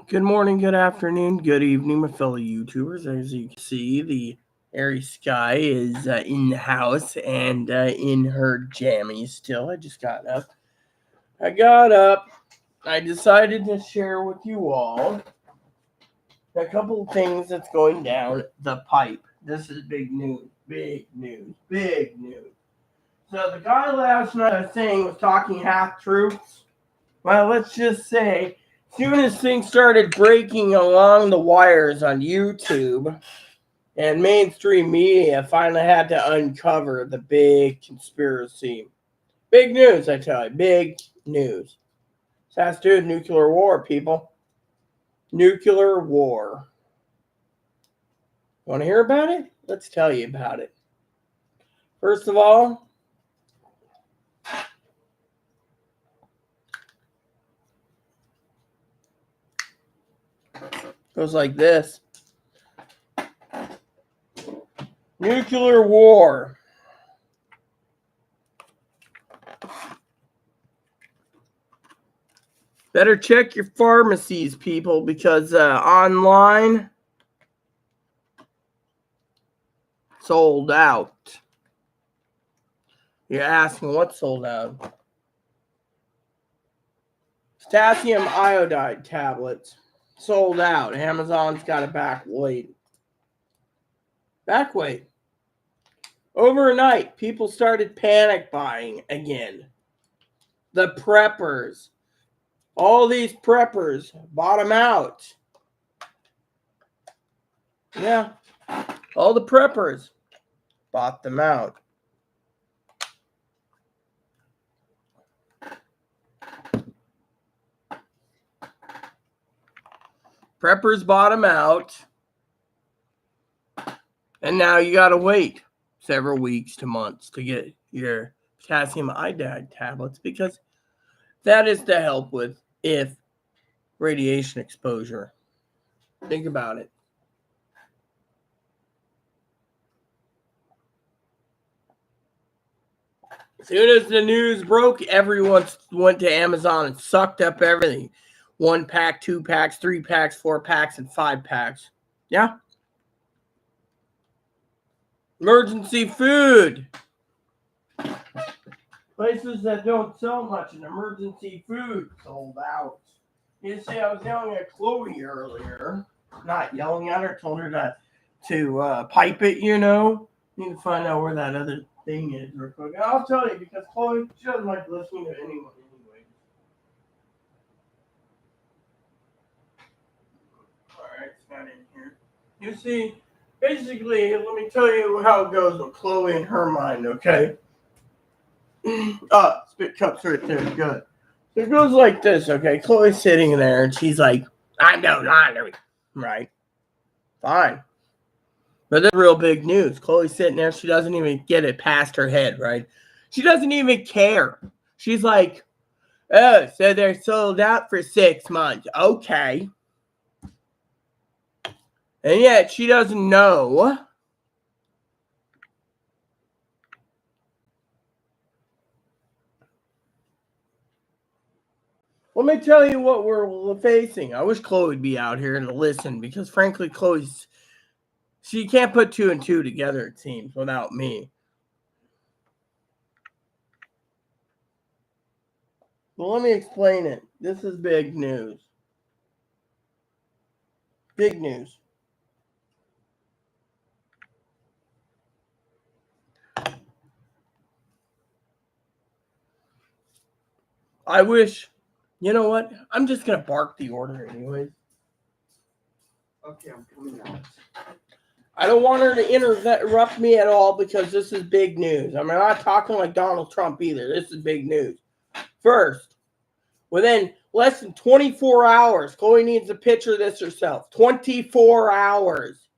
Good morning, good afternoon, good evening, my fellow YouTubers. As you can see, the airy sky is in the house and in her jammies still. I just got up. I decided to share with you all a couple of things that's going down the pipe. This is big news, big news, big news. So the guy last night I was saying was talking half truths. Well, let's just say, as soon as things started breaking along the wires on YouTube and mainstream media finally had to uncover the big conspiracy. Big news, I tell you, big news. This has to do with nuclear war, people. Nuclear war. Want to hear about it? Let's tell you about it. First of all, goes like this. Nuclear war. Better check your pharmacies, people, because online sold out. You're asking what sold out? Potassium iodide tablets sold out. Amazon's got a back weight. Overnight, people started panic buying again. The preppers. All these preppers bought them out. Yeah. All the preppers bought them out. Preppers bought them out. And now you got to wait several weeks to months to get your potassium iodide tablets because that is to help with if radiation exposure. Think about it. As soon as the news broke, everyone went to Amazon and sucked up everything. 1 pack, 2 packs, 3 packs, 4 packs, and 5 packs. Yeah. Emergency food. Places that don't sell much in emergency food sold out. You see, I was yelling at Chloe earlier. Not yelling at her, told her to pipe it, you know. Need to find out where that other thing is real quick. And I'll tell you, because Chloe, she doesn't like listening to anyone anyway. Alright, it's not in here. You see, basically, let me tell you how it goes with Chloe and her mind, okay? Spit cups right there, good. So it goes like this, okay? Chloe's sitting there and she's like, I'm no laundry. Right. Fine. But that's real big news. Chloe's sitting there, she doesn't even get it past her head, right? She doesn't even care. She's like, oh, so they're sold out for 6 months. Okay. And yet she doesn't know let me tell you what we're facing. I wish Chloe would be out here to listen because, frankly, she can't put 2 and 2 together, it seems, without me. Well, let me explain it. This is big news. Big news. I wish, you know what? I'm just going to bark the order anyways. Okay, I'm coming out. I don't want her to interrupt me at all because this is big news. I'm not talking like Donald Trump either. This is big news. First, within less than 24 hours, Chloe needs to picture this herself. 24 hours.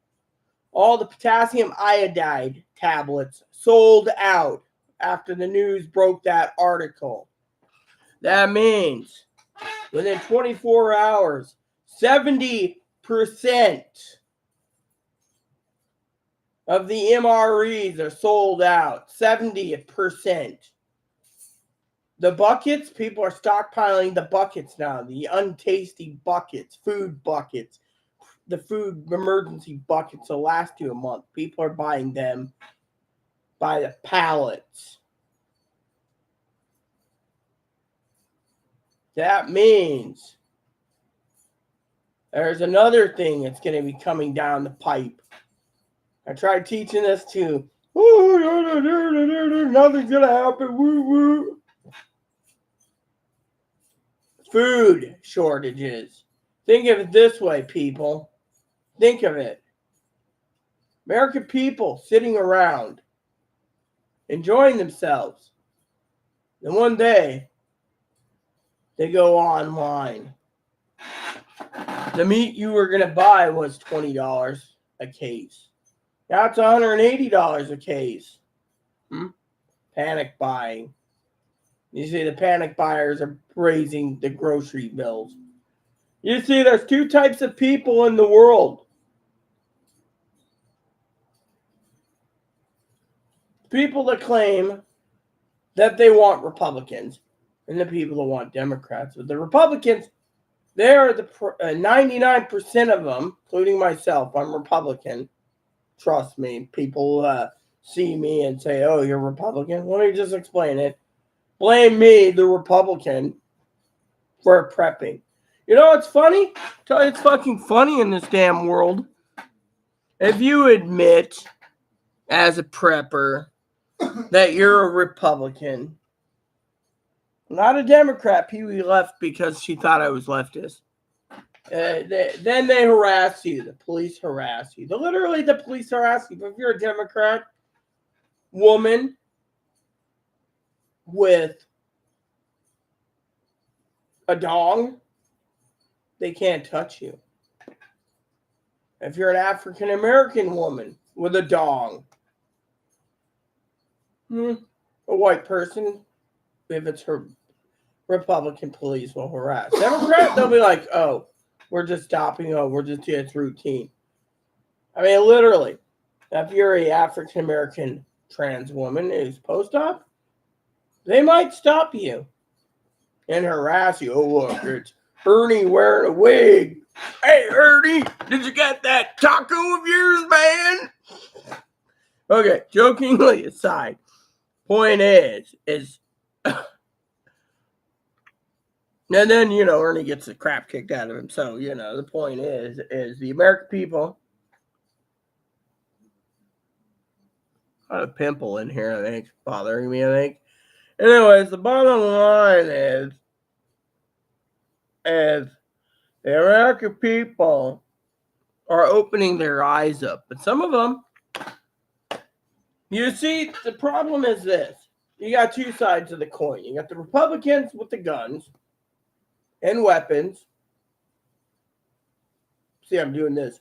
All the potassium iodide tablets sold out after the news broke that article. That means within 24 hours, 70% of the MREs are sold out. 70%. The buckets, people are stockpiling the buckets now. The untasty buckets, food buckets, the food emergency buckets will last you a month. People are buying them by the pallets. That means there's another thing that's going to be coming down the pipe. I tried teaching this to, nothing's going to happen, woo woo. Food shortages. Think of it this way, people. Think of it. American people sitting around, enjoying themselves. Then one day, they go online. The meat you were going to buy was $20 a case. Now it's $180 a case. Panic buying. You see, the panic buyers are raising the grocery bills. You see, there's two types of people in the world. People that claim that they want Republicans and the people that want Democrats. But the Republicans, they're the 99% of them, including myself. I'm Republican. Trust me. People see me and say, oh, you're Republican? Let me just explain it. Blame me, the Republican, for prepping. You know what's funny? Tell you it's fucking funny in this damn world. If you admit, as a prepper, that you're a Republican, not a Democrat, Pee-wee left because she thought I was leftist. Then they harass you. The police harass you. Literally, the police harass you. But if you're a Democrat woman with a dong, they can't touch you. If you're an African American woman with a dong, a white person, if it's her Republican police will harass. Democrat, they'll be like, oh, we're just stopping. Oh, we're just doing it's routine. I mean, literally, if you're a African American trans woman who's post-op, they might stop you and harass you. Oh, look, it's Ernie wearing a wig. Hey, Ernie, did you get that taco of yours, man? Okay, jokingly aside, point is and then, Ernie gets the crap kicked out of him. So, the point is the American people. Got a pimple in here, I think, bothering me, I think. Anyways, the bottom line is the American people are opening their eyes up. But some of them, you see, the problem is this. You got two sides of the coin. You got the Republicans with the guns and weapons. See, I'm doing this.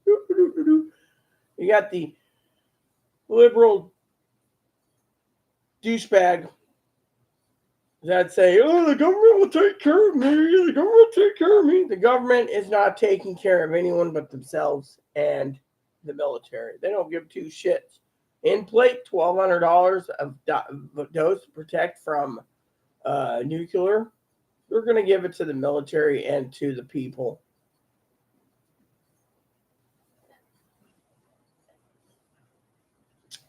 You got the liberal douchebag that say, oh, the government will take care of me. The government will take care of me. The government is not taking care of anyone but themselves and the military. They don't give two shits. In plate, $1,200 of dose to protect from nuclear. They're going to give it to the military and to the people.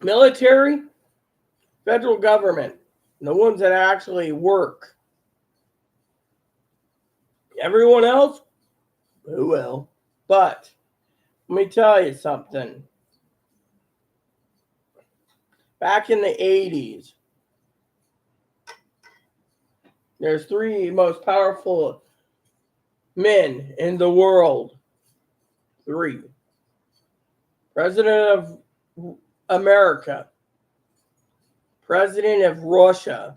Military, federal government, the ones that actually work. Everyone else, who will? But let me tell you something. Back in the 80s, there's three most powerful men in the world. Three. President of America, President of Russia,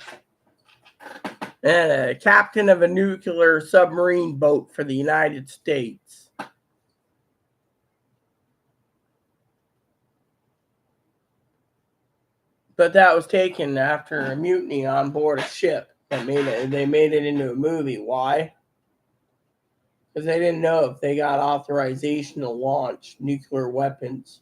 and a captain of a nuclear submarine boat for the United States. But that was taken after a mutiny on board a ship. They made it into a movie. Why? Because they didn't know if they got authorization to launch nuclear weapons.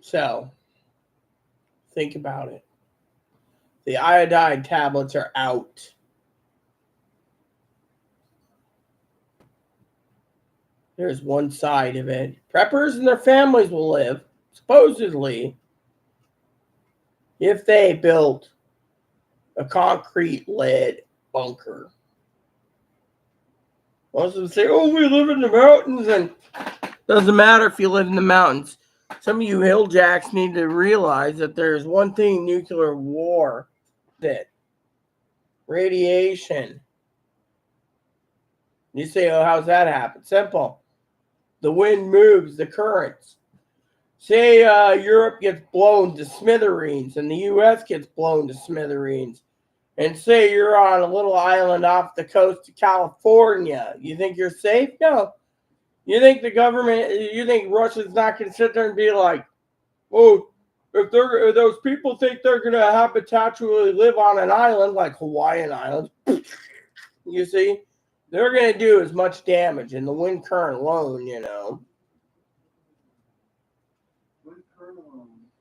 So, think about it. The iodine tablets are out. There's one side of it. Preppers and their families will live, supposedly, if they built a concrete lead bunker. Most of them say, oh, we live in the mountains, and it doesn't matter if you live in the mountains. Some of you hill jacks need to realize that there's one thing nuclear war, that radiation. You say, oh, how's that happen? Simple. The wind moves the currents. Say Europe gets blown to smithereens and the U.S. gets blown to smithereens. And say you're on a little island off the coast of California. You think you're safe? No. You think the government, you think Russia's not going to sit there and be like, oh, if those people think they're going to habitually live on an island like Hawaiian Islands, you see, they're going to do as much damage in the wind current alone, you know.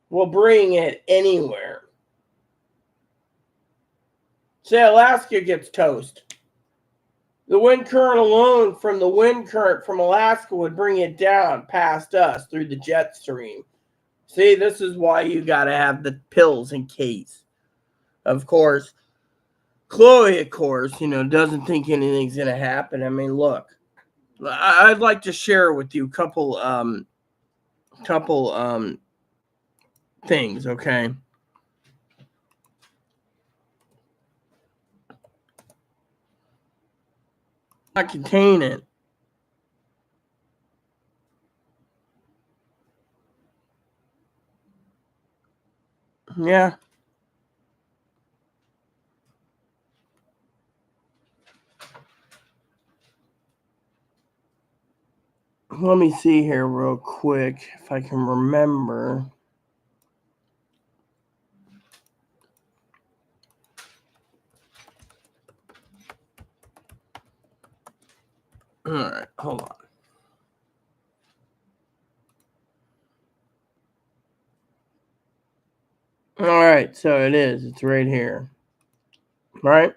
Will bring it anywhere. Say Alaska gets toast. The wind current alone from the wind current from Alaska would bring it down past us through the jet stream. See, this is why you got to have the pills in case. Of course, Chloe, of course, you know, doesn't think anything's going to happen. I mean, look, I'd like to share with you a couple things, okay? I contain it. Yeah. Let me see here real quick if I can remember. All right, hold on. All right, so it is. It's right here. All right.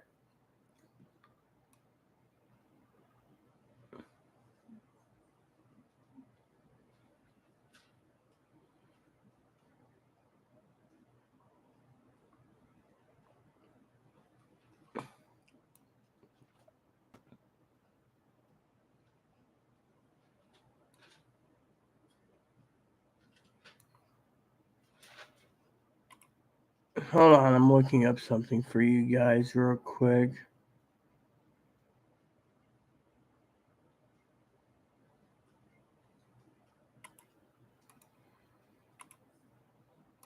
Hold on, I'm looking up something for you guys real quick.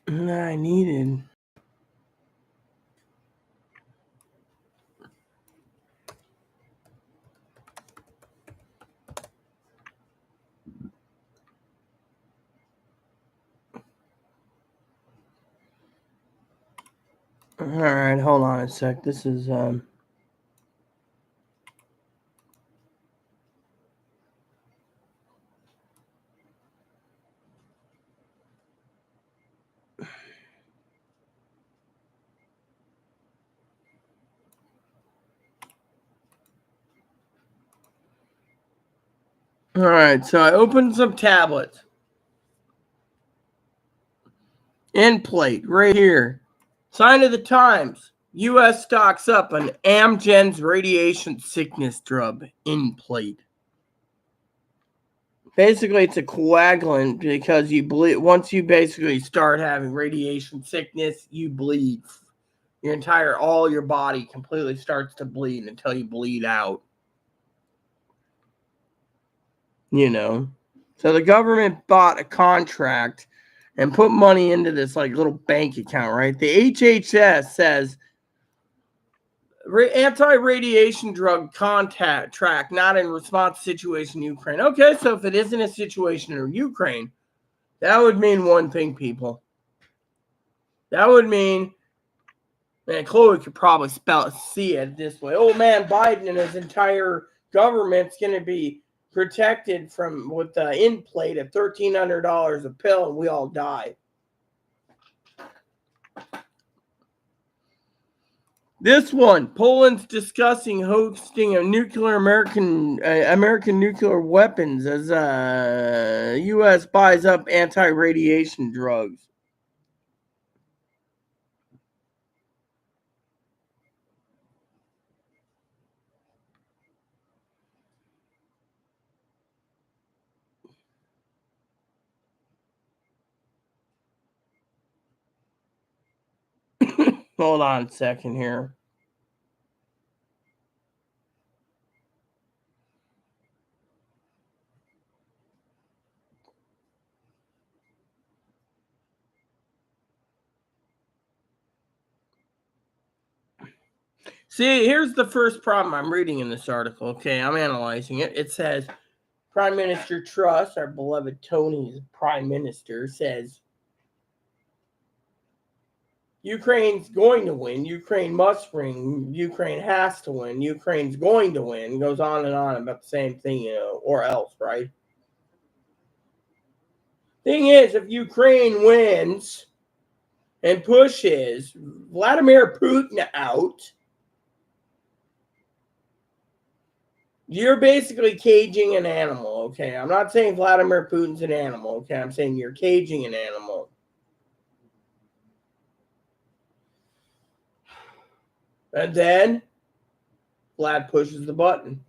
I needed. All right, hold on a sec. This is All right, so I opened some tablets. End plate right here. Sign of the times. U.S. stocks up on Amgen's radiation sickness drug. End plate. Basically, it's a coagulant because you bleed. Once you basically start having radiation sickness, you bleed. All your body completely starts to bleed until you bleed out. You know. So the government bought a contract and put money into this like little bank account, right? The HHS says anti-radiation drug contact track not in response to situation in Ukraine. Okay, so if it isn't a situation in Ukraine, that would mean one thing, people. That would mean, man, Chloe could probably see it this way. Oh man, Biden and his entire government's going to be protected from with the end plate at $1,300 a pill, and we all die. This one, Poland's discussing hosting a American nuclear weapons as U.S. buys up anti-radiation drugs. Hold on a second here. See, here's the first problem I'm reading in this article. Okay, I'm analyzing it. It says Prime Minister Truss, our beloved Tony's Prime Minister, says Ukraine's going to win. Ukraine must win. Ukraine has to win. Ukraine's going to win. Goes on and on about the same thing, or else, right? Thing is, if Ukraine wins and pushes Vladimir Putin out, you're basically caging an animal, okay? I'm not saying Vladimir Putin's an animal, okay? I'm saying you're caging an animal. And then Vlad pushes the button.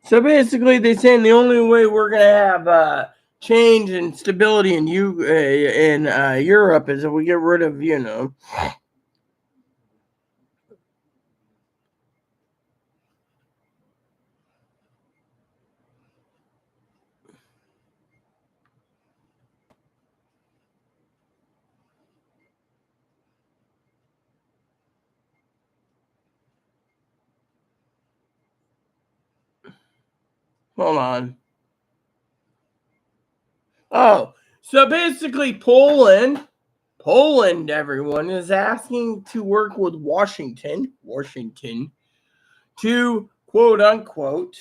So basically, they're saying the only way we're going to have change and stability in Europe is if we get rid of, hold on. Oh, so basically Poland, everyone, is asking to work with Washington, to quote unquote,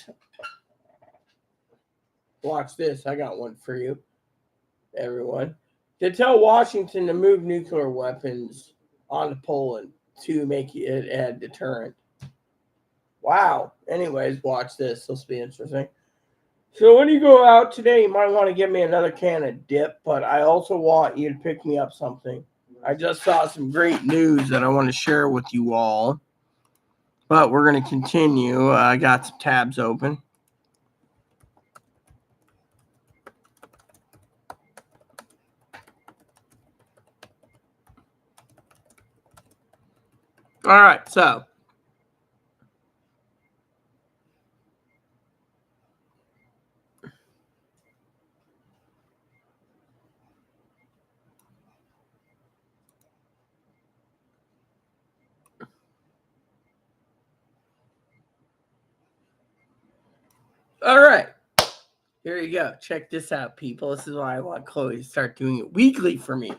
watch this, I got one for you, everyone, to tell Washington to move nuclear weapons onto Poland to make it a deterrent. Wow. Anyways, watch this. This will be interesting. So when you go out today, you might want to give me another can of dip, but I also want you to pick me up something. I just saw some great news that I want to share with you all. But we're going to continue. I got some tabs open. All right, so all right. Here you go. Check this out, people. This is why I want Chloe to start doing it weekly for me.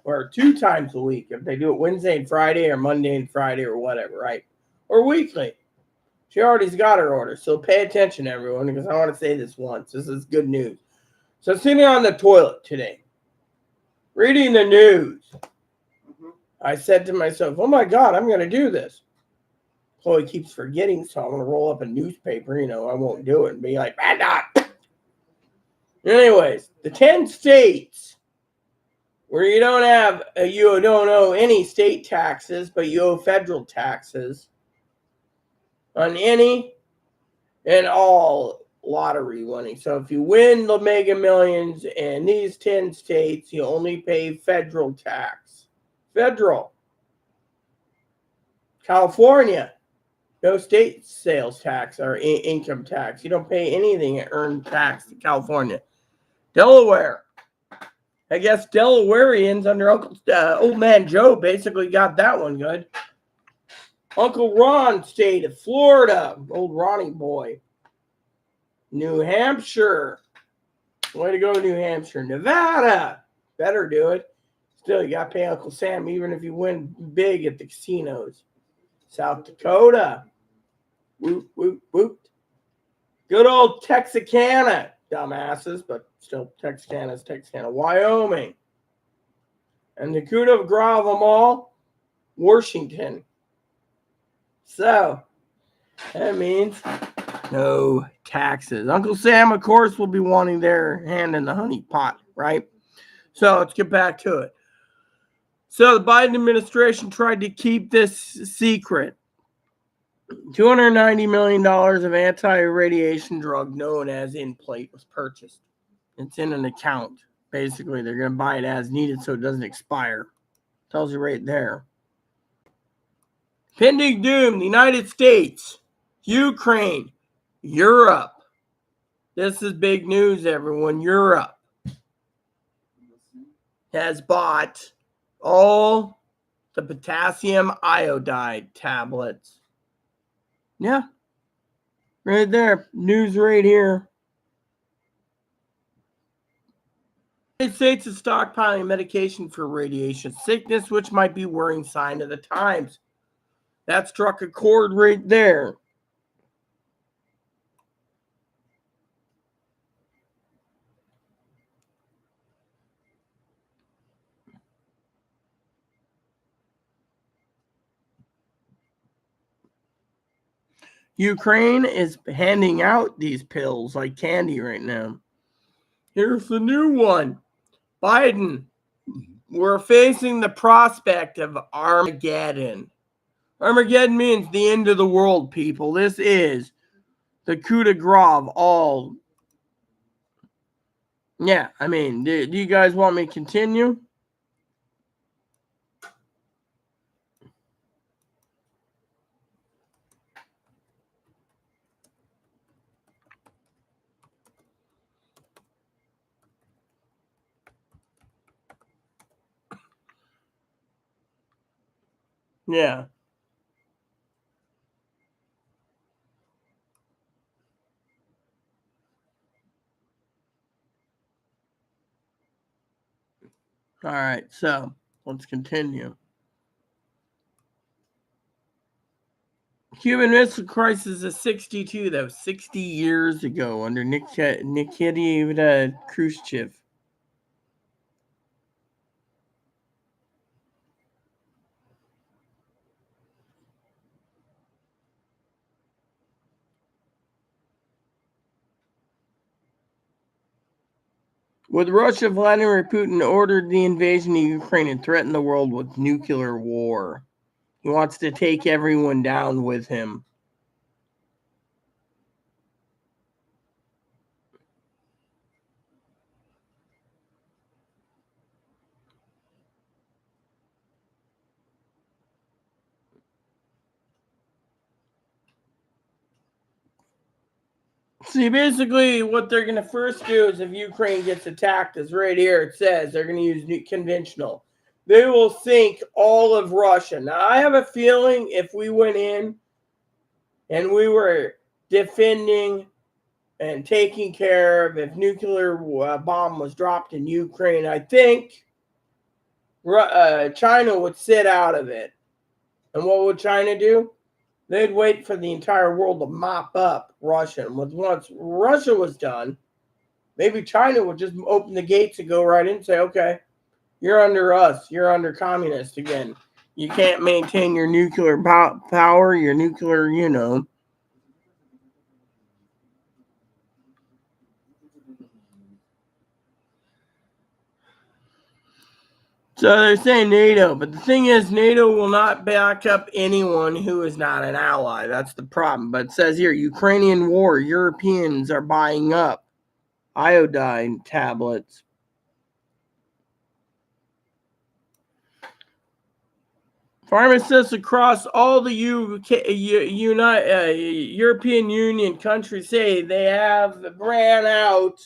Or 2 times a week. If they do it Wednesday and Friday or Monday and Friday or whatever, right? Or weekly. She already's got her order. So pay attention, everyone, because I want to say this once. This is good news. So sitting on the toilet today, reading the news, I said to myself, oh my God, I'm going to do this. Chloe keeps forgetting, so I'm going to roll up a newspaper. I won't do it and be like, bad dog. Anyways, the 10 states where you don't owe any state taxes, but you owe federal taxes on any and all lottery money. So if you win the Mega Millions in these 10 states, you only pay federal tax. Federal. California, no state sales tax or income tax. You don't pay anything at earned tax in California. Delaware. I guess Delawareans under Old Man Joe basically got that one good. Uncle Ron state of Florida. Old Ronnie boy. New Hampshire. Way to go, New Hampshire. Nevada. Better do it. Still, you got to pay Uncle Sam even if you win big at the casinos. South Dakota. Woot, woot, woot. Good old Texarkana. Dumbasses, but still Texarkana's Texarkana. Wyoming. And the coup de grace of them all, Washington. So, that means no taxes. Uncle Sam, of course, will be wanting their hand in the honey pot, right? So let's get back to it. So the Biden administration tried to keep this secret. $290 million of anti-radiation drug known as Inplate was purchased. It's in an account. Basically, they're going to buy it as needed so it doesn't expire. Tells you right there. Pending doom, the United States, Ukraine, Europe. This is big news, everyone. Europe has bought all the potassium iodide tablets. Yeah. Right there. News right here. The United States is stockpiling medication for radiation sickness, which might be a worrying sign of the times. That struck a chord right there. Ukraine is handing out these pills like candy right now. Here's the new one. Biden, we're facing the prospect of Armageddon. Armageddon means the end of the world, people. This is the coup de grace of all. Yeah, I mean, do you guys want me to continue? Yeah. All right, so let's continue. Cuban Missile Crisis is 62, though, 60 years ago under Nikita Khrushchev. With Russia, Vladimir Putin ordered the invasion of Ukraine and threatened the world with nuclear war. He wants to take everyone down with him. See, basically, what they're going to first do is if Ukraine gets attacked, is right here. It says they're going to use conventional. They will sink all of Russia. Now, I have a feeling if we went in and we were defending and taking care of if nuclear bomb was dropped in Ukraine, I think China would sit out of it. And what would China do? They'd wait for the entire world to mop up Russia. And once Russia was done, maybe China would just open the gates and go right in and say, okay, you're under us. You're under communists again. You can't maintain your nuclear power, your nuclear, So they're saying NATO, but the thing is, NATO will not back up anyone who is not an ally. That's the problem. But it says here, Ukrainian war, Europeans are buying up iodine tablets. Pharmacists across all the European Union countries say they have ran out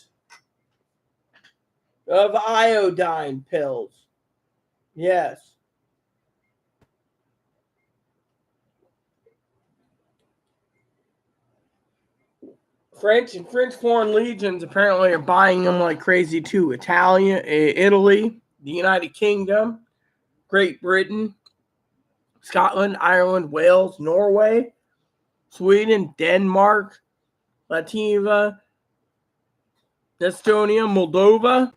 of iodine pills. Yes. French and French foreign legions apparently are buying them like crazy too. Italy, the United Kingdom, Great Britain, Scotland, Ireland, Wales, Norway, Sweden, Denmark, Latvia, Estonia, Moldova.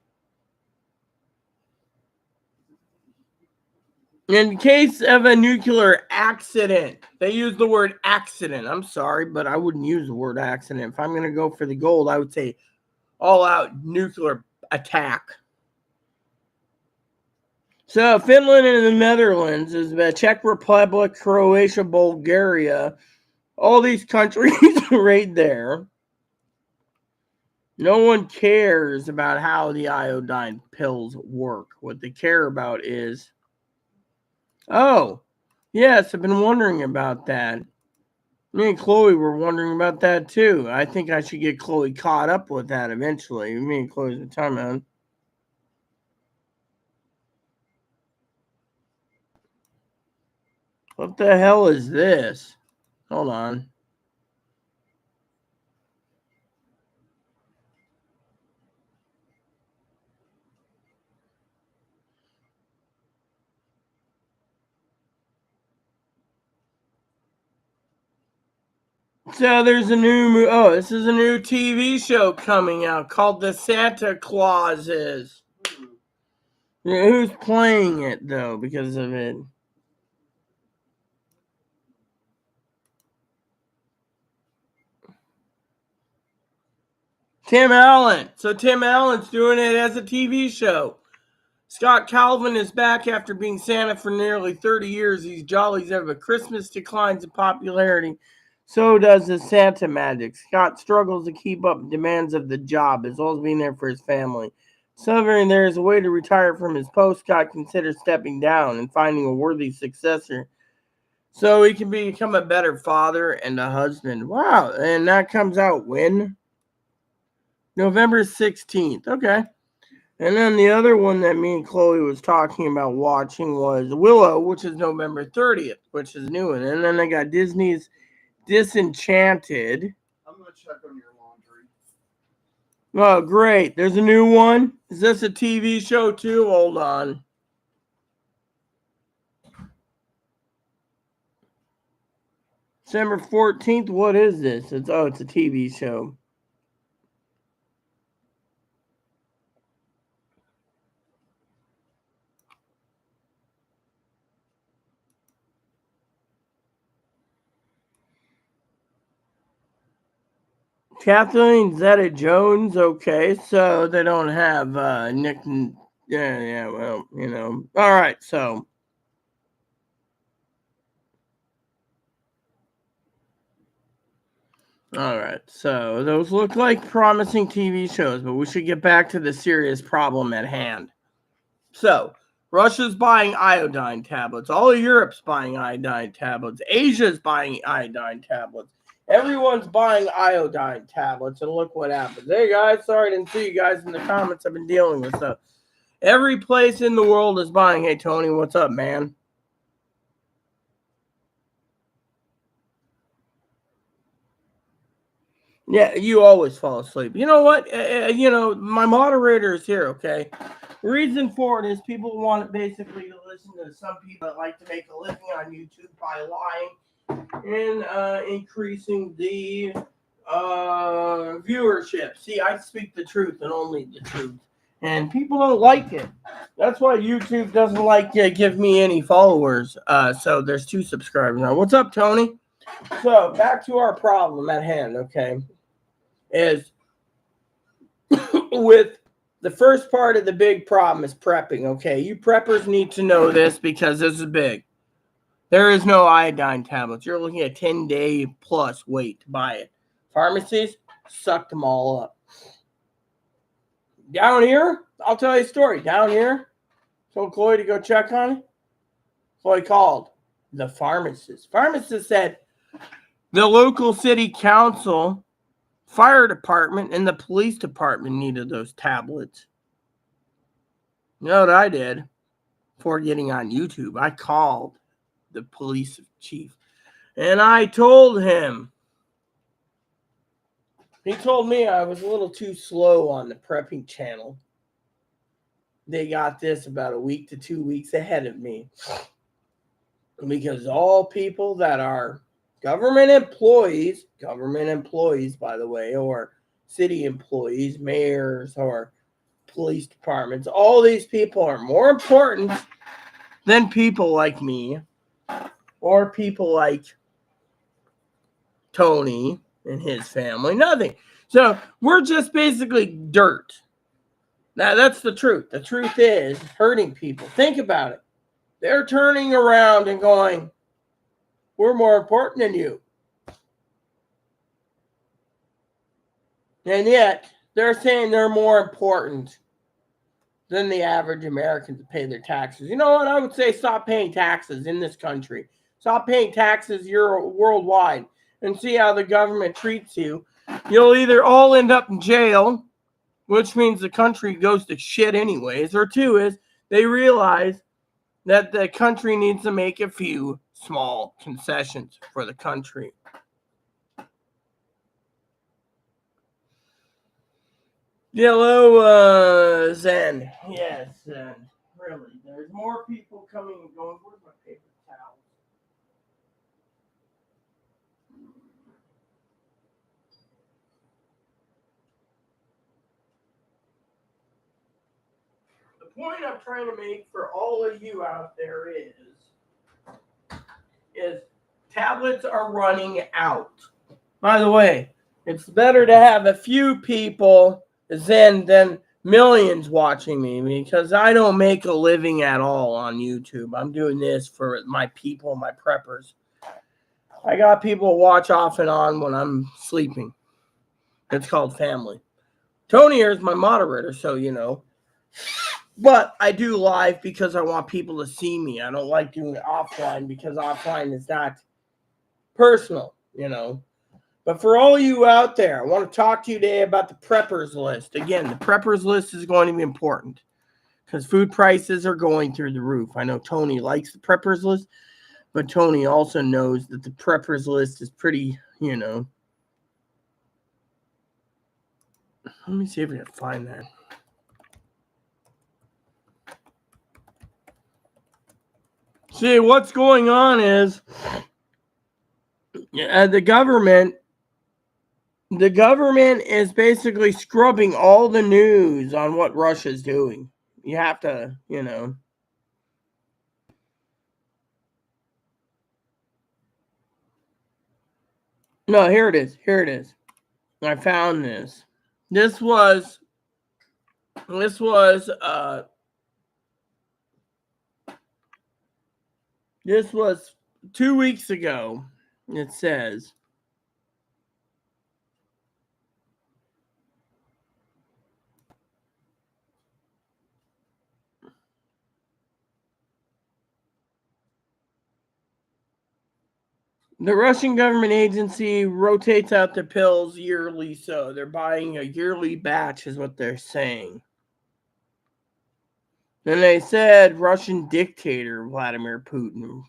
In case of a nuclear accident, they use the word accident. I'm sorry, but I wouldn't use the word accident. If I'm going to go for the gold, I would say all-out nuclear attack. So Finland and the Netherlands is the Czech Republic, Croatia, Bulgaria, all these countries right there. No one cares about how the iodine pills work. What they care about is, oh, yes, I've been wondering about that. Me and Chloe were wondering about that too. I think I should get Chloe caught up with that eventually. Me and Chloe's the time on. What the hell is this? Hold on. So there's a new this is a new TV show coming out called The Santa Clauses. Yeah, who's playing it though because of it? Tim Allen. So Tim Allen's doing it as a TV show. Scott Calvin is back after being Santa for nearly 30 years. He's jollies ever. Christmas declines in popularity. So does his Santa magic. Scott struggles to keep up with demands of the job as well as being there for his family. Discovering there is a way to retire from his post, Scott considers stepping down and finding a worthy successor so he can become a better father and a husband. Wow, and that comes out when? November 16th. Okay. And then the other one that me and Chloe was talking about watching was Willow, which is November 30th, which is new. And then they got Disney's Disenchanted. I'm going to check on your laundry. Oh, great. There's a new one. Is this a TV show too? Hold on. December 14th. What is this? It's a TV show. Kathleen Zeta-Jones. Okay, so they don't have Nick. Yeah. Well, All right, so. All right, so those look like promising TV shows, but we should get back to the serious problem at hand. So, Russia's buying iodine tablets. All of Europe's buying iodine tablets. Asia's buying iodine tablets. Everyone's buying iodine tablets, and look what happens. Hey, guys, sorry I didn't see you guys in the comments. I've been dealing with stuff. Every place in the world is buying. Hey, Tony, what's up, man? Yeah, you always fall asleep. You know what? My moderator is here, okay? Reason for it is people want basically to listen to some people that like to make a living on YouTube by lying and increasing the viewership. See, I speak the truth and only the truth. And people don't like it. That's why YouTube doesn't like to give me any followers. So there's 2 subscribers now. What's up, Tony? So back to our problem at hand, okay? Is with the first part of the big problem is prepping, okay? You preppers need to know this because this is big. There is no iodine tablets. You're looking at 10-day plus wait to buy it. Pharmacies sucked them all up. Down here, I'll tell you a story. Down here, told Chloe to go check on it. Chloe called the pharmacist. Pharmacist said the local city council, fire department, and the police department needed those tablets. You know what I did before getting on YouTube? I called the police chief and I told him, He told me I was a little too slow on the prepping channel. They got this about a week to 2 weeks ahead of me. Because all people that are government employees, by the way, or city employees, mayors, or police departments, all these people are more important than people like me or people like Tony and his family. Nothing. So we're just basically dirt. Now, that's the truth. The truth is hurting people. Think about it. They're turning around and going, we're more important than you. And yet, they're saying they're more important than the average American to pay their taxes. You know what? I would say stop paying taxes in this country. Stop paying taxes worldwide and see how the government treats you. You'll either all end up in jail, which means the country goes to shit anyways, or two is they realize that the country needs to make a few small concessions for the country. Hello, Zen. Yes, Zen. Really. There's more people coming and going. Where's my paper towel? The point I'm trying to make for all of you out there is tablets are running out. By the way, it's better to have a few people than millions watching me because I don't make a living at all on YouTube. I'm doing this for my people, my preppers. I got people watch off and on when I'm sleeping. It's called family. Tony here is my moderator, so you know. But I do live because I want people to see me. I don't like doing it offline because offline is not personal, you know. But for all you out there, I want to talk to you today about the preppers list. Again, the preppers list is going to be important because food prices are going through the roof. I know Tony likes the preppers list, but Tony also knows that the preppers list is pretty, you know. Let me see if I can find that. See, what's going on is the government is basically scrubbing all the news on what Russia's doing. You have to, you know. No, here it is. Here it is. I found this. This was 2 weeks ago. It says the Russian government agency rotates out the pills yearly, so they're buying a yearly batch is what they're saying. Then they said Russian dictator Vladimir Putin.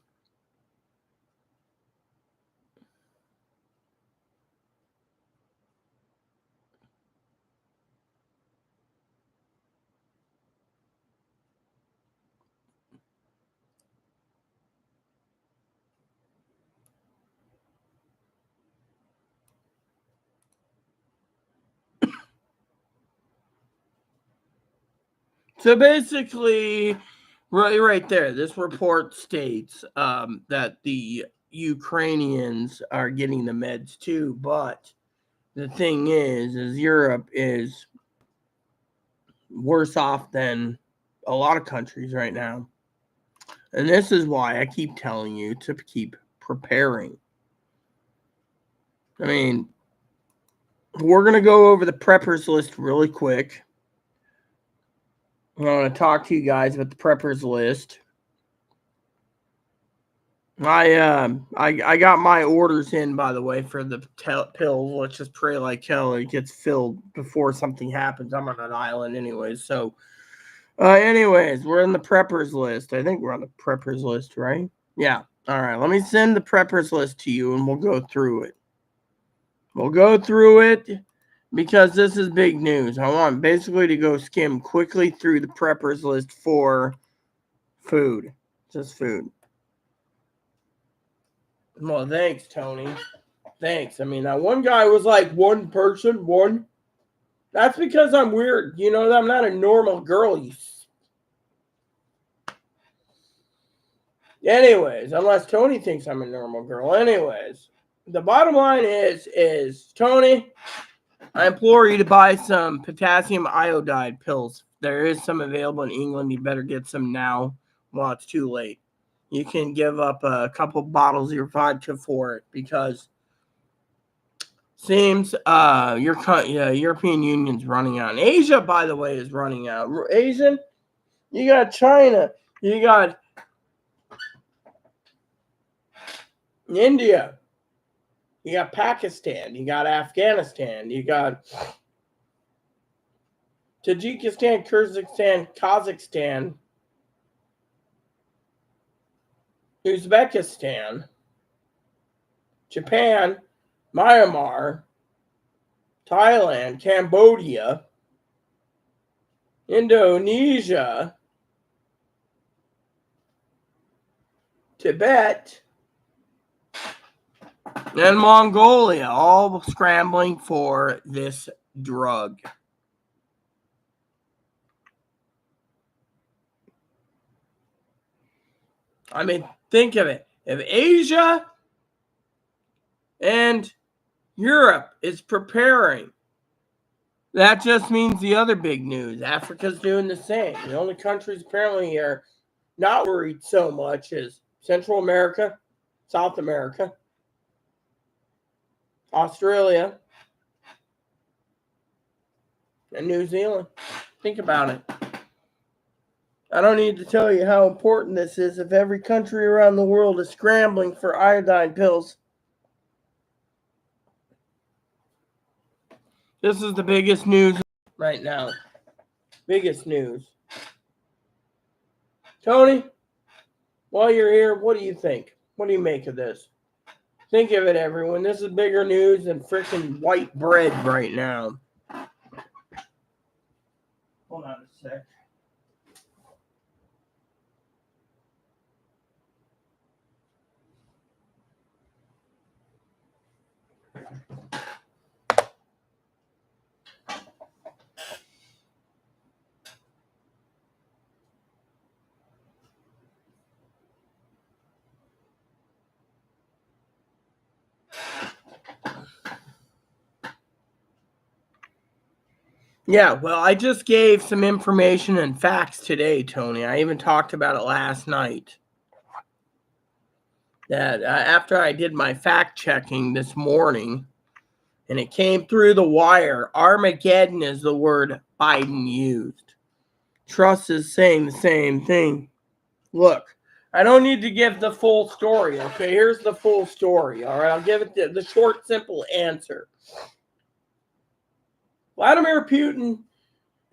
So basically, right there, this report states that the Ukrainians are getting the meds too, but the thing is Europe is worse off than a lot of countries right now. And this is why I keep telling you to keep preparing. I mean, we're going to go over the preppers list really quick. I want to talk to you guys about the preppers list. I got my orders in, by the way, for the pills. Let's just pray like hell it gets filled before something happens. I'm on an island anyways. So, anyways, we're in the preppers list. I think we're on the preppers list, right? Yeah. All right. Let me send the preppers list to you and we'll go through it. We'll go through it because this is big news. I want basically to go skim quickly through the preppers list for food. Just food. Well, thanks, Tony. Thanks. I mean, that one guy was like one person, one. That's because I'm weird. You know, I'm not a normal girl. Anyways, unless Tony thinks I'm a normal girl. Anyways, the bottom line is Tony, I implore you to buy some potassium iodide pills. There is some available in England. You better get some now while it's too late. You can give up a couple bottles of your vodka for it because seems European Union's running out. And Asia, by the way, is running out. Asian, you got China, you got India, you got Pakistan, you got Afghanistan, you got Tajikistan, Kyrgyzstan, Kazakhstan, Uzbekistan, Japan, Myanmar, Thailand, Cambodia, Indonesia, Tibet, and Mongolia, all scrambling for this drug. I mean, think of it. If Asia and Europe is preparing, that just means the other big news. Africa's doing the same. The only countries apparently are not worried so much is Central America, South America, Australia, and New Zealand. Think about it. I don't need to tell you how important this is if every country around the world is scrambling for iodine pills. This is the biggest news right now. Biggest news. Tony, while you're here, what do you think? What do you make of this? Think of it, everyone. This is bigger news than freaking white bread right now. Hold on a sec. Yeah, well, I just gave some information and facts today, Tony. I even talked about it last night. That after I did my fact checking this morning, and it came through the wire, Armageddon is the word Biden used. Truss is saying the same thing. Look, I don't need to give the full story, okay? Here's the full story, all right? I'll give it the short, simple answer. Vladimir Putin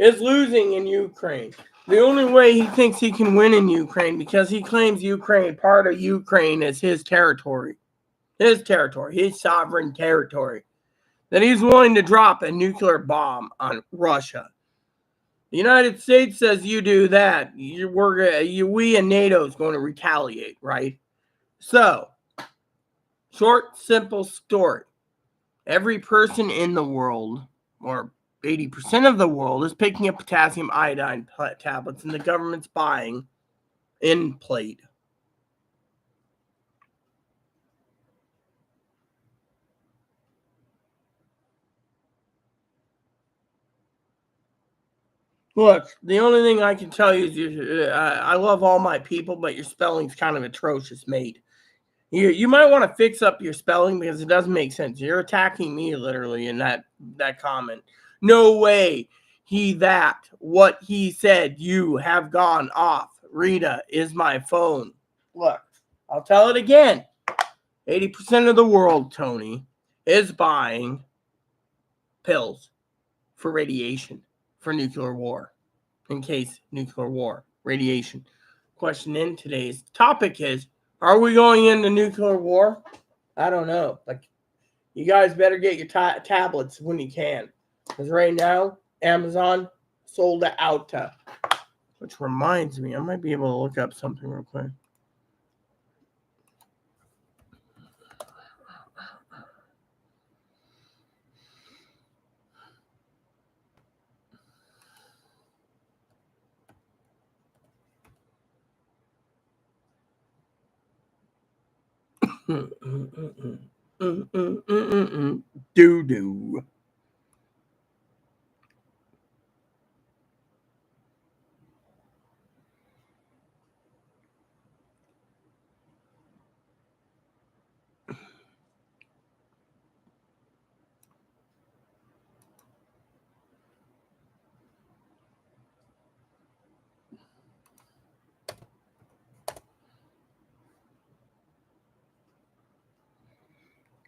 is losing in Ukraine. The only way he thinks he can win in Ukraine because he claims Ukraine, part of Ukraine, is his territory. His territory, his sovereign territory. That he's willing to drop a nuclear bomb on Russia. The United States says you do that, we and NATO is going to retaliate, right? So, short, simple story. Every person in the world, or 80% of the world, is picking up potassium iodine tablets, and the government's buying in plate. Look, the only thing I can tell you is I love all my people, but your spelling's kind of atrocious, mate. You might want to fix up your spelling because it doesn't make sense. You're attacking me literally in that comment. No way. What he said, you have gone off. Rita is my phone. Look, I'll tell it again. 80% of the world, Tony, is buying pills for radiation, for nuclear war, in case nuclear war, radiation. Question in today's topic is, are we going into nuclear war? I don't know. Like, you guys better get your tablets when you can. Because right now, Amazon sold out. Which reminds me, I might be able to look up something real quick. Doo-doo.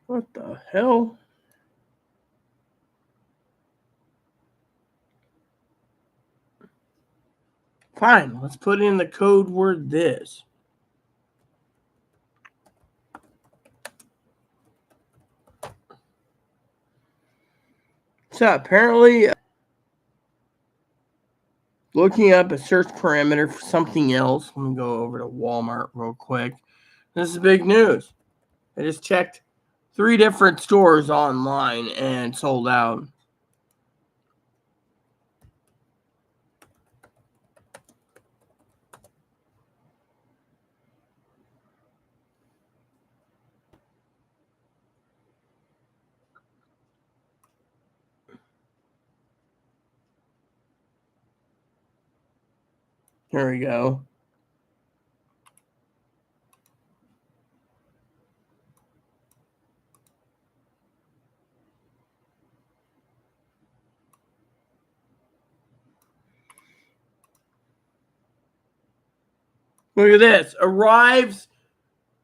What the hell? Fine, let's put in the code word this. So apparently, looking up a search parameter for something else. Let me go over to Walmart real quick. This is big news. I just checked 3 different stores online and sold out. Here we go. Look at this. Arrives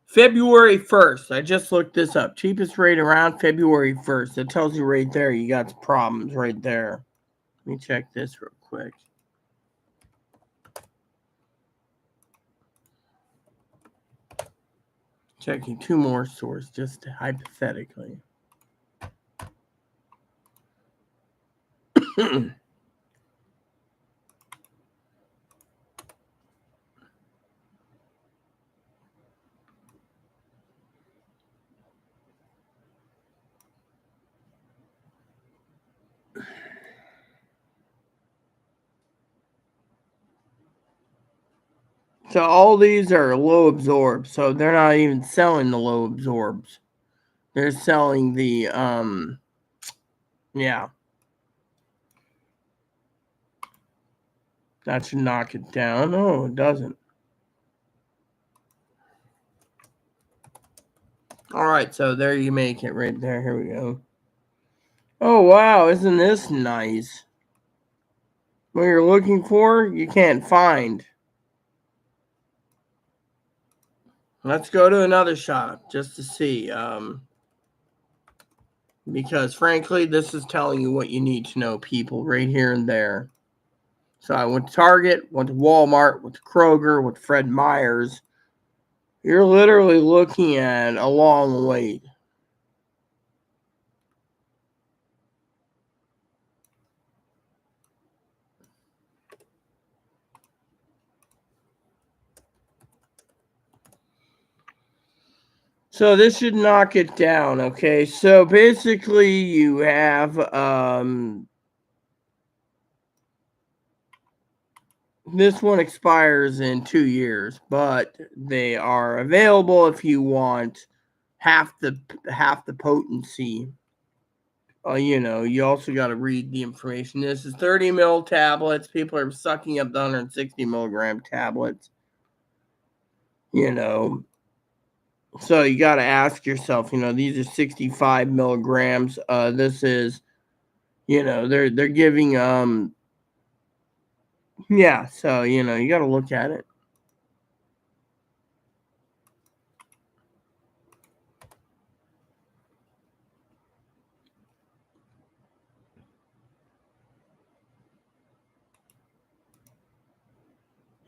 February 1st. I just looked this up. Cheapest rate around February 1st. It tells you right there you got some problems right there. Let me check this real quick. Checking 2 more stores just hypothetically. So all these are low absorbed. So they're not even selling the low absorbs. They're selling the yeah. That should knock it down. No, it doesn't. All right, so there you make it right there. Here we go. Oh wow, isn't this nice? What you're looking for, you can't find. Let's go to another shop just to see. Because frankly, this is telling you what you need to know, people, right here and there. So I went to Target, went to Walmart, went to Kroger, went to Fred Meyer's. You're literally looking at a long wait. So this should knock it down, okay? So basically you have this one expires in 2 years, but they are available if you want half the potency. You also got to read the information. This is 30 mil tablets. People are sucking up the 160 milligram tablets. So you got to ask yourself, these are 65 milligrams. This is, they're giving, yeah. So, you got to look at it.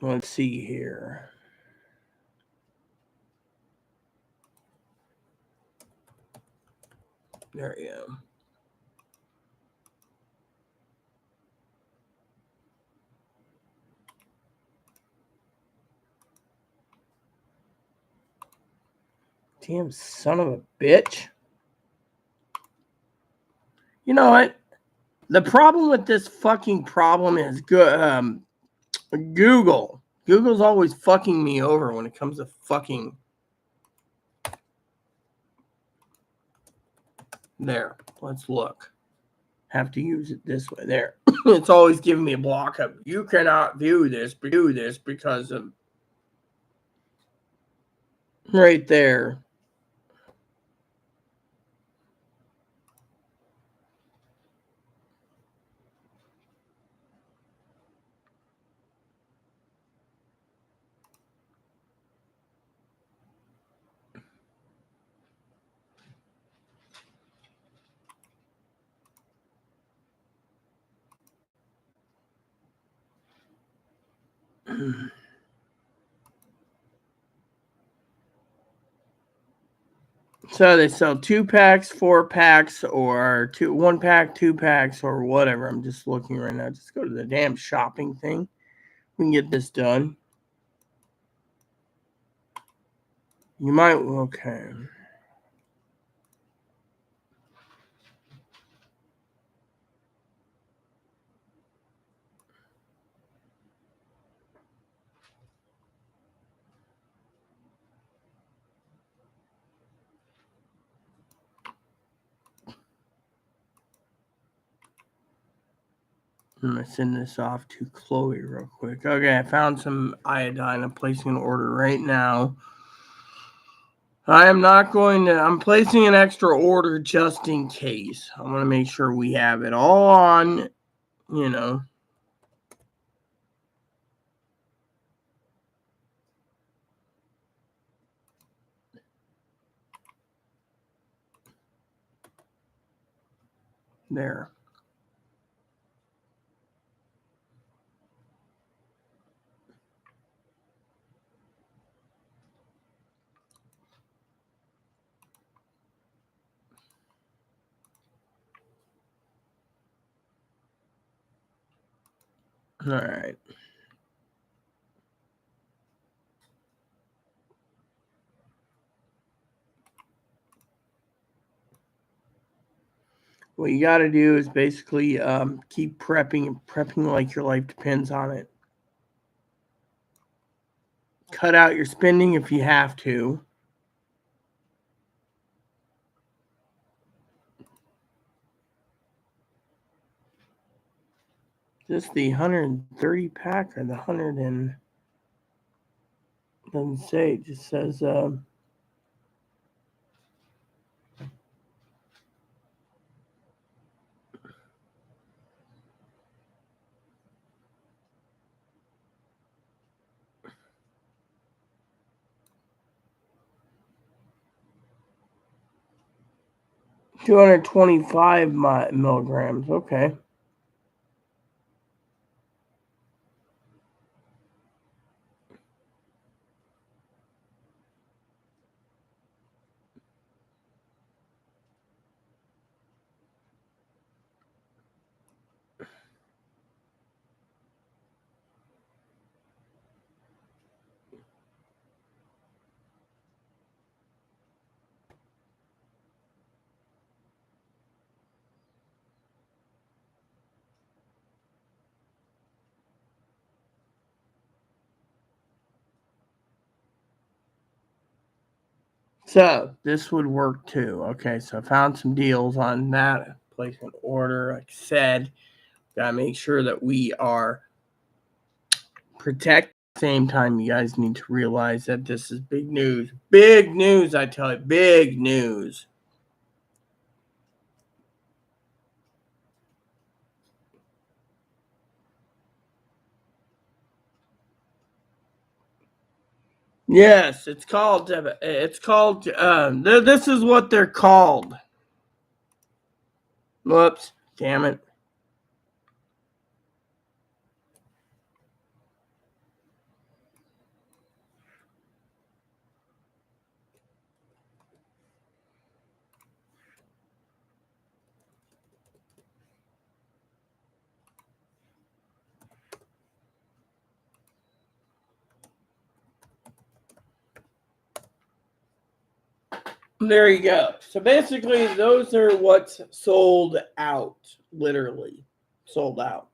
Let's see here. There you go. Damn son of a bitch. You know what? The problem with this fucking problem is Google. Google's always fucking me over when it comes to fucking... There. Let's look. Have to use it this way. There. It's always giving me a block of, you cannot view this because of... Right there. So they sell 2-packs, 4-packs, or 1-pack, 2-packs, or whatever. I'm just looking right now. Just go to the damn shopping thing. We can get this done. You might... Okay. I'm going to send this off to Chloe real quick. Okay, I found some iodine. I'm placing an order right now. I'm placing an extra order just in case. I want to make sure we have it all on, you know. There. All right. What you got to do is basically keep prepping like your life depends on it. Cut out your spending if you have to. Just the 130 pack or the 100 and... Doesn't say. It just says... 225 milligrams. Okay. So this would work too. Okay, so I found some deals on that. Place an order. Like I said, gotta make sure that we are protected. At the same time, you guys need to realize that this is big news. Big news, I tell you, big news. Yes, it's called. This is what they're called. Whoops! Damn it. There you go. So basically, those are what's sold out. Literally, sold out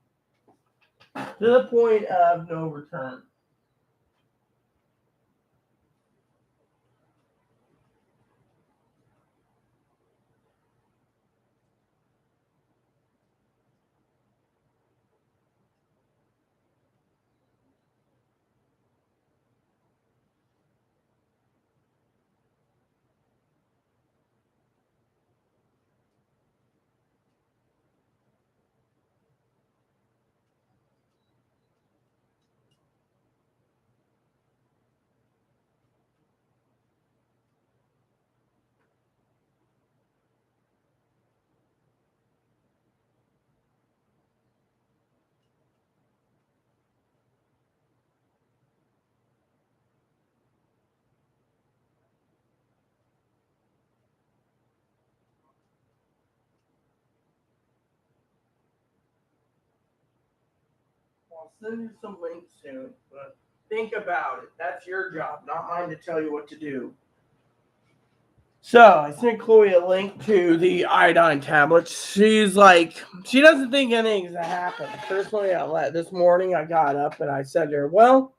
to the point of no return. I'll send you some links soon, but think about it. That's your job, not mine to tell you what to do. So I sent Chloe a link to the iodine tablets. She's like, she doesn't think anything's gonna happen. Personally, this morning I got up and I said to her, "Well,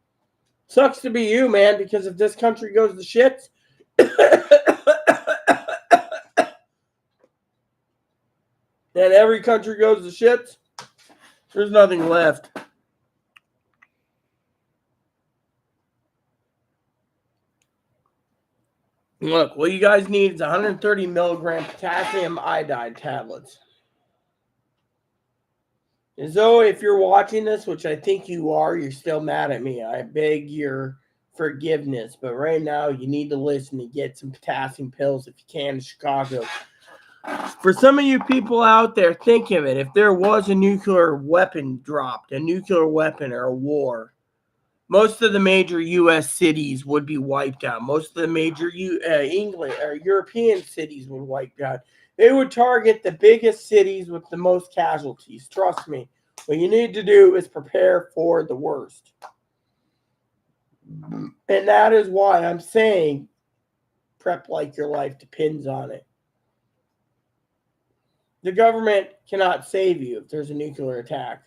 sucks to be you, man, because if this country goes to shit, and every country goes to shit, there's nothing left." Look, what you guys need is 130 milligram potassium iodide tablets. And Zoe, if you're watching this, which I think you are, you're still mad at me. I beg your forgiveness. But right now, you need to listen and get some potassium pills if you can in Chicago. For some of you people out there, think of it. If there was a nuclear weapon dropped, a nuclear weapon or a war, most of the major U.S. cities would be wiped out. Most of the major England or European cities would wipe out. They would target the biggest cities with the most casualties. Trust me. What you need to do is prepare for the worst. And that is why I'm saying prep like your life depends on it. The government cannot save you if there's a nuclear attack.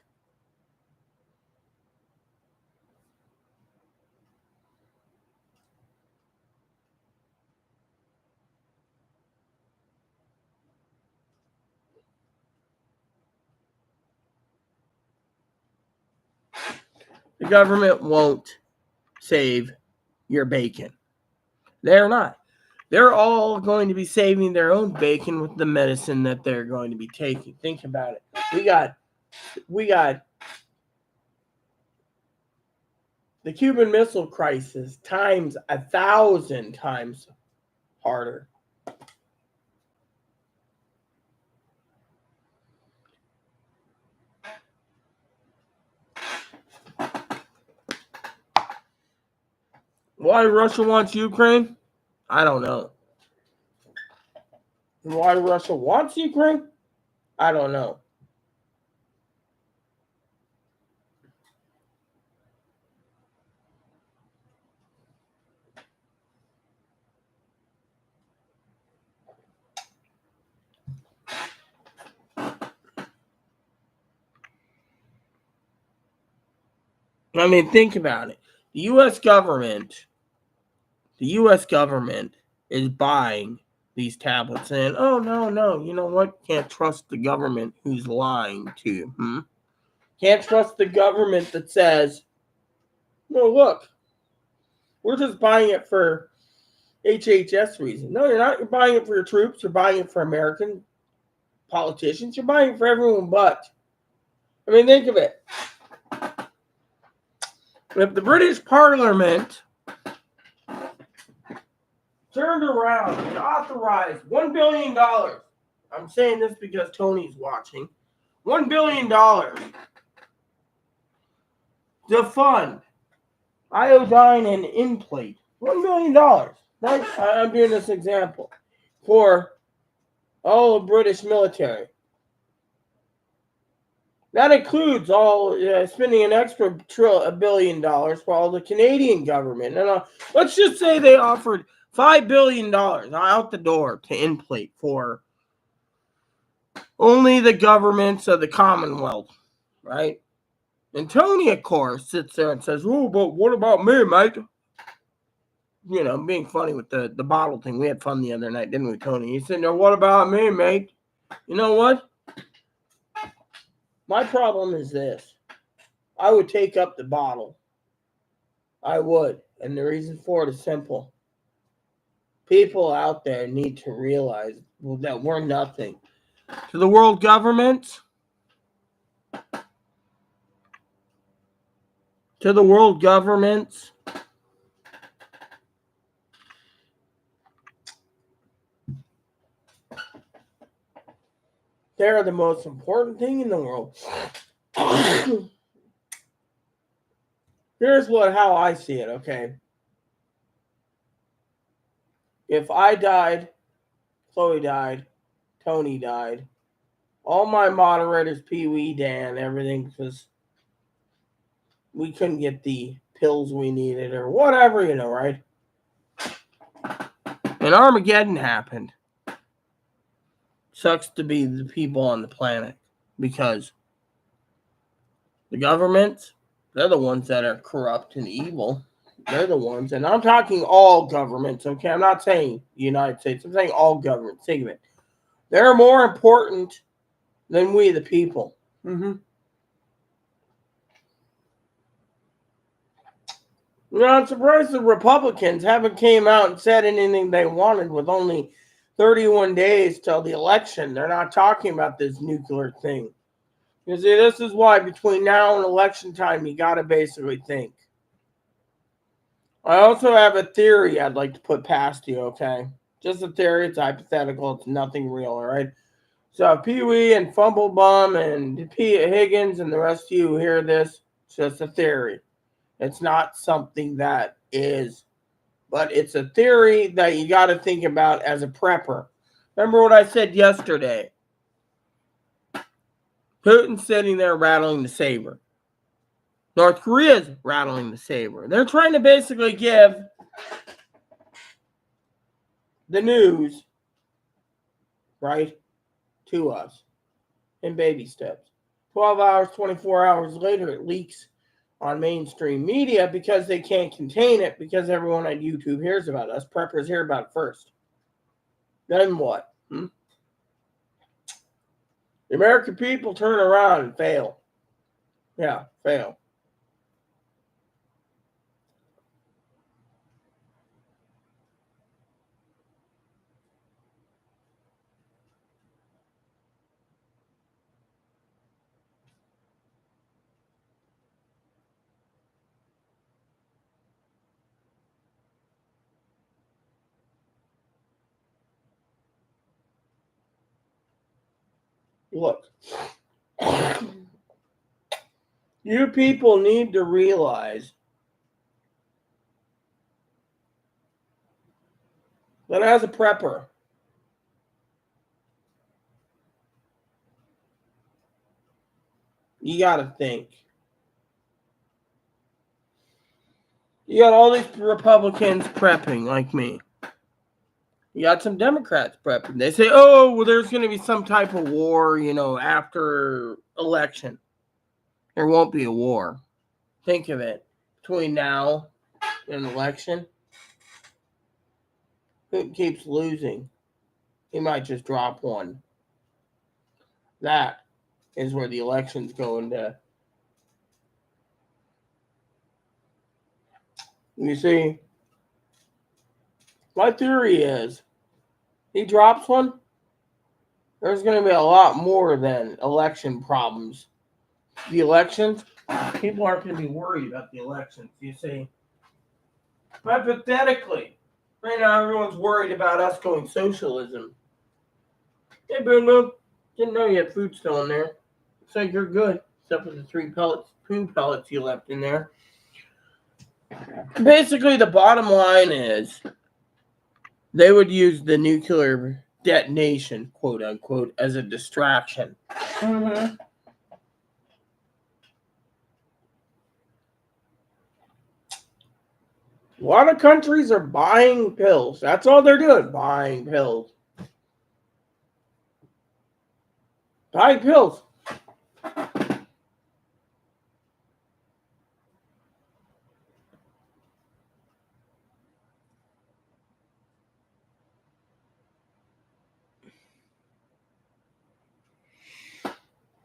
The government won't save your bacon. They're not. They're all going to be saving their own bacon with the medicine that they're going to be taking. Think about it. We got the Cuban Missile Crisis times 1,000 times harder. Why Russia wants Ukraine? I don't know. Why Russia wants Ukraine? I don't know. I mean, think about it. The U.S. government is buying these tablets and, oh, no, you know what? Can't trust the government who's lying to you. Can't trust the government that says, no, look, we're just buying it for HHS reason. No, you're not. You're buying it for your troops. You're buying it for American politicians. You're buying it for everyone but. I mean, think of it. If the British Parliament turned around and authorized $1 billion, I'm saying this because Tony's watching, $1 billion to fund iodine and implate. $1 million. I'm doing this example for all the British military. That includes all spending an extra $1 billion for all the Canadian government. And let's just say they offered $5 billion out the door to inflate for only the governments of the Commonwealth, right? And Tony, of course, sits there and says, oh, but what about me, mate? You know, being funny with the bottle thing. We had fun the other night, didn't we, Tony? He's sitting there, what about me, mate? You know what? My problem is this. I would take up the bottle. I would. And the reason for it is simple. People out there need to realize that we're nothing. To the world governments, they're the most important thing in the world. Here's how I see it, okay? If I died, Chloe died, Tony died, all my moderators, Pee Wee, Dan, everything, because we couldn't get the pills we needed or whatever, you know, right? And Armageddon happened. Sucks to be the people on the planet because the governments, they're the ones that are corrupt and evil. They're the ones, and I'm talking all governments, okay? I'm not saying the United States. I'm saying all governments. Think of it. They're more important than we, the people. Mm-hmm. You know, I'm surprised the Republicans haven't came out and said anything they wanted with only 31 days till the election. They're not talking about this nuclear thing. You see, this is why between now and election time, you got to basically think. I also have a theory I'd like to put past you, okay? Just a theory. It's hypothetical. It's nothing real, all right? So Pee Wee and Fumblebum and Pete Higgins and the rest of you who hear this, it's just a theory. It's not something that is, but it's a theory that you got to think about as a prepper. Remember what I said yesterday? Putin's sitting there rattling the saber. North Korea's rattling the saber. They're trying to basically give the news, right, to us in baby steps. 12 hours, 24 hours later, it leaks on mainstream media because they can't contain it because everyone on YouTube hears about it. Us preppers hear about it first. Then what? The American people turn around and fail. Yeah, fail. Look, you people need to realize that as a prepper, you got to think. You got all these Republicans prepping like me. You got some Democrats prepping. They say, oh, well, there's going to be some type of war, you know, after election. There won't be a war. Think of it. Between now and election, Putin keeps losing. He might just drop one. That is where the election's going to. You see, my theory is he drops one, there's going to be a lot more than election problems. The elections, people aren't going to be worried about the elections, you see. Hypothetically, right now everyone's worried about us going socialism. Hey, Boom, didn't know you had food still in there. Looks like you're good, except for the 3 food pellets you left in there. Basically, the bottom line is they would use the nuclear detonation, quote unquote, as a distraction. Mm-hmm. A lot of countries are buying pills. That's all they're doing, buying pills. Buying pills.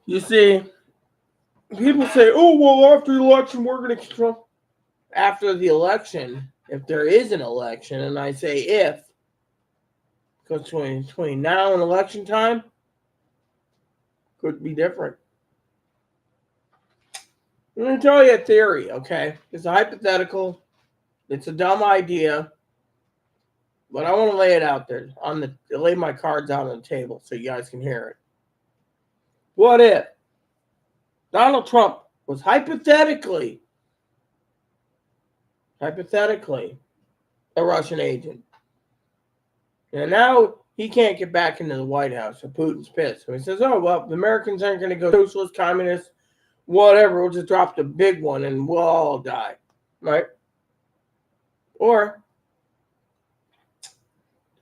You see, people say, oh, well, after the election, we're going to control. After the election, if there is an election, and I say if, because between now and election time, could be different. I'm going to tell you a theory, okay? It's a hypothetical. It's a dumb idea, but I want to lay it out there lay my cards out on the table so you guys can hear it. What if Donald Trump was hypothetically a Russian agent, and now he can't get back into the White House, so Putin's pissed. So he says, oh, well, the Americans aren't going to go socialist, communist, whatever. We'll just drop the big one and we'll all die, right? Or the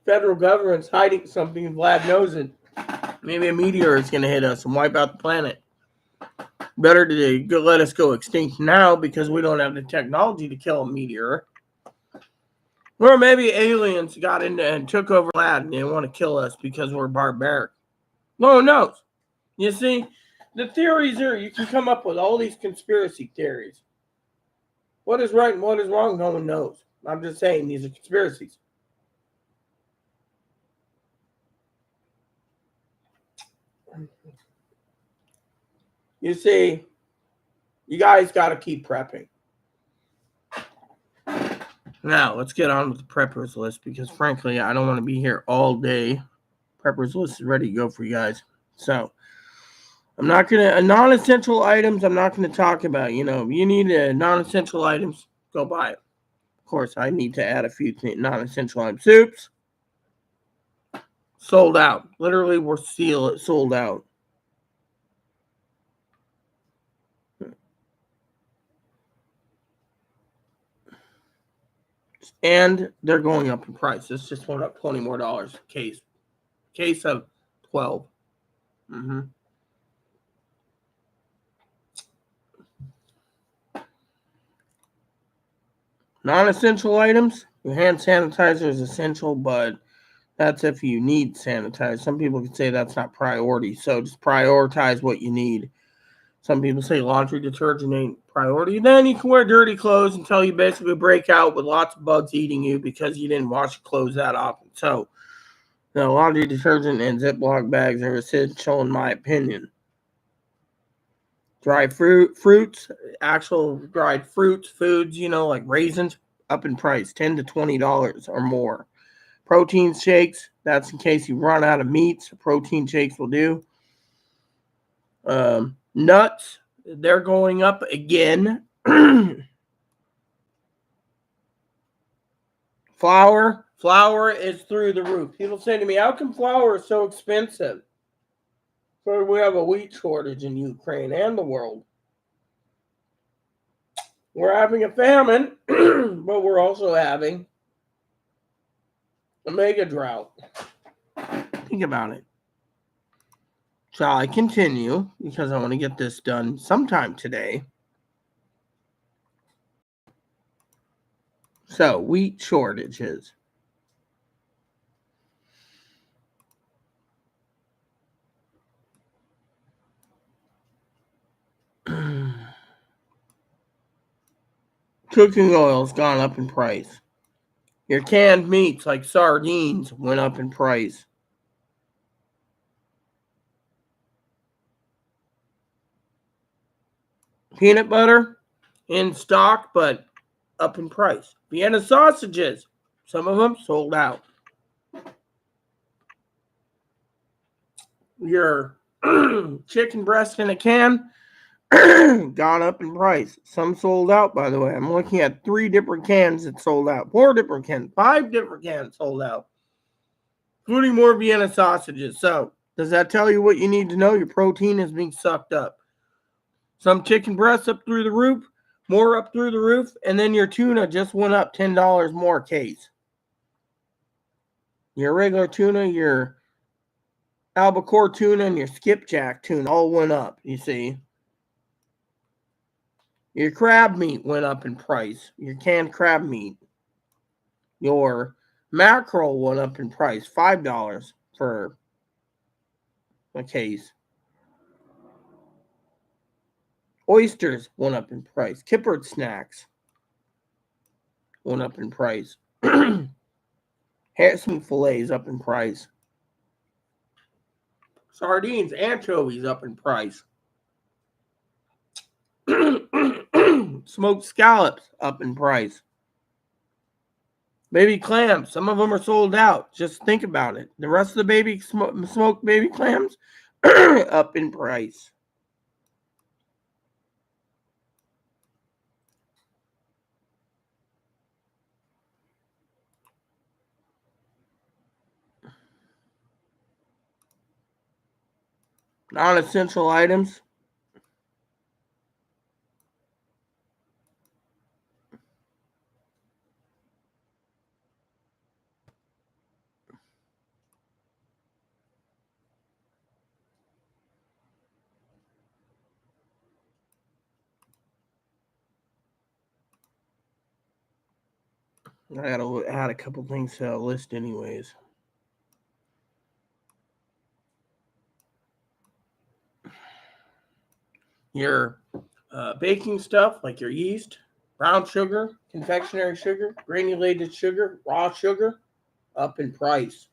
federal government's hiding something and Vlad knows it. Maybe a meteor is going to hit us and wipe out the planet. Better to let us go extinct now because we don't have the technology to kill a meteor. Or maybe aliens got in and took over Vlad and they want to kill us because we're barbaric. No one knows. You see, the theories are, you can come up with all these conspiracy theories. What is right and what is wrong, no one knows. I'm just saying these are conspiracies. You see, you guys got to keep prepping. Now, let's get on with the preppers list because, frankly, I don't want to be here all day. Preppers list is ready to go for you guys. So, I'm not going to, non-essential items, I'm not going to talk about. You know, you need non-essential items, go buy it. Of course, I need to add a few non-essential items. Soups, sold out. Literally, we're sold out. And they're going up in price. This just went up $20 more a case. Case of 12. Non-essential items. Your hand sanitizer is essential, but that's if you need sanitizer. Some people could say that's not priority. So just prioritize what you need. Some people say laundry detergent ain't priority. Then you can wear dirty clothes until you basically break out with lots of bugs eating you because you didn't wash your clothes that often. So, laundry detergent and Ziploc bags are essential in my opinion. Dried fruits, actual dried fruits, foods, like raisins, up in price, $10 to $20 or more. Protein shakes, that's in case you run out of meats. Protein shakes will do. Nuts, they're going up again. Flour is through the roof. People say to me, how come flour is so expensive? So we have a wheat shortage in Ukraine and the world. We're having a famine, but we're also having a mega drought. Think about it. Shall I continue? Because I want to get this done sometime today. So, wheat shortages. Cooking oil's gone up in price. Your canned meats like sardines went up in price. Peanut butter in stock, but up in price. Vienna sausages, some of them sold out. Your chicken breast in a can gone up in price. Some sold out, by the way. I'm looking at 3 different cans that sold out. 4 different cans. 5 different cans sold out. Including more Vienna sausages. So, does that tell you what you need to know? Your protein is being sucked up. Some chicken breasts up through the roof. more up through the roof, and then your tuna just went up $10 more a case. Your regular tuna, your albacore tuna, and your skipjack tuna all went up, you see. Your crab meat went up in price. Your canned crab meat. Your mackerel went up in price. $5 for a case. Oysters went up in price. Kippered snacks went up in price. Harrison fillets up in price. Sardines, anchovies up in price. Smoked scallops up in price. Baby clams, some of them are sold out. Just think about it. The rest of the baby smoked baby clams up in price. Non-essential items. I gotta add a couple things to that list anyways. Your baking stuff, like your yeast, brown sugar, confectionery sugar, granulated sugar, raw sugar, up in price.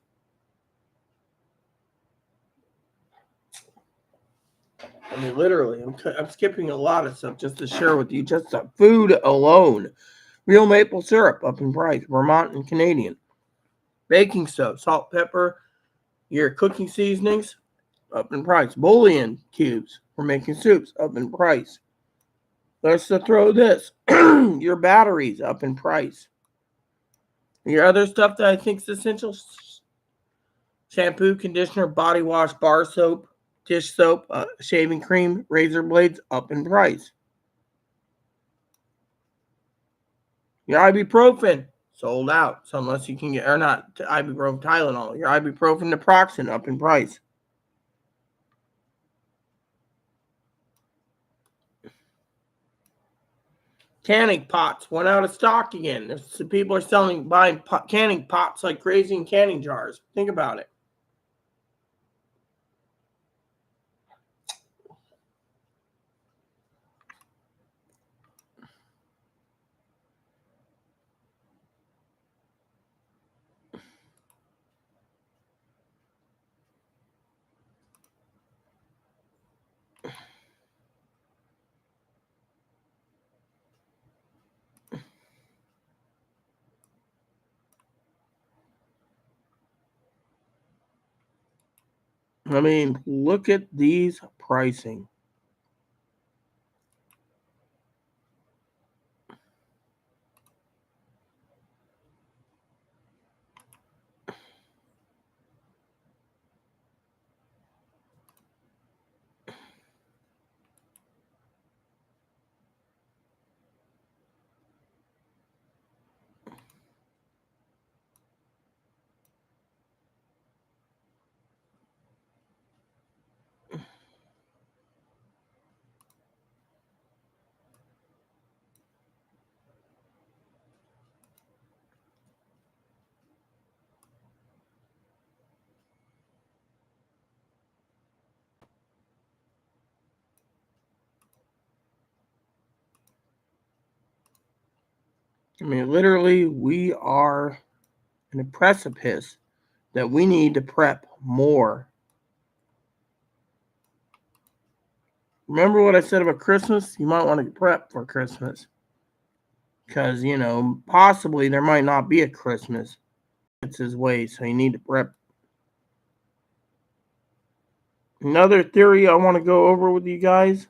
I mean, literally, I'm skipping a lot of stuff just to share with you. Just the food alone. Real maple syrup up in price, Vermont and Canadian. Baking soda, salt, pepper, your cooking seasonings, up in price. Bouillon cubes for making soups, up in price. Let's throw this. Your batteries, up in price. Your other stuff that I think is essential: shampoo, conditioner, body wash, bar soap, dish soap, shaving cream, razor blades, up in price. Your ibuprofen, sold out. So unless you can get, or not ibuprofen, Tylenol. Your ibuprofen naproxen, up in price. Canning pots went out of stock again. People are buying canning pots like crazy in canning jars. Think about it. I mean, look at these pricing. I mean, literally, we are in a precipice that we need to prep more. Remember what I said about Christmas? You might want to prep for Christmas. Because, possibly there might not be a Christmas. It's his way, so you need to prep. Another theory I want to go over with you guys.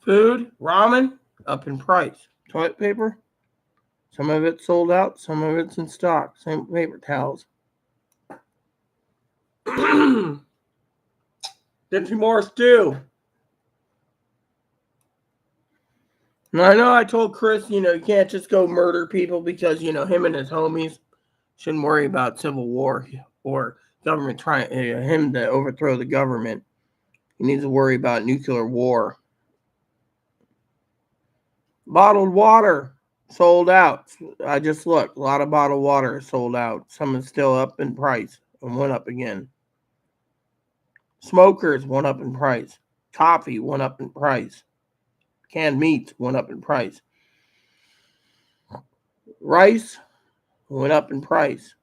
Food, ramen, up in price. Toilet paper, some of it's sold out, some of it's in stock. Same with paper towels. Dinty more stew. And I know I told Chris, you can't just go murder people because, him and his homies shouldn't worry about civil war or government trying him to overthrow the government. He needs to worry about nuclear war. Bottled water sold out. I just looked. A lot of bottled water is sold out. Some is still up in price and went up again. Smokers went up in price. Coffee went up in price. Canned meats went up in price. Rice went up in price.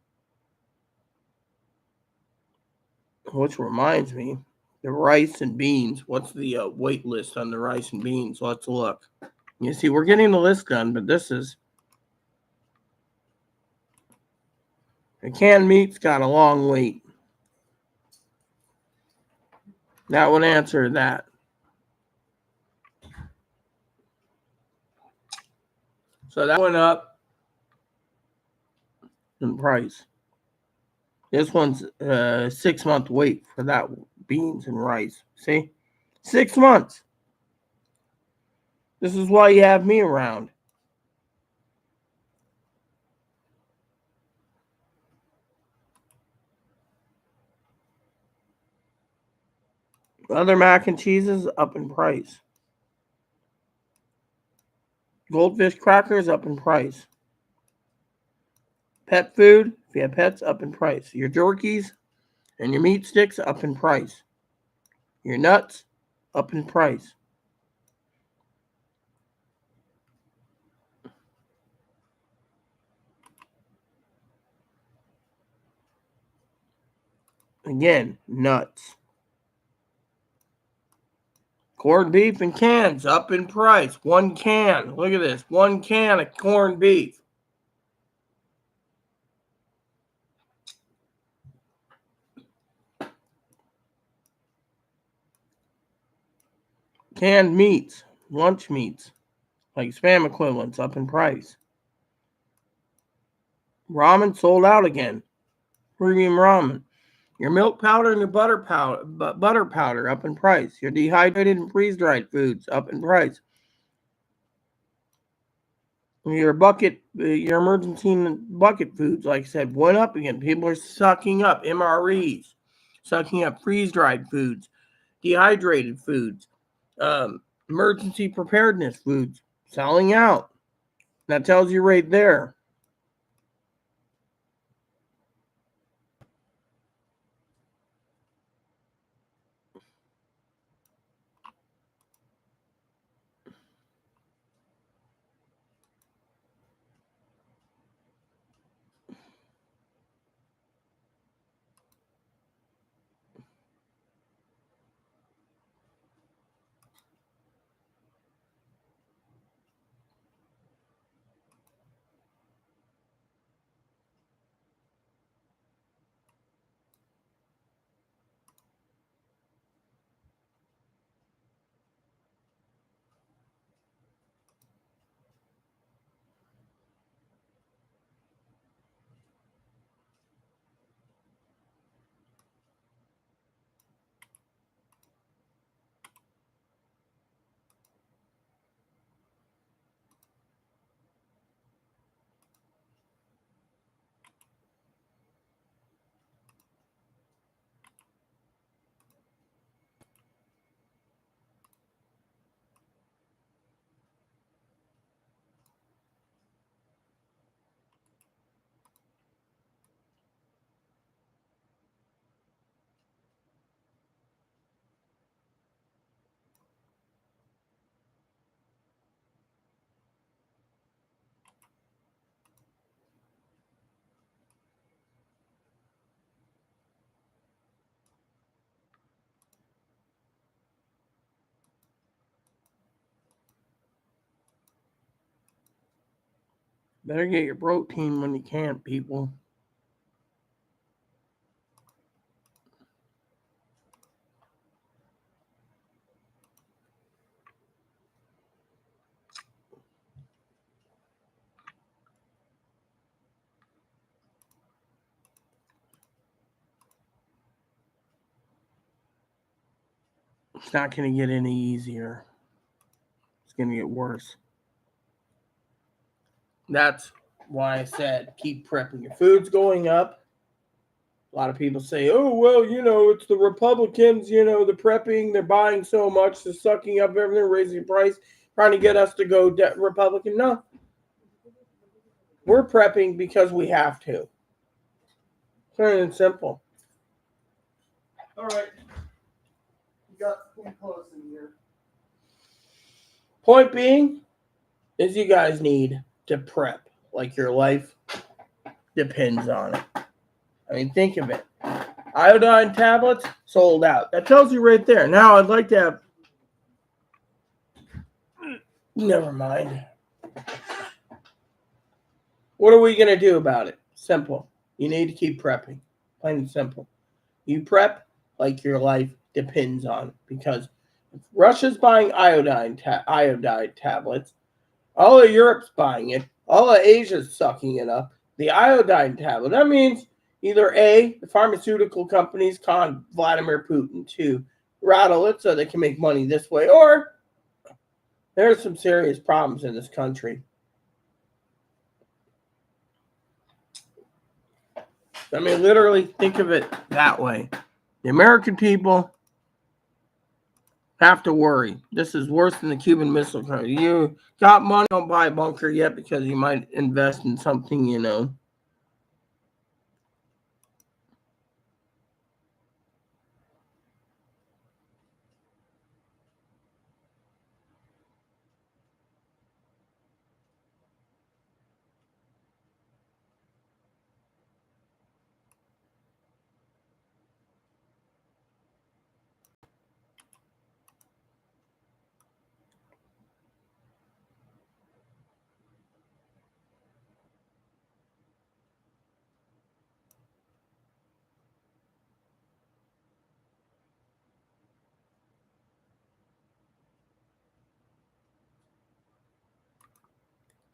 Which reminds me, the rice and beans. What's the wait list on the rice and beans? Let's look. You see, we're getting the list done, but this is... The canned meat's got a long wait. That would answer that. So that went up in price. This one's 6-month wait for that beans and rice. See? 6 months. This is why you have me around. Other mac and cheeses up in price. Goldfish crackers up in price. Pet food, if you have pets, up in price. Your jerkies and your meat sticks up in price. Your nuts up in price. Again, nuts. Corned beef and cans up in price. 1 can. Look at this. 1 can of corned beef. Canned meats, lunch meats, like Spam equivalents, up in price. Ramen sold out again. Premium ramen. Your milk powder and your butter powder up in price. Your dehydrated and freeze-dried foods up in price. Your emergency bucket foods, like I said, went up again. People are sucking up MREs, sucking up freeze-dried foods, dehydrated foods, emergency preparedness foods, selling out. That tells you right there. Better get your protein when you can, people. It's not going to get any easier. It's going to get worse. That's why I said keep prepping. Your food's going up. A lot of people say, oh, well, it's the Republicans, the prepping. They're buying so much. They're sucking up everything, raising the price, trying to get us to go Republican. No. We're prepping because we have to. Plain and simple. All right. You got clean clothes in here. Point being is you guys need to prep like your life depends on it. I mean, think of it. Iodine tablets sold out. That tells you right there. Now, I'd like to have... Never mind. What are we going to do about it? Simple. You need to keep prepping. Plain and simple. You prep like your life depends on it. Because if Russia's buying iodine tablets, all of Europe's buying it, all of Asia's sucking it up, the iodine tablet, that means either A, the pharmaceutical companies con Vladimir Putin to rattle it so they can make money this way, or there's some serious problems in this country. I mean, literally think of it that way. The American people have to worry. This is worse than the Cuban Missile Crisis. You got money, don't buy a bunker yet because you might invest in something,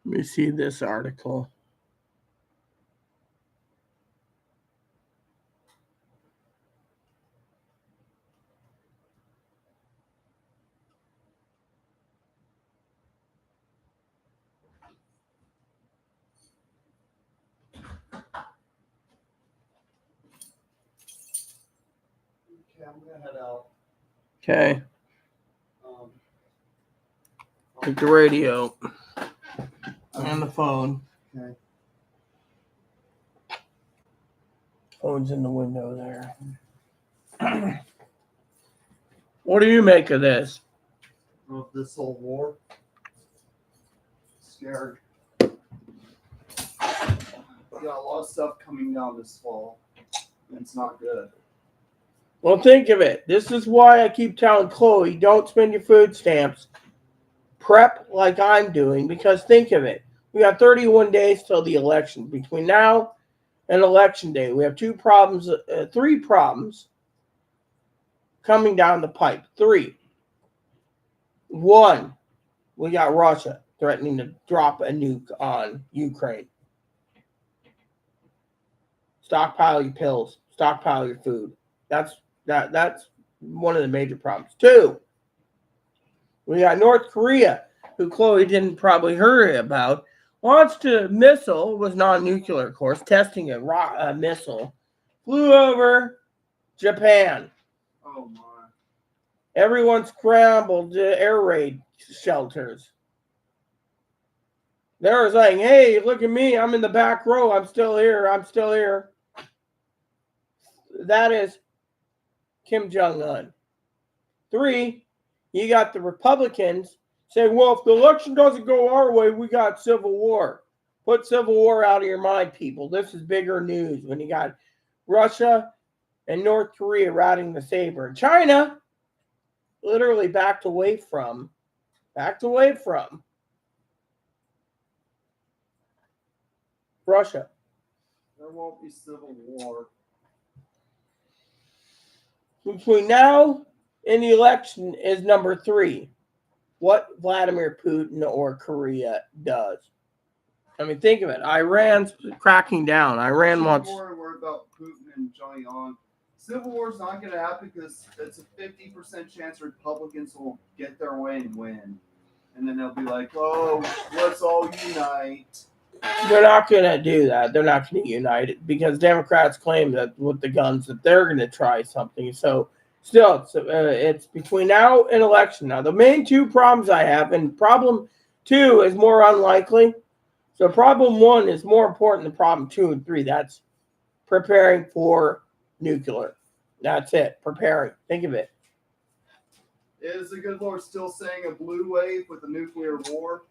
Let me see this article. Okay, I'm gonna head out. Okay. Take the radio and the phone. Okay. Phone's in the window there. What do you make of this? Of this whole war. Scared. We got a lot of stuff coming down this fall. And it's not good. Well, think of it. This is why I keep telling Chloe, don't spend your food stamps. Prep like I'm doing, because think of it. We got 31 days till the election. Between now and election day, we have three problems coming down the pipe. 3. 1, we got Russia threatening to drop a nuke on Ukraine. Stockpile your pills. Stockpile your food. That's one of the major problems. 2, we got North Korea, who Chloe didn't probably hear about, launched a missile, was non-nuclear, of course, testing a missile, flew over Japan. Oh my. Everyone scrambled to air raid shelters. They were saying, hey, look at me. I'm in the back row. I'm still here. I'm still here. That is Kim Jong-un. 3, you got the Republicans saying, well, if the election doesn't go our way, we got civil war. Put civil war out of your mind, people. This is bigger news when you got Russia and North Korea riding the saber. And China literally backed away from Russia. There won't be civil war. Between now and the election is number 3. What Vladimir Putin or Korea does. I mean, think of it. Iran's cracking down. Iran wants... I'm more worried about Putin and Johnny on Civil War's not going to happen because it's a 50% chance Republicans will get their way and win. And then they'll be like, oh, let's all unite. They're not going to do that. They're not going to unite because Democrats claim that with the guns that they're going to try something. So still, it's between now and election. Now, the main two problems I have, and problem 2 is more unlikely. So problem 1 is more important than problem 2 and 3. That's preparing for nuclear. That's it. Preparing. Think of it. Is the good Lord still saying a blue wave with a nuclear war?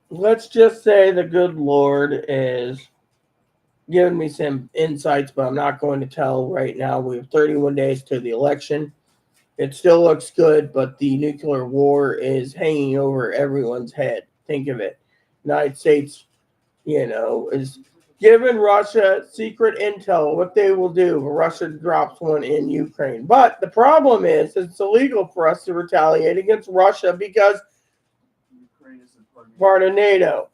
Let's just say the good Lord is giving me some insights, but I'm not going to tell right now. We have 31 days to the election. It still looks good, but the nuclear war is hanging over everyone's head. Think of it. United States, is giving Russia secret intel what they will do if Russia drops one in Ukraine. But the problem is it's illegal for us to retaliate against Russia because Ukraine isn't part of NATO.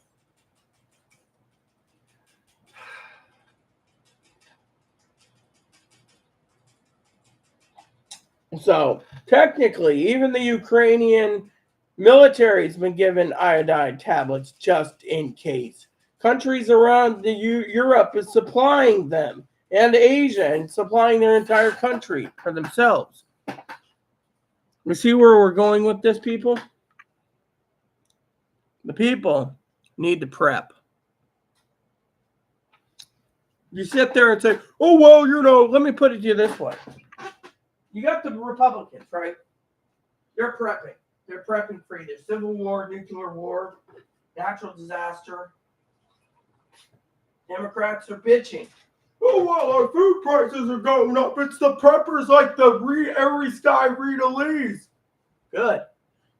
So technically, even the Ukrainian military has been given iodine tablets just in case. Countries around Europe is supplying them, and Asia, and supplying their entire country for themselves. You see where we're going with this, people? The people need to prep. You sit there and say, oh, well, let me put it to you this way. You got the Republicans, right? They're prepping. They're prepping for either civil war, nuclear war, natural disaster. Democrats are bitching. Oh, well, our food prices are going up. It's the preppers like the Every Sky Rita Lee's. Good.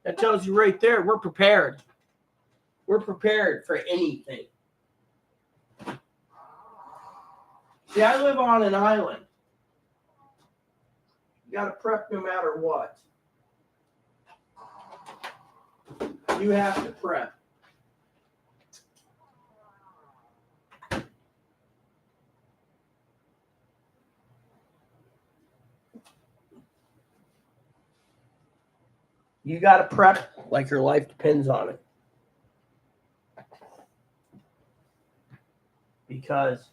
That tells you right there, we're prepared. We're prepared for anything. See, I live on an island. You got to prep no matter what. You have to prep. You got to prep like your life depends on it. Because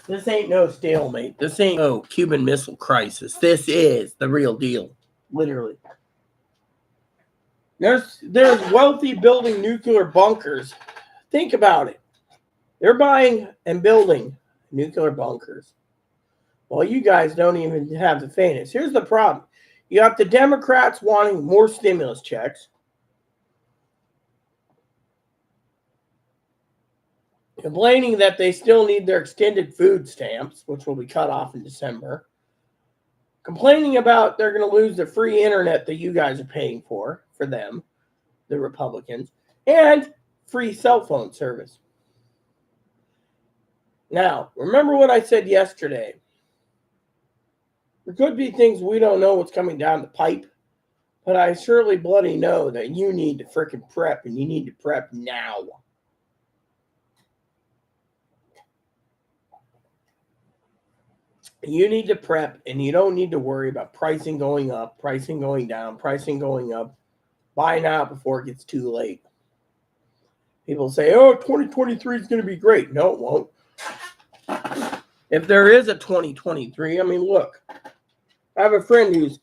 this ain't no stalemate. This ain't no Cuban Missile Crisis. This is the real deal. Literally. There's wealthy building nuclear bunkers. Think about it. They're buying and building nuclear bunkers. Well, you guys don't even have the faintest. Here's the problem. You got the Democrats wanting more stimulus checks. Complaining that they still need their extended food stamps, which will be cut off in December. Complaining about they're going to lose the free internet that you guys are paying for them, the Republicans, and free cell phone service. Now, remember what I said yesterday. There could be things we don't know what's coming down the pipe, but I surely bloody know that you need to frickin' prep, and you need to prep now. You need to prep, and you don't need to worry about pricing going up, pricing going down, pricing going up. Buy now before it gets too late. People say, oh, 2023 is going to be great. No, it won't. If there is a 2023, I mean, look. I have a friend who's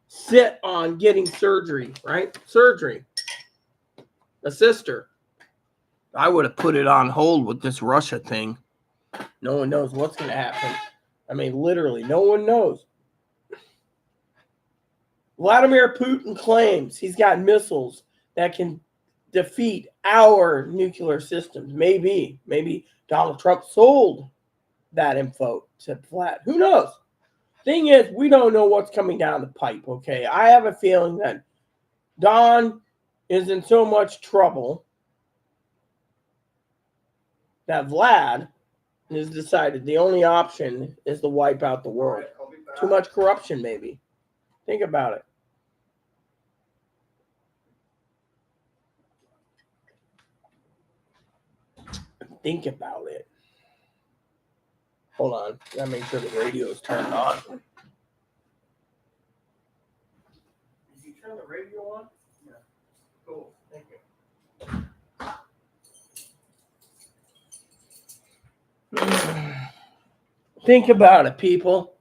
set on getting surgery, right? Surgery. A sister. I would have put it on hold with this Russia thing. No one knows what's going to happen. I mean, literally, no one knows. Vladimir Putin claims he's got missiles that can defeat our nuclear systems. Maybe Donald Trump sold that info to Vlad. Who knows? Thing is, we don't know what's coming down the pipe, okay? I have a feeling that Don is in so much trouble that Vlad has decided the only option is to wipe out the world. Too much corruption, maybe. Think about it. Think about it. Hold on. Gotta make sure the radio is turned on. Did you turn the radio on? Yeah. Cool. Thank you. Think about it, people.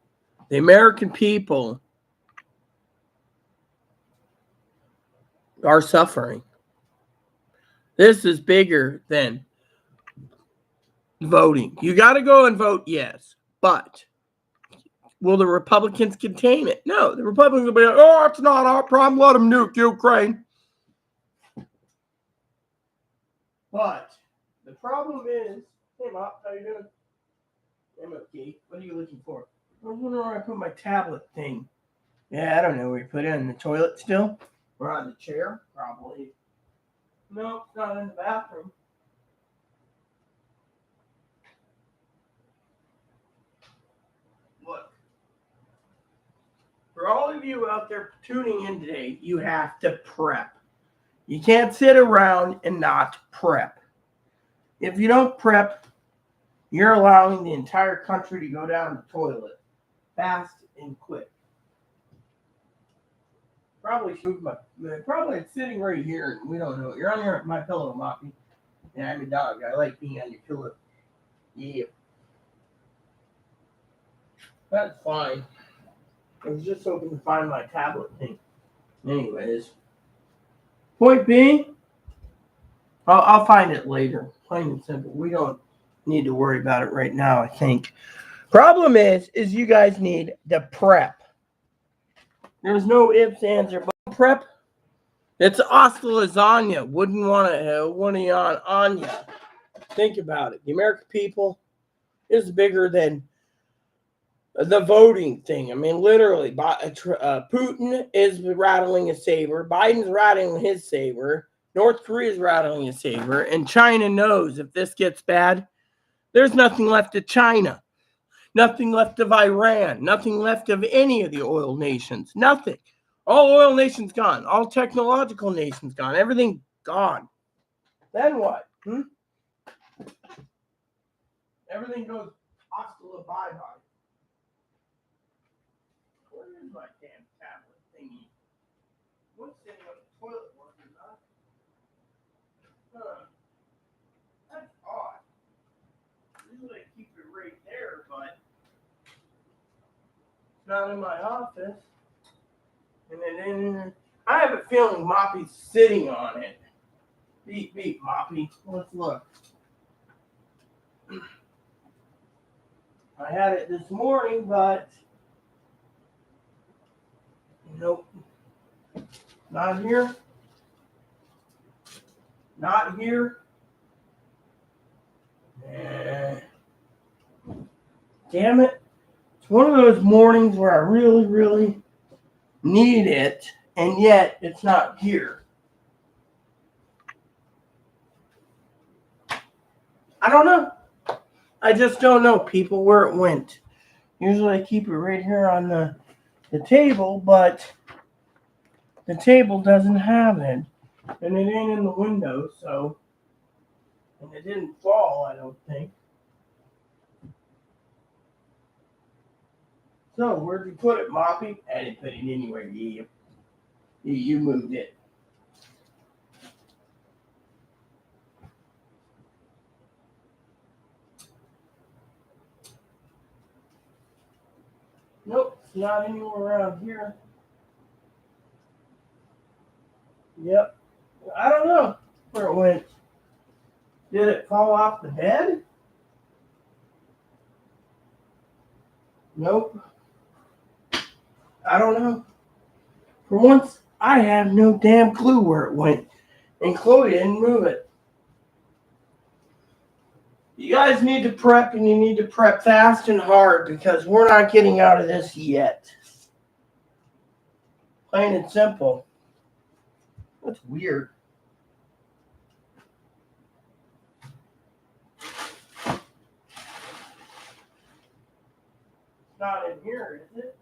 The American people are suffering. This is bigger than voting. You got to go and vote, yes. But will the Republicans contain it? No. The Republicans will be like, oh, it's not our problem. Let them nuke Ukraine. But the problem is, hey, Mom, how you doing? I'm okay. What are you looking for? I was wondering where I put my tablet thing. Yeah, I don't know where you put it. In the toilet still? Or on the chair? Probably. No, it's not in the bathroom. Look. For all of you out there tuning in today, you have to prep. You can't sit around and not prep. If you don't prep, you're allowing the entire country to go down the toilet fast and quick. Probably it's sitting right here, and we don't know. You're on your my pillow, Moppy. Yeah, I'm a dog. I like being on your pillow. Yeah. That's fine. I was just hoping to find my tablet thing. Anyways. Point being, I'll find it later. Plain and simple. We don't need to worry about it right now, I think. Problem is you guys need the prep. There's no ifs, ands, or buts. Prep. It's hasta lasagna. Wouldn't want to on you. Think about it. The American people is bigger than the voting thing. I mean, literally, Putin is rattling his saber. Biden's rattling his saber. North Korea is rattling his saber. And China knows if this gets bad, there's nothing left of China. Nothing left of Iran. Nothing left of any of the oil nations. Nothing. All oil nations gone. All technological nations gone. Everything gone. Then what? Everything goes hasta la bye-bye. Where is my damn tablet thingy? What's sitting on the toilet working, huh? That's odd. Usually I keep it right there, but it's not in my office. And then I have a feeling Moppy's sitting on it. Beep, beep, Moppy. Let's look. I had it this morning, but nope. Not here. Not here. Damn it. It's one of those mornings where I really, really need it, and yet it's not here. I don't know. I just don't know, people, where it went. Usually I keep it right here on the table, but the table doesn't have it. And it ain't in the window, so. And it didn't fall, I don't think. So, where'd you put it, Moppy? I didn't put it anywhere. You moved it. Nope, it's not anywhere around here. Yep. I don't know where it went. Did it fall off the bed? Nope. I don't know. For once, I have no damn clue where it went. And Chloe didn't move it. You guys need to prep, and you need to prep fast and hard because we're not getting out of this yet. Plain and simple. That's weird. It's not in here, is it?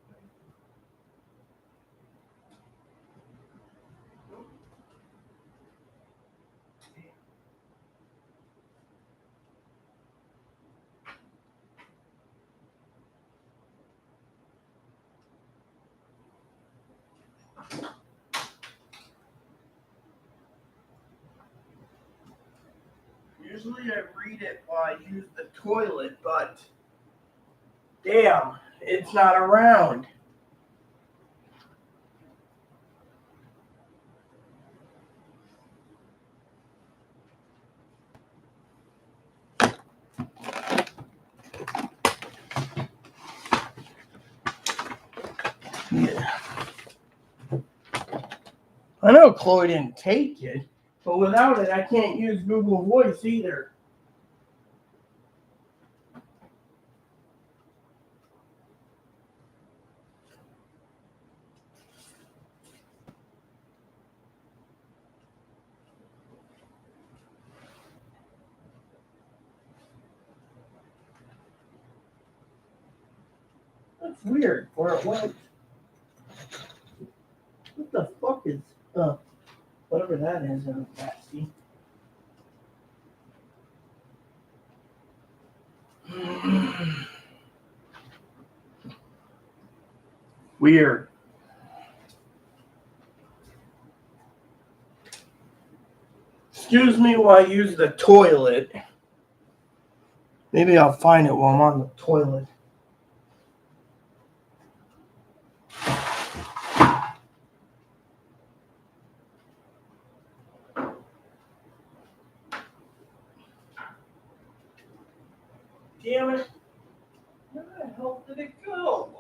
Usually I read it while I use the toilet, but damn, it's not around. Yeah. I know Chloe didn't take it, but without it, I can't use Google Voice either. That's weird. Where it went. What the fuck is whatever that is in the backseat? Weird. Excuse me while I use the toilet. Maybe I'll find it while I'm on the toilet. Damn it. Where the hell did it go?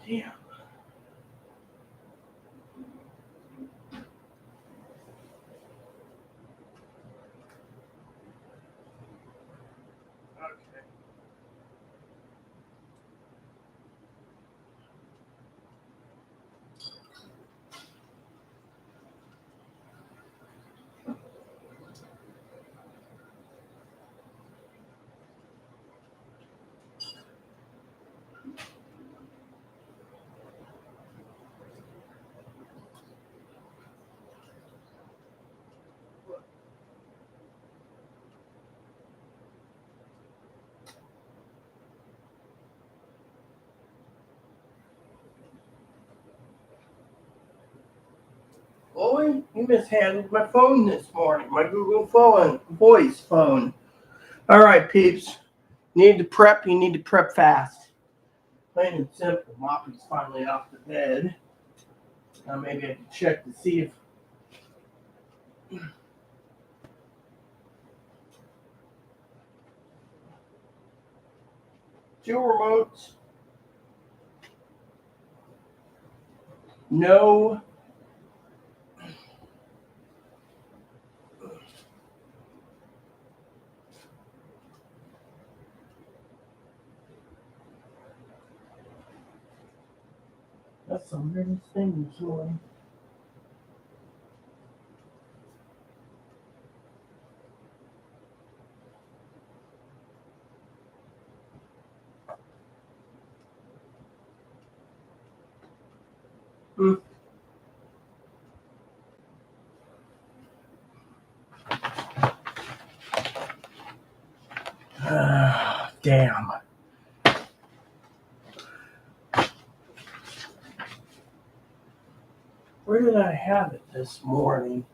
Damn. Okay. Chloe, you mishandled my phone this morning, my Google phone, voice phone. All right, peeps. You need to prep fast. Plain and simple. Moppy's finally off the bed. Now maybe I can check to see if two remotes. No. That's the weirdest thing this morning. Damn. Where did I have it this morning?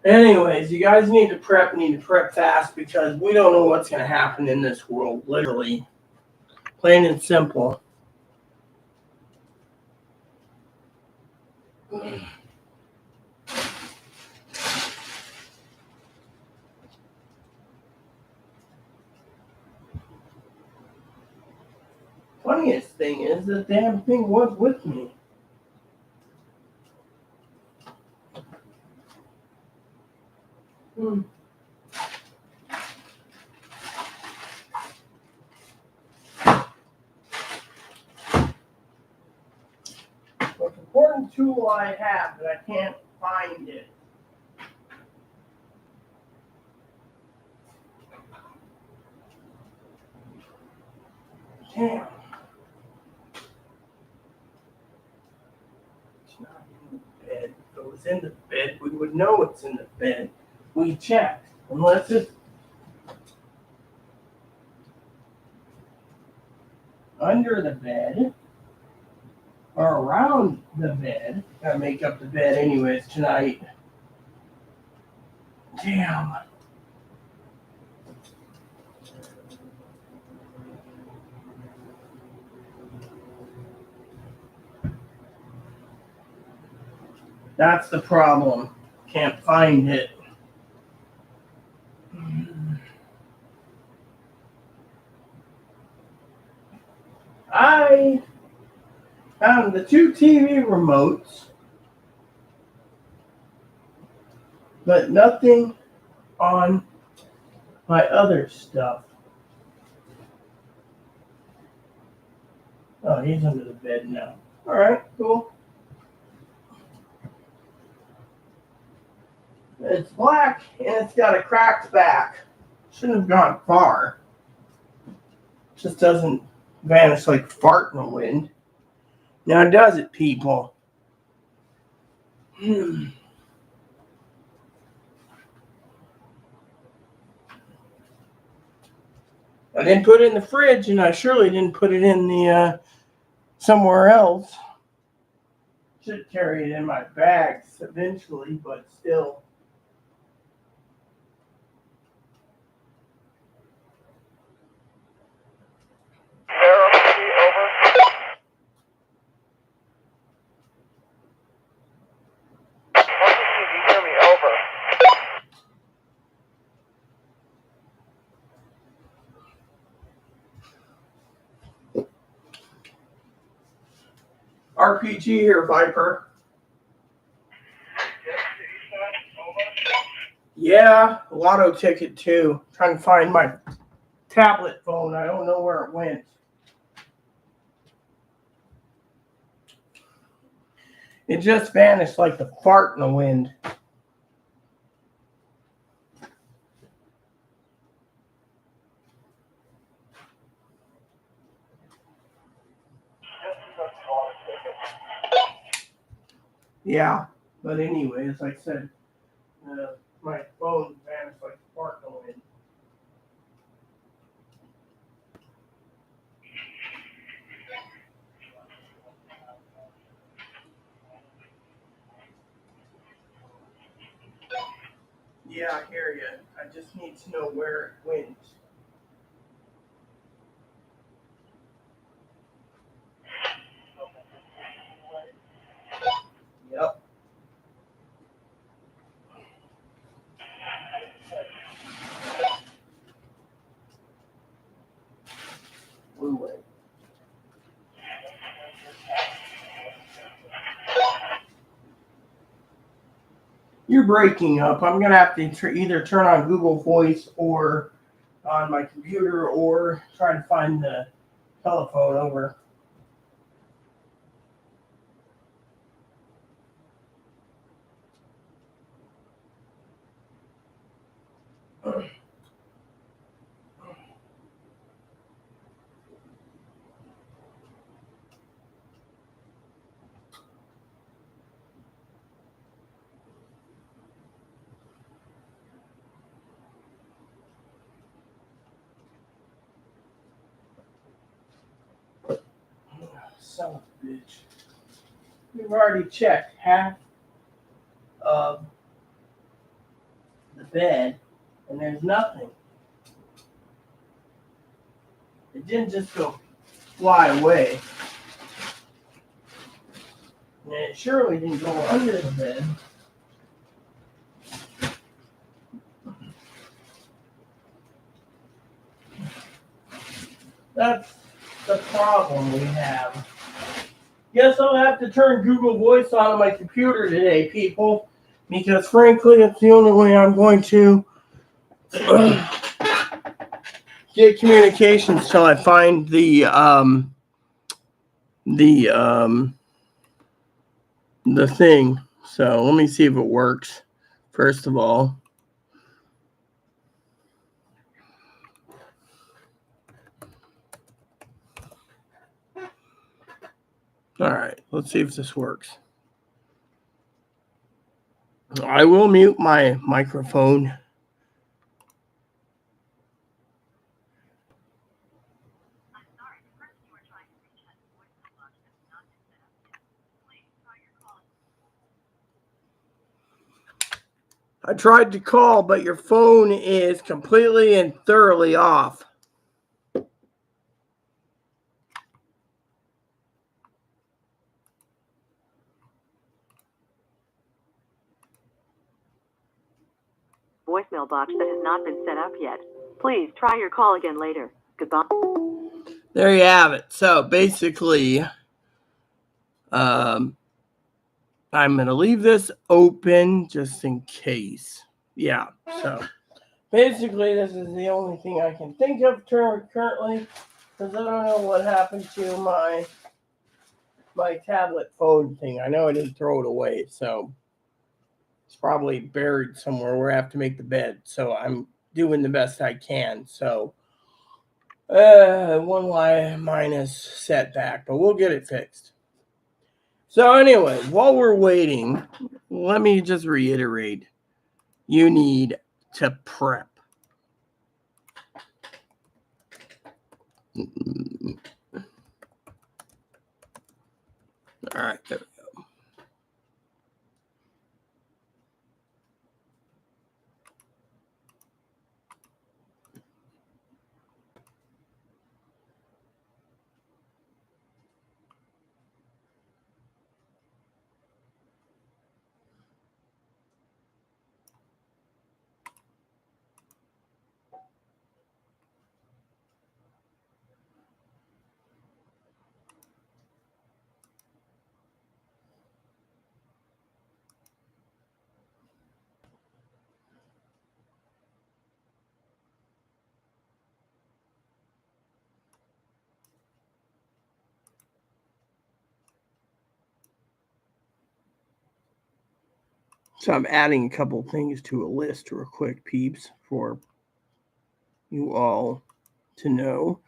Anyways, you guys need to prep fast because we don't know what's going to happen in this world, literally. Plain and simple. Funniest thing is the damn thing was with me. Most important tool I have, but I can't find it. Damn. It's not in the bed. If it was in the bed, we would know it's in the bed. We checked. Unless it's under the bed or around the bed. Gotta make up the bed anyways tonight. Damn. That's the problem. Can't find it. I found the 2 TV remotes, but nothing on my other stuff. Oh, he's under the bed now. All right, cool. It's black and it's got a cracked back. Shouldn't have gone far. Just doesn't vanish like fart in the wind. Now does it, people? I didn't put it in the fridge, and I surely didn't put it in the somewhere else. Should carry it in my bags eventually, but still. RPG here, Viper. Yeah, lotto ticket too. Trying to find my tablet phone. I don't know where it went. It just vanished like the fart in the wind. Yeah, but anyways, like I said, my phone vanished like the fart in the wind. Yeah, I hear you. I just need to know where it went. Yep. Blue way. You're breaking up. I'm going to have to either turn on Google Voice or on my computer or try to find the telephone over. son of a bitch. We've already checked half of the bed, and there's nothing. It didn't just go fly away. And it surely didn't go under the bed. That's the problem we have. Guess I'll have to turn Google Voice on my computer today, people. Because frankly, it's the only way I'm going to get communications till I find the thing. So let me see if it works. First of all. All right, let's see if this works. I will mute my microphone. I tried to call, but your phone is completely and thoroughly off. Voicemail box that has not been set up yet. Please try your call again later. Goodbye. There you have it. So basically, I'm going to leave this open just in case. Yeah, so basically this is the only thing I can think of currently, because I don't know what happened to my tablet phone thing. I know I didn't throw it away, so it's probably buried somewhere where I have to make the bed. So I'm doing the best I can. So one minus setback, but we'll get it fixed. So anyway, while we're waiting, let me just reiterate. You need to prep. All right, there we go. So I'm adding a couple things to a list real quick, peeps, for you all to know.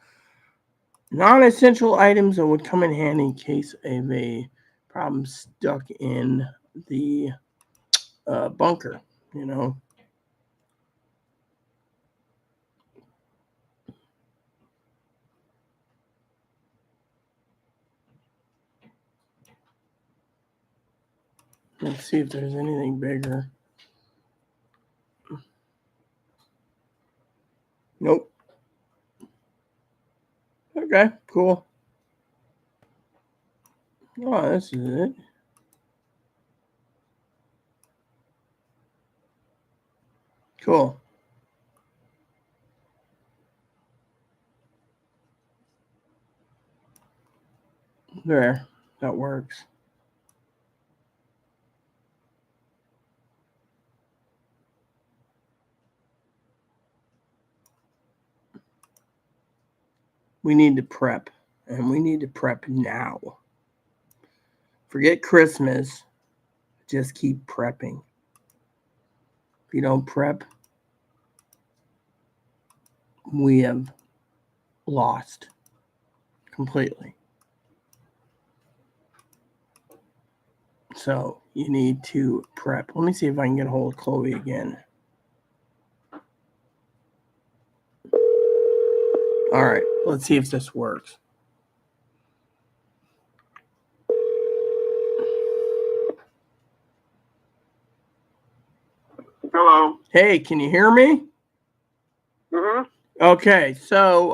Non-essential items that would come in handy in case of a problem stuck in the bunker, you know. Let's see if there's anything bigger. Nope. Okay, cool. Oh, this is it. Cool. There, that works. We need to prep, and we need to prep now. Forget Christmas. Just keep prepping. If you don't prep, we have lost completely. So you need to prep. Let me see if I can get a hold of Chloe again. All right, let's see if this works. Hello. Hey, can you hear me? Mm-hmm. Okay, so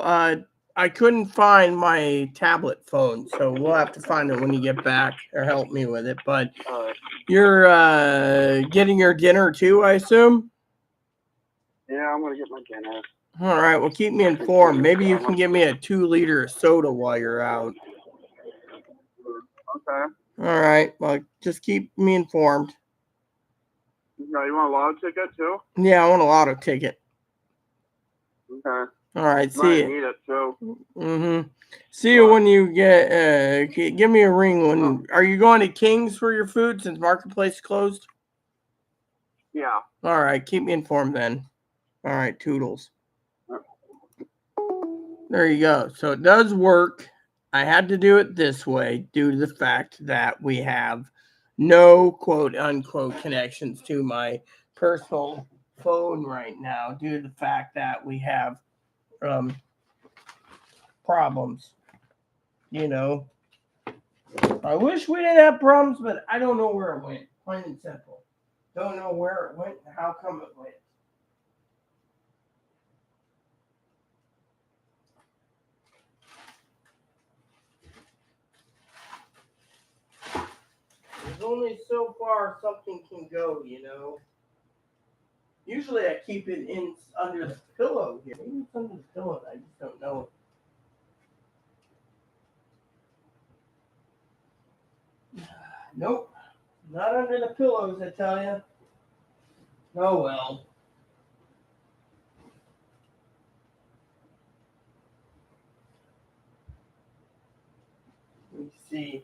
I couldn't find my tablet phone, so we'll have to find it when you get back or help me with it. But All right. you're getting your dinner too, I assume? Yeah, I'm gonna get my dinner. All right, well, keep me informed. Maybe you can give me a 2-liter of soda while you're out. Okay. All right, well, just keep me informed. No, you want a lotto ticket too? Yeah, I want a lotto ticket. Okay. All right, Might see you. need it too. Mm-hmm. See you when you get. Give me a ring when. Are you going to King's for your food since Marketplace is closed? Yeah. All right, keep me informed then. All right, toodles. There you go. So it does work. I had to do it this way due to the fact that we have no quote unquote connections to my personal phone right now due to the fact that we have problems. You know, I wish we didn't have problems, but I don't know where it went. Plain and simple. Don't know where it went and how come it went. There's only so far something can go, you know. Usually I keep it in under the pillow here. Maybe it's under the pillow. I just don't know. Nope. Not under the pillows, I tell you. Oh well. Let me see.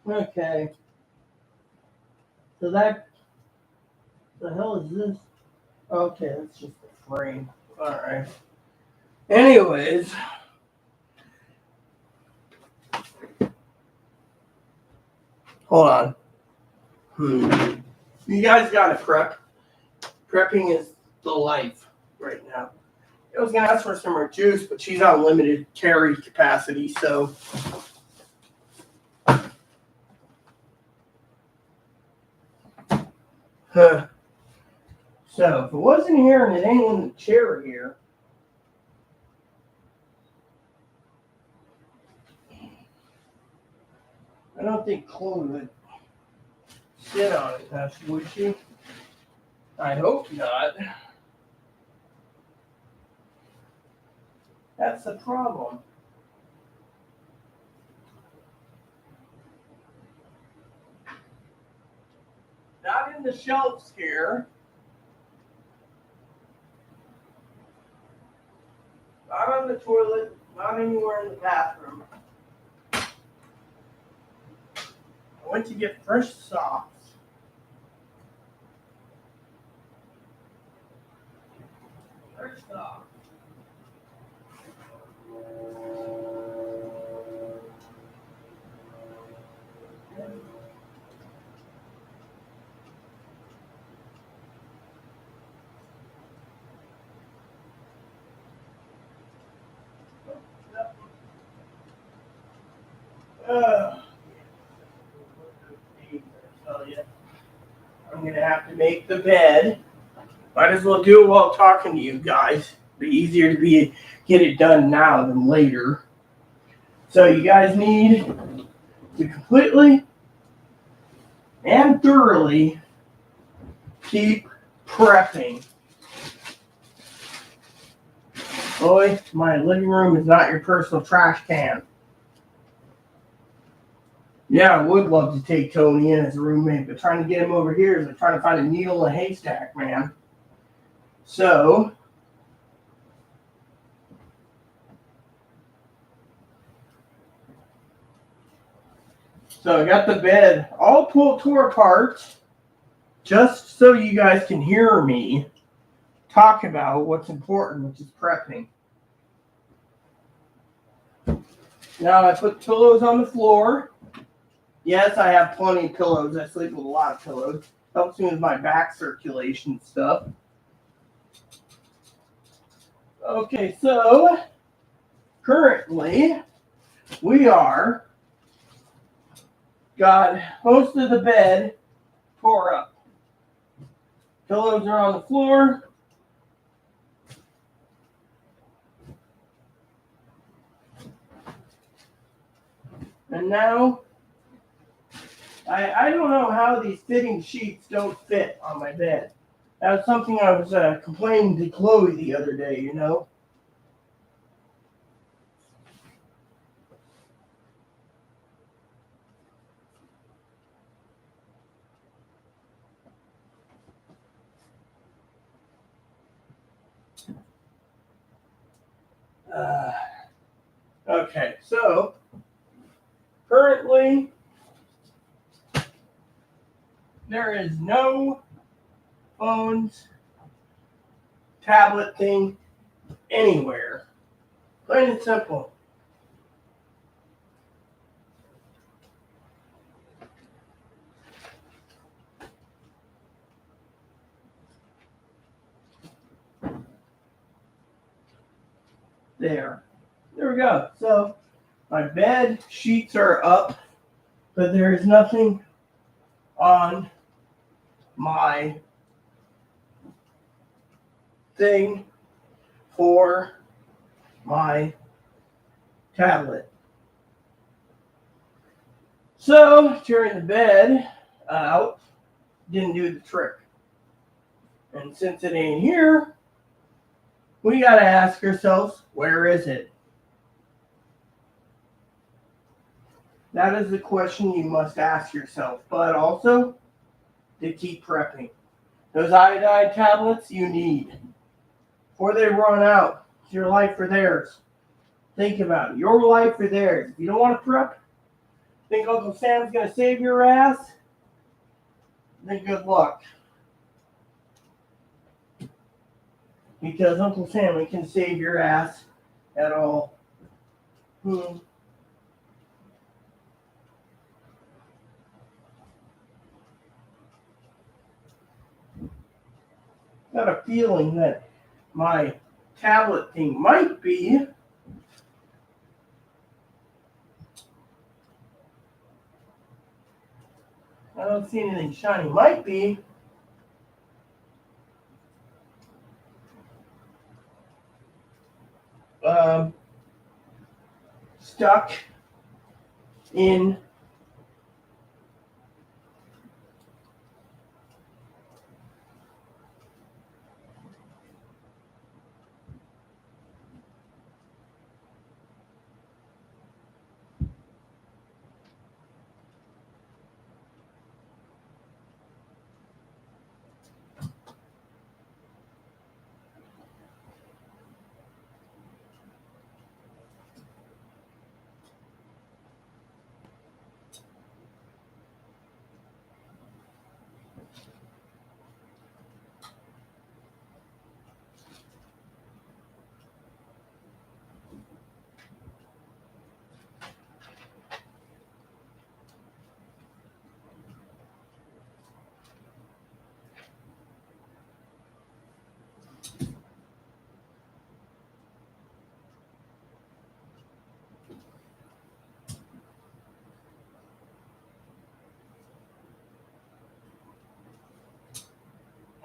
Okay. So that the hell is this? Okay, that's just a frame. Alright. Anyways. Hold on. You guys gotta prep. Prepping is the life right now. I was gonna ask for some more juice, but she's on limited carry capacity, so huh. So if it wasn't here and it ain't in the chair here. I don't think Chloe would sit on it, now, would she? I hope not. That's the problem. Not in the shelves here. Not on the toilet. Not anywhere in the bathroom. I went to get fresh socks. Fresh socks. I'm gonna have to make the bed. Might as well do it while talking to you guys. Be easier to get it done now than later. So you guys need to completely and thoroughly keep prepping. Boy, my living room is not your personal trash can. Yeah, I would love to take Tony in as a roommate, but trying to get him over here is like trying to find a needle in a haystack, man. So I got the bed all tore apart just so you guys can hear me talk about what's important, which is prepping. Now I put pillows on the floor. Yes, I have plenty of pillows. I sleep with a lot of pillows. Helps me with my back circulation stuff. Okay, so currently we are got most of the bed tore up. Pillows are on the floor. And now I don't know how these fitting sheets don't fit on my bed. That was something I was complaining to Chloe the other day, you know. Okay, so currently there is no phones, tablet thing anywhere. Plain and simple. There we go. So my bed sheets are up, but there is nothing on my thing for my tablet. So tearing the bed out didn't do the trick. And since it ain't here, we gotta ask ourselves, where is it? That is the question you must ask yourself, but also to keep prepping. Those iodine tablets you need before they run out. It's your life or theirs. Think about it. Your life or theirs. If you don't want to prep, think Uncle Sam's going to save your ass, then good luck. Because Uncle Sam can save your ass at all. Got a feeling that my tablet thing might be I don't see anything shiny. Might be stuck in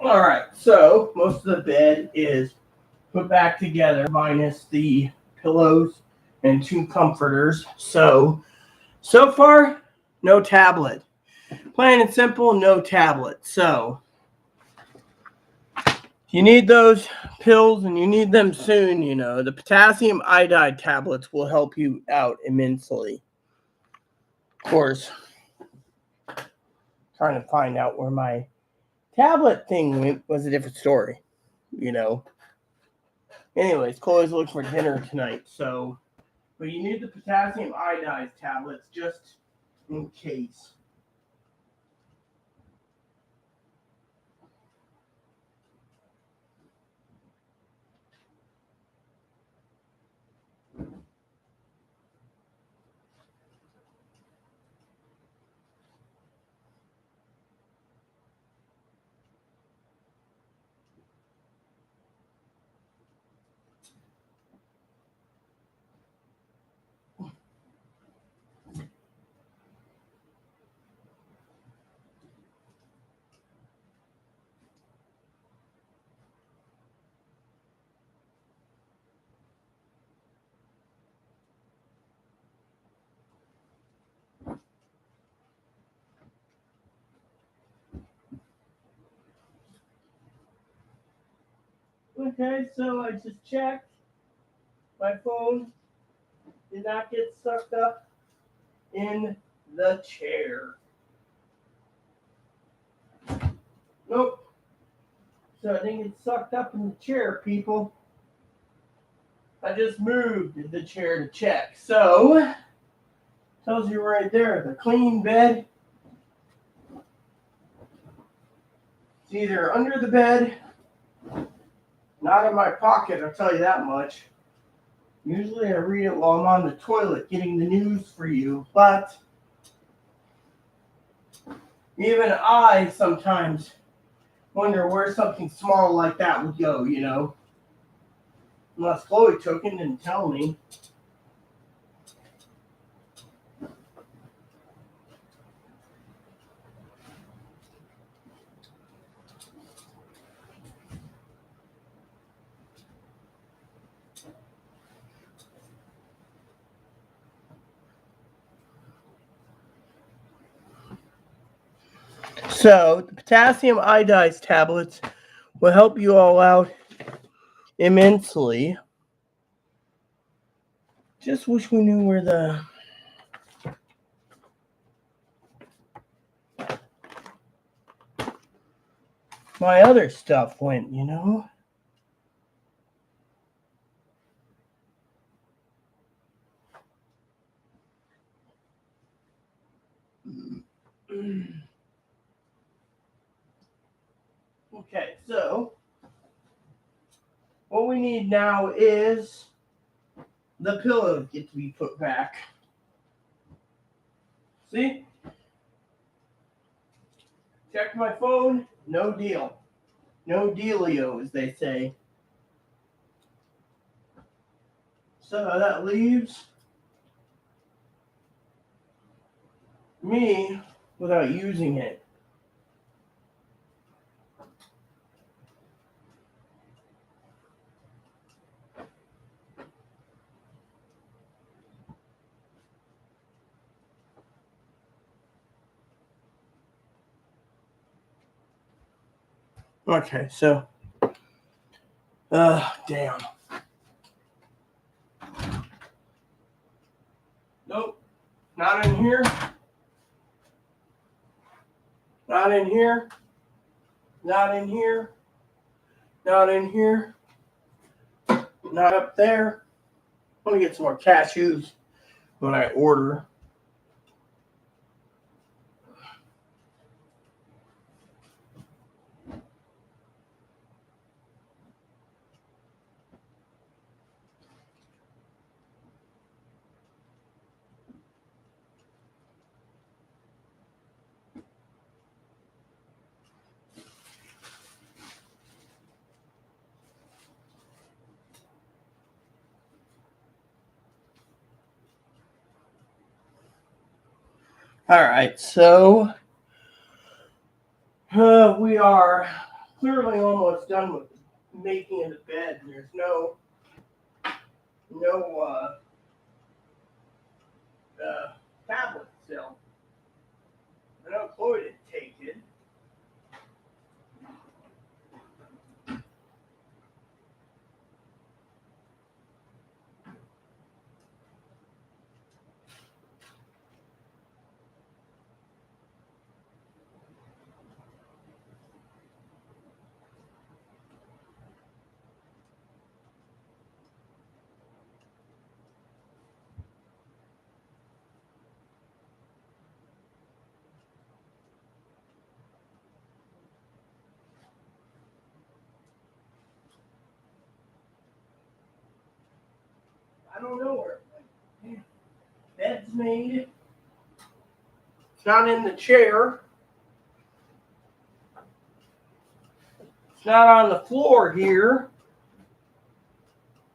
all right, so most of the bed is put back together minus the pillows and 2 comforters. So far, no tablet. Plain and simple, no tablet. So you need those pills and you need them soon, you know. The potassium iodide tablets will help you out immensely. course, trying to find out where my tablet thing went was a different story, you know. Anyways, Chloe's looking for dinner tonight, so. But you need the potassium iodide tablets just in case. Okay, so I just checked. My phone did not get sucked up in the chair. Nope. So I think it's sucked up in the chair, people. I just moved the chair to check. So, tells you right there, the clean bed. It's either under the bed, not in my pocket, I'll tell you that much. Usually I read it while I'm on the toilet getting the news for you, but even I sometimes wonder where something small like that would go, you know. Unless Chloe took it and didn't tell me. So, the potassium iodide tablets will help you all out immensely. Just wish we knew where my other stuff went, you know? Okay, so what we need now is the pillow to get to be put back. See? Check my phone, no deal. No dealio, as they say. So that leaves me without using it. Okay, so damn. Nope. Not in here. Not in here. Not in here. Not in here. Not up there. I'm gonna get some more cashews when I order. All right, so we are clearly almost done with making of the bed. There's no tablet still. I know Chloe didn't take it. don't know where bed's made. It's not in the chair. It's not on the floor here.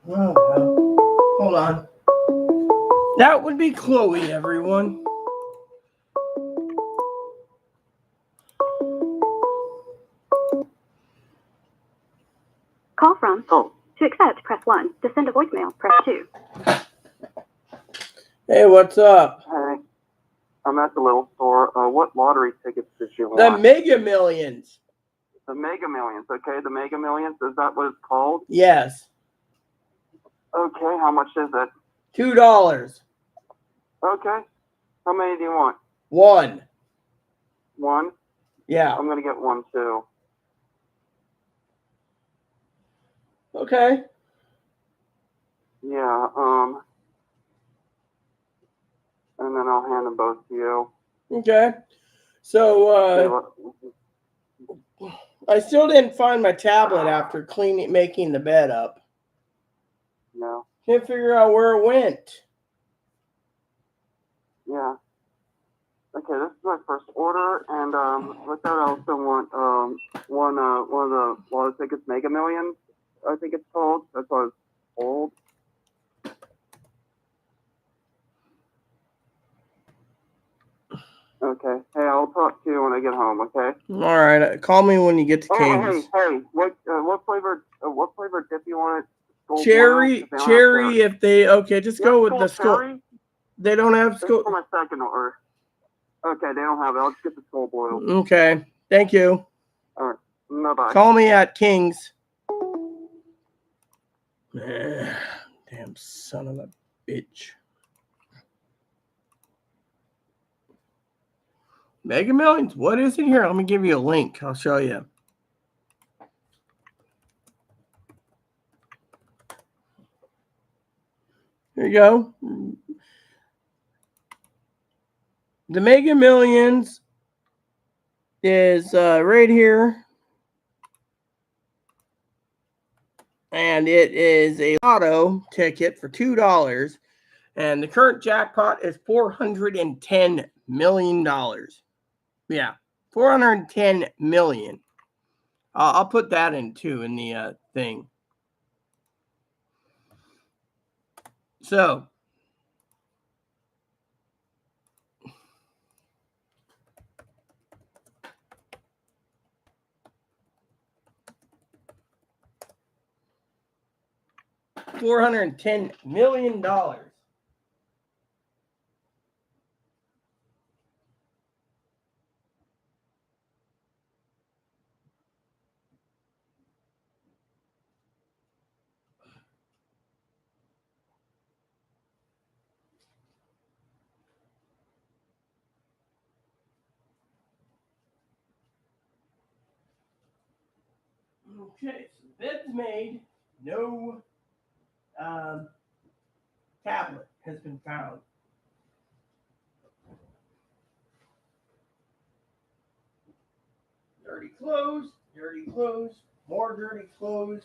Oh, well. Hold on. That would be Chloe, everyone. Call from. To accept, press 1. To send a voicemail, press 2. Hey, what's up? Hey, I'm at the little store. What lottery tickets did you The want? Mega Millions. The Mega Millions. Okay, the Mega Millions. Is that what it's called? Yes. Okay, how much is it? $2. Okay. How many do you want? 1. One? Yeah. I'm gonna get one too. Okay. Yeah, and then I'll hand them both to you. Okay. So, I still didn't find my tablet after making the bed up. No. Can't figure out where it went. Yeah. Okay, this is my first order, and with that, I also want one of the lotto tickets, Mega Millions, I think it's called. That's what it's old. Okay. Hey, I'll talk to you when I get home. Okay. All right. Call me when you get to King's. Hey. What flavor dip you want? Skull Cherry. If they just go with the skull. Cherry? They don't have This skull. is for my second order. Okay, they don't have it. I'll just get the skull boiled. Okay. Thank you. All right. Bye-bye. Call me at King's. Damn son of a bitch. Mega Millions? What is it here? Let me give you a link. I'll show you. There you go. The Mega Millions is right here. And it is a lotto ticket for $2. And the current jackpot is $410 million. Yeah, $410 million. I'll put that in too in the thing. So, $410 million. Okay, so the bed's made. No tablet has been found. Dirty clothes, more dirty clothes.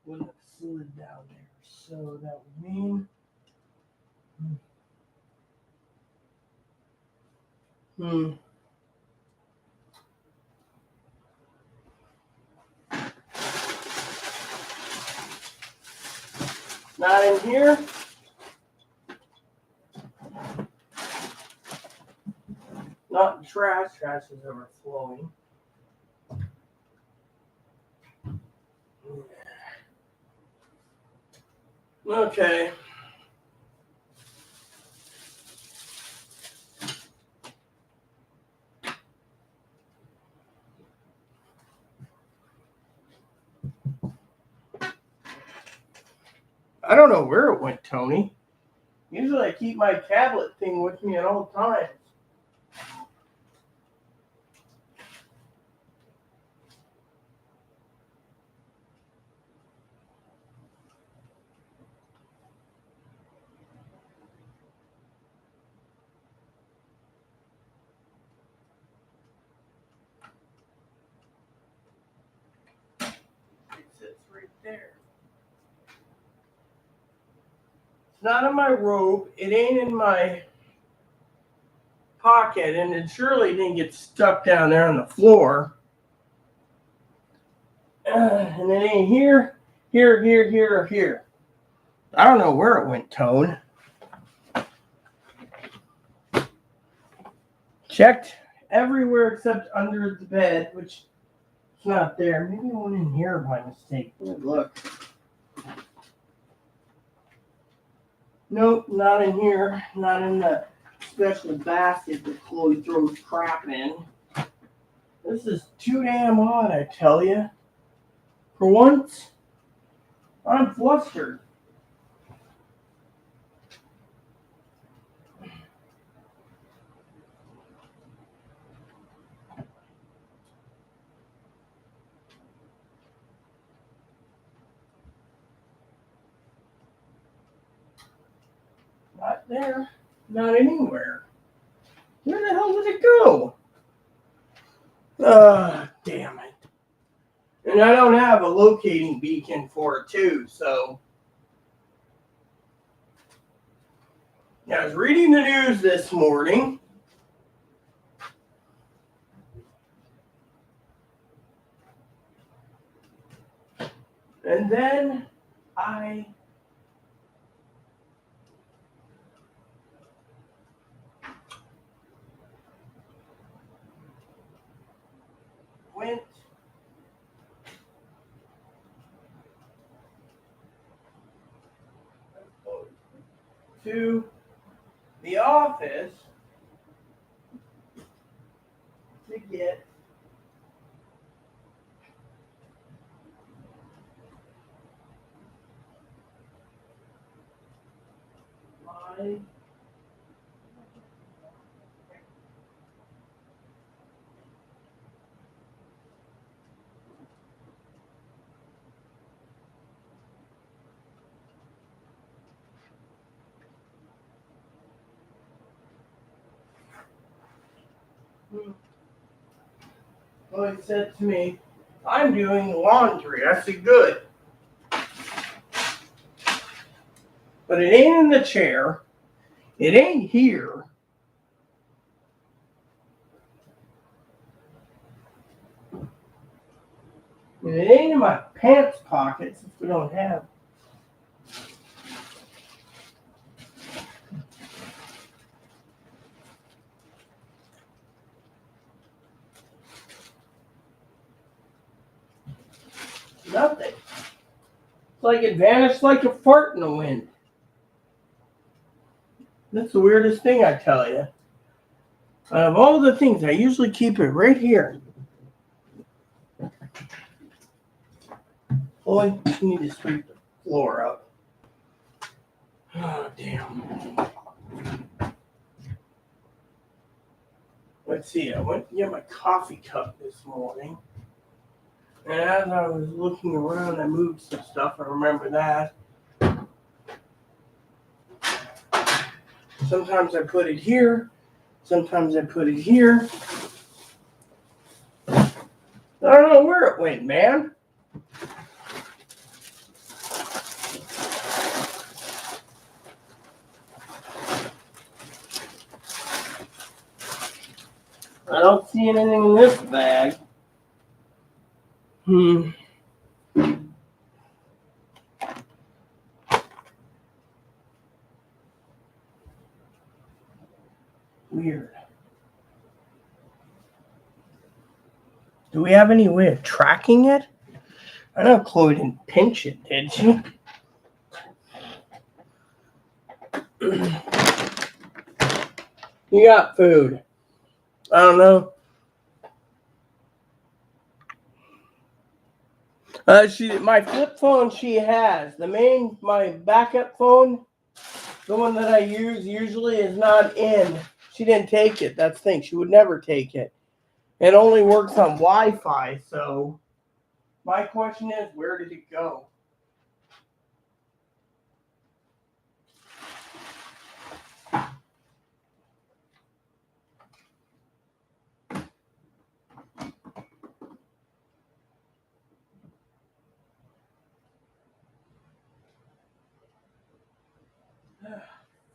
Wouldn't have slid down there, so that would mean. Not in here. Not in trash. Trash is overflowing. Okay. I don't know where it went, Tony. Usually I keep my tablet thing with me at all times. not in my robe. It ain't in my pocket, and it surely didn't get stuck down there on the floor. And it ain't here, or here. I don't know where it went, Tone. Checked everywhere except under the bed, which is not there. Maybe it went in here by mistake. Let me look. Nope, not in here. Not in the special basket that Chloe throws crap in. This is too damn odd, I tell you. For once, I'm flustered. Not there. Not anywhere. Where the hell did it go? Damn it. And I don't have a locating beacon for it too, so. I was reading the news this morning. And then I went to the office to get my well, he said to me, I'm doing laundry. I said, good. But it ain't in the chair. It ain't here. And it ain't in my pants pocket since we don't have. Nothing. It's like it vanished like a fart in the wind. That's the weirdest thing, I tell you. Out of all the things, I usually keep it right here. Boy, you need to sweep the floor up. Oh, damn. Let's see, I went to get my coffee cup this morning. And as I was looking around, I moved some stuff. I remember that. Sometimes I put it here. Sometimes I put it here. I don't know where it went, man. I don't see anything in this bag. Weird. Do we have any way of tracking it? I know Chloe didn't pinch it, did she? You got food. I don't know. My flip phone she has. My backup phone, the one that I use usually is not in. She didn't take it. That's the thing. She would never take it. It only works on Wi-Fi, so my question is, where did it go?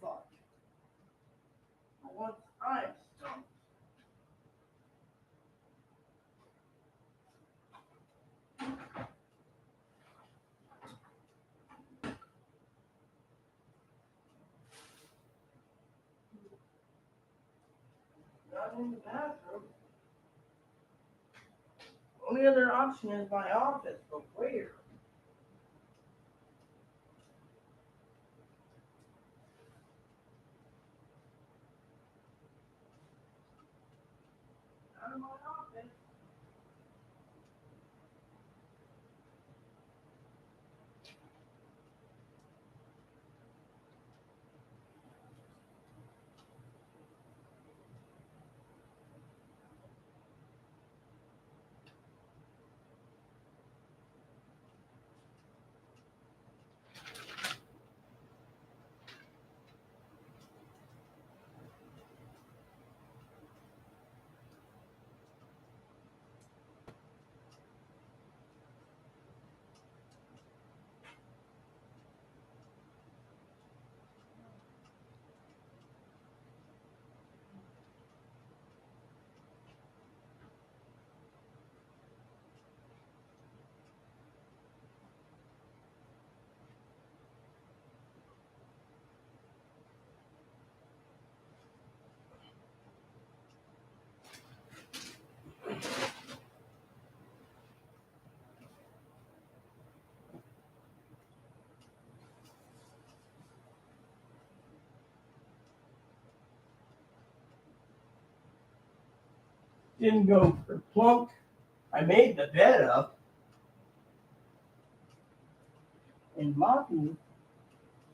Fuck. For once, I'm stumped. Not in the bathroom. Only other option is my office, but where? Not in my office. Didn't go for plunk. I made the bed up. And Moppy,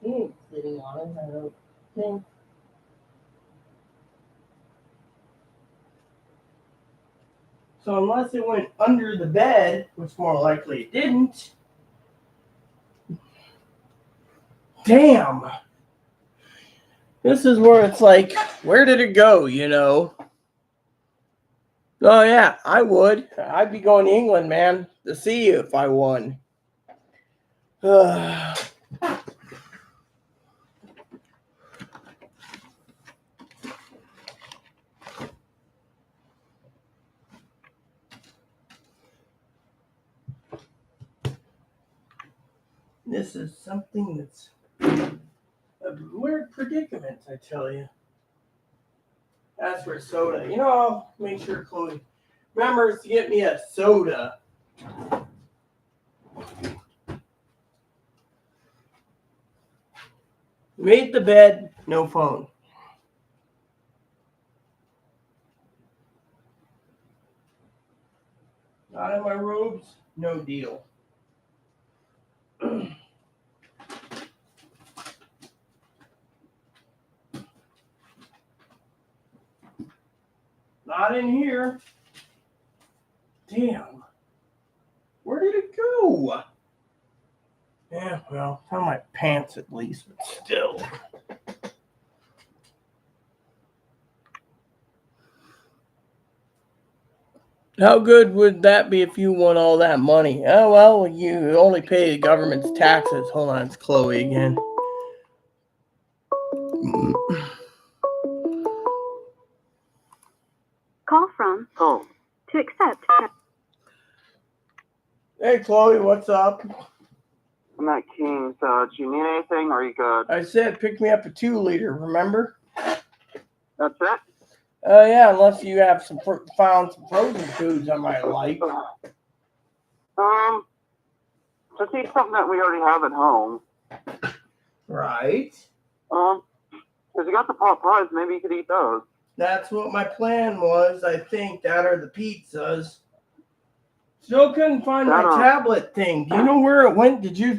he ain't sitting on it, I don't think. So unless it went under the bed, which more likely it didn't. Damn. This is where it's like, where did it go, you know? Oh yeah, I would. I'd be going to England, man, to see you if I won. This is something that's a weird predicament, I tell you. As for soda, you know, I'll make sure Chloe remembers to get me a soda. Made the bed, no phone. Not in my robes, no deal. Not in here. Damn. Where did it go? Yeah, well, found my pants at least, but still. How good would that be if you won all that money? Oh, well, you only pay the government's taxes. Hold on, it's Chloe again. Call from home. To accept. Hey, Chloe, what's up? I'm at King's. Do you need anything, or are you good? I said pick me up a 2-liter, remember? That's it? Yeah, unless you have found some frozen foods I might like. Just eat something that we already have at home. Right. Because you got the pot pies, maybe you could eat those. That's what my plan was, I think, that or the pizzas. Still couldn't find my tablet thing. Do you know where it went? Did you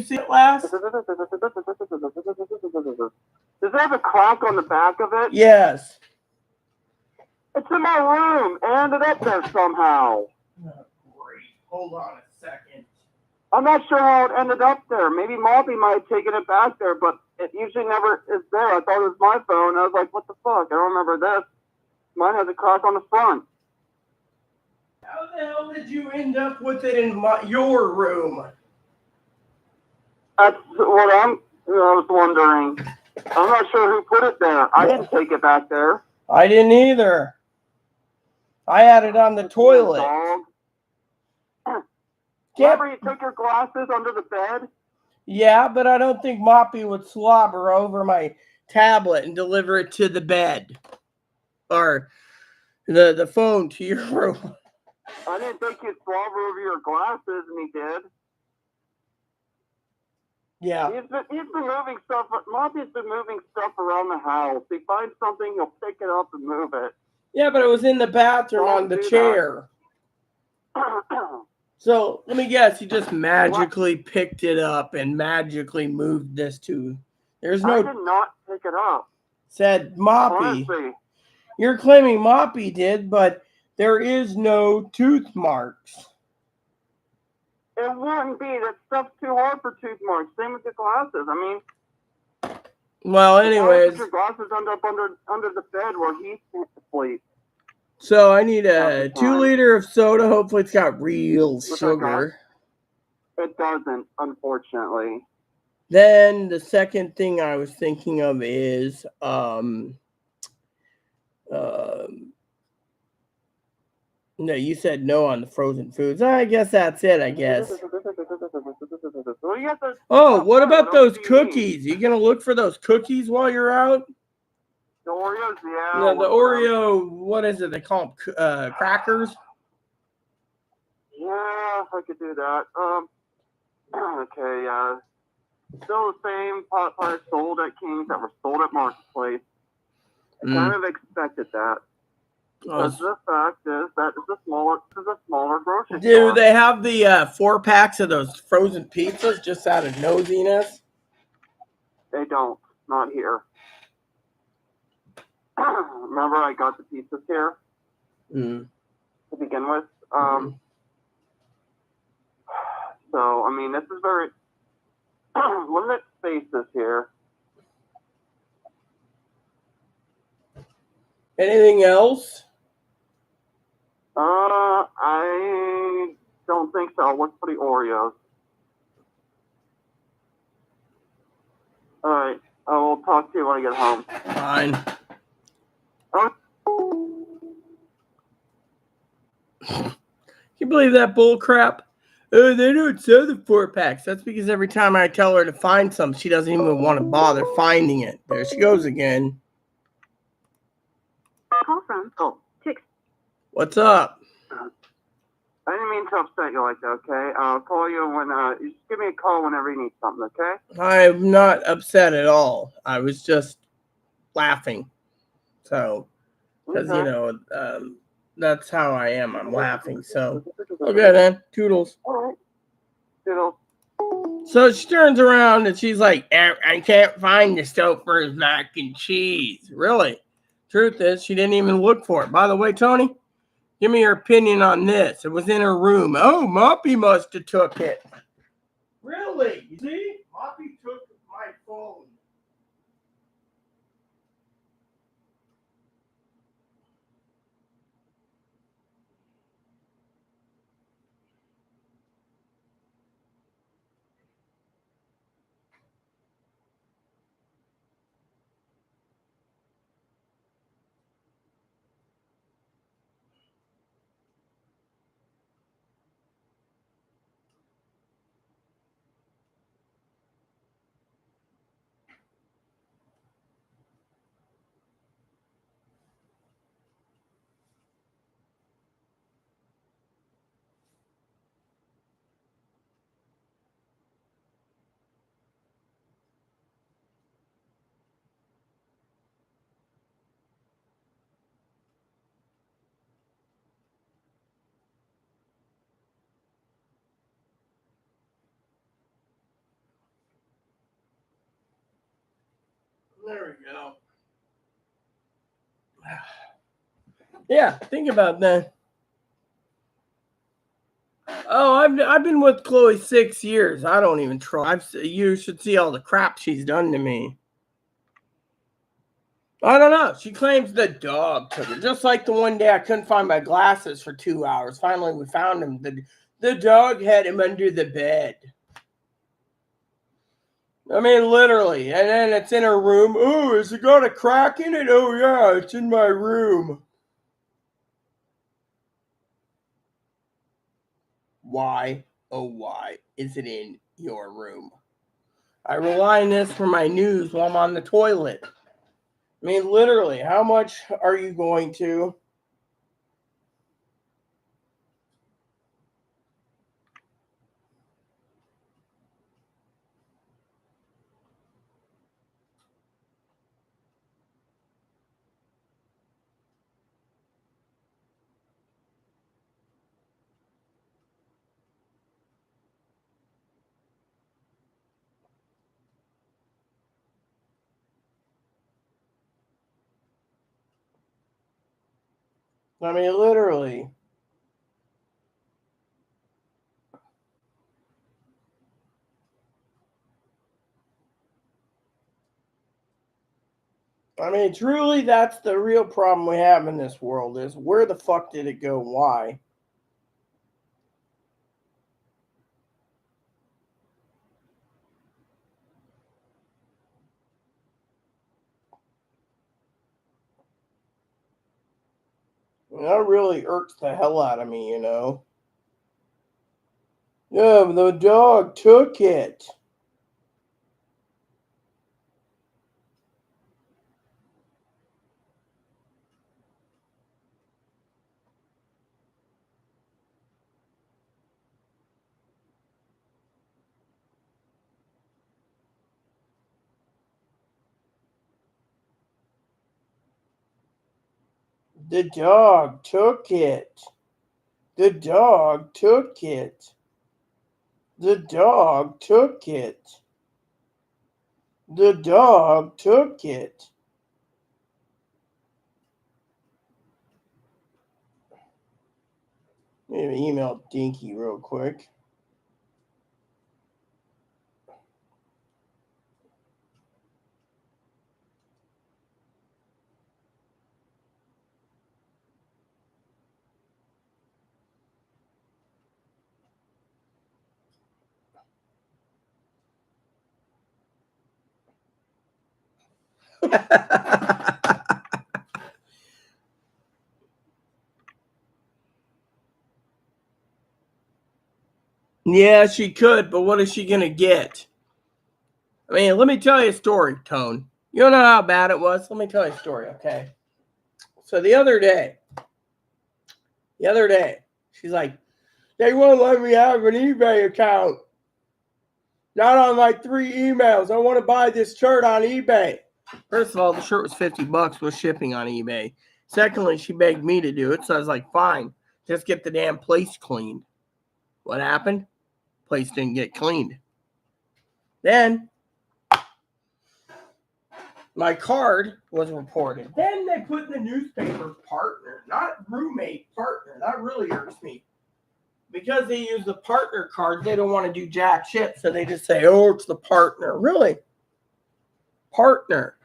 see it last? Does it have a crack on the back of it? Yes. It's in my room. I ended up there somehow. Oh, great. Hold on a second. I'm not sure how it ended up there. Maybe Malby might have taken it back there, but it usually never is there. I thought it was my phone. I was like, what the fuck? I don't remember this. Mine has a crack on the front. How the hell did you end up with it in your room? That's what was wondering. I'm not sure who put it there. I didn't take it back there. I didn't either. I had it on the toilet. Dog. Remember you took your glasses under the bed? Yeah, but I don't think Moppy would slobber over my tablet and deliver it to the bed. Or the phone to your room. I didn't think he'd slobber over your glasses, and he did. Yeah. He's been moving stuff. Moppy's been moving stuff around the house. He finds something, he'll pick it up and move it. Yeah, but it was in the bathroom on the chair. So let me guess, he just magically picked it up and magically moved this to. There's no. I did not pick it up. Said Moppy. Honestly. You're claiming Moppy did, but there is no tooth marks. It wouldn't be. That stuff's too hard for tooth marks. Same with the glasses. I mean. Well, anyways. Put your glasses under the bed where he sleeps. So I need a 2 liter of soda. Hopefully it's got real sugar. It doesn't, unfortunately. Then the second thing I was thinking of is no, you said no on the frozen foods. I guess that's it, I guess. Oh, what about those cookies? You gonna look for those cookies while you're out? The Oreos, yeah. No, the Oreo, what is it? They call them crackers? Yeah, I could do that. Okay, still the same pot pies sold at King's that were sold at Marketplace. I kind of expected that. Because the fact is that this is a smaller grocery store. Do they have the 4-packs of those frozen pizzas just out of nosiness? They don't. Not here. Remember I got the pizzas here? To begin with? So, I mean, this is very limited spaces here. Anything else? I don't think so. I'll look for the Oreos. Alright, I will talk to you when I get home. Fine. Can you believe that bull crap? Oh, they don't sell the 4-packs. That's because every time I tell her to find some, she doesn't even want to bother finding it. There she goes again. Call from Tix. What's up? I didn't mean to upset you like that, okay? I'll call you when, you just give me a call whenever you need something, okay? I'm not upset at all. I was just laughing. So, because, you know, that's how I am. I'm laughing. So, okay then. Toodles. All right. Toodles. So she turns around and she's like, I can't find the Stouffer's mac and cheese. Really? Truth is, she didn't even look for it. By the way, Tony, give me your opinion on this. It was in her room. Oh, Moppy must have took it. Really? You see? Moppy took my phone. There we go. Yeah, think about that. Oh, I've been with Chloe 6 years. I don't even try. You should see all the crap she's done to me. I don't know. She claims the dog took it. Just like the one day I couldn't find my glasses for 2 hours. Finally, we found him. The dog had him under the bed. I mean, literally. And then it's in her room. Oh, has it got a crack in it? Oh, yeah, it's in my room. Why, oh, why is it in your room? I rely on this for my news while I'm on the toilet. I mean, literally, how much are you going to? I mean, literally. I mean, truly, that's the real problem we have in this world is where the fuck did it go? Why? That really irks the hell out of me, you know. Yeah, the dog took it. The dog took it. The dog took it. The dog took it. The dog took it. Maybe email Dinky real quick. Yeah, she could, but what is she going to get? I mean, let me tell you a story, Tone. You don't know how bad it was? Let me tell you a story, okay? So the other day, she's like, they won't let me have an eBay account. Not on my 3 emails. I want to buy this shirt on eBay. First of all, the shirt was $50 with shipping on eBay. Secondly, she begged me to do it, so I was like, fine, just get the damn place cleaned. What happened? Place didn't get cleaned. Then my card was reported. Then they put in the newspaper partner, not roommate, partner. That really irks me. Because they use the partner card, they don't want to do jack shit, so they just say, oh, it's the partner. Really? Partner.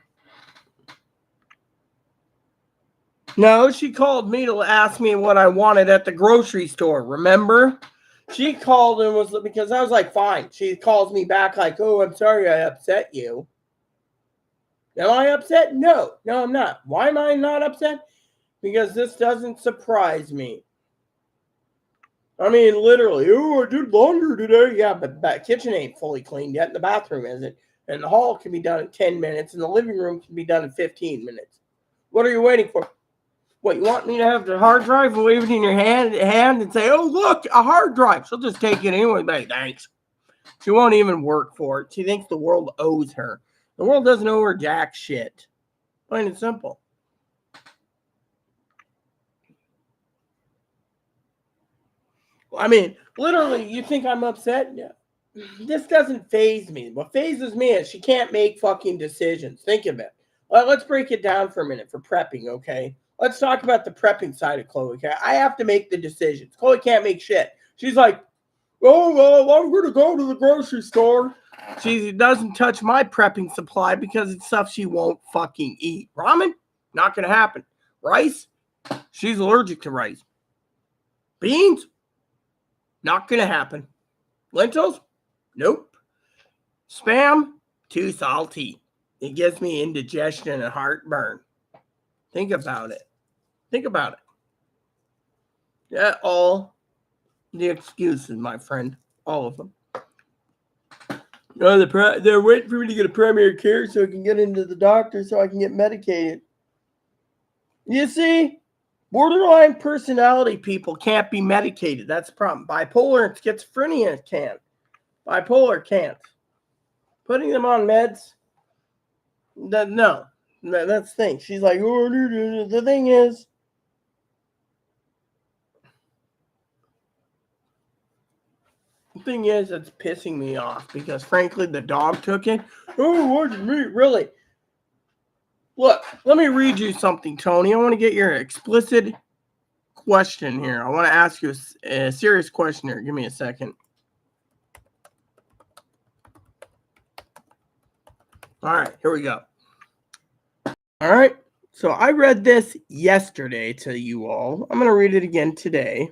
No, she called me to ask me what I wanted at the grocery store. Remember? She called and was because I was like, fine. She calls me back like, oh, I'm sorry I upset you. Am I upset? No, I'm not. Why am I not upset? Because this doesn't surprise me. I mean, literally, oh, I did laundry today. Yeah, but that kitchen ain't fully cleaned yet, and the bathroom isn't. And the hall can be done in 10 minutes, and the living room can be done in 15 minutes. What are you waiting for? What, you want me to have the hard drive and wave it in your hand and say, oh, look, a hard drive. She'll just take it anyway. But thanks. She won't even work for it. She thinks the world owes her. The world doesn't owe her jack shit. Plain and simple. I mean, literally, you think I'm upset? Yeah. This doesn't faze me. What phases me is she can't make fucking decisions. Think of it. Let's break it down for a minute for prepping, okay? Let's talk about the prepping side of Chloe, okay? I have to make the decisions. Chloe can't make shit. She's like, oh, well, I'm going to go to the grocery store. She doesn't touch my prepping supply because it's stuff she won't fucking eat. Ramen? Not going to happen. Rice? She's allergic to rice. Beans? Not going to happen. Lentils? Nope. Spam? too salty. It gives me indigestion and heartburn. Think about it. Think about it. Yeah, all the excuses, my friend. All of them. Oh, they're waiting for me to get a primary care so I can get into the doctor so I can get medicated. You see, borderline personality people can't be medicated. That's the problem. Bipolar and schizophrenia can. Bipolar can't. Putting them on meds, no. That's the thing. She's like, oh, the thing is, it's pissing me off because, frankly, the dog took it. Oh, what did me? Really? Look, let me read you something, Tony. I want to get your explicit question here. I want to ask you a serious question here. Give me a second. All right, here we go. All right, so I read this yesterday to you all. I'm going to read it again today.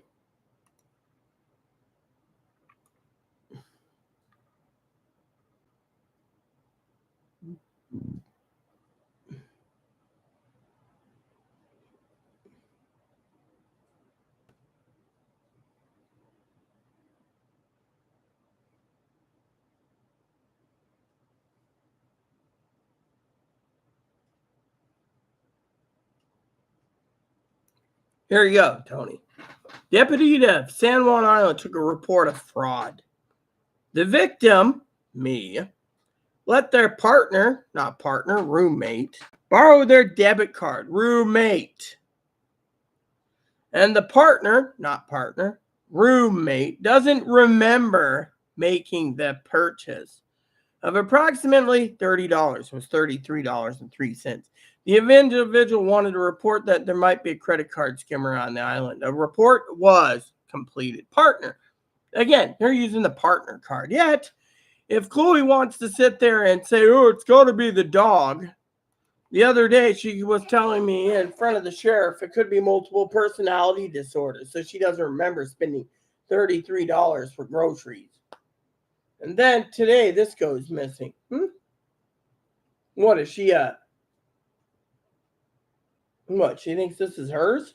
Here you go, Tony. Deputy of San Juan Island took a report of fraud. The victim, me, let their partner, not partner, roommate, borrow their debit card, roommate. And the partner, not partner, roommate, doesn't remember making the purchase of approximately $30. It was $33.03. The individual wanted to report that there might be a credit card skimmer on the island. A report was completed. Partner. Again, they're using the partner card. Yet, if Chloe wants to sit there and say, oh, it's got to be the dog. The other day, she was telling me in front of the sheriff it could be multiple personality disorders. So she doesn't remember spending $33 for groceries. And then today, this goes missing. What is she What, she thinks this is hers?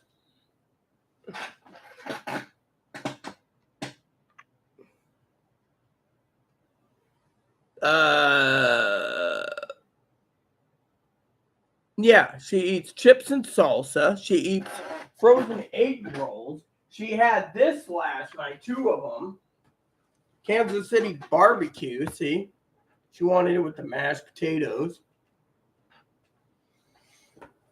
Yeah, she eats chips and salsa. She eats frozen egg rolls. She had this last night, 2 of them. Kansas City barbecue, see? She wanted it with the mashed potatoes.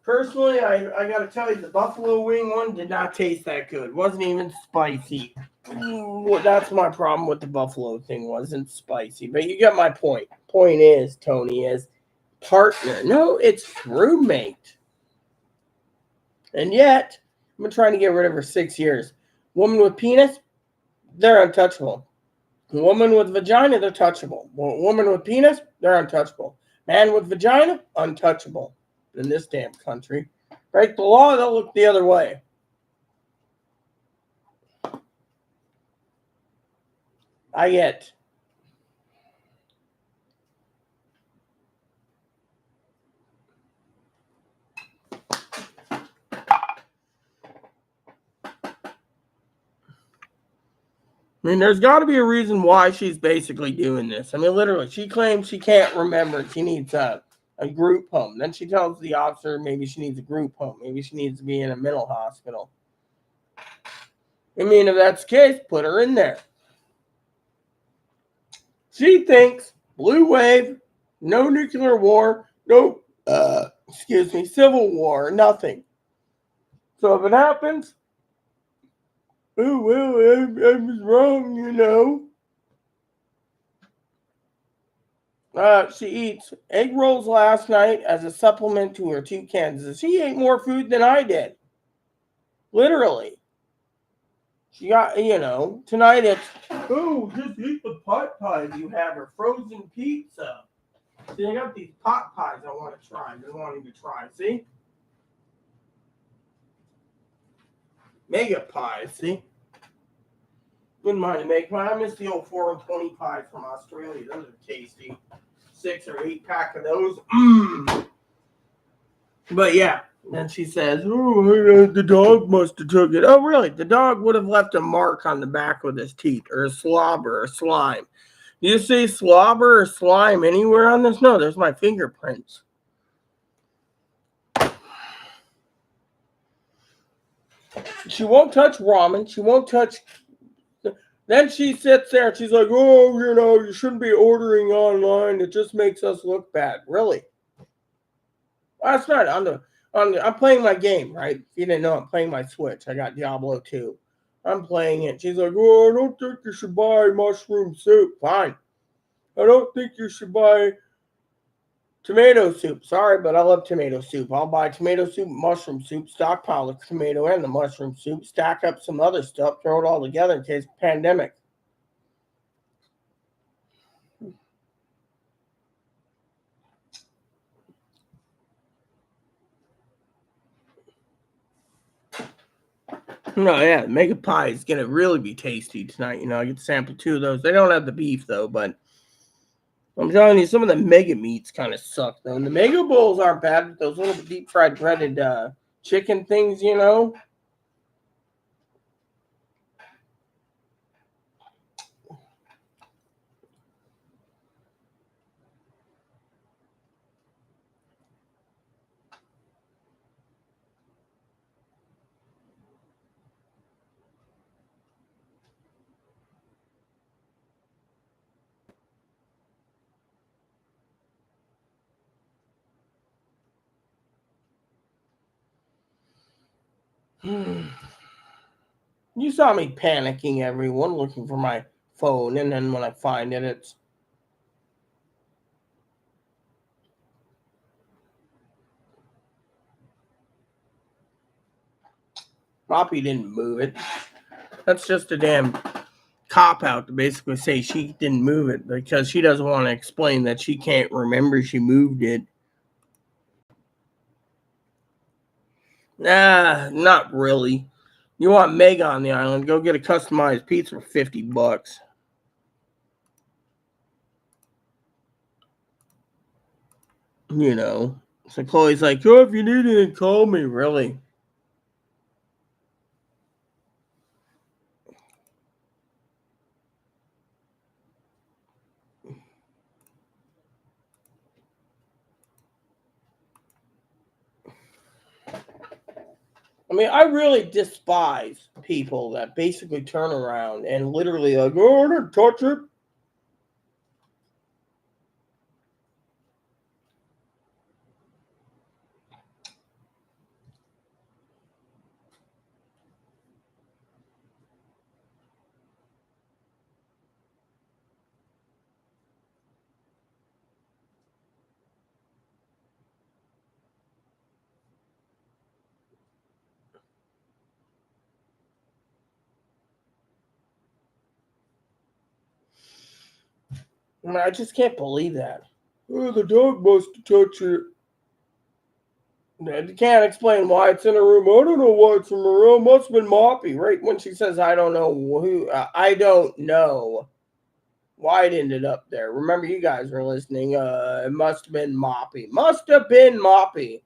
Personally, I got to tell you, the buffalo wing one did not taste that good. Wasn't even spicy. That's my problem with the buffalo thing. Wasn't spicy. But you get my point. Point is, Tony, is partner. No, it's roommate. And yet, I've been trying to get rid of her 6 years. Woman with penis, they're untouchable. Woman with vagina, they're touchable. Woman with penis, they're untouchable. Man with vagina, untouchable. In this damn country. Break the law, they'll look the other way. I get. I mean, there's got to be a reason why she's basically doing this. I mean, literally, she claims she can't remember. She needs a group home. Then she tells the officer maybe she needs a group home. Maybe she needs to be in a mental hospital. I mean, if that's the case, put her in there. She thinks blue wave, no nuclear war, no, civil war, nothing. So if it happens, oh, well, I was wrong, you know. She eats egg rolls last night as a supplement to her 2 cans. She ate more food than I did. Literally. She got, tonight it's, oh, just eat the pot pies you have or frozen pizza. See, I got these pot pies I want to try. I've been wanting to try. See? Mega pies, see? Wouldn't mind to make pie. I miss the old 4 and 20 pies from Australia. Those are tasty. 6 or 8 pack of those. But yeah, then she says, "Oh, the dog must have took it." Oh, really? The dog would have left a mark on the back with his teeth, or a slobber, or slime. Do you see slobber or slime anywhere on this? No, there's my fingerprints. She won't touch ramen. She won't touch. Then she sits there and she's like, "Oh, you shouldn't be ordering online. It just makes us look bad." Really? Last night I'm playing my game, right? If you didn't know, I'm playing my Switch. I got Diablo 2. I'm playing it. She's like, "Oh, I don't think you should buy mushroom soup." Fine. "I don't think you should buy tomato soup." Sorry, but I love tomato soup. I'll buy tomato soup, mushroom soup, stockpile the tomato and the mushroom soup, stack up some other stuff, throw it all together in case of pandemic. No, yeah, mega pie is gonna really be tasty tonight. I get to sample 2 of those. They don't have the beef though, but I'm telling you, some of the mega meats kind of suck though. And the mega bowls aren't bad, but those little deep fried breaded chicken things, You saw me panicking, everyone, looking for my phone, and then when I find it, it's Poppy didn't move it. That's just a damn cop out to basically say she didn't move it because she doesn't want to explain that she can't remember she moved it. Nah, not really. You want Meg on the island? Go get a customized pizza for $50. So Chloe's like, "Oh, if you need anything, call me." Really? I mean, I really despise people that basically turn around and literally like, "Oh, I didn't touch it." I mean, I just can't believe that. "Oh, the dog must have touched it." You can't explain why it's in her room. "I don't know why it's in her room. Must have been Moppy." Right when she says, "I don't know who," I don't know why it ended up there. Remember, you guys were listening. It must have been Moppy. Must have been Moppy.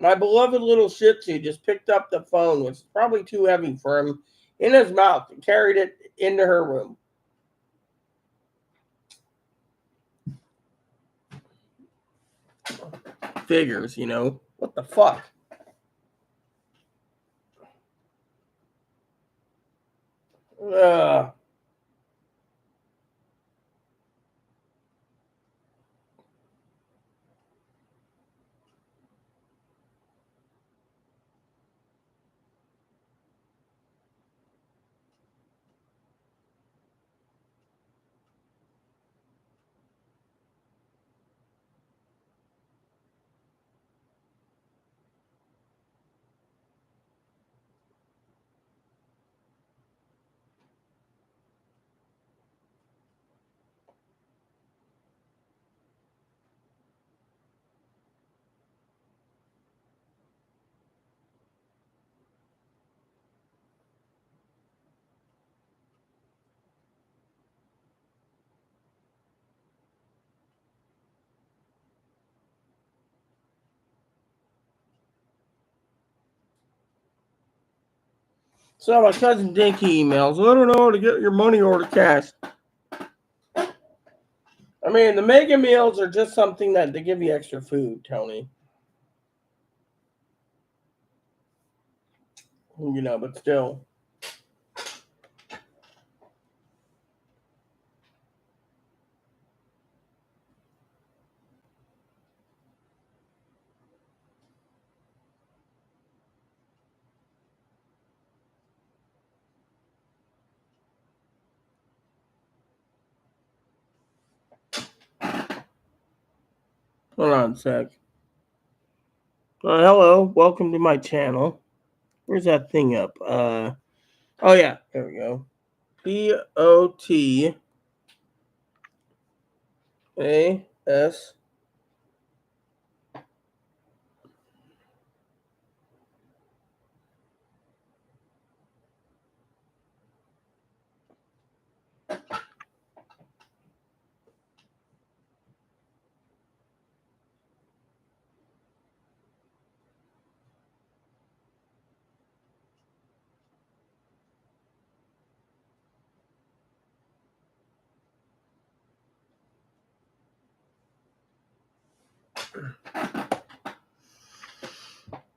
My beloved little Shih Tzu just picked up the phone, which is probably too heavy for him, in his mouth and carried it into her room. Figures, What the fuck? Ugh. So my cousin Dinky emails. I don't know how to get your money order cashed. I mean, the mega meals are just something that they give you extra food, Tony. You know, but still. Hold on a sec. Hello, welcome to my channel. Where's that thing up? Oh yeah, there we go. POTAS.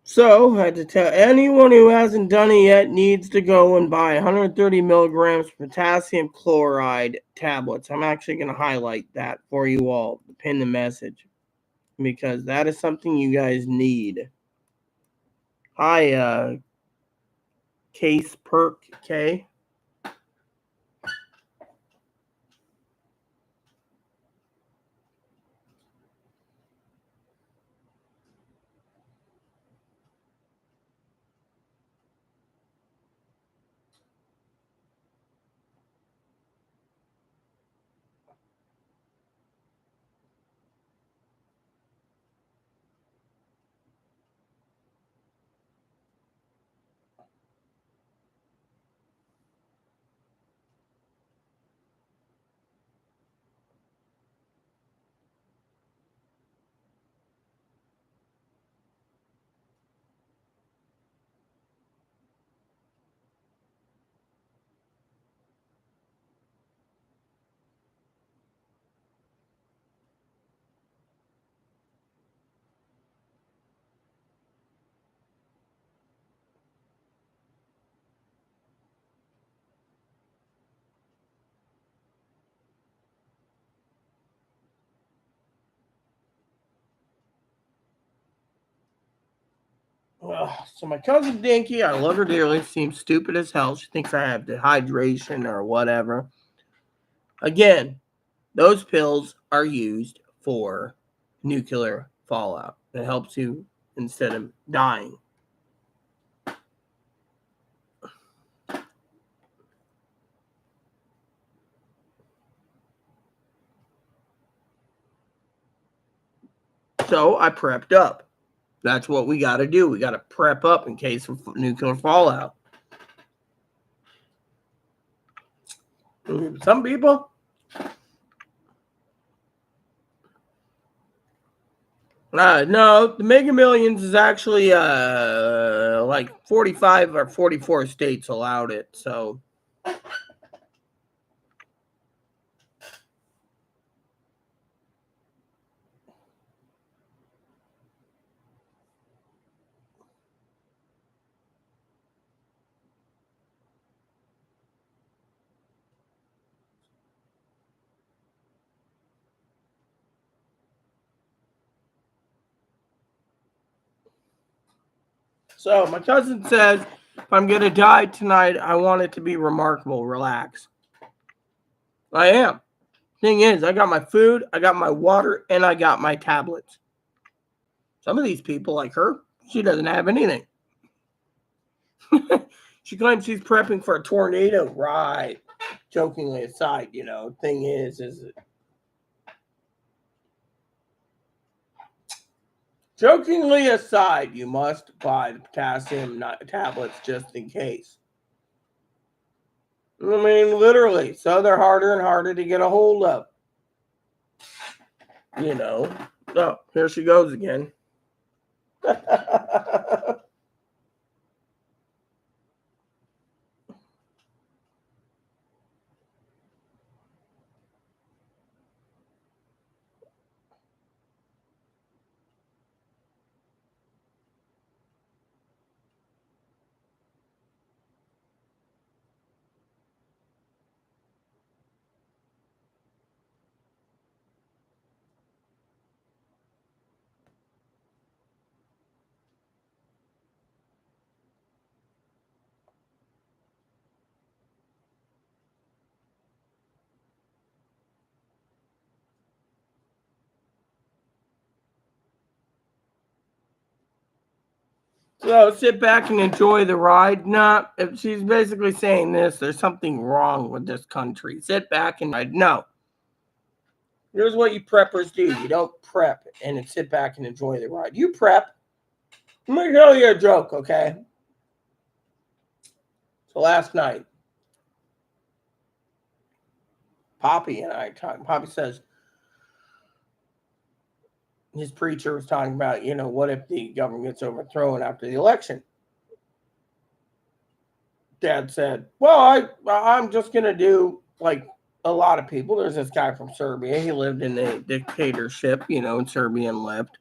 So, I had to tell anyone who hasn't done it yet needs to go and buy 130 milligrams potassium chloride tablets. I'm actually going to highlight that for you all, pin the message, because that is something you guys need. Hi, Case Perk K. So my cousin Dinky, I love her dearly, seems stupid as hell. She thinks I have dehydration or whatever. Again, those pills are used for nuclear fallout. It helps you instead of dying. So I prepped up. That's what we got to do. We got to prep up in case of nuclear fallout. Some people. No, the Mega Millions is actually like 45 or 44 states allowed it. So my cousin says, if I'm going to die tonight, I want it to be remarkable. Relax. I am. Thing is, I got my food, I got my water, and I got my tablets. Some of these people, like her, she doesn't have anything. She claims she's prepping for a tornado. Right. Jokingly aside, thing is jokingly aside, you must buy the potassium tablets just in case. I mean, literally. So they're harder and harder to get a hold of. Oh, here she goes again. So sit back and enjoy the ride. Nah, if she's basically saying this, there's something wrong with this country. Sit back and ride. No. Here's what you preppers do. You don't prep and sit back and enjoy the ride. You prep. I'm going to tell you a joke, okay? So last night, Poppy and I talked. Poppy says, his preacher was talking about, what if the government gets overthrown after the election? Dad said, well, I'm just going to do like a lot of people. There's this guy from Serbia. He lived in a dictatorship, in Serbia and left.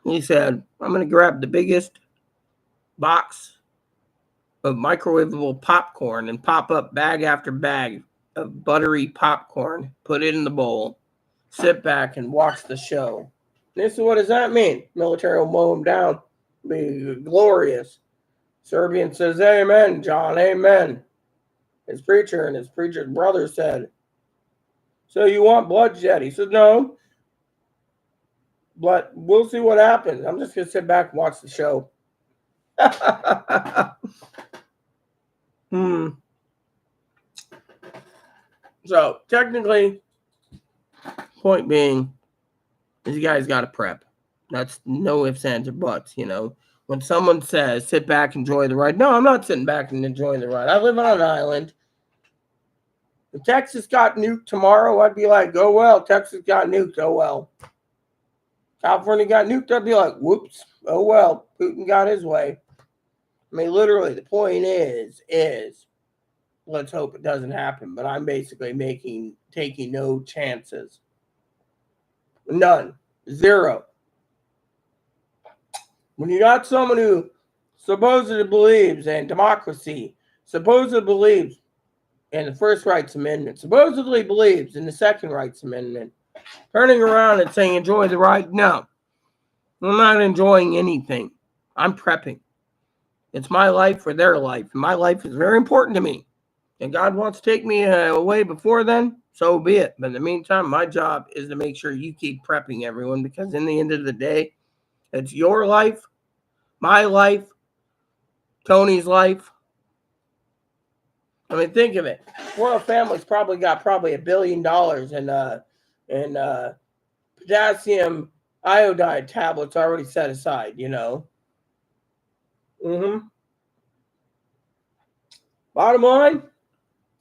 He said, I'm going to grab the biggest box of microwavable popcorn and pop up bag after bag of buttery popcorn, put it in the bowl, sit back and watch the show. This is what does that mean? Military will mow him down. Be glorious. Serbian says, amen, John, amen. His preacher and his preacher's brother said, so you want bloodshed? He said, no. But we'll see what happens. I'm just going to sit back and watch the show. So, technically, point being, these guys got to prep. That's no ifs, ands, or buts, When someone says, sit back, enjoy the ride. No, I'm not sitting back and enjoying the ride. I live on an island. If Texas got nuked tomorrow, I'd be like, oh, well, Texas got nuked. Oh, well. California got nuked. I'd be like, whoops. Oh, well, Putin got his way. I mean, literally, the point is let's hope it doesn't happen. But I'm basically taking no chances. None. Zero. When you got someone who supposedly believes in democracy, supposedly believes in the First Rights Amendment, supposedly believes in the Second Rights Amendment, turning around and saying, enjoy the ride? No. I'm not enjoying anything. I'm prepping. It's my life or their life. And my life is very important to me. And God wants to take me away before then, so be it. But in the meantime, my job is to make sure you keep prepping, everyone, because in the end of the day, it's your life, my life, Tony's life. I mean, think of it. Royal family's probably got $1 billion in potassium iodide tablets already set aside, Bottom line,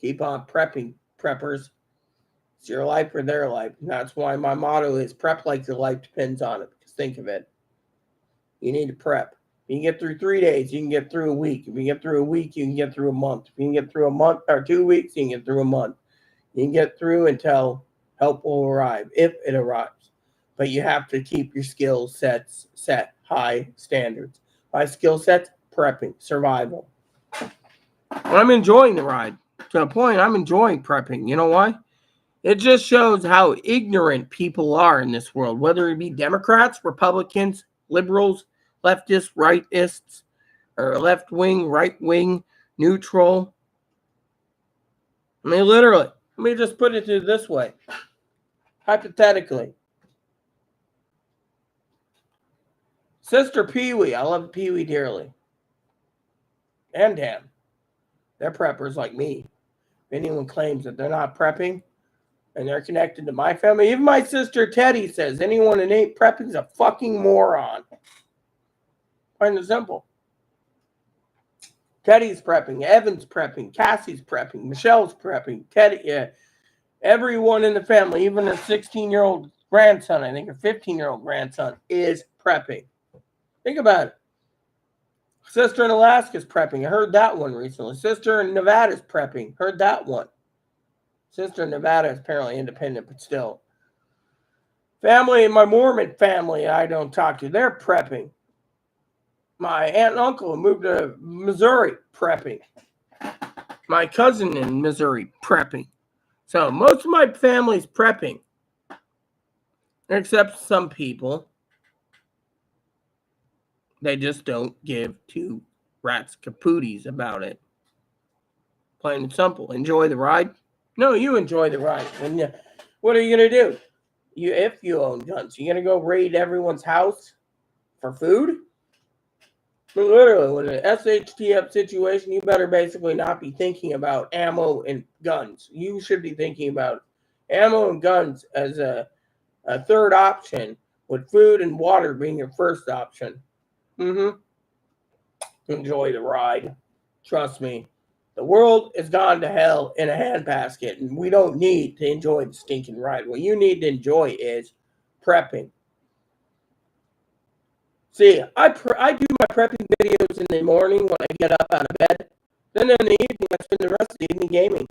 keep on prepping, preppers. It's your life or their life. And that's why my motto is prep like your life depends on it. Because think of it. You need to prep. If you can get through 3 days, you can get through a week. If you can get through a week, you can get through a month. If you can get through a month or 2 weeks, you can get through a month. You can get through until help will arrive, if it arrives. But you have to keep your skill sets set high standards. My skill sets, prepping, survival. I'm enjoying the ride. To a point, I'm enjoying prepping. You know why? It just shows how ignorant people are in this world, whether it be Democrats, Republicans, liberals, leftists, rightists, or left wing, right wing, neutral. I mean, literally. Let me just put it this way. Hypothetically. Sister Pee-wee. I love Pee-wee dearly. And Dan. They're preppers like me. If anyone claims that they're not prepping and they're connected to my family, even my sister Teddy says anyone that ain't prepping is a fucking moron. Plain and simple. Teddy's prepping, Evan's prepping, Cassie's prepping, Michelle's prepping, Teddy, everyone in the family, even a 16-year-old grandson, I think, or 15-year-old grandson is prepping. Think about it. Sister in Alaska's prepping. I heard that one recently. Sister in Nevada's prepping. Heard that one. Sister in Nevada is apparently independent, but still. Family, my Mormon family I don't talk to, they're prepping. My aunt and uncle moved to Missouri, prepping. My cousin in Missouri, prepping. So most of my family's prepping. Except some people. They just don't give two rats capooties about it. Plain and simple. Enjoy the ride? No, you enjoy the ride. What are you going to do? If you own guns, you going to go raid everyone's house for food? Literally, with an SHTF situation, you better basically not be thinking about ammo and guns. You should be thinking about ammo and guns as a third option, with food and water being your first option. Enjoy the ride. Trust me. The world has gone to hell in a handbasket, and we don't need to enjoy the stinking ride. What you need to enjoy is prepping. See, I do my prepping videos in the morning when I get up out of bed. Then in the evening, I spend the rest of the evening gaming,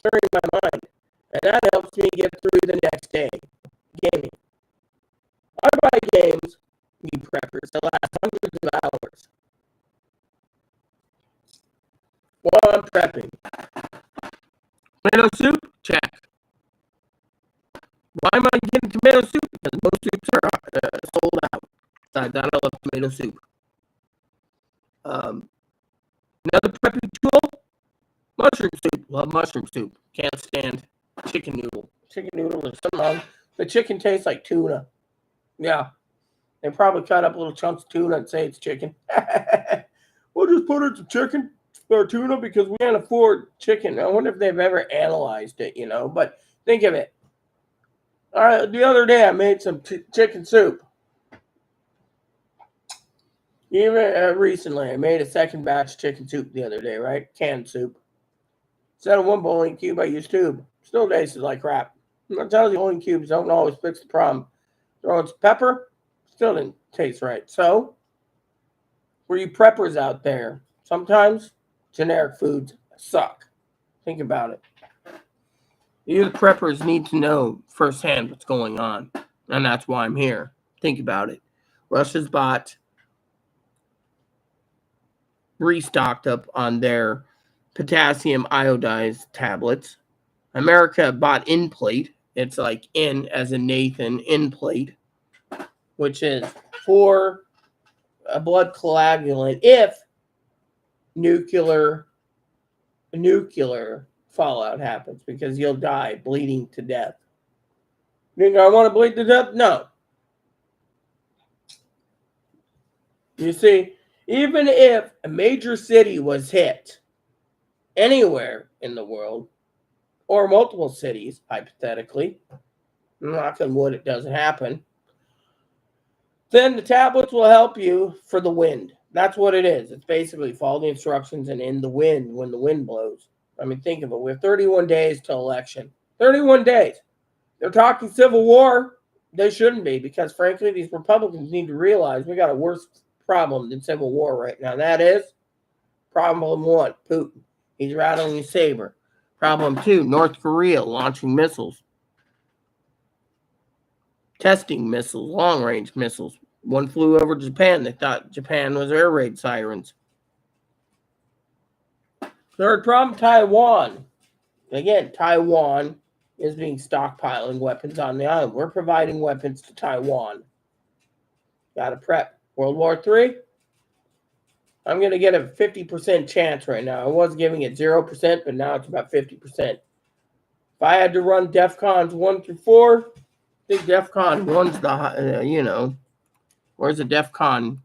clearing my mind. And that helps me get through the next day. Gaming. I buy games, you preppers, that last hundreds of hours while I'm prepping. Tomato soup? Check. Why am I getting tomato soup? Because most soups are sold out. Besides that, I love tomato soup. Another prepping tool? Mushroom soup. Love mushroom soup. Can't stand chicken noodle. Chicken noodle is somehow the chicken tastes like tuna. Yeah. They probably cut up little chunks of tuna and say it's chicken. We'll just put in some chicken or tuna because we can't afford chicken. I wonder if they've ever analyzed it, But think of it. All right, the other day I made some chicken soup. Even recently, I made a second batch chicken soup the other day, right? Canned soup. Instead of one bowling cube, I used tube. Still tasted like crap. I'm telling you, bowling cubes don't always fix the problem. Throwing some pepper, still didn't taste right. So, for you preppers out there, sometimes generic foods suck. Think about it. You, the preppers, need to know firsthand what's going on. And that's why I'm here. Think about it. Russia's bought restocked up on their potassium iodized tablets. America bought Inplate. It's like in as in Nathan, Inplate, which is for a blood coagulant if nuclear fallout happens, because you'll die bleeding to death. You think I want to bleed to death? No. You see, even if a major city was hit anywhere in the world, or multiple cities, hypothetically, knock on wood, it doesn't happen, then the tablets will help you for the wind. That's what it is. It's basically follow the instructions and in the wind when the wind blows. I mean, think of it. We have 31 days till election. 31 days. They're talking civil war. They shouldn't be, because, frankly, these Republicans need to realize we got a worse problem than civil war right now. That is problem one, Putin. He's rattling his saber. Problem two, North Korea launching missiles. Testing missiles, long-range missiles. One flew over Japan. They thought Japan was air raid sirens. Third problem, Taiwan. Again, Taiwan is being stockpiling weapons on the island. We're providing weapons to Taiwan. Got to prep. World War III? I'm going to get a 50% chance right now. I was giving it 0%, but now it's about 50%. If I had to run DEFCONs 1 through 4, I think DEFCON 1's the, where's the DEFCON?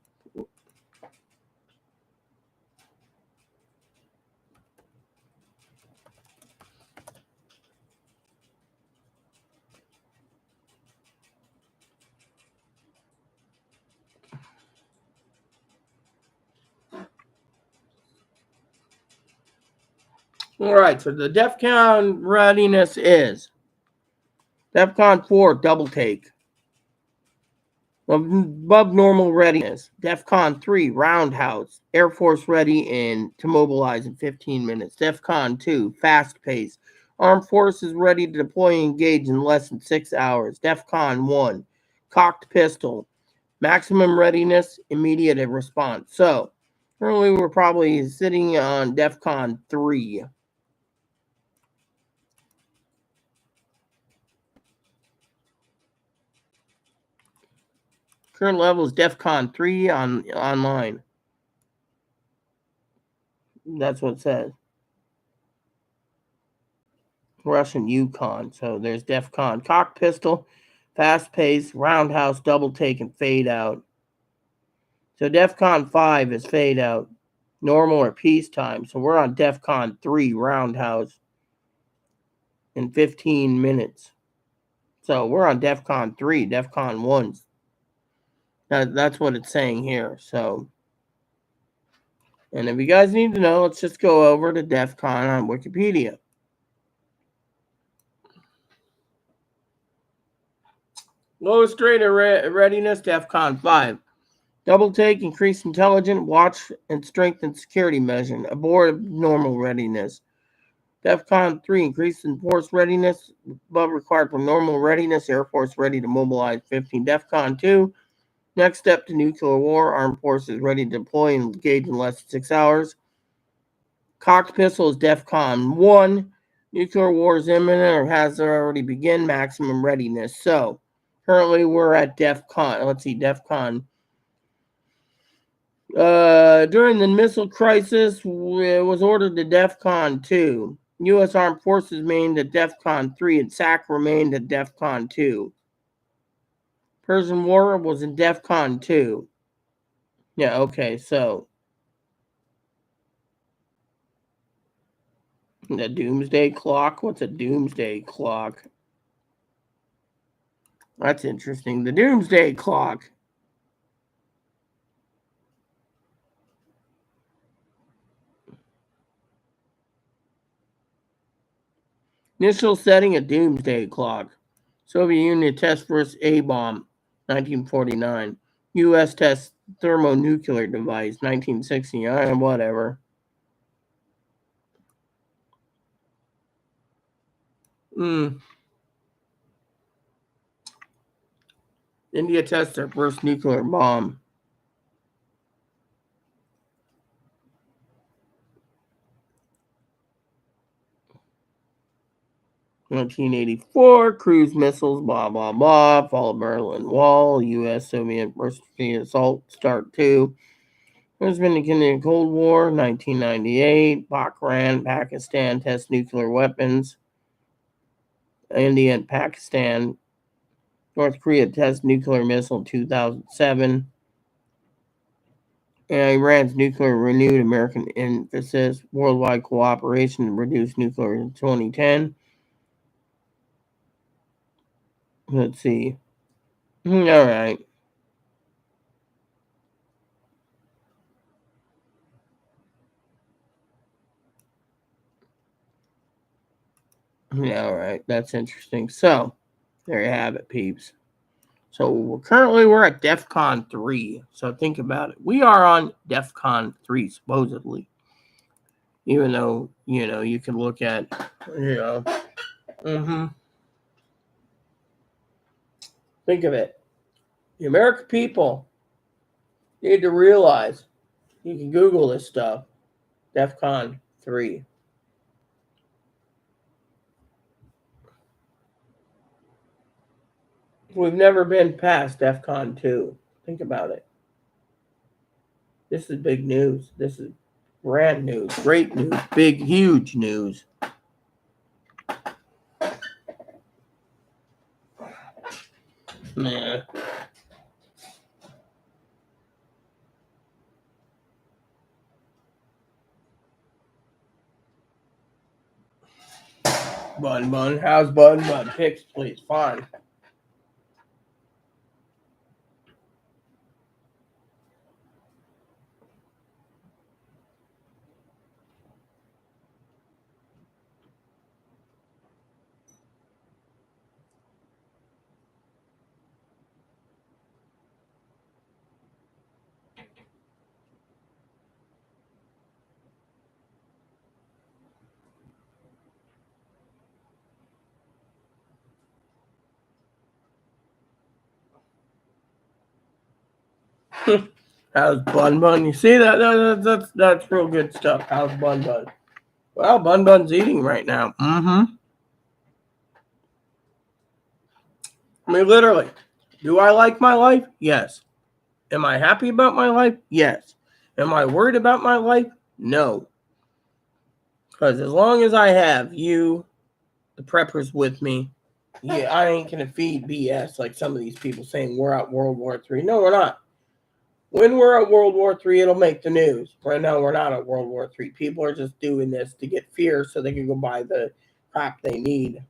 All right, so the DEFCON readiness is DEFCON 4, double take. Above normal readiness. DEFCON 3, roundhouse. Air Force ready and to mobilize in 15 minutes. DEFCON 2, fast pace. Armed forces ready to deploy and engage in less than 6 hours. DEFCON 1, cocked pistol. Maximum readiness, immediate response. So, currently we're probably sitting on DEFCON 3. Current level is DEFCON 3 online. That's what it says. Russian Yukon. So there's DEFCON. Cock pistol, fast pace, roundhouse, double take, and fade out. So DEFCON 5 is fade out. Normal or peacetime. So we're on DEFCON 3 roundhouse in 15 minutes. So we're on DEFCON 3, DEFCON 1. That's what it's saying here. So, and if you guys need to know, let's just go over to DEFCON on Wikipedia. Lowest rate of readiness, DEFCON 5. Double take, increase intelligence, watch, and strengthen security measure. Abort normal readiness. DEFCON 3, increase in force readiness, above required for normal readiness. Air Force ready to mobilize 15. DEFCON 2, next step to nuclear war. Armed forces ready to deploy and engage in less than 6 hours. Cocked pistol is DEFCON 1. Nuclear war is imminent or has already begun. Maximum readiness. So, currently we're at DEFCON. Let's see, DEFCON. During the missile crisis, it was ordered to DEFCON 2. U.S. Armed Forces remained at DEFCON 3 and SAC remained at DEFCON 2. Persian War was in DEFCON 2. Yeah, okay, so the doomsday clock? What's a doomsday clock? That's interesting. The doomsday clock. Initial setting a doomsday clock. Soviet Union test first A-bomb, 1949. U.S. test thermonuclear device, 1969, whatever. India tests their first nuclear bomb. (1984) Cruise missiles, blah blah blah. Fall of Berlin Wall. U.S. Soviet first assault start 2. There's been the Cold War. 1998. Pakistan, Pakistan test nuclear weapons. India and Pakistan. North Korea test nuclear missile 2007. And Iran's nuclear renewed American emphasis. Worldwide cooperation to reduce nuclear in 2010. Let's see. All right. Yeah, all right. That's interesting. So, there you have it, peeps. So, we're at DEFCON 3. So, think about it. We are on DEFCON 3, supposedly. Even though, you can look at, Think of it. The American people need to realize, you can Google this stuff, DEFCON 3. We've never been past DEFCON 2. Think about it. This is big news. This is brand news. Great news. Big, huge news. Nah. Bun. How's Bun? Picks, please. Fine. How's Bun? You see that's real good stuff. How's Bun? Well, Bun's eating right now. I mean, literally. Do I like my life? Yes. Am I happy about my life? Yes. Am I worried about my life? No. Because as long as I have you, the preppers with me, yeah, I ain't going to feed BS like some of these people saying we're at World War III. No, we're not. When we're at World War III, it'll make the news. Right now, we're not at World War III. People are just doing this to get fear so they can go buy the crap they need.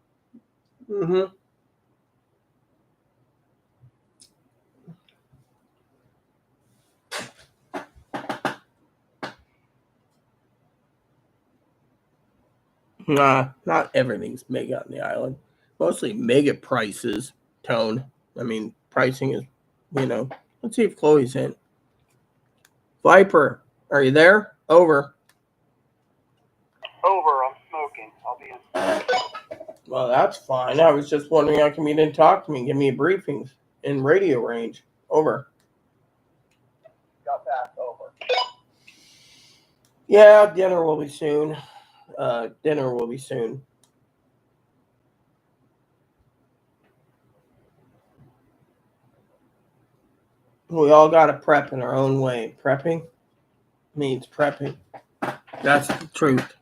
Mm-hmm. Nah, not everything's mega on the island. Mostly mega prices, Tone. I mean, pricing is, Let's see if Chloe's in. Viper, are you there? Over. Over, I'm smoking. I'll be in. Well, that's fine. I was just wondering how come you didn't talk to me and give me briefings in radio range. Over. Got back over. Yeah, dinner will be soon. Dinner will be soon. We all got to prep in our own way. Prepping means prepping. That's the truth.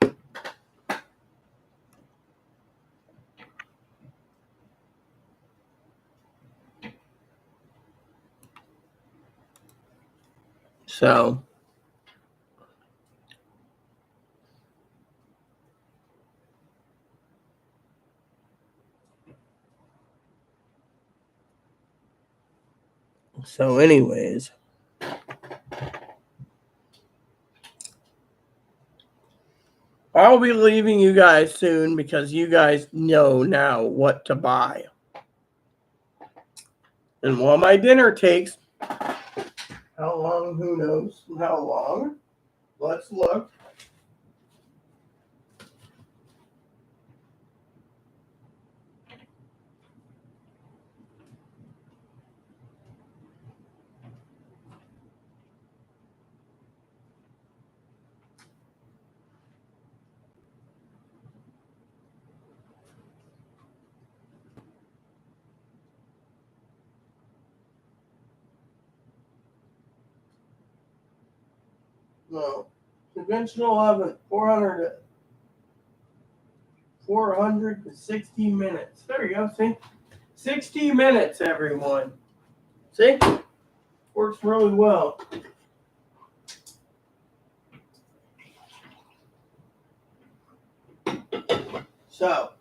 So, anyways, I'll be leaving you guys soon because you guys know now what to buy. And while my dinner takes, how long? Who knows how long? Let's look. No. Conventional oven, 460 minutes. There you go. See? 60 minutes, everyone. See? Works really well. So,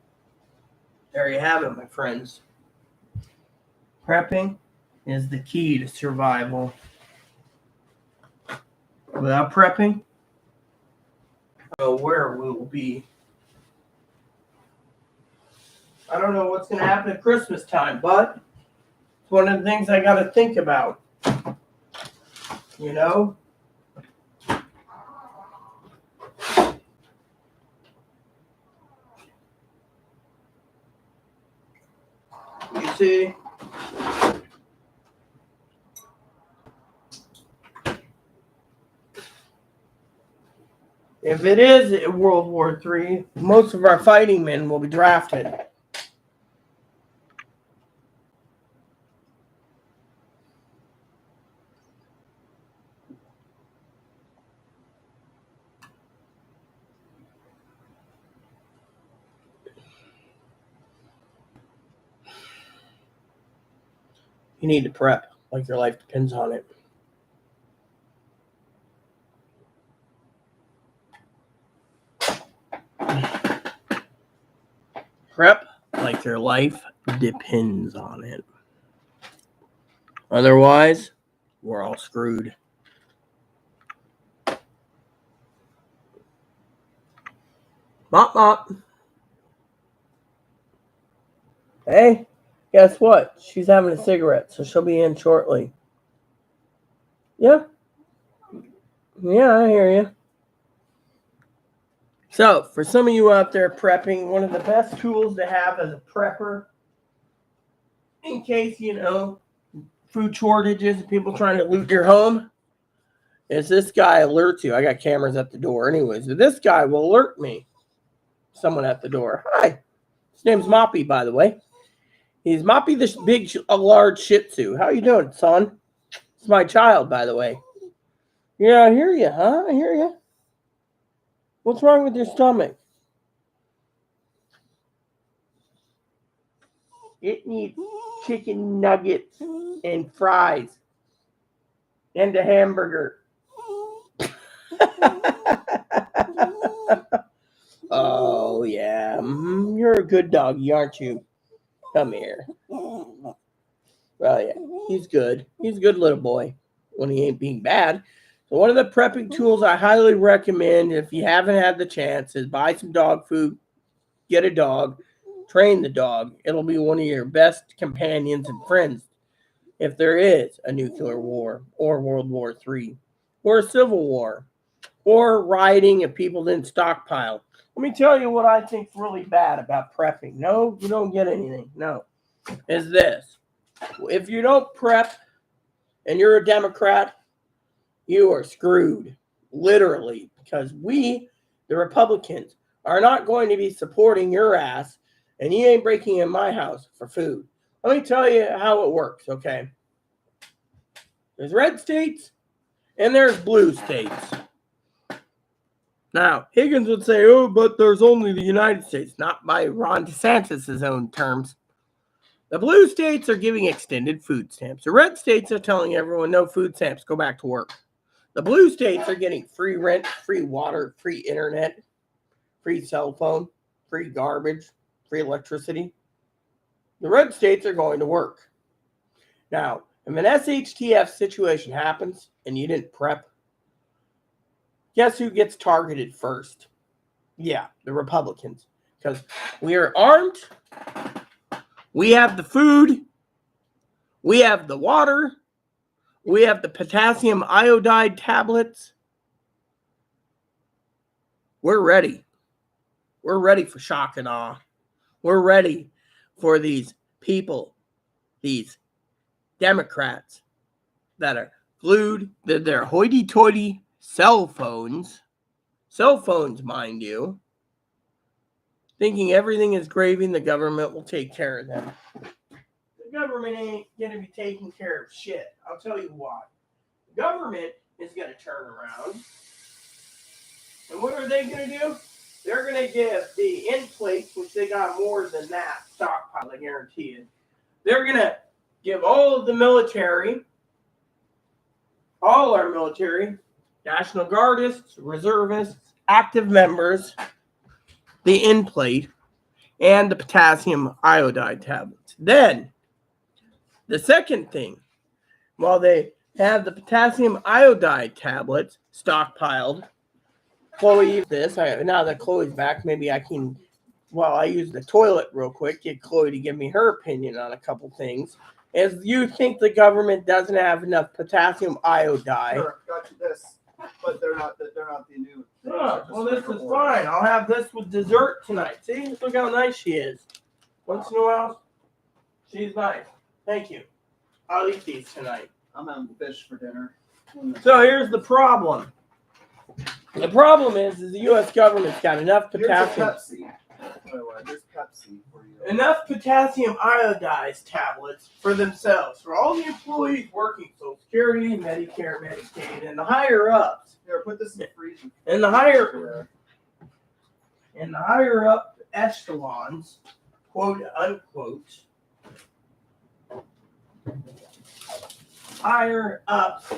there you have it, my friends. Prepping is the key to survival. Without prepping, I don't know where we will be. I don't know what's going to happen at Christmas time, but it's one of the things I got to think about. You know? You see? If it is World War III, most of our fighting men will be drafted. You need to prep like your life depends on it. Prep like your life depends on it. Otherwise, we're all screwed. Mop, mop. Hey, guess what? She's having a cigarette, so she'll be in shortly. Yeah. Yeah, I hear you. So, for some of you out there prepping, one of the best tools to have as a prepper, in case, food shortages and people trying to loot your home, is this guy alerts you. I got cameras at the door anyways. This guy will alert me. Someone at the door. Hi. His name's Moppy, by the way. He's Moppy, this big, large Shih Tzu. How you doing, son? It's my child, by the way. Yeah, I hear you, huh? I hear you. What's wrong with your stomach? It needs chicken nuggets and fries. and a hamburger. Oh, yeah. You're a good doggy, aren't you? Come here. Well, yeah. He's good. He's a good little boy when he ain't being bad. So one of the prepping tools I highly recommend if you haven't had the chance is buy some dog food, get a dog, train the dog. It'll be one of your best companions and friends if there is a nuclear war or World War III or a civil war or rioting if people didn't stockpile. Let me tell you what I think's really bad about prepping. No, you don't get anything. No. Is this. If you don't prep and you're a Democrat, you are screwed. Literally. Because we, the Republicans, are not going to be supporting your ass and you ain't breaking in my house for food. Let me tell you how it works, okay? There's red states and there's blue states. Now, Higgins would say, oh, but there's only the United States, not by Ron DeSantis' own terms. The blue states are giving extended food stamps. The red states are telling everyone, no food stamps, go back to work. The blue states are getting free rent, free water, free internet, free cell phone, free garbage, free electricity. The red states are going to work. Now, if an SHTF situation happens and you didn't prep, guess who gets targeted first? Yeah, the Republicans. Because we are armed, we have the food, we have the water, we have the potassium iodide tablets. We're ready. We're ready for shock and awe. We're ready for these people, these Democrats that are glued to their hoity-toity cell phones, mind you, thinking everything is gravy and the government will take care of them. The government ain't going to be taking care of shit. I'll tell you why. The government is going to turn around. And what are they going to do? They're going to give the end plates, which they got more than that stockpile, I guarantee it. They're going to give all of the military, all our military, National Guardists, reservists, active members, the end plate, and the potassium iodide tablets. Then, the second thing, while they have the potassium iodide tablets stockpiled, Chloe, now that Chloe's back, maybe I can, while I use the toilet real quick, get Chloe to give me her opinion on a couple things. Is you think the government doesn't have enough potassium iodide? Sure, got you this, but they're not the new. Oh, well, this is fine. I'll have this with dessert tonight. See, look how nice she is. Once in a while, she's nice. Thank you. I'll eat these tonight. I'm having fish for dinner. So here's the problem. The problem is the U.S. government's got enough potassium. Here's Pepsi. There's Pepsi for you. Enough potassium iodized tablets for themselves, for all the employees working Social Security, Medicare, Medicaid, and the higher ups. Here, put this in the freezer. And the higher up echelons, quote unquote, higher ups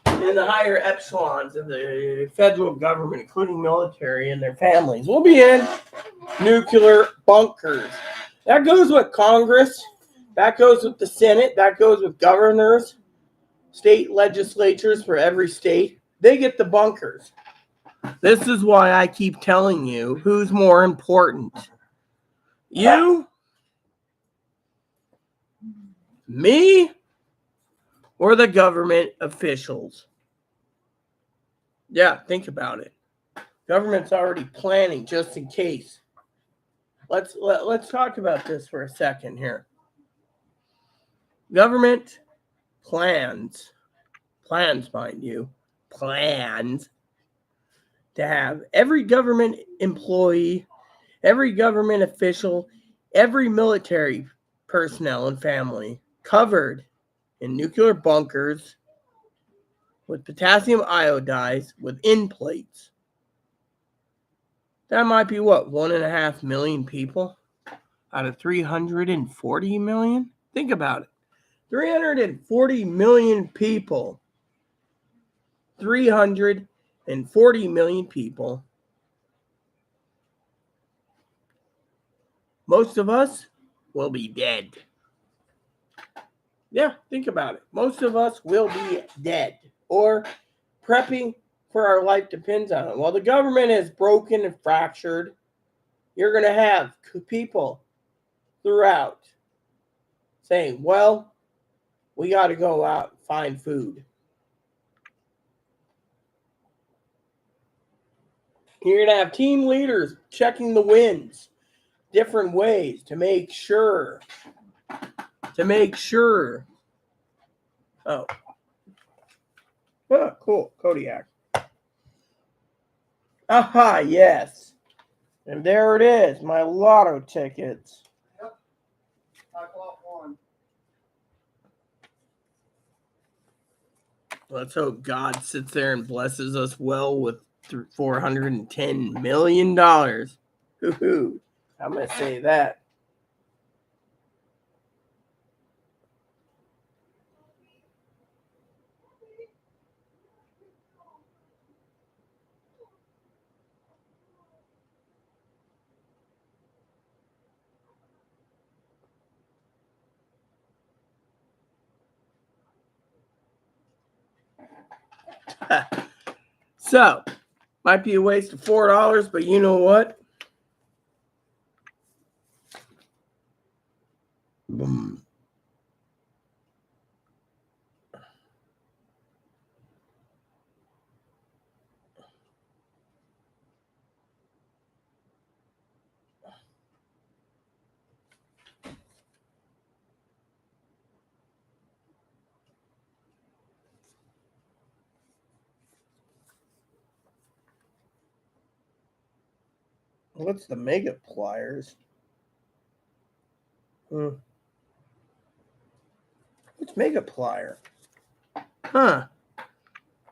in the higher echelons of the federal government, including military and their families, will be in nuclear bunkers. That goes with Congress. That goes with the Senate. That goes with governors, state legislatures for every state. They get the bunkers. This is why I keep telling you who's more important. You, me, or the government officials? Yeah, think about it. Government's already planning just in case. Let's talk about this for a second here. Government plans, mind you, plans to have every government employee, every government official, every military personnel and family covered in nuclear bunkers with potassium iodide with end plates. That might be what, 1.5 million people out of 340 million? Think about it. 340 million people 340 million people. Most of us will be dead. Yeah, think about it. Most of us will be dead or prepping for our life depends on it. While the government is broken and fractured, you're going to have people throughout saying, well, we got to go out and find food. You're going to have team leaders checking the winds different ways to make sure. Oh, cool. Kodiak. Aha, yes. And there it is, my lotto tickets. Yep. I bought one. Let's hope God sits there and blesses us well with $410 million. Hoo-hoo. I'm going to say that. So, might be a waste of $4, but you know what? Boom. What's the mega pliers? What's mega plier? Huh.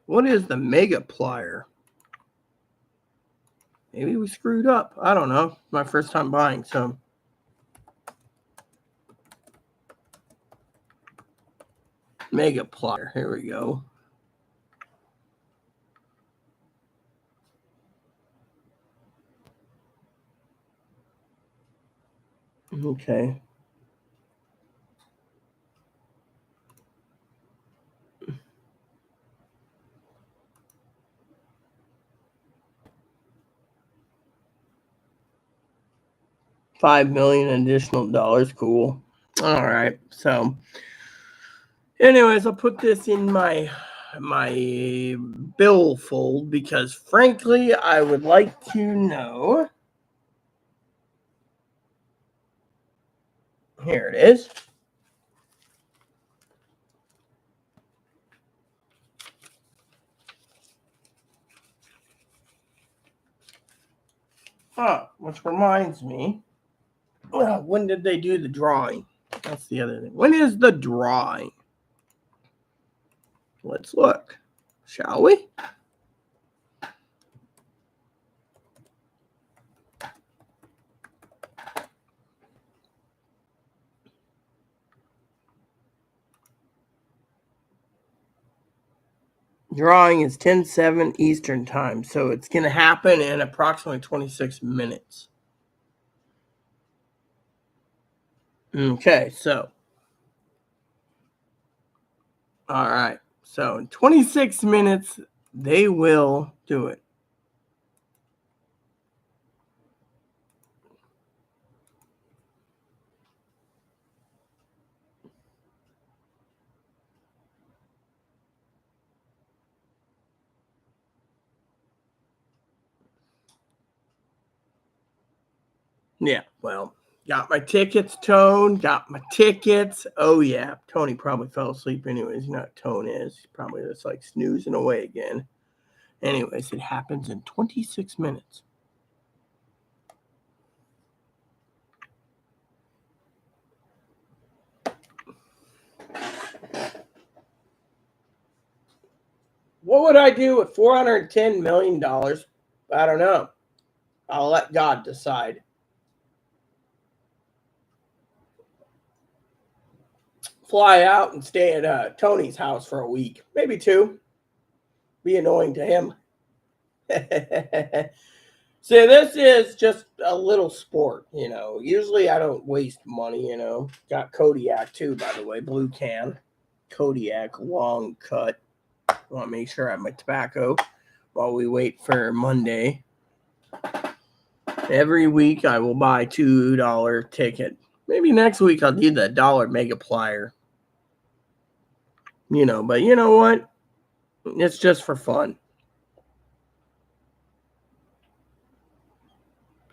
What is the mega plier? Maybe we screwed up. I don't know. My first time buying some. Mega plier. Here we go. Okay. $5 million additional dollars. Cool. All right. So, anyways, I'll put this in my billfold because, frankly, I would like to know. Here it is. Which reminds me, when did they do the drawing? That's the other thing. When is the drawing? Let's look, shall we? Drawing is 10:07 Eastern time, so it's going to happen in approximately 26 minutes. Okay, so. All right, so in 26 minutes, they will do it. Yeah, well, got my tickets, Tone. Got my tickets. Oh, yeah. Tony probably fell asleep anyways. You know what Tone is. He's probably just like snoozing away again. Anyways, it happens in 26 minutes. What would I do with $410 million? I don't know. I'll let God decide. Fly out and stay at Tony's house for a week, maybe 2. be annoying to him. See, this is just a little sport, you know. Usually I don't waste money, you know. Got Kodiak too, by the way, blue can. Kodiak long cut. Want to make sure I have my tobacco while we wait for Monday. Every week I will buy $2 ticket. Maybe next week I'll do the $1 mega plier. You know, but you know what? It's just for fun.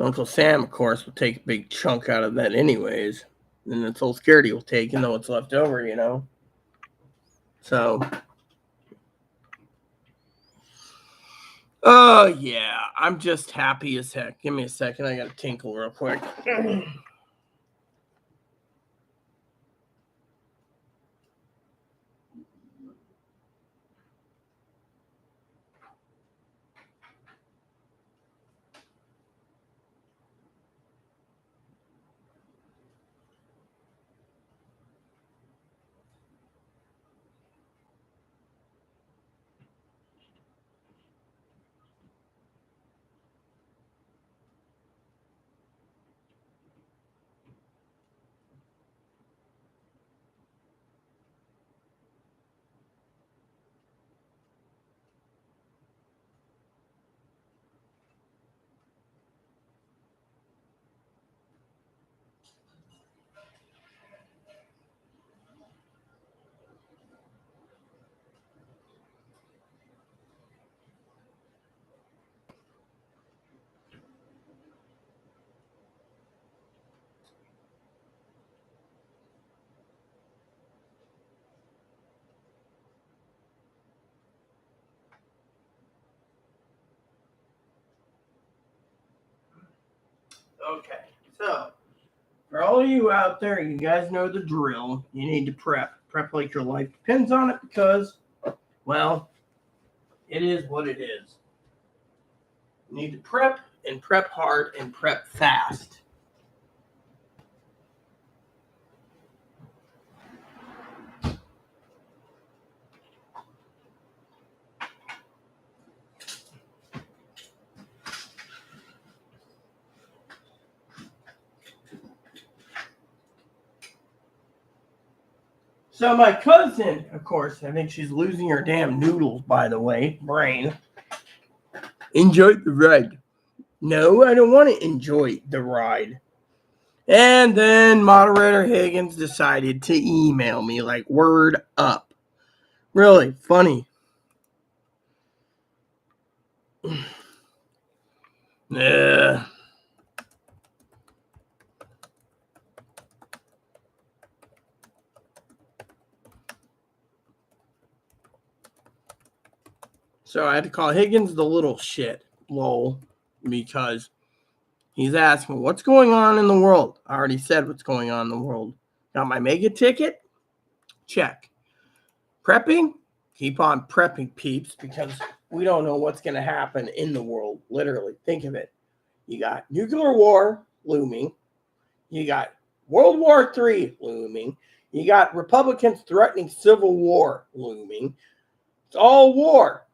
Uncle Sam, of course, will take a big chunk out of that anyways. And it's Old Scaredy will take, you know, what's left over, you know. So, oh, yeah. I'm just happy as heck. Give me a second. I got to tinkle real quick. Okay, so for all of you out there, you guys know the drill. You need to prep. Prep like your life depends on it because, well, it is what it is. You need to prep and prep hard and prep fast. So my cousin, of course, I think she's losing her damn noodles, by the way, brain. Enjoyed the ride. No, I don't want to enjoy the ride. And then moderator Higgins decided to email me like word up. Really funny. Yeah. So I had to call Higgins the little shit, lol, because he's asking what's going on in the world. I already said what's going on in the world. Got my mega ticket? Check. Prepping? Keep on prepping, peeps, because we don't know what's going to happen in the world. Literally, think of it. You got nuclear war looming. You got World War III looming. You got Republicans threatening civil war looming. It's all war.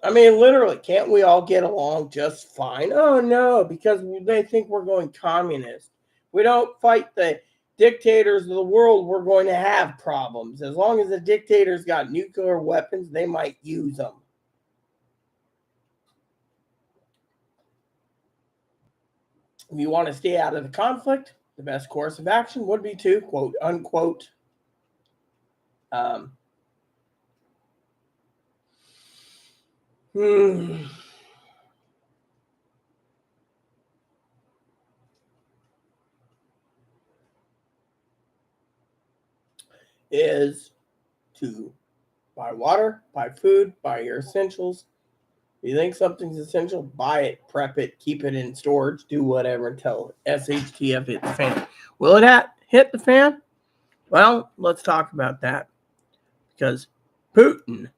I mean, literally, can't we all get along just fine? Oh, no, because they think we're going communist. We don't fight the dictators of the world, we're going to have problems. As long as the dictators got nuclear weapons, they might use them. If you want to stay out of the conflict, the best course of action would be to, quote, unquote, is to buy water, buy food, buy your essentials. If you think something's essential, buy it, prep it, keep it in storage, do whatever until SHTF hits the fan. Will it hit the fan? Well, let's talk about that. Because Putin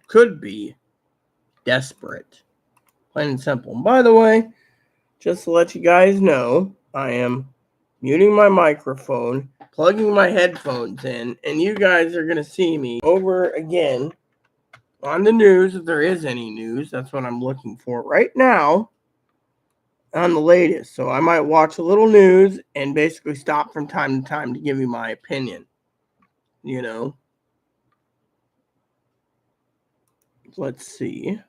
could be desperate. Plain and simple. And by the way, just to let you guys know, I am muting my microphone, plugging my headphones in, and you guys are going to see me over again on the news, if there is any news. That's what I'm looking for right now on the latest. So I might watch a little news and basically stop from time to time to give you my opinion. You know, let's see.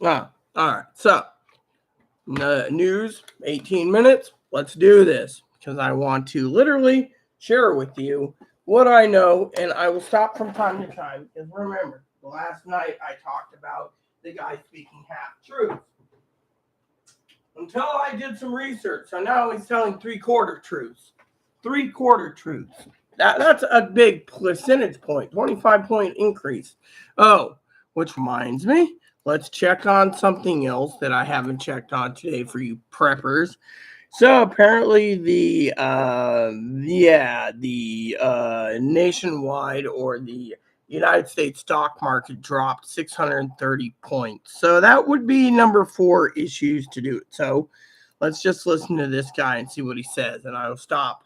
All right. So, news, 18 minutes. Let's do this because I want to literally share with you what I know, and I will stop from time to time. Because remember, last night I talked about the guy speaking half truth until I did some research. So now he's telling 3/4 truths. 3/4 truths. That's a big percentage point, 25-point increase. Oh, which reminds me, let's check on something else that I haven't checked on today for you preppers. So apparently the nationwide or the United States stock market dropped 630 points. So that would be number 4 issues to do it. So let's just listen to this guy and see what he says, and I'll stop.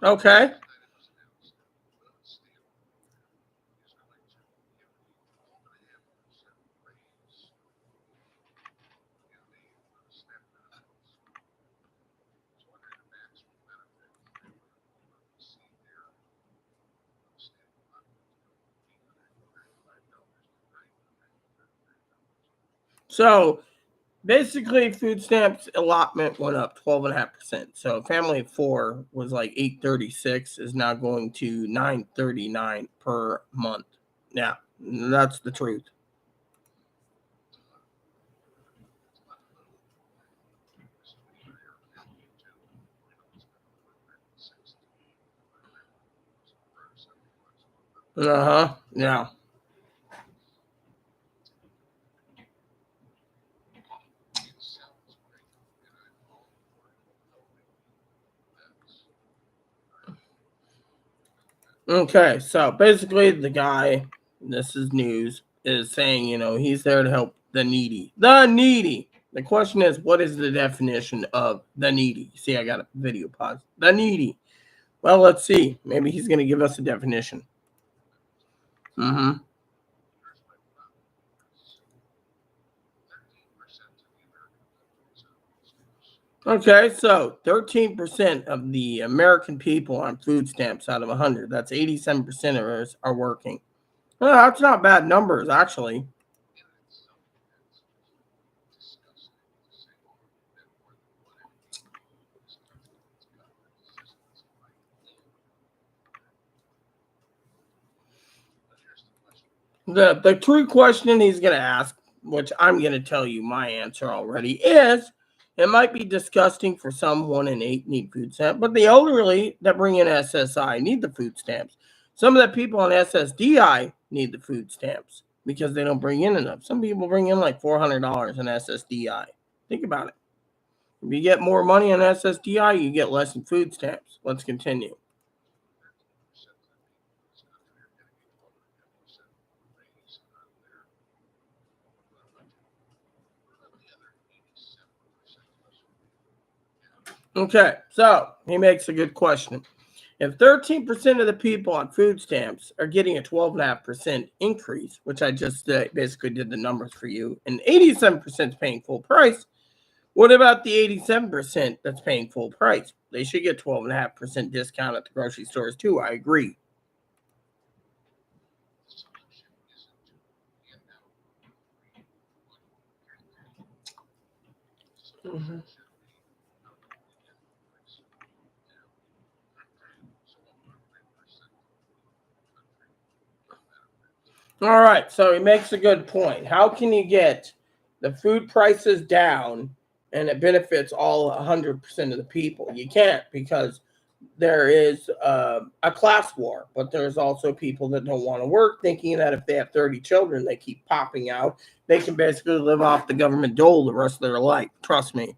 Okay. So basically, food stamps allotment went up 12.5%. So a family of 4 was like 836 is now going to 939 per month. Yeah, that's the truth. Yeah. Okay, so basically, the guy, this is news, is saying, he's there to help the needy. The needy. The question is, what is the definition of the needy? See, I got a video pause. The needy. Well, let's see. Maybe he's going to give us a definition. Mm-hmm. Okay, so 13% of the American people on food stamps out of 100. That's 87% of us are working. Well, that's not bad numbers, actually. The true question he's going to ask, which I'm going to tell you my answer already, is it might be disgusting for some 1 in 8 need food stamps, but the elderly that bring in SSI need the food stamps. Some of the people on SSDI need the food stamps because they don't bring in enough. Some people bring in like $400 in SSDI. Think about it. If you get more money on SSDI, you get less in food stamps. Let's continue. Okay, so he makes a good question. If 13% of the people on food stamps are getting a 12.5% increase, which I just basically did the numbers for you, and 87% is paying full price, what about the 87% that's paying full price? They should get 12.5% discount at the grocery stores too. I agree. Mm-hmm. All right, so he makes a good point. How can you get the food prices down and it benefits all 100% of the people? You can't, because there is a class war, but there's also people that don't want to work, thinking that if they have 30 children, they keep popping out, they can basically live off the government dole the rest of their life. Trust me.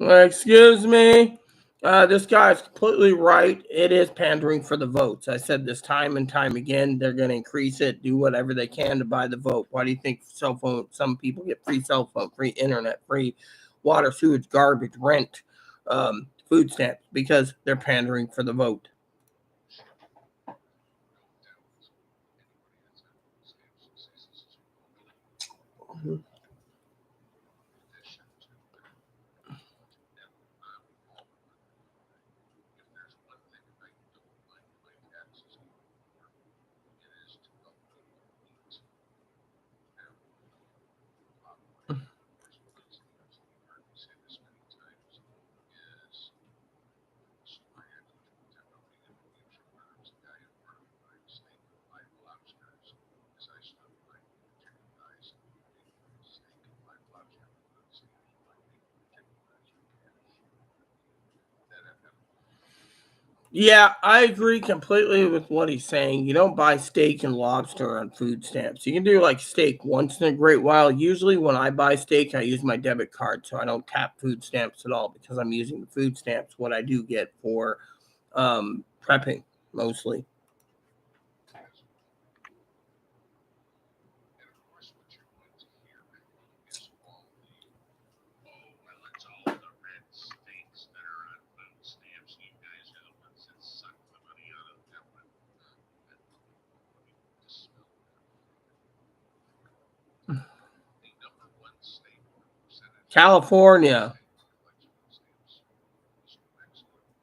Excuse me. This guy is completely right. It is pandering for the votes. I said this time and time again. They're going to increase it, do whatever they can to buy the vote. Why do you think cell phone? Some people get free cell phone, free internet, free water, sewage, garbage, rent, food stamps, because they're pandering for the vote. Yeah, I agree completely with what he's saying. You don't buy steak and lobster on food stamps. You can do like steak once in a great while. Usually, when I buy steak, I use my debit card, so I don't tap food stamps at all because I'm using the food stamps. What I do get for prepping mostly. California.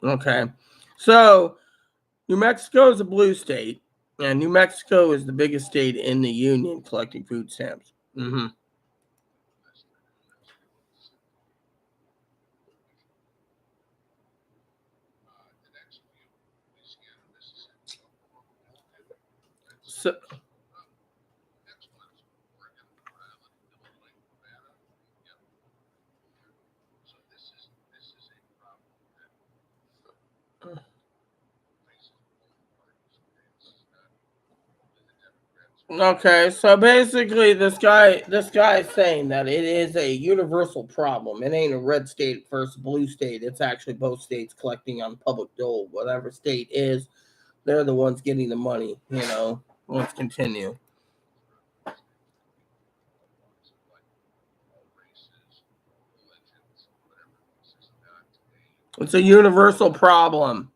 Okay. So New Mexico is a blue state, and New Mexico is the biggest state in the union collecting food stamps. So, okay, so basically, this guy is saying that it is a universal problem. It ain't a red state versus blue state. It's actually both states collecting on public dole. Whatever state is, they're the ones getting the money. Let's continue. It's a universal problem.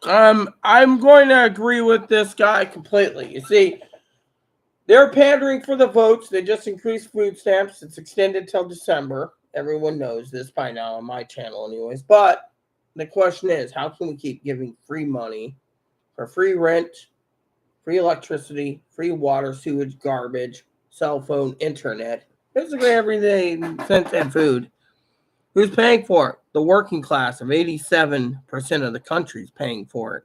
I'm going to agree with this guy completely. You see, they're pandering for the votes. They just increased food stamps. It's extended till December. Everyone knows this by now on my channel, anyways. But the question is, how can we keep giving free money for free rent, free electricity, free water, sewage, garbage, cell phone, internet, basically everything, cents and food? Who's paying for it? The working class of 87% of the country is paying for it.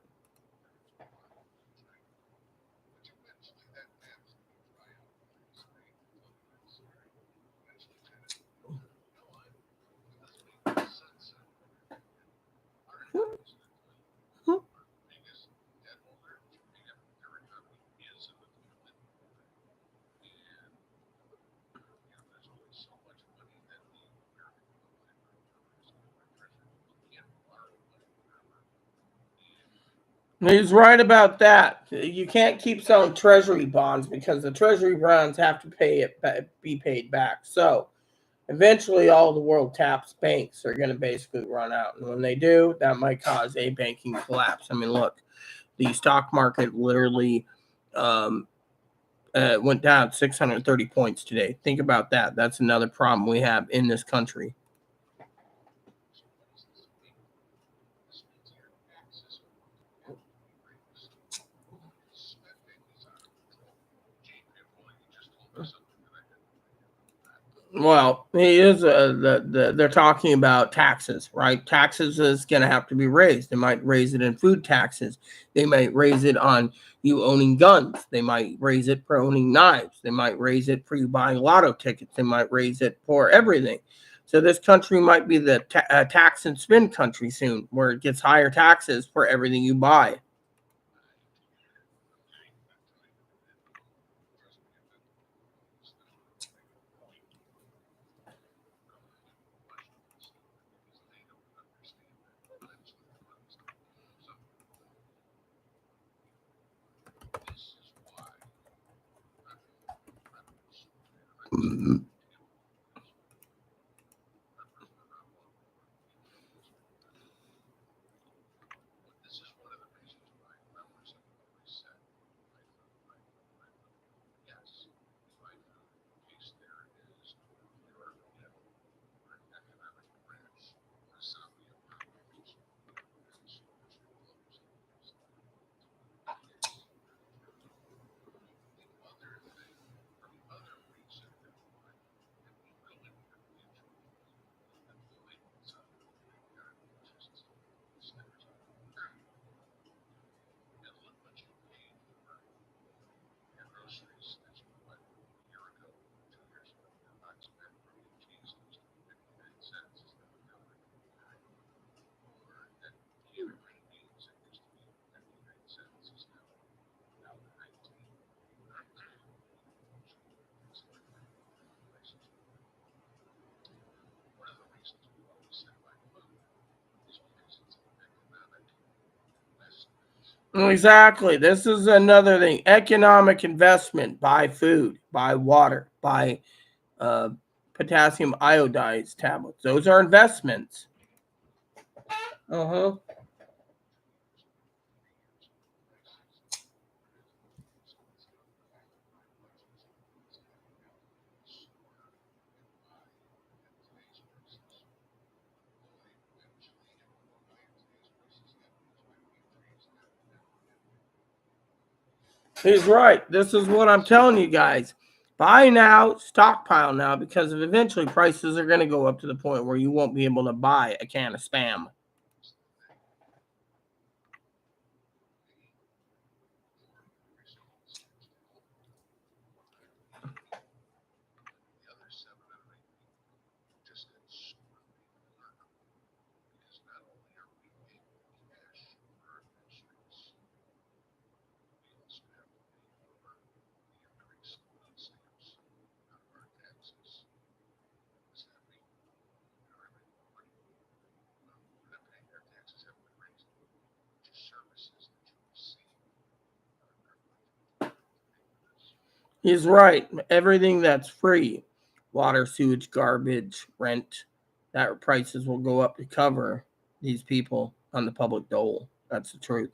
He's right about that. You can't keep selling treasury bonds because the treasury bonds have to be paid back. So eventually, all the world taps banks are going to basically run out, and when they do, that might cause a banking collapse. I mean, look, the stock market literally um, went down 630 points today. Think about that. That's another problem we have in this country. Well, he is. They're talking about taxes, right? Taxes is going to have to be raised. They might raise it in food taxes. They might raise it on you owning guns. They might raise it for owning knives. They might raise it for you buying lotto tickets. They might raise it for everything. So this country might be the tax and spend country soon, where it gets higher taxes for everything you buy. Exactly. This is another thing. Economic investment. Buy food, buy water, buy uh, potassium iodide tablets. Those are investments. Uh-huh. He's right. This is what I'm telling you guys. Buy now, stockpile now, because eventually prices are going to go up to the point where you won't be able to buy a can of Spam. He's right. Everything that's free, water, sewage, garbage, rent, that prices will go up to cover these people on the public dole. That's the truth.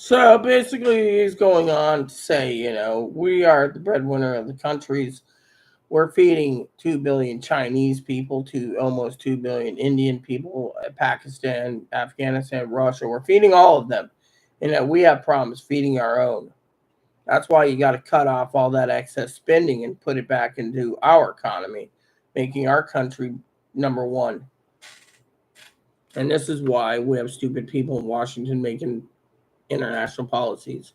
So basically, he's going on to say, we are the breadwinner of the countries. We're feeding 2 billion Chinese people to almost 2 billion Indian people, Pakistan, Afghanistan, Russia. We're feeding all of them. And we have problems feeding our own. That's why you got to cut off all that excess spending and put it back into our economy, making our country number one. And this is why we have stupid people in Washington making international policies.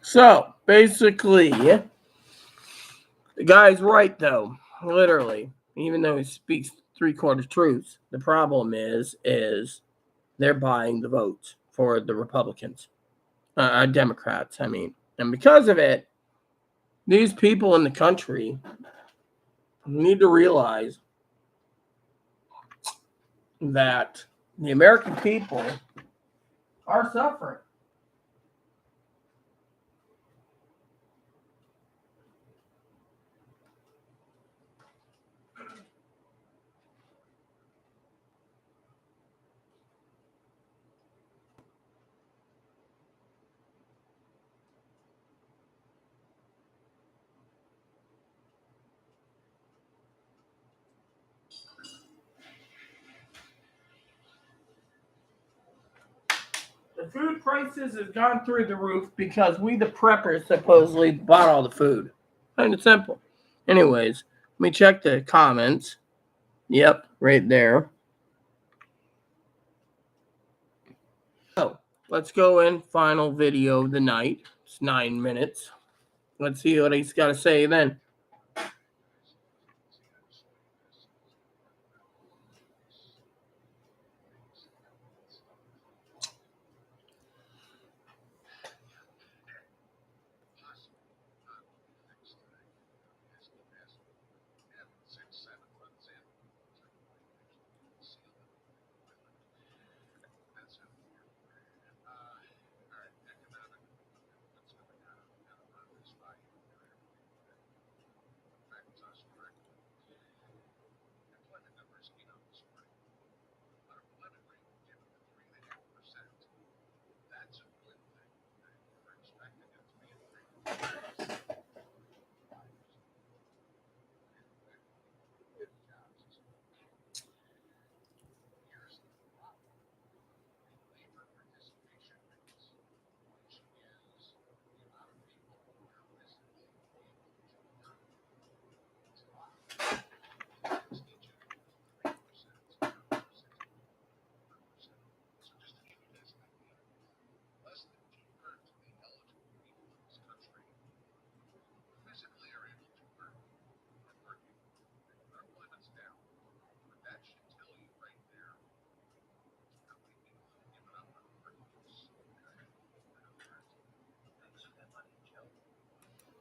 So basically, the guy's right, though. Literally, even though he speaks 3/4 truths, the problem is they're buying the votes for the Republicans, Democrats. I mean, and because of it, these people in the country need to realize that the American people are suffering. The food prices have gone through the roof because we, the preppers, supposedly bought all the food. Kind of simple. Anyways, let me check the comments. Yep, right there. let's go in. Final video of the night. It's 9 minutes. Let's see what he's got to say then.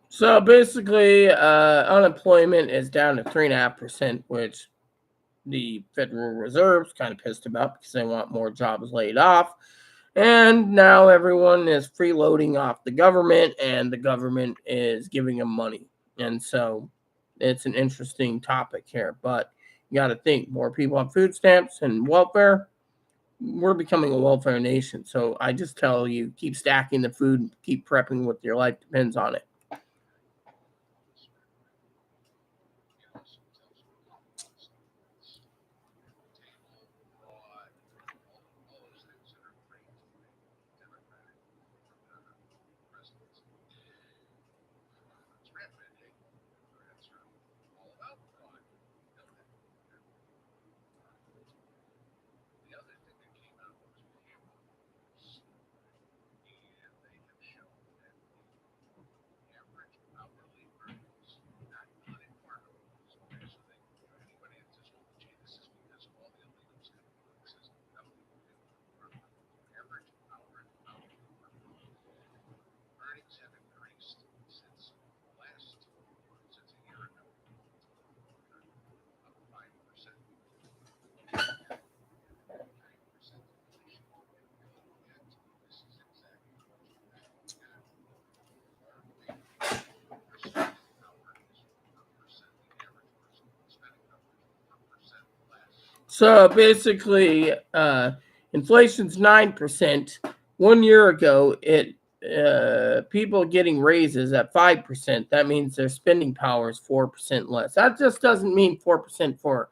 So basically, unemployment is down to 3.5%, which the Federal Reserve's kind of pissed about because they want more jobs laid off. And now everyone is freeloading off the government, and the government is giving them money. And so it's an interesting topic here. But you got to think more people on food stamps and welfare. We're becoming a welfare nation. So I just tell you, keep stacking the food, keep prepping with your life depends on it. So basically, inflation's 9%. 1 year ago, it people getting raises at 5%. That means their spending power is 4% less. That just doesn't mean 4% for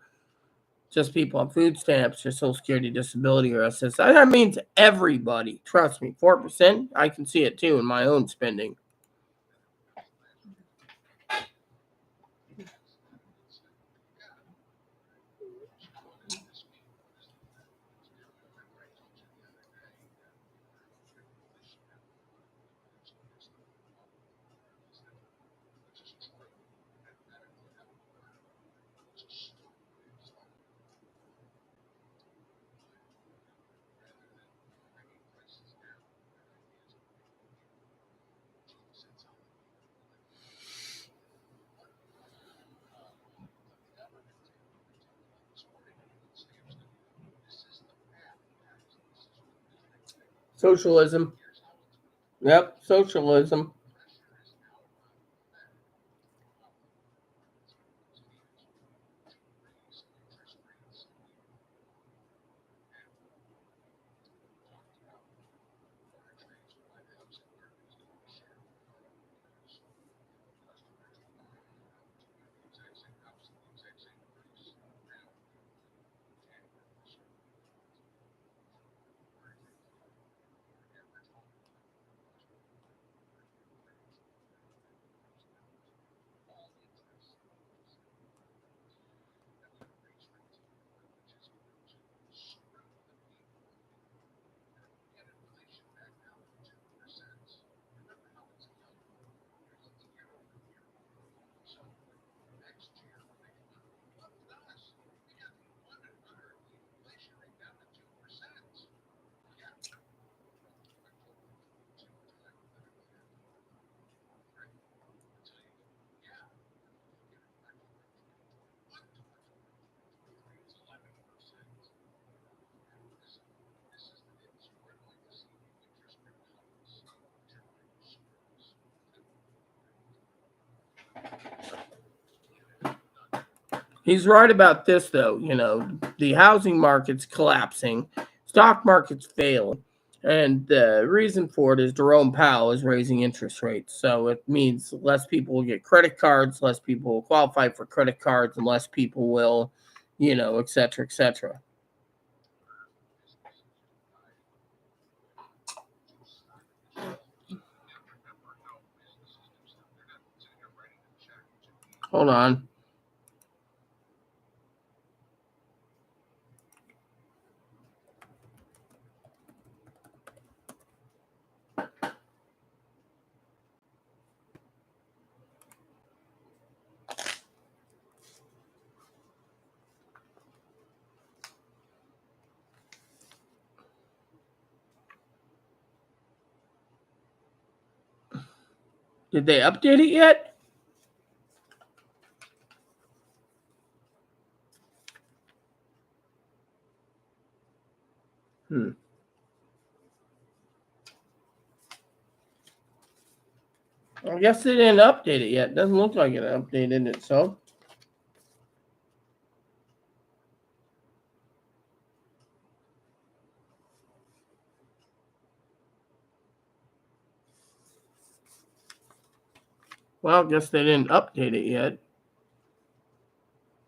just people on food stamps or Social Security, disability, or SSI. That means everybody. Trust me, 4%. I can see it too in my own spending. Socialism. Yep, socialism. He's right about this, though. The housing market's collapsing, stock market's failing, and the reason for it is Jerome Powell is raising interest rates. So it means less people will get credit cards, less people will qualify for credit cards, and less people will, et cetera, et cetera. Hold on. Did they update it yet? I guess they didn't update it yet. Doesn't look like it updated it, so. Well, I guess they didn't update it yet.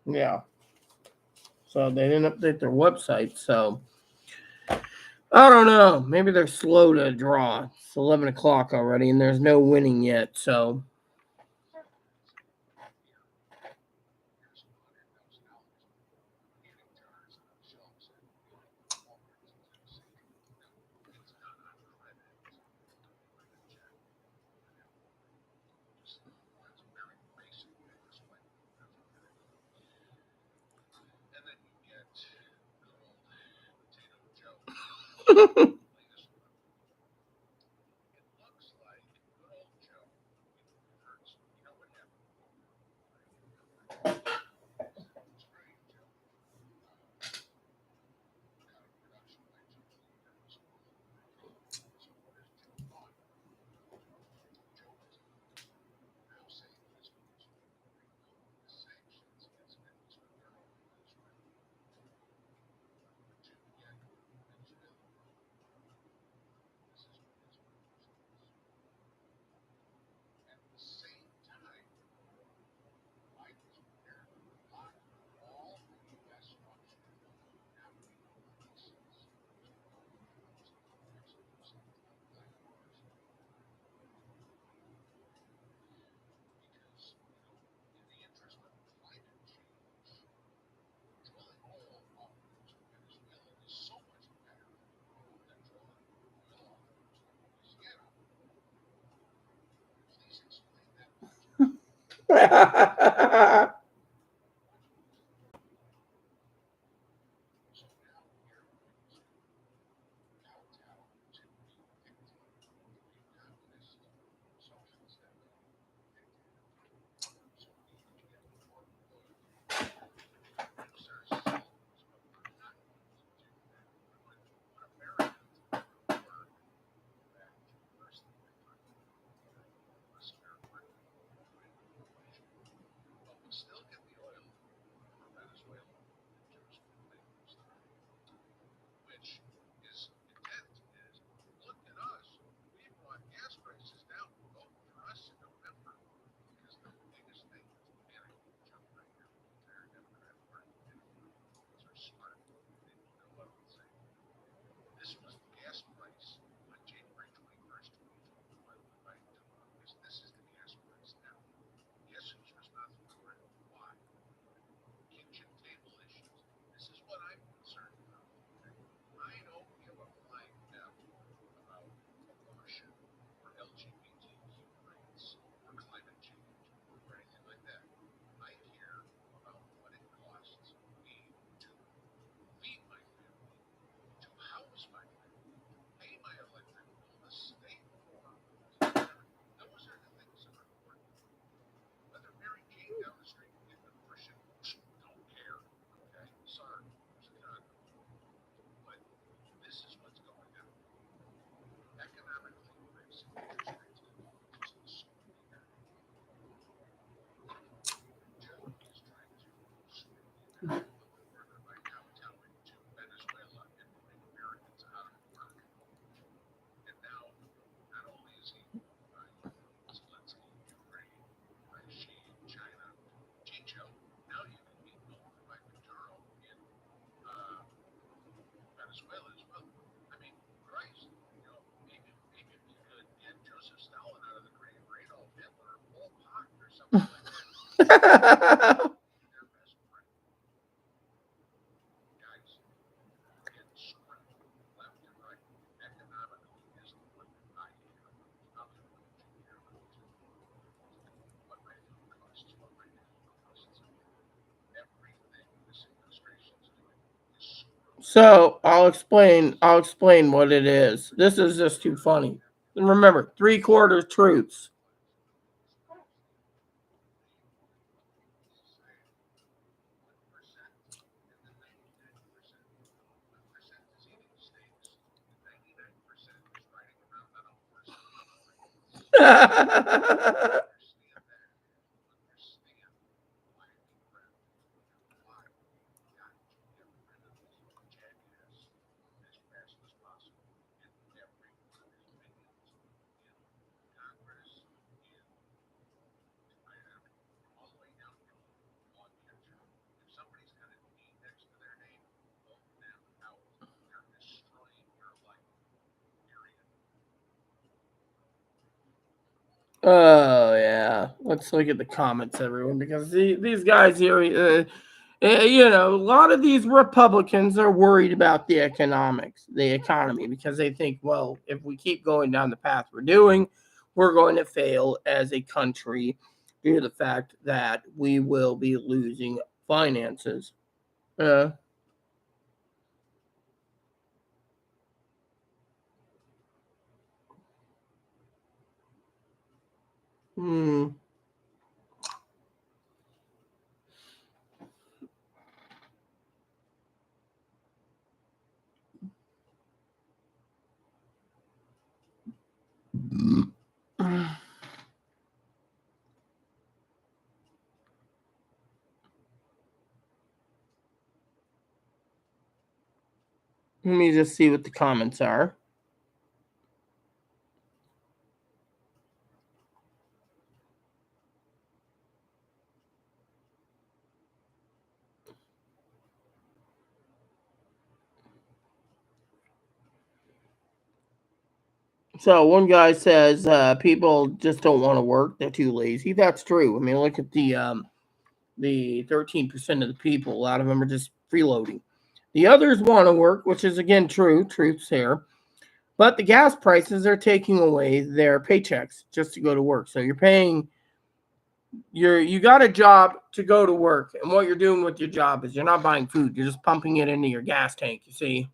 Yeah. So they didn't update their website, so. I don't know. Maybe they're slow to draw. It's 11 o'clock already, and there's no winning yet, so. So I'll explain. I'll explain what it is. This is just too funny. And remember, 3/4 truths. Oh yeah, let's look at the comments, everyone, because these guys here, a lot of these Republicans are worried about the economy, because they think, well, if we keep going down the path we're doing, we're going to fail as a country due to the fact that we will be losing finances. Uh, hmm. Let me just see what the comments are. So one guy says people just don't want to work; they're too lazy. That's true. I mean, look at the 13% of the people. A lot of them are just freeloading. The others want to work, which is again true. Truth's here, but the gas prices are taking away their paychecks just to go to work. So you're paying. You got a job to go to work, and what you're doing with your job is you're not buying food. You're just pumping it into your gas tank. You see.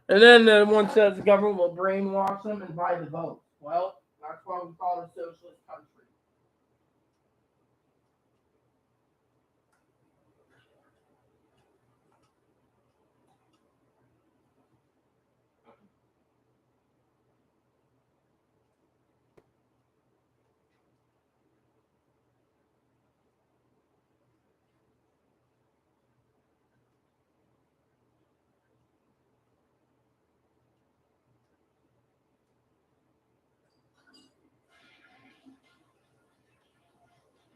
And then one says the government will brainwash them and buy the vote. Well, that's why we call it a socialist country.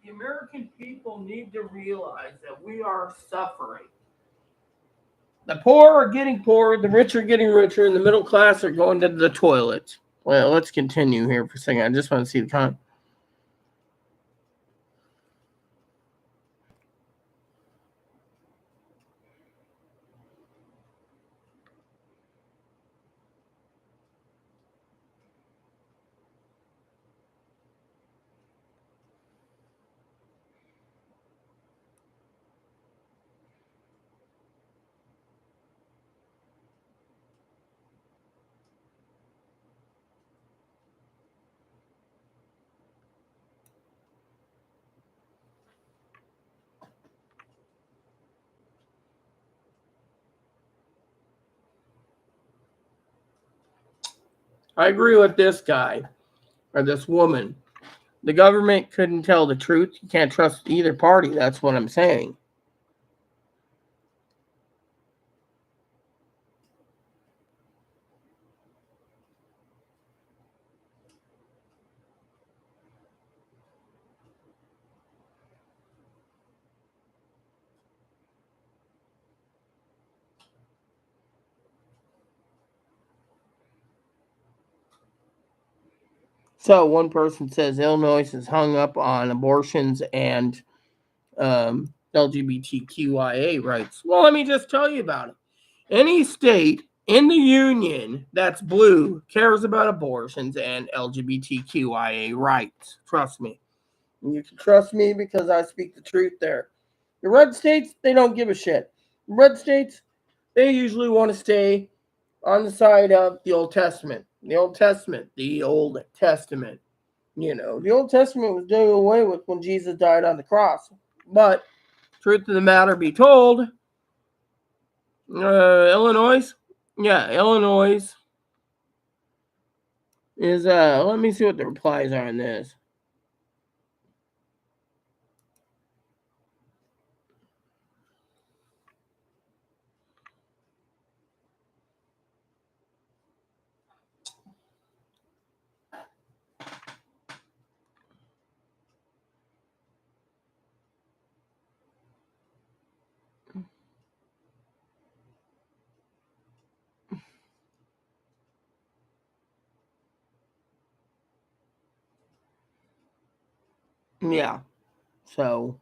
The American people need to realize that we are suffering. The poor are getting poorer, the rich are getting richer, and the middle class are going to the toilet. Well, let's continue here for a second. I just want to see the comment. I agree with this guy or this woman. The government couldn't tell the truth. You can't trust either party. That's what I'm saying. So one person says Illinois is hung up on abortions and LGBTQIA rights. Well, let me just tell you about it. Any state in the union that's blue cares about abortions and LGBTQIA rights. Trust me. And you can trust me because I speak the truth there. The red states, they don't give a shit. The red states, they usually want to stay on the side of the Old Testament. The Old Testament. The Old Testament. You know, the Old Testament was done away with when Jesus died on the cross. But, truth of the matter be told, Illinois is, let me see what the replies are on this. Yeah, so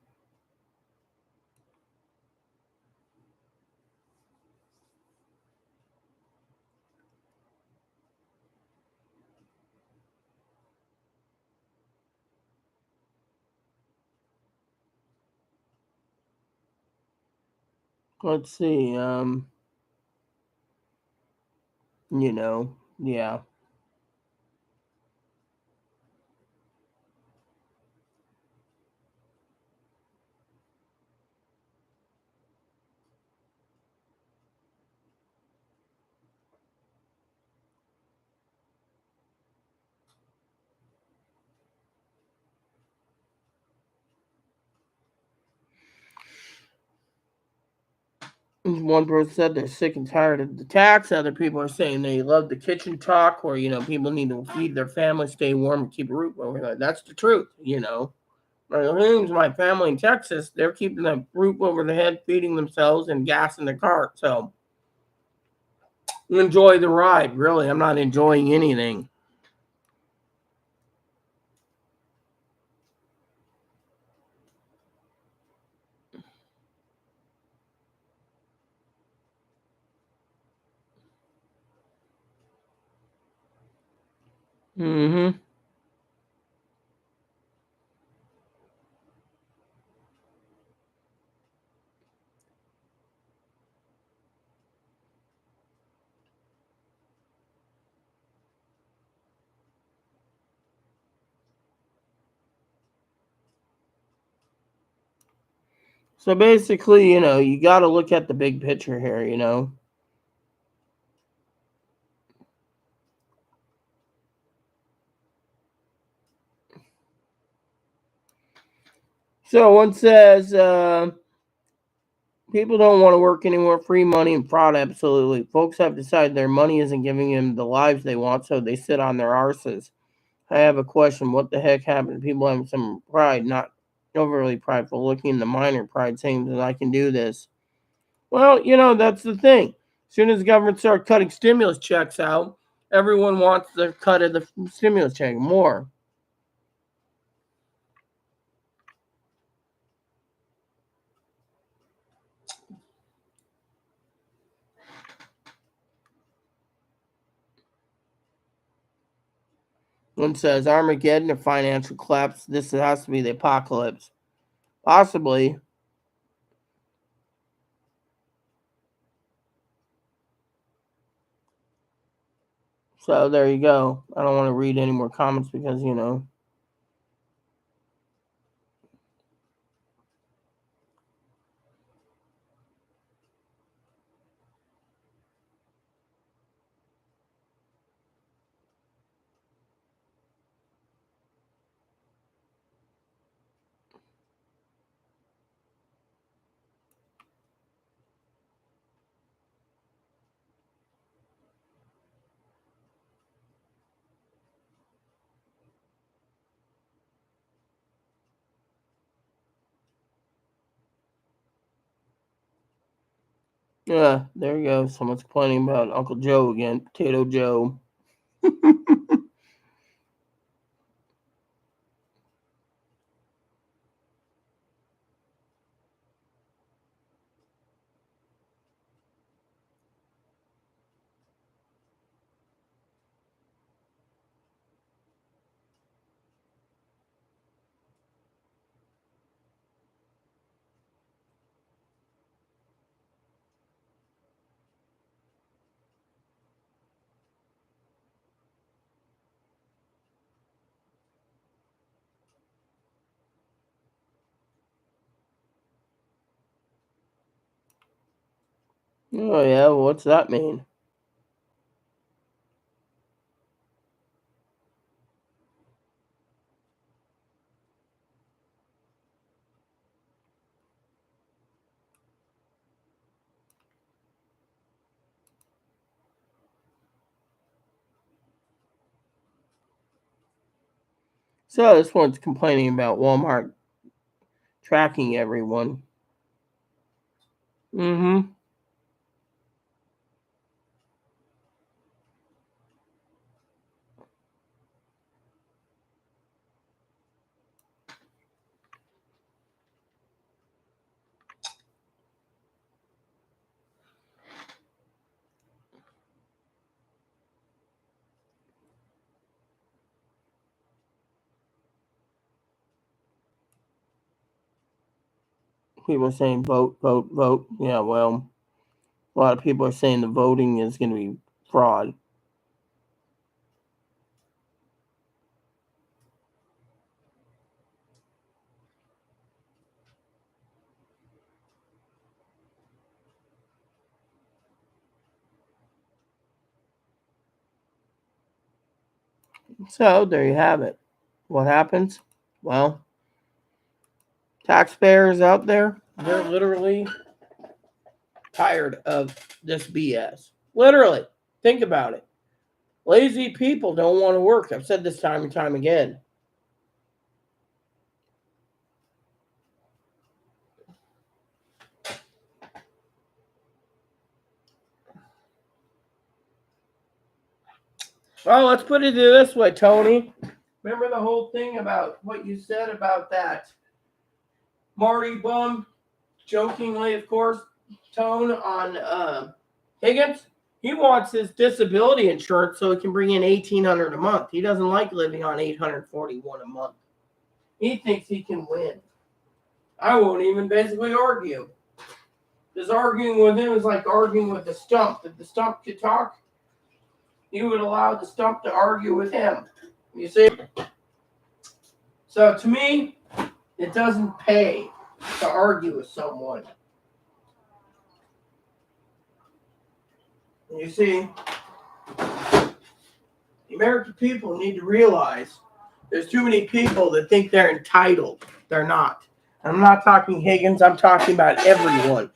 let's see. Yeah. One person said they're sick and tired of the tax. Other people are saying they love the kitchen talk, where people need to feed their family, stay warm, and keep a roof over their head. That's the truth. My family in Texas, they're keeping a roof over their head, feeding themselves, and gas in the cart. So enjoy the ride. Really, I'm not enjoying anything. Mm-hmm. So basically, you got to look at the big picture here. So one says, people don't want to work anymore. Free money and fraud, absolutely. Folks have decided their money isn't giving them the lives they want, so they sit on their arses. I have a question. What the heck happened to people having some pride, not overly prideful, looking in the minor pride, saying that I can do this? Well, that's the thing. As soon as the government starts cutting stimulus checks out, everyone wants their cut of the stimulus check more. One says Armageddon or financial collapse. This has to be the apocalypse. Possibly. So there you go. I don't want to read any more comments because, yeah, there you go. Someone's complaining about Uncle Joe again. Potato Joe. Oh, yeah, well, what's that mean? So this one's complaining about Walmart tracking everyone. Mm-hmm. People are saying vote, vote, vote. Yeah, well, a lot of people are saying the voting is going to be fraud. So there you have it. What happens? Well, taxpayers out there, they're literally tired of this BS. Literally. Think about it. Lazy people don't want to work. I've said this time and time again. Well, let's put it this way, Tony. Remember the whole thing about what you said about that Marty bum, jokingly, of course, Tone on Higgins? He wants his disability insurance so he can bring in $1,800 a month. He doesn't like living on $841 a month. He thinks he can win. I won't even basically argue. Because arguing with him is like arguing with the stump. If the stump could talk, he would allow the stump to argue with him. You see? So to me, it doesn't pay to argue with someone. You see, the American people need to realize there's too many people that think they're entitled. They're not. I'm not talking Higgins. I'm talking about everyone.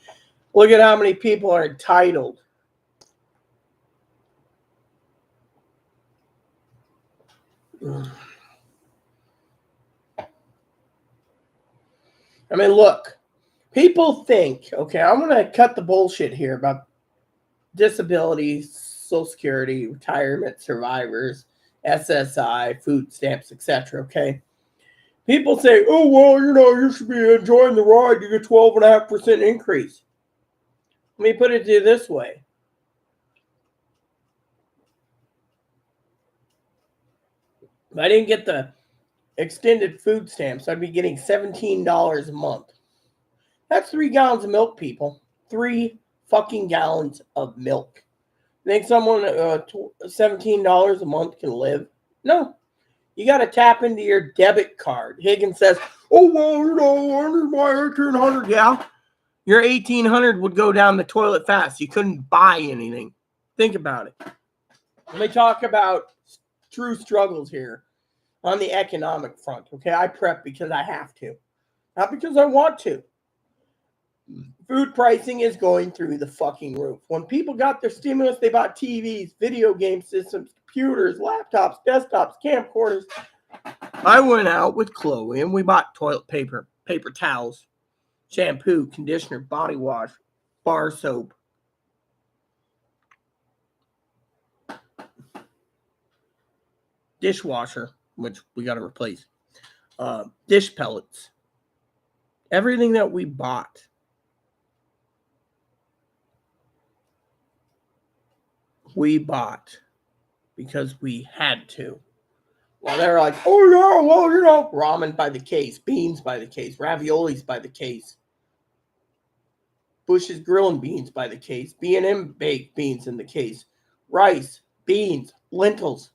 Look at how many people are entitled. I mean, look, people think, okay, I'm going to cut the bullshit here about disability, Social Security, retirement, survivors, SSI, food stamps, etc. Okay. People say, oh, well, you should be enjoying the ride. You get 12.5% increase. Let me put it to you this way. If I didn't get the extended food stamps, I'd be getting $17 a month. That's 3 gallons of milk, people. 3 fucking gallons of milk. Think someone $17 a month can live? No. You got to tap into your debit card. Higgins says, oh, well, under my 1,800. Yeah. Your 1,800 would go down the toilet fast. You couldn't buy anything. Think about it. Let me talk about true struggles here on the economic front. Okay, I prep because I have to, not because I want to. Food pricing is going through the fucking roof. When people got their stimulus, they bought TVs, video game systems, computers, laptops, desktops, camcorders. I went out with Chloe and we bought toilet paper, paper towels, shampoo, conditioner, body wash, bar soap. Dishwasher, which we got to replace. Dish pellets. Everything that we bought. We bought because we had to. Well, they're like, oh, yeah, well, ramen by the case, beans by the case, raviolis by the case, Bush's Grill and Beans by the case, B&M baked beans in the case, rice, beans, lentils,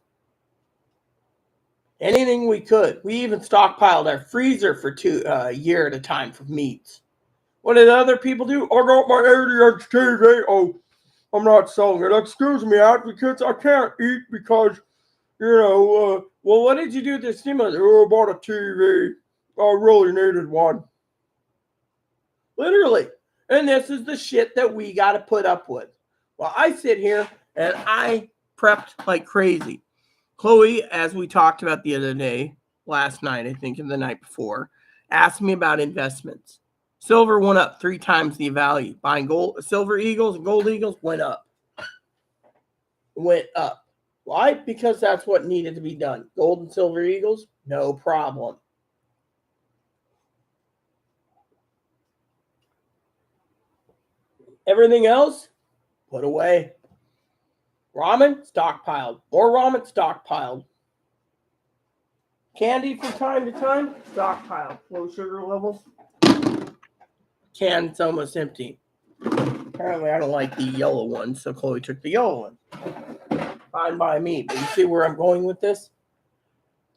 anything we could. We even stockpiled our freezer for a year at a time for meats. What did other people do? I got my 80-inch TV. Oh, I'm not selling it. Excuse me, advocates. I can't eat because, well, what did you do this stimulus? Oh, I bought a TV. I really needed one. Literally. And this is the shit that we got to put up with. Well, I sit here and I prepped like crazy. Chloe, as we talked about the other day, last night, I think, and the night before, asked me about investments. Silver went up 3 times the value. Buying gold, silver eagles and gold eagles went up. Went up. Why? Because that's what needed to be done. Gold and silver eagles, no problem. Everything else, put away. Ramen, stockpiled. More ramen, stockpiled. Candy from time to time, stockpiled. Low sugar levels. Can's almost empty. Apparently, I don't like the yellow one, so Chloe took the yellow one. Fine by me. But you see where I'm going with this?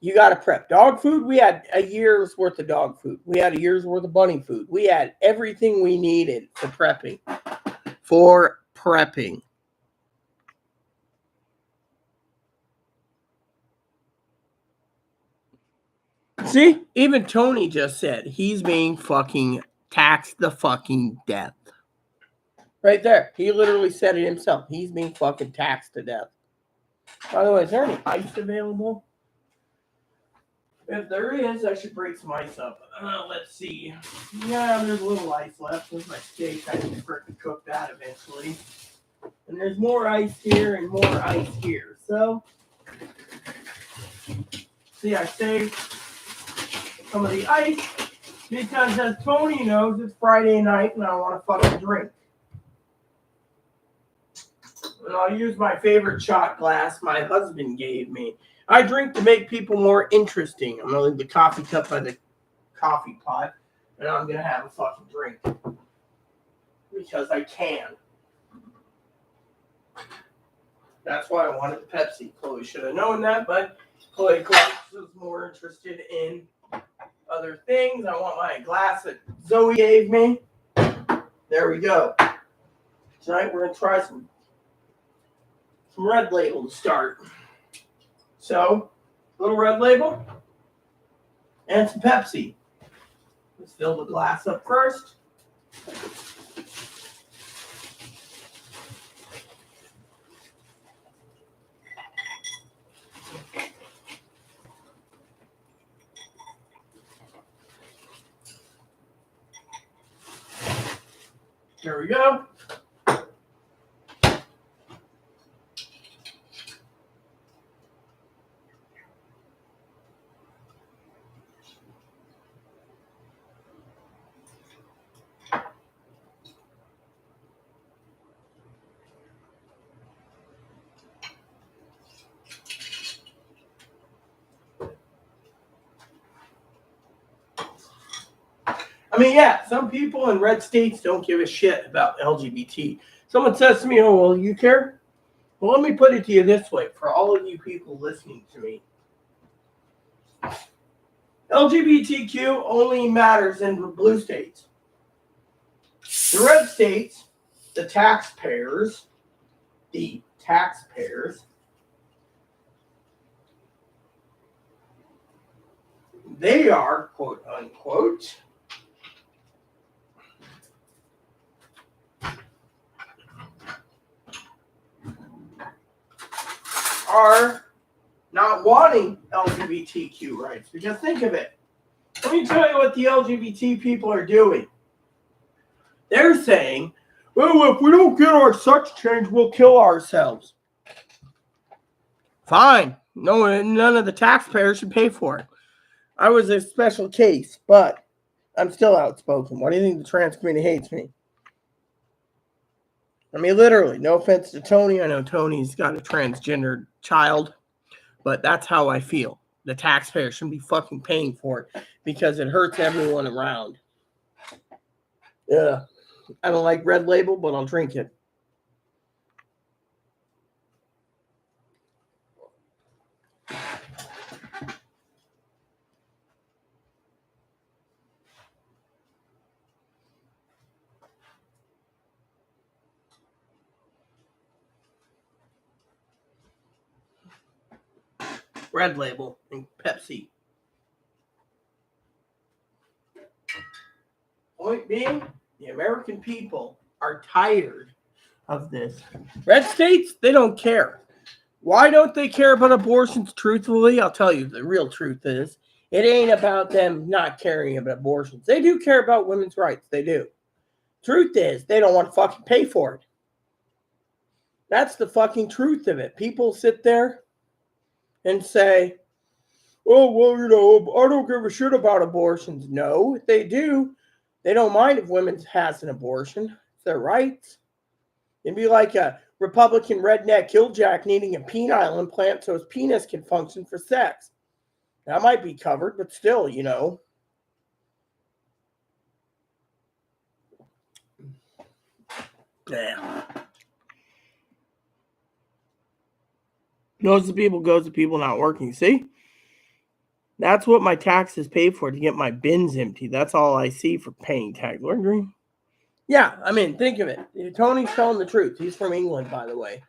You got to prep. Dog food, we had a year's worth of dog food. We had a year's worth of bunny food. We had everything we needed for prepping. For prepping. See? Even Tony just said he's being fucking taxed the fucking death. Right there. He literally said it himself. He's being fucking taxed to death. By the way, is there any ice available? If there is, I should break some ice up. Let's see. Yeah, there's a little ice left. There's my steak. I can frickin' cook that eventually. And there's more ice here and more ice here. So, see, I saved some of the ice because, as Tony knows, it's Friday night and I want to fucking drink. And I'll use my favorite shot glass my husband gave me. I drink to make people more interesting. I'm going to leave the coffee cup by the coffee pot, and I'm going to have a fucking drink. Because I can. That's why I wanted the Pepsi. Chloe should have known that, but Chloe, of course, was more interested in other things. I want my glass that Zoe gave me. There we go. Tonight we're going to try some Red Label to start. So, little Red Label and some Pepsi. Let's fill the glass up first. There we go. I mean, yeah, some people in red states don't give a shit about LGBT. Someone says to me, oh, well, you care? Well, let me put it to you this way for all of you people listening to me. LGBTQ only matters in the blue states. The red states, the taxpayers, they are, quote unquote, are not wanting LGBTQ rights. Because think of it. Let me tell you what the LGBT people are doing. They're saying, well, if we don't get our sex change, we'll kill ourselves. Fine. No, none of the taxpayers should pay for it. I was a special case, but I'm still outspoken. Why do you think the trans community hates me? I mean, literally, no offense to Tony. I know Tony's got a transgender child, but that's how I feel. The taxpayer shouldn't be fucking paying for it because it hurts everyone around. Yeah. I don't like Red Label, but I'll drink it. Red Label and Pepsi. Point being, the American people are tired of this. Red states, they don't care. Why don't they care about abortions? Truthfully, I'll tell you, the real truth is, it ain't about them not caring about abortions. They do care about women's rights. They do. Truth is, they don't want to fucking pay for it. That's the fucking truth of it. People sit there and say, oh, well, you know, I don't give a shit about abortions. No, they do. They don't mind if women has an abortion. It's their rights. It'd be like a Republican redneck killjack needing a penile implant so his penis can function for sex. That might be covered, but still, you know. Yeah. Goes to people not working. See? That's what my taxes pay for, to get my bins empty. That's all I see for paying tax. Agree? Yeah, I mean, think of it. Tony's telling the truth. He's from England, by the way.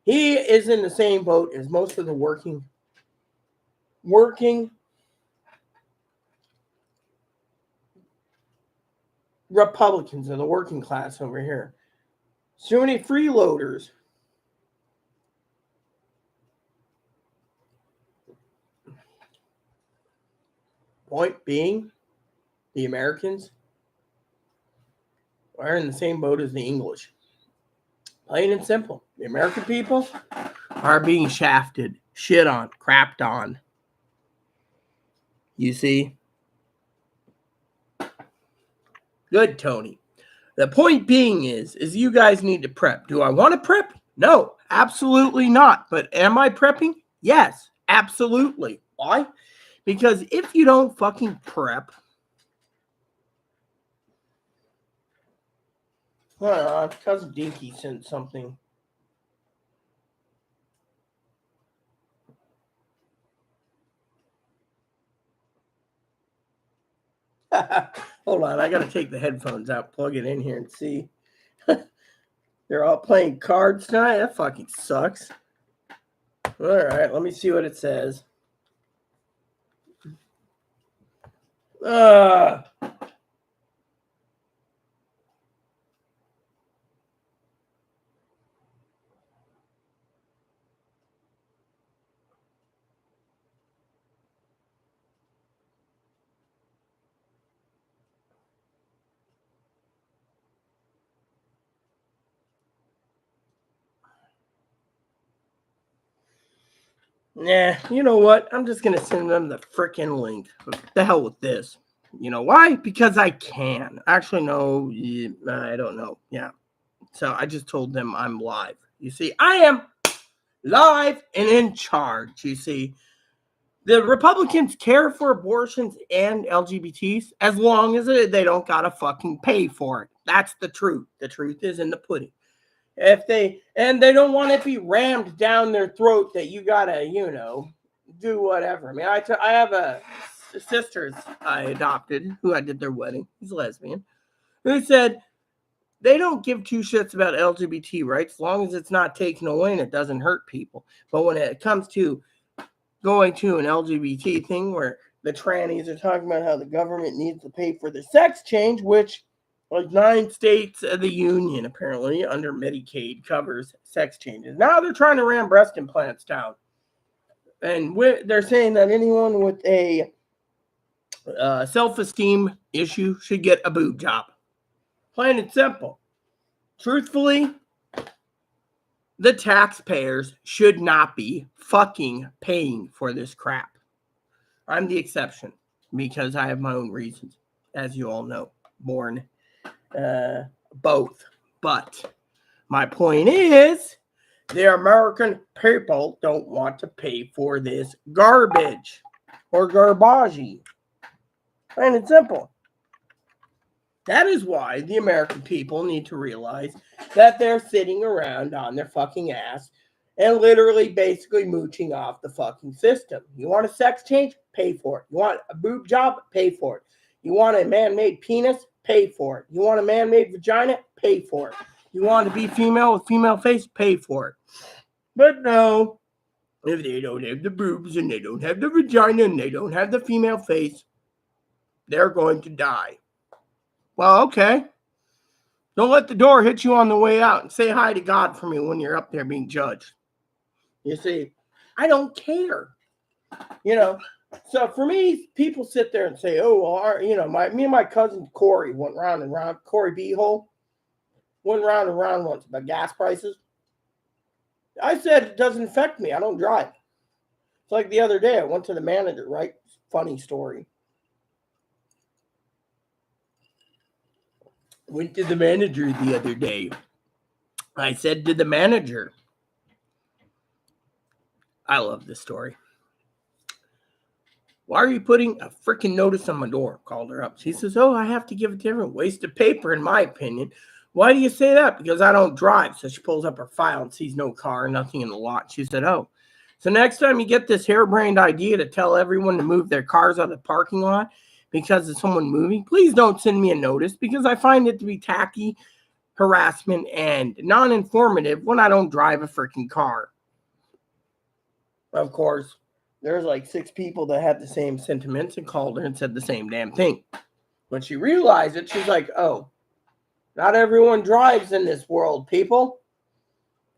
He is in the same boat as most of the working Republicans of the working class over here. So many freeloaders. Point being, the Americans are in the same boat as the English. Plain and simple. The American people are being shafted, shit on, crapped on. You see? Good, Tony. The point being is you guys need to prep. Do I want to prep? No, absolutely not. But am I prepping? Yes, absolutely. Why? Because if you don't fucking prep, Cousin Dinky sent something. Hold on, I gotta take the headphones out, plug it in here and see. They're all playing cards tonight? That fucking sucks. Alright, let me see what it says. Nah, you know what? I'm just gonna send them the frickin' link. The hell with this. You know why? Because I can. Actually, no, I don't know. Yeah. So I just told them I'm live. You see, I am live and in charge. You see, the Republicans care for abortions and LGBTs as long as they don't gotta fucking pay for it. That's the truth. The truth is in the pudding. If they don't want it to be rammed down their throat that you gotta, you know, do whatever. I mean, I have a sisters I adopted who I did their wedding. He's a lesbian. Who said they don't give two shits about LGBT rights as long as it's not taken away and it doesn't hurt people. But when it comes to going to an LGBT thing where the trannies are talking about how the government needs to pay for the sex change, which like 9 states of the union apparently under Medicaid covers sex changes. Now they're trying to ram breast implants down. And they're saying that anyone with a self-esteem issue should get a boob job. Plain and simple. Truthfully, the taxpayers should not be fucking paying for this crap. I'm the exception because I have my own reasons, as you all know. Born both. But my point is, the American people don't want to pay for this garbage or garbage. Plain and simple. That is why the American people need to realize that they're sitting around on their fucking ass and literally basically mooching off the fucking system. You want a sex change? Pay for it. You want a boob job? Pay for it. You want a man-made penis? Pay for it. You want a man-made vagina? Pay for it. You want to be female with female face? Pay for it. But no, If they don't have the boobs and they don't have the vagina and they don't have the female face, they're going to die. Well, okay. Don't let the door hit you on the way out, and say hi to God for me when you're up there being judged. You see, I don't care. So for me, people sit there and say, oh, well, me and my cousin Corey went round and round. Corey Beehole went round and round once about gas prices. I said it doesn't affect me. I don't drive. It's like the other day, I went to the manager, right? Funny story. Went to the manager the other day. I said to the manager, I love this story. Why are you putting a freaking notice on my door? Called her up. She says, oh, I have to give it to everyone. Waste of paper, in my opinion. Why do you say that? Because I don't drive. So she pulls up her file and sees no car, nothing in the lot. She said, oh. So next time you get this harebrained idea to tell everyone to move their cars out of the parking lot because of someone moving, please don't send me a notice because I find it to be tacky, harassment, and non-informative when I don't drive a freaking car. Of course, there's like 6 people that had the same sentiments and called her and said the same damn thing. When she realized it, she's like, oh, not everyone drives in this world, people.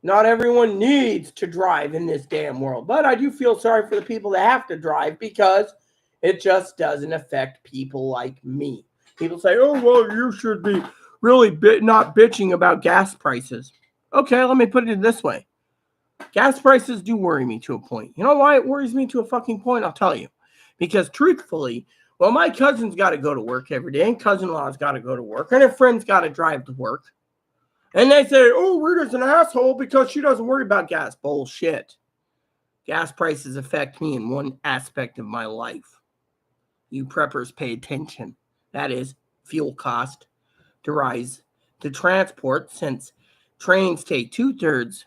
Not everyone needs to drive in this damn world. But I do feel sorry for the people that have to drive because it just doesn't affect people like me. People say, oh, well, you should be really not bitching about gas prices. Okay, let me put it this way. Gas prices do worry me to a point. You know why it worries me to a fucking point? I'll tell you. Because truthfully, well, my cousin's got to go to work every day, and cousin-in-law's got to go to work, and her friend's got to drive to work. And they say, oh, Rita's an asshole because she doesn't worry about gas. Bullshit. Gas prices affect me in one aspect of my life. You preppers pay attention. That is fuel cost to rise to transport, since trains take 2/3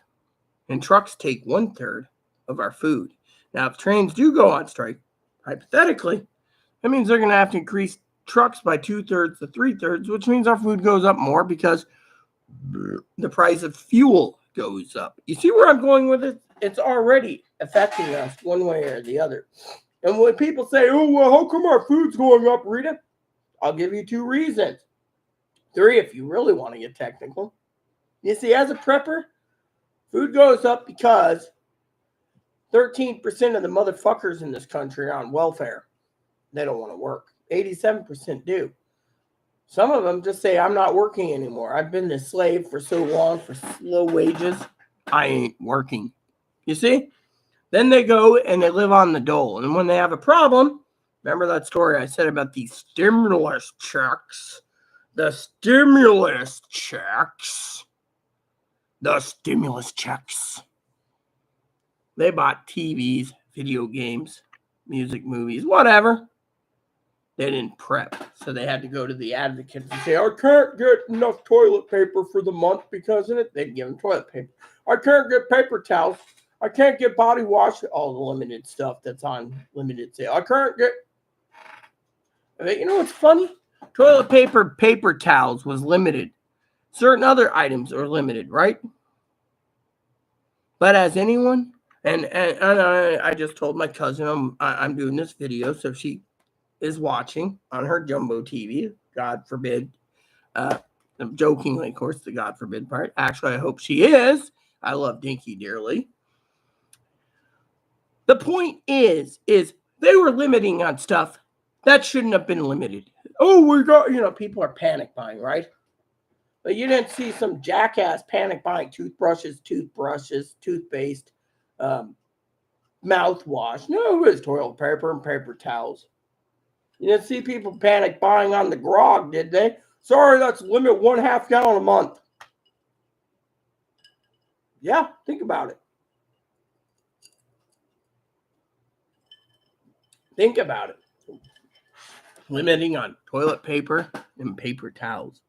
and trucks take 1/3 of our food. Now, if trains do go on strike, hypothetically, that means they're going to have to increase trucks by 2/3 to 3/3, which means our food goes up more because the price of fuel goes up. You see where I'm going with it? It's already affecting us one way or the other. And when people say, oh, well, how come our food's going up, Rita? I'll give you 2 reasons. 3 if you really want to get technical. You see, as a prepper, food goes up because 13% of the motherfuckers in this country are on welfare. They don't want to work. 87% do. Some of them just say, I'm not working anymore. I've been this slave for so long for low wages. I ain't working. You see? Then they go and they live on the dole. And when they have a problem, remember that story I said about these stimulus checks? The stimulus checks. They bought TVs, video games, music, movies, whatever. They didn't prep, so they had to go to the advocates and say, I can't get enough toilet paper for the month because of it. They'd give them toilet paper. I can't get paper towels. I can't get body wash. All the limited stuff that's on limited sale. I can't get... You know what's funny? Toilet paper, paper towels was limited. Certain other items are limited, right? But as anyone, and I just told my cousin I'm doing this video, so she is watching on her jumbo TV. God forbid. I'm jokingly, of course, the God forbid part. Actually, I hope she is. I love Dinky dearly. The point is they were limiting on stuff that shouldn't have been limited. Oh, we got, people are panic buying, right? But you didn't see some jackass panic buying toothbrushes, toothpaste, mouthwash. No, it was toilet paper and paper towels. You didn't see people panic buying on the grog, did they? Sorry, that's limit 1/2 gallon a month. Yeah, think about it. Think about it. Limiting on toilet paper and paper towels.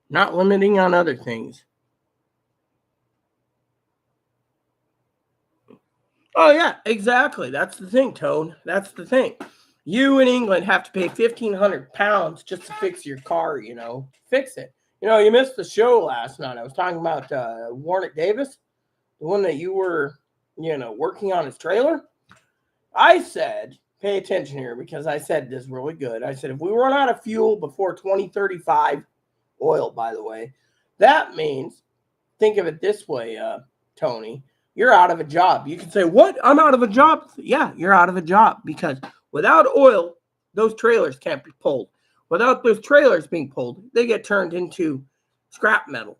Not limiting on other things. Oh, yeah, exactly. That's the thing, Tone. That's the thing. You in England have to pay £1,500 just to fix your car, Fix it. You missed the show last night. I was talking about Warwick Davis, the one that you were working on his trailer. I said, pay attention here because I said this really good. I said, if we run out of fuel before 2035, oil, by the way, that means, think of it this way, Tony, you're out of a job. You can say, what? I'm out of a job? Yeah, you're out of a job because without oil, those trailers can't be pulled. Without those trailers being pulled, they get turned into scrap metal,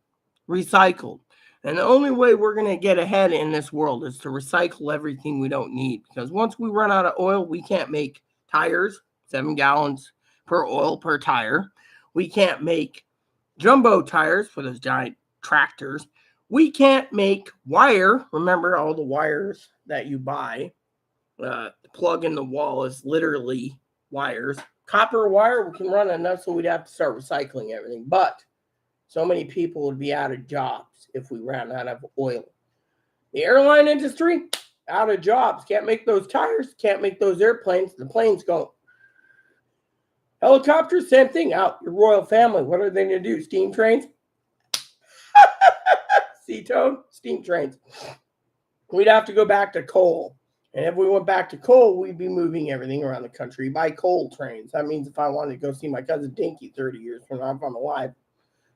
recycled. And the only way we're going to get ahead in this world is to recycle everything we don't need. Because once we run out of oil, we can't make tires, 7 gallons per oil per tire. We can't make jumbo tires for those giant tractors. We can't make wire. Remember all the wires that you buy. The plug in the wall is literally wires. Copper wire, we can run enough so we'd have to start recycling everything. But so many people would be out of jobs if we ran out of oil. The airline industry, out of jobs. Can't make those tires. Can't make those airplanes. The planes go. Helicopters, same thing. Out. Your royal family, what are they going to do? Steam trains? Sea-tone? Steam trains. We'd have to go back to coal. And if we went back to coal, we'd be moving everything around the country by coal trains. That means if I wanted to go see my cousin Dinky 30 years from now, if I'm alive,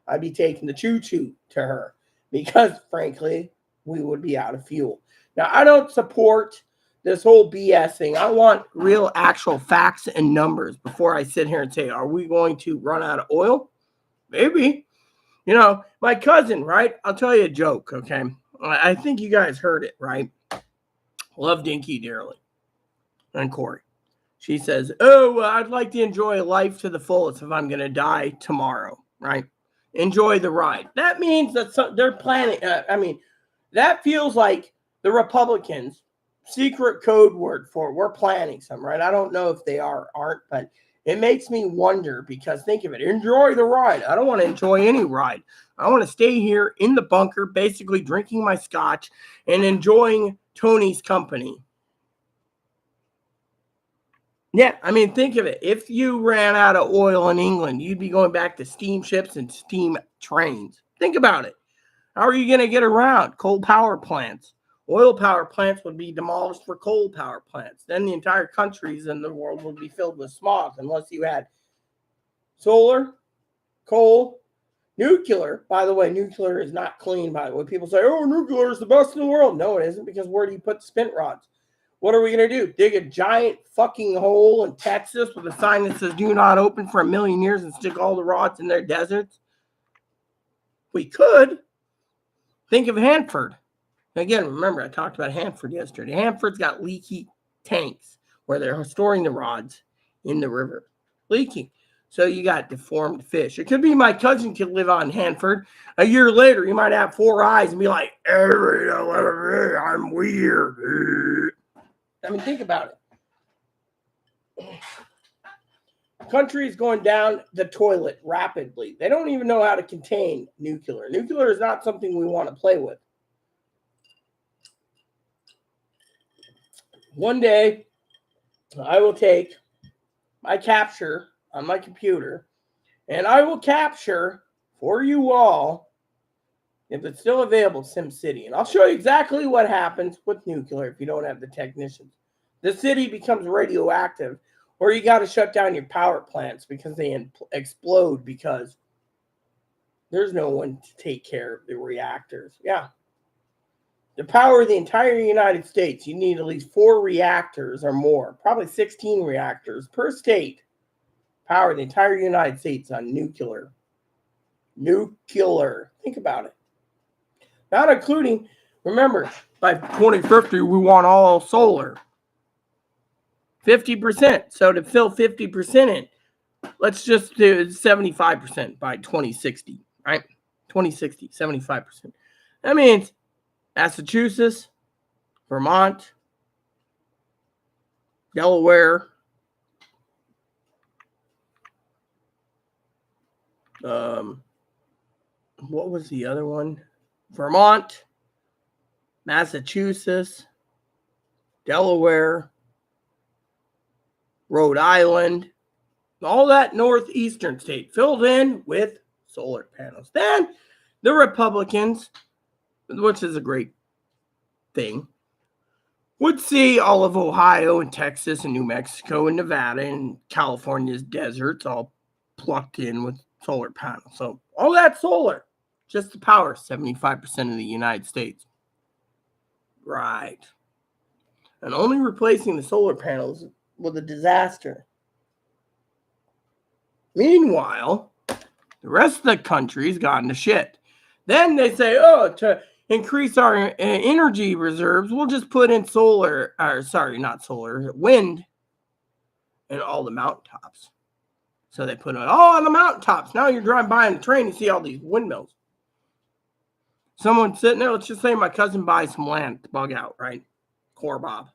I'd be taking the choo-choo to her because, frankly, we would be out of fuel. Now, I don't support this whole BS thing. I want real, actual facts and numbers before I sit here and say, are we going to run out of oil? Maybe. My cousin, right? I'll tell you a joke, okay? I think you guys heard it, right? Love Dinky dearly. And Corey. She says, I'd like to enjoy life to the fullest if I'm going to die tomorrow, right? Enjoy the ride. That means that they're planning. That feels like the Republicans' secret code word for we're planning some, right? I don't know if they aren't, but it makes me wonder because think of it. Enjoy the ride. I don't want to enjoy any ride. I want to stay here in the bunker, basically drinking my scotch and enjoying Tony's company. Yeah, think of it. If you ran out of oil in England, you'd be going back to steamships and steam trains. Think about it. How are you going to get around? Coal power plants. Oil power plants would be demolished for coal power plants. Then the entire countries in the world would be filled with smog unless you had solar, coal, nuclear. By the way, nuclear is not clean, by the way. People say, nuclear is the best in the world. No, it isn't, because where do you put the spent rods? What are we going to do? Dig a giant fucking hole in Texas with a sign that says do not open for 1,000,000 years and stick all the rods in their deserts? We could. Think of Hanford. Again, remember, I talked about Hanford yesterday. Hanford's got leaky tanks where they're storing the rods in the river. Leaking. So you got deformed fish. It could be my cousin could live on Hanford. A year later, he might have 4 eyes and be like, I'm weird. Think about it. The country is going down the toilet rapidly. They don't even know how to contain nuclear. Nuclear is not something we want to play with. One day, I will take my capture on my computer, and I will capture for you all, if it's still available, SimCity. And I'll show you exactly what happens with nuclear if you don't have the technicians. The city becomes radioactive, or you got to shut down your power plants because they explode because there's no one to take care of the reactors. Yeah. To power the entire United States, you need at least 4 reactors or more, probably 16 reactors per state. Power the entire United States on nuclear. Nuclear. Think about it. Not including, remember, by 2050, we want all solar. 50%. So to fill 50% in, let's just do 75% by 2060, right? 2060, 75%. That means Massachusetts, Vermont, Delaware, what was the other one? Vermont, Massachusetts, Delaware, Rhode Island, all that northeastern state filled in with solar panels. Then the Republicans, which is a great thing, would see all of Ohio and Texas and New Mexico and Nevada and California's deserts all plugged in with solar panels. So all that solar, just to power 75% of the United States. Right. And only replacing the solar panels was a disaster. Meanwhile, the rest of the country's gone to shit. Then they say, oh, to increase our energy reserves, we'll just put in wind in all the mountaintops. So they put it all on the mountaintops. Now you're driving by on the train and see all these windmills. Someone sitting there, let's just say my cousin buys some land to bug out, right? Core Bob.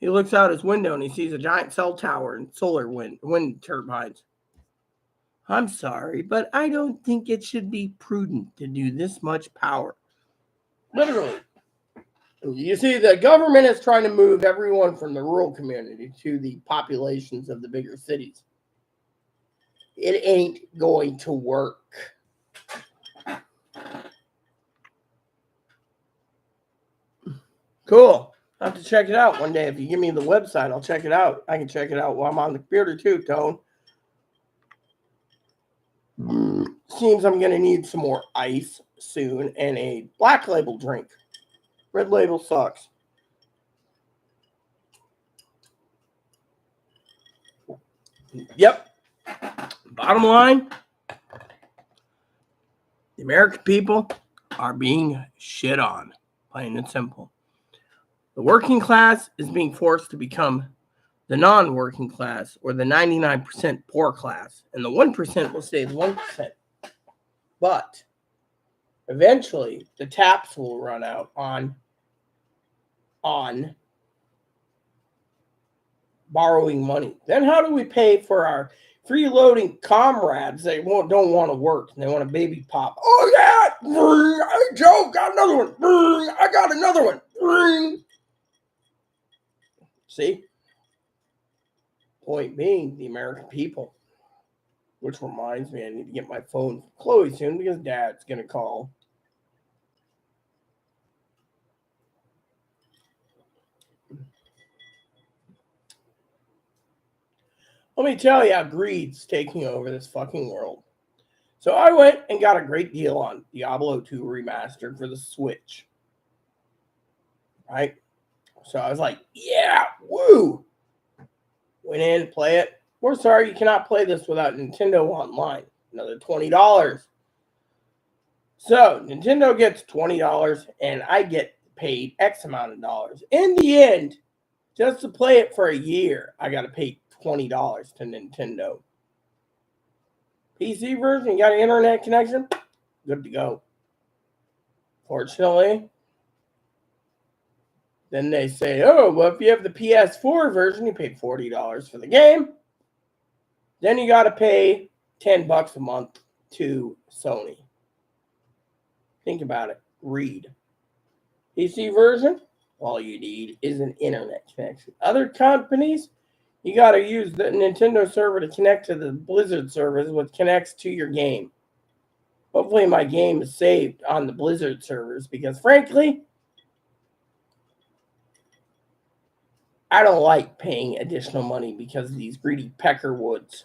He looks out his window and he sees a giant cell tower and solar wind turbines. I'm sorry, but I don't think it should be prudent to do this much power. Literally. You see, the government is trying to move everyone from the rural community to the populations of the bigger cities. It ain't going to work. Cool. I'll have to check it out one day. If you give me the website, I'll check it out. I can check it out while I'm on the computer too, Tone. Seems I'm going to need some more ice soon and a black label drink. Red label sucks. Yep. Bottom line, the American people are being shit on, plain and simple. The working class is being forced to become the non-working class or the 99% poor class, and the 1% will stay the 1%. But eventually, the taps will run out on borrowing money. Then how do we pay for our freeloading comrades that don't want to work and they want a baby pop? Oh yeah, hey, Joe got another one. I got another one. See? Point being, the American people. Which reminds me, I need to get my phone from Chloe soon because Dad's going to call. Let me tell you how greed's taking over this fucking world. So I went and got a great deal on Diablo 2 Remastered for the Switch. Right? So I was like, yeah, woo! Went in, play it. We're sorry, you cannot play this without Nintendo Online. Another $20. So Nintendo gets $20 and I get paid X amount of dollars. In the end, just to play it for a year, I got to pay $20 to Nintendo. PC version, you got an internet connection? Good to go. Fortunately, then they say, oh, well, if you have the PS4 version, you pay $40 for the game. Then you got to pay $10 a month to Sony. Think about it. Read. PC version, all you need is an internet connection. Other companies, you got to use the Nintendo server to connect to the Blizzard servers, which connects to your game. Hopefully my game is saved on the Blizzard servers because, frankly, I don't like paying additional money because of these greedy peckerwoods.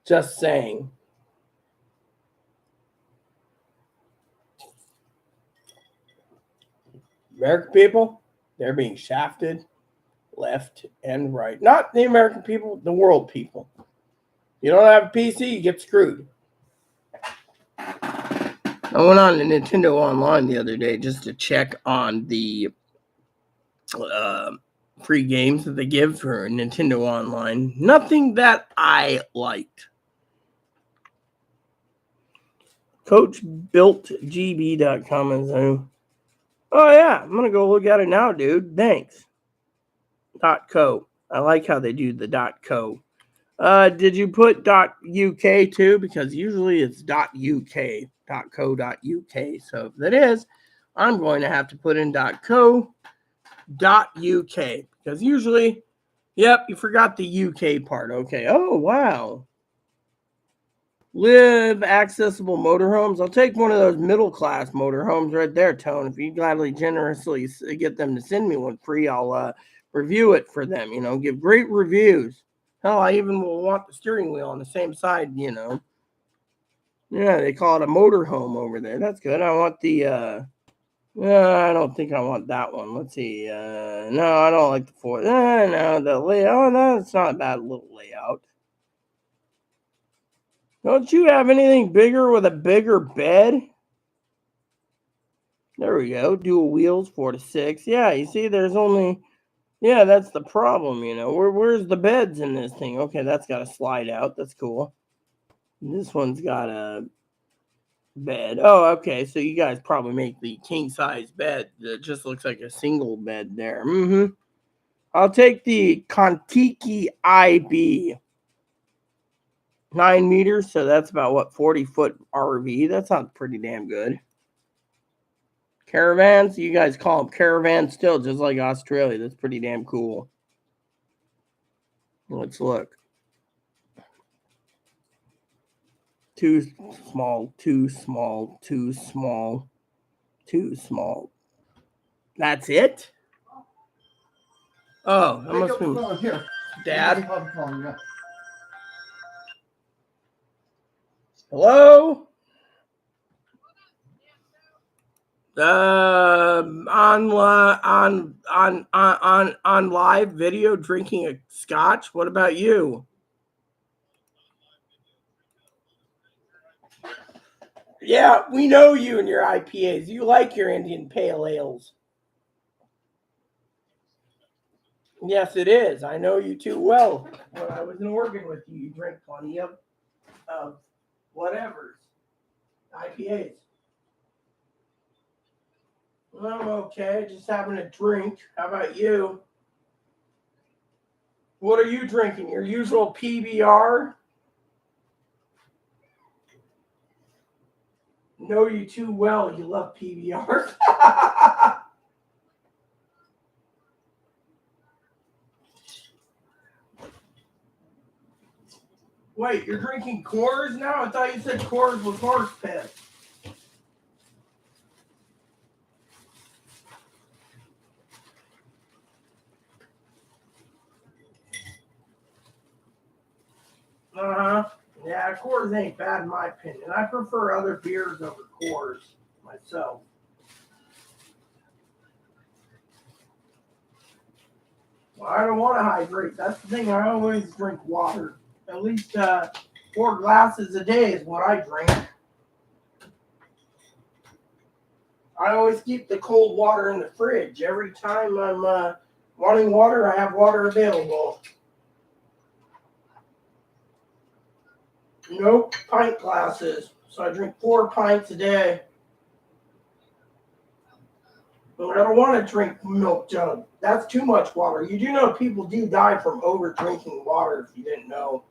Just saying. American people, they're being shafted left and right. Not the American people, the world people. You don't have a PC, you get screwed. I went on to Nintendo Online the other day just to check on the free games that they give for Nintendo Online. Nothing that I liked. CoachBuiltGB.com is oh yeah, I'm gonna go look at it now, dude. Thanks. .co. I like how they do the .co. Did you put .uk too? Because usually it's .uk, .co.uk. So if that is, I'm going to have to put in .co.uk because usually, yep, you forgot the UK part. Okay. Oh wow. Live accessible motorhomes. I'll take one of those middle-class motorhomes right there, Tone. If you gladly, generously get them to send me one free, I'll review it for them. Give great reviews. Hell, I even will want the steering wheel on the same side. Yeah, they call it a motorhome over there. That's good. I want the. I don't think I want that one. Let's see. No, I don't like the Ford. No, the layout. Oh, no, it's not a bad little layout. Don't you have anything bigger with a bigger bed? There we go. Dual wheels, 4 to 6. Yeah, you see, there's only. Yeah, that's the problem. Where's the beds in this thing? Okay, that's got a slide out. That's cool. This one's got a bed. Oh, okay. So you guys probably make the king size bed that just looks like a single bed there. I'll take the Kontiki IB. 9 meters, so that's about what, 40-foot RV. That sounds pretty damn good. Caravans, you guys call them caravans still, just like Australia. That's pretty damn cool. Let's look. Too small, too small, too small, too small. That's it? Oh, that must be here. Dad. Hello? On live video drinking a scotch. What about you? Yeah, we know you and your IPAs. You like your Indian Pale Ales. Yes, it is. I know you too well. When I was in Oregon with you, you drank plenty of whatevers. IPAs. I'm okay, just having a drink. How about you? What are you drinking? Your usual PBR? Know you too well. You love PBR. Wait, you're drinking Coors now? I thought you said Coors was horse piss. Yeah, Coors ain't bad in my opinion. I prefer other beers over Coors myself. Well, I don't want to hydrate. That's the thing. I always drink water. At least 4 glasses a day is what I drink. I always keep the cold water in the fridge. Every time I'm wanting water, I have water available. Nope, pint glasses. So I drink 4 pints a day. But I don't want to drink milk jug. That's too much water. You do know people do die from over drinking water if you didn't know.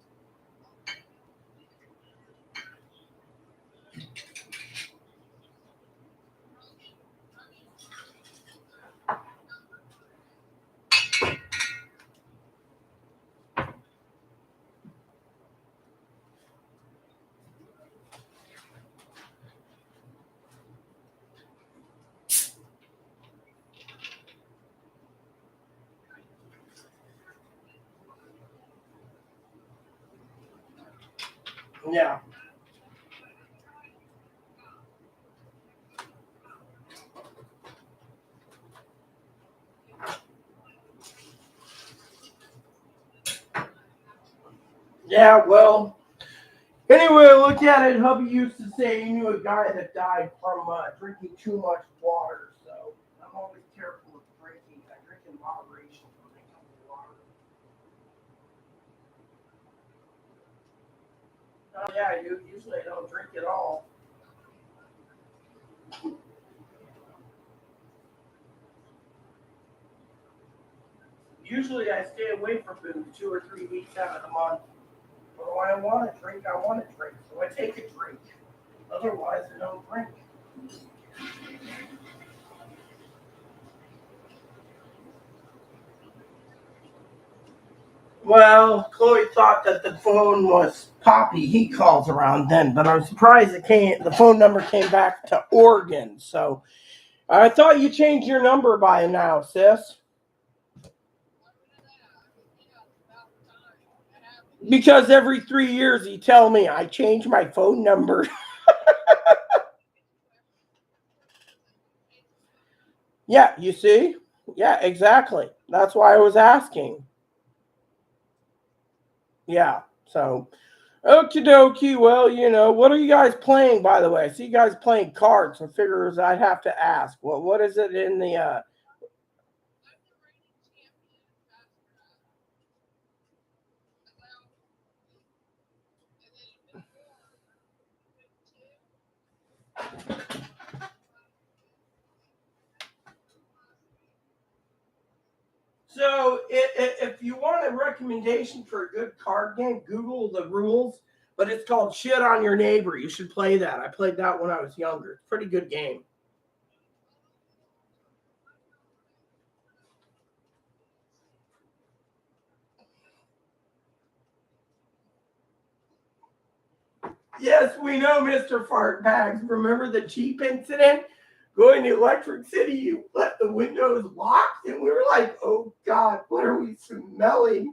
Yeah. Yeah, well, anyway, look at it. Hubby used to say he knew a guy that died from drinking too much water. So I'm always careful with drinking. I drink in moderation when it comes to water. Oh, yeah, usually I don't drink at all. Usually I stay away from food 2 or 3 weeks out of the month. But when I want to drink, I want to drink. So I take a drink. Otherwise, I don't drink. Well, Chloe thought that the phone was Poppy. He calls around then, but I'm surprised the phone number came back to Oregon. So I thought you changed your number by now, sis. Because every 3 years you tell me I change my phone number. Yeah, you see? Yeah, exactly. That's why I was asking. Yeah, so okie dokie. Well, what are you guys playing, by the way? I see you guys playing cards, so figures I'd have to ask. What is it in the So, if you want a recommendation for a good card game, Google the rules. But it's called Shit on Your Neighbor. You should play that. I played that when I was younger. It's a pretty good game. Yes, we know, Mr. Fart Bags. Remember the Jeep incident? Going to Electric City, you left the windows locked, and we were like, oh God, what are we smelling?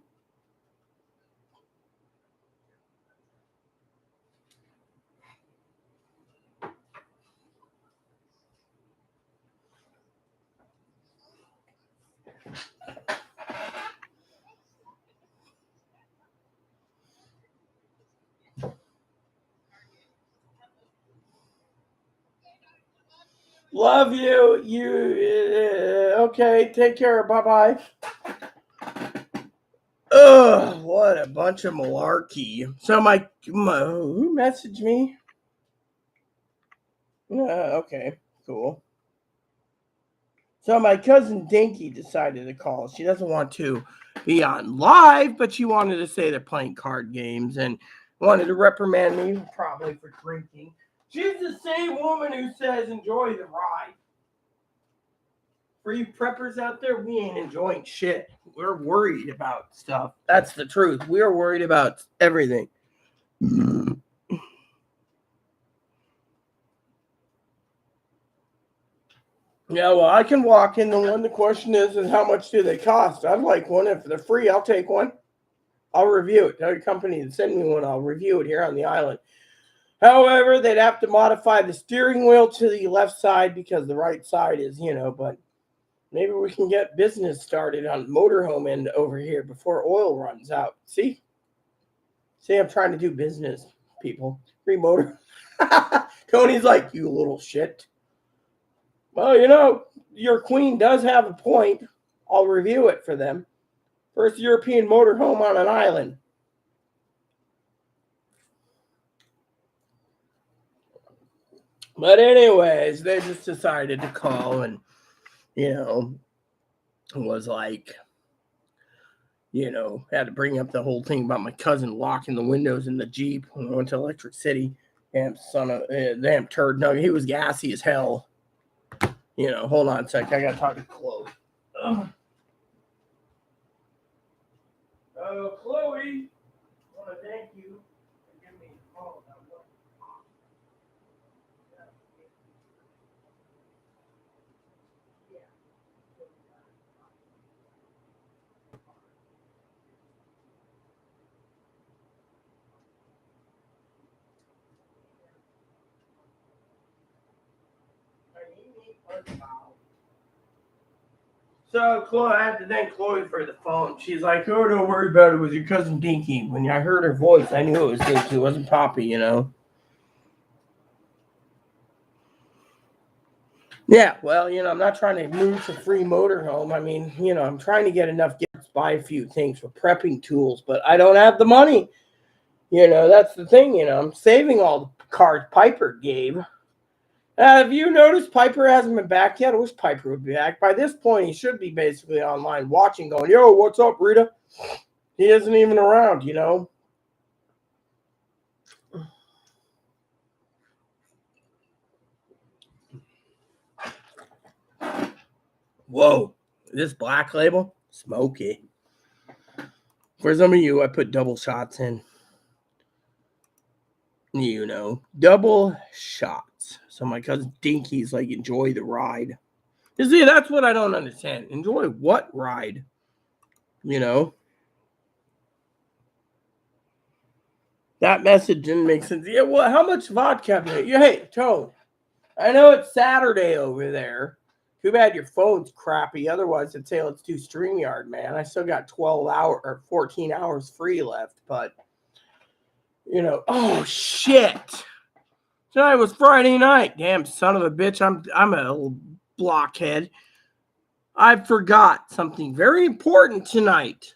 Love you. Okay, take care. Bye bye. Ugh, what a bunch of malarkey. So who messaged me? Okay, cool. So my cousin Dinky decided to call. She doesn't want to be on live, but she wanted to say they're playing card games and wanted to reprimand me probably for drinking. She's the same woman who says enjoy the ride. For you preppers out there, we ain't enjoying shit. We're worried about stuff. That's the truth. We are worried about everything. Yeah, well, I can walk in the one. The question is how much do they cost? I'd like one. If they're free, I'll take one. I'll review it. Tell your company to send me one. I'll review it here on the island. However, they'd have to modify the steering wheel to the left side because the right side is, but maybe we can get business started on motorhome end over here before oil runs out. See, I'm trying to do business, people. Free motor. Tony's like, you little shit. Well, your queen does have a point. I'll review it for them. First European motorhome on an island. But anyways, they just decided to call and, was like, had to bring up the whole thing about my cousin locking the windows in the Jeep when I went to Electric City. Damn turd. No, he was gassy as hell. Hold on a sec. I got to talk to Chloe. Chloe, I want to thank you for giving me a call. So Chloe, I have to thank Chloe for the phone. She's like, "Oh, don't worry about it. It was your cousin Dinky." When I heard her voice, I knew it was Dinky. It wasn't Poppy, Yeah, well, I'm not trying to move to free motorhome. I mean, I'm trying to get enough gifts, buy a few things for prepping tools, but I don't have the money. That's the thing. I'm saving all the cards Piper gave. Have you noticed Piper hasn't been back yet? I wish Piper would be back. By this point, he should be basically online watching, going, yo, what's up, Rita? He isn't even around, Whoa, this Black Label? Smoky. For some of you, I put double shots in. You know, double shots. So my cousin Dinky's like, enjoy the ride. You see, that's what I don't understand. Enjoy what ride? You know? That message didn't make sense. Yeah, well, how much vodka? Hey, Tone, I know it's Saturday over there. Too bad your phone's crappy. Otherwise, I'd say let's do StreamYard, man. I still got 12 hours or 14 hours free left, but you know, oh shit. Tonight was Friday night. Damn son of a bitch. I'm a blockhead. I forgot something very important tonight.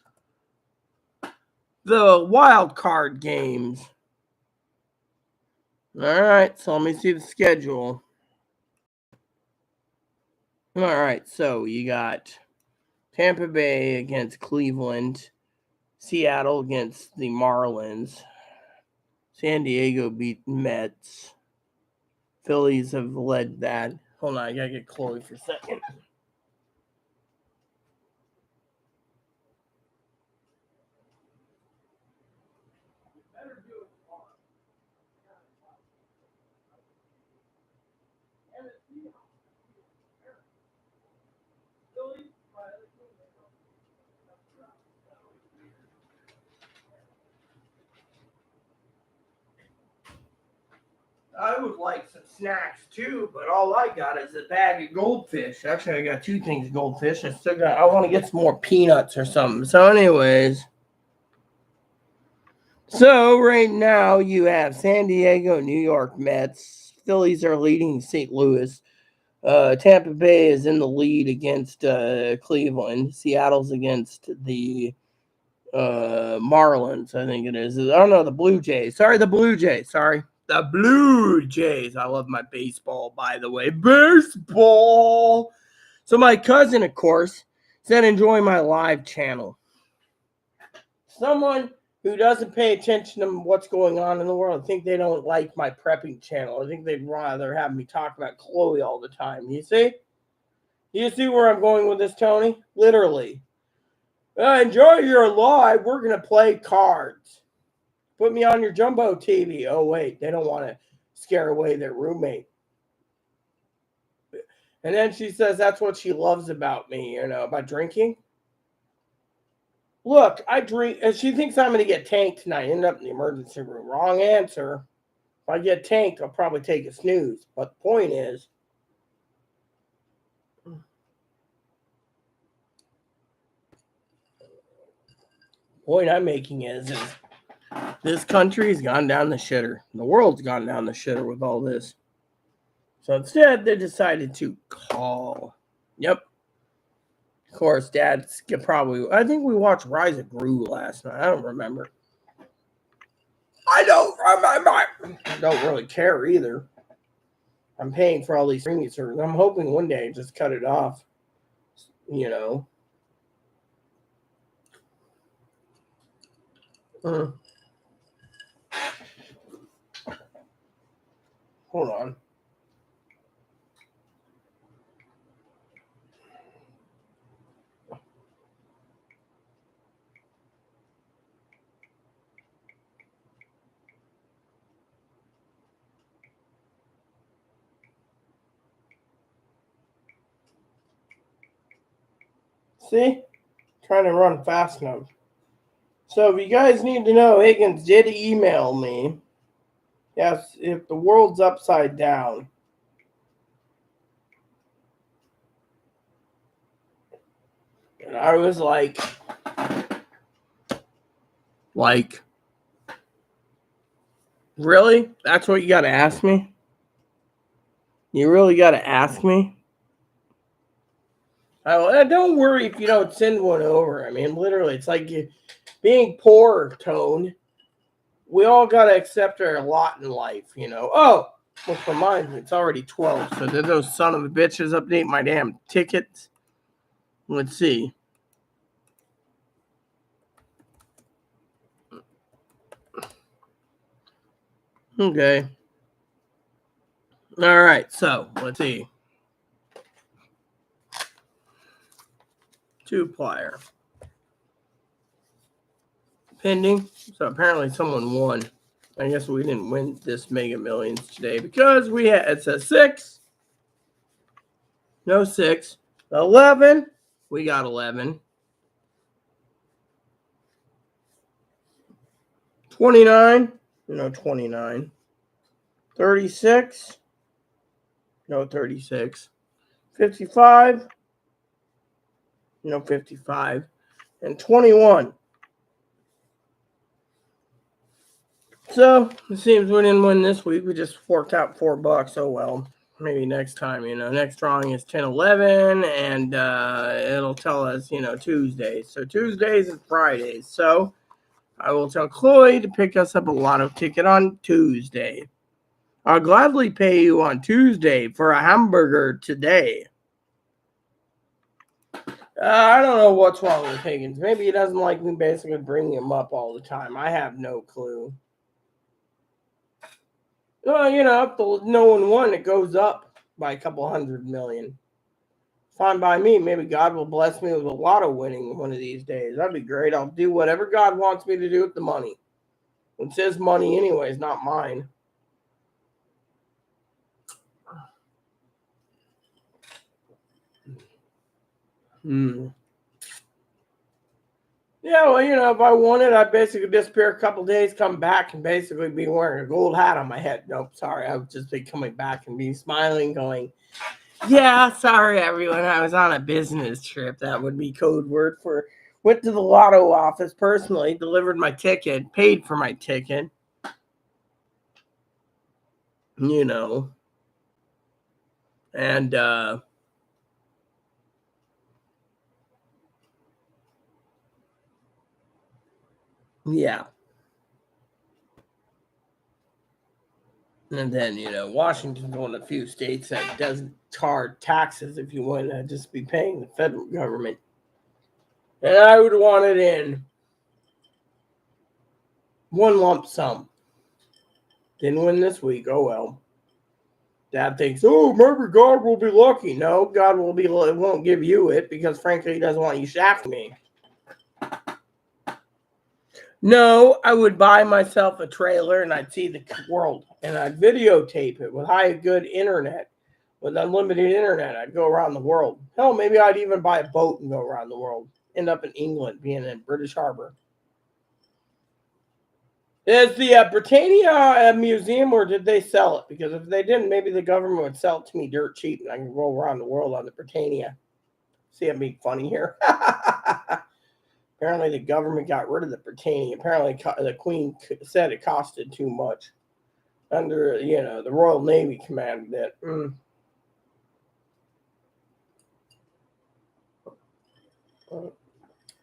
The wild card games. All right, so let me see the schedule. All right, so you got Tampa Bay against Cleveland, Seattle against the Marlins, San Diego beat Mets, Phillies have led that. Hold on, I gotta get Chloe for a second. I would like some snacks too, but all I got is a bag of goldfish. Actually, I got two things of goldfish. I want to get some more peanuts or something. So, anyways. So, right now you have San Diego, New York Mets. Phillies are leading St. Louis. Tampa Bay is in the lead against Cleveland. Seattle's against the Marlins, I think it is. Oh, no, the Blue Jays. Sorry, the Blue Jays. Sorry. The Blue Jays. I love my baseball, by the way. Baseball. So my cousin, of course, said enjoy my live channel. Someone who doesn't pay attention to what's going on in the world, I think they don't like my prepping channel. I think they'd rather have me talk about Chloe all the time. You see? You see where I'm going with this, Tony? Literally. Enjoy your live. We're going to play cards. Put me on your jumbo TV. Oh, wait. They don't want to scare away their roommate. And then she says that's what she loves about me, you know, about drinking. Look, I drink, and she thinks I'm going to get tanked tonight. End up in the emergency room. Wrong answer. If I get tanked, I'll probably take a snooze. But the point is, point I'm making is this country's gone down the shitter. The world's gone down the shitter with all this. So instead, they decided to call. Yep. Of course, Dad's probably. I think we watched Rise of Gru last night. I don't remember. I don't remember. I don't really care either. I'm paying for all these streaming services. I'm hoping one day I just cut it off. You know. Hold on. See? Trying to run fast enough. So if you guys need to know, Higgins did email me. Yes, if the world's upside down. And I was like, really? That's what you got to ask me? You really got to ask me? Don't worry if you don't send one over. I mean, literally, it's like being poor, Tone. We all got to accept our lot in life, you know. Oh, which reminds me, it's already 12. So did those son of a bitches update my damn tickets? Let's see. Okay. All right, so let's see. 2-player. pending. So apparently someone won. I guess we didn't win this Mega Millions today because we had, it's a 6. No 6. 11. We got 11. 29. No 29. 36. No 36. 55. No 55. And 21. So it seems we didn't win this week. We just forked out $4. Oh well. Maybe next time, next drawing is 10/11, and it'll tell us, Tuesdays. So Tuesdays and Fridays. So I will tell Chloe to pick us up a lotto ticket on Tuesday. I'll gladly pay you on Tuesday for a hamburger today. I don't know what's wrong with Higgins. Maybe he doesn't like me basically bringing him up all the time. I have no clue. Well, if no one won, it goes up by a couple 100 million. Fine by me. Maybe God will bless me with a lotto winning one of these days. That'd be great. I'll do whatever God wants me to do with the money. It's his money anyways, not mine. Yeah, well, if I won it, I'd basically disappear a couple days, come back, and basically be wearing a gold hat on my head. Nope, sorry. I would just be coming back and be smiling, going, yeah, sorry, everyone. I was on a business trip. That would be code word for went to the lotto office personally, delivered my ticket, paid for my ticket. And, yeah. And then, Washington's one of the few states that doesn't charge taxes if you want to just be paying the federal government. And I would want it in one lump sum. Didn't win this week. Oh, well. Dad thinks, oh, maybe God will be lucky. No, God won't give you it because, frankly, he doesn't want you shafting me. No, I would buy myself a trailer and I'd see the world and I'd videotape it with good internet, with unlimited internet. I'd go around the world. Hell, maybe I'd even buy a boat and go around the world. End up in England, being in British Harbor. Is the Britannia museum, or did they sell it? Because if they didn't, maybe the government would sell it to me dirt cheap and I can go around the world on the Britannia. See, I'm being funny here. Apparently, the government got rid of the Britannia. Apparently, the Queen said it costed too much. Under, the Royal Navy commanded it.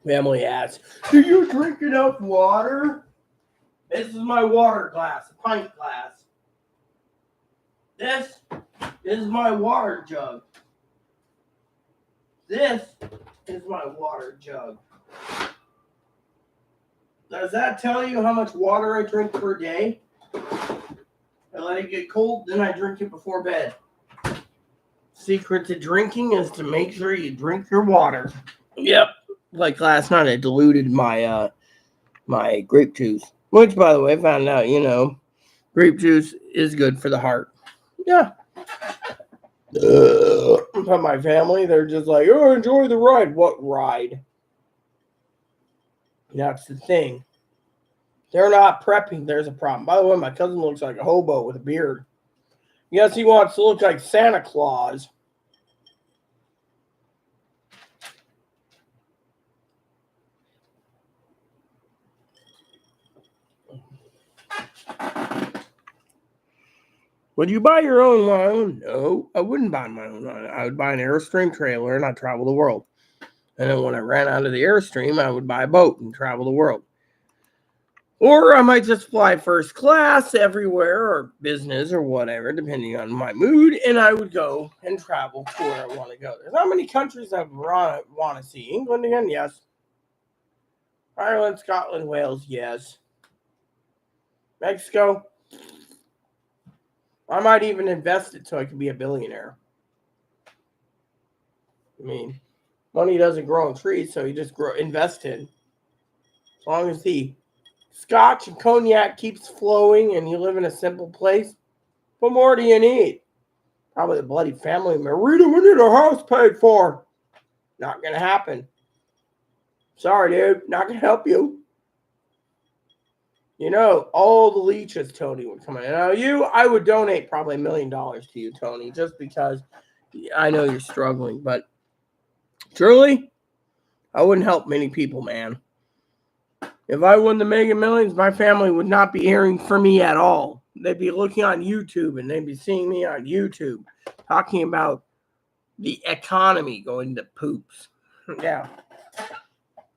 Family asks, do you drink enough water? This is my water glass, a pint glass. This is my water jug. This is my water jug. Does that tell you how much water I drink per day? I let it get cold, then I drink it before bed. Secret to drinking is to make sure you drink your water. Yep. Like last night, I diluted my my grape juice. Which, by the way, I found out, grape juice is good for the heart. Yeah. But my family, they're just like, oh, enjoy the ride. What ride? That's the thing. They're not prepping. There's a problem. By the way, my cousin looks like a hobo with a beard. Yes, he wants to look like Santa Claus. Would you buy your own loan? No, I wouldn't buy my own loan. I would buy an Airstream trailer and I'd travel the world. And then when I ran out of the Airstream, I would buy a boat and travel the world. Or I might just fly first class everywhere or business or whatever, depending on my mood. And I would go and travel to where I want to go. There's not many countries I want to see. England again? Yes. Ireland, Scotland, Wales? Yes. Mexico? I might even invest it so I can be a billionaire. I mean, money doesn't grow on trees, so you just invest in. As long as the scotch and cognac keeps flowing and you live in a simple place, what more do you need? Probably the bloody family member. Rita, we need our house paid for. Not going to happen. Sorry, dude. Not going to help you. You know, all the leeches, Tony, would come in. Now, I would donate probably $1 million to you, Tony, just because I know you're struggling. But truly, I wouldn't help many people, man. If I won the Mega Millions, my family would not be hearing from me at all. They'd be looking on YouTube and they'd be seeing me on YouTube talking about the economy going to poops. Yeah.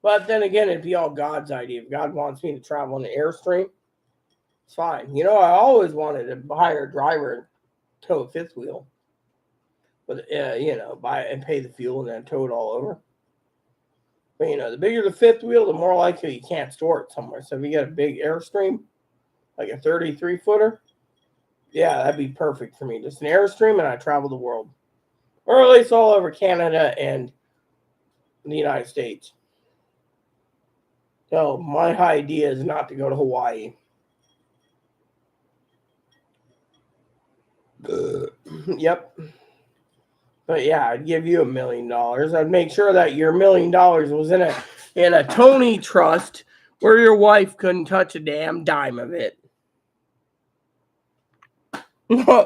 But then again, it'd be all God's idea. If God wants me to travel in the Airstream, it's fine. You know, I always wanted to hire a driver and tow a fifth wheel. But, buy it and pay the fuel and then tow it all over. But, the bigger the fifth wheel, the more likely you can't store it somewhere. So if you got a big Airstream, like a 33-footer, yeah, that'd be perfect for me. Just an Airstream and I travel the world. Or at least all over Canada and the United States. So my idea is not to go to Hawaii. Yep. But yeah, I'd give you $1 million. I'd make sure that your $1 million was in a Tony trust where your wife couldn't touch a damn dime of it.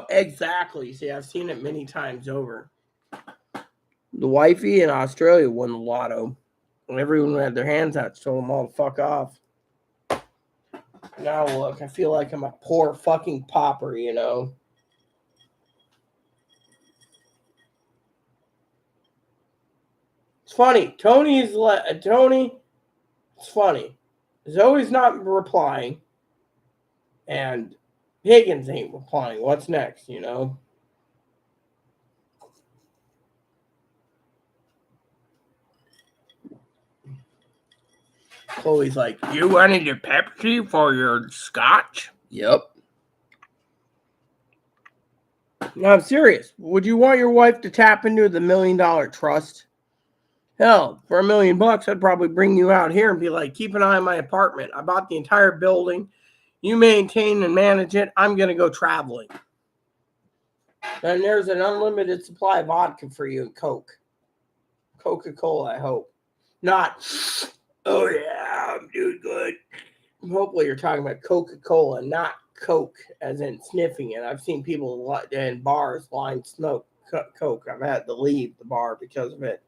Exactly. See, I've seen it many times over. The wifey in Australia won the lotto. Everyone who had their hands out told them all to fuck off. Now look, I feel like I'm a poor fucking pauper, It's funny. Tony, it's funny. Zoe's not replying. And Higgins ain't replying. What's next, Chloe's like, you wanted your Pepsi for your scotch? Yep. No, I'm serious. Would you want your wife to tap into the $1 million trust? Hell, for $1 million, I'd probably bring you out here and be like, keep an eye on my apartment. I bought the entire building. You maintain and manage it. I'm going to go traveling. And there's an unlimited supply of vodka for you and Coke. Coca-Cola, I hope. Not, oh yeah, I'm doing good. Hopefully you're talking about Coca-Cola, not Coke, as in sniffing it. I've seen people in bars line smoke Coke. I've had to leave the bar because of it.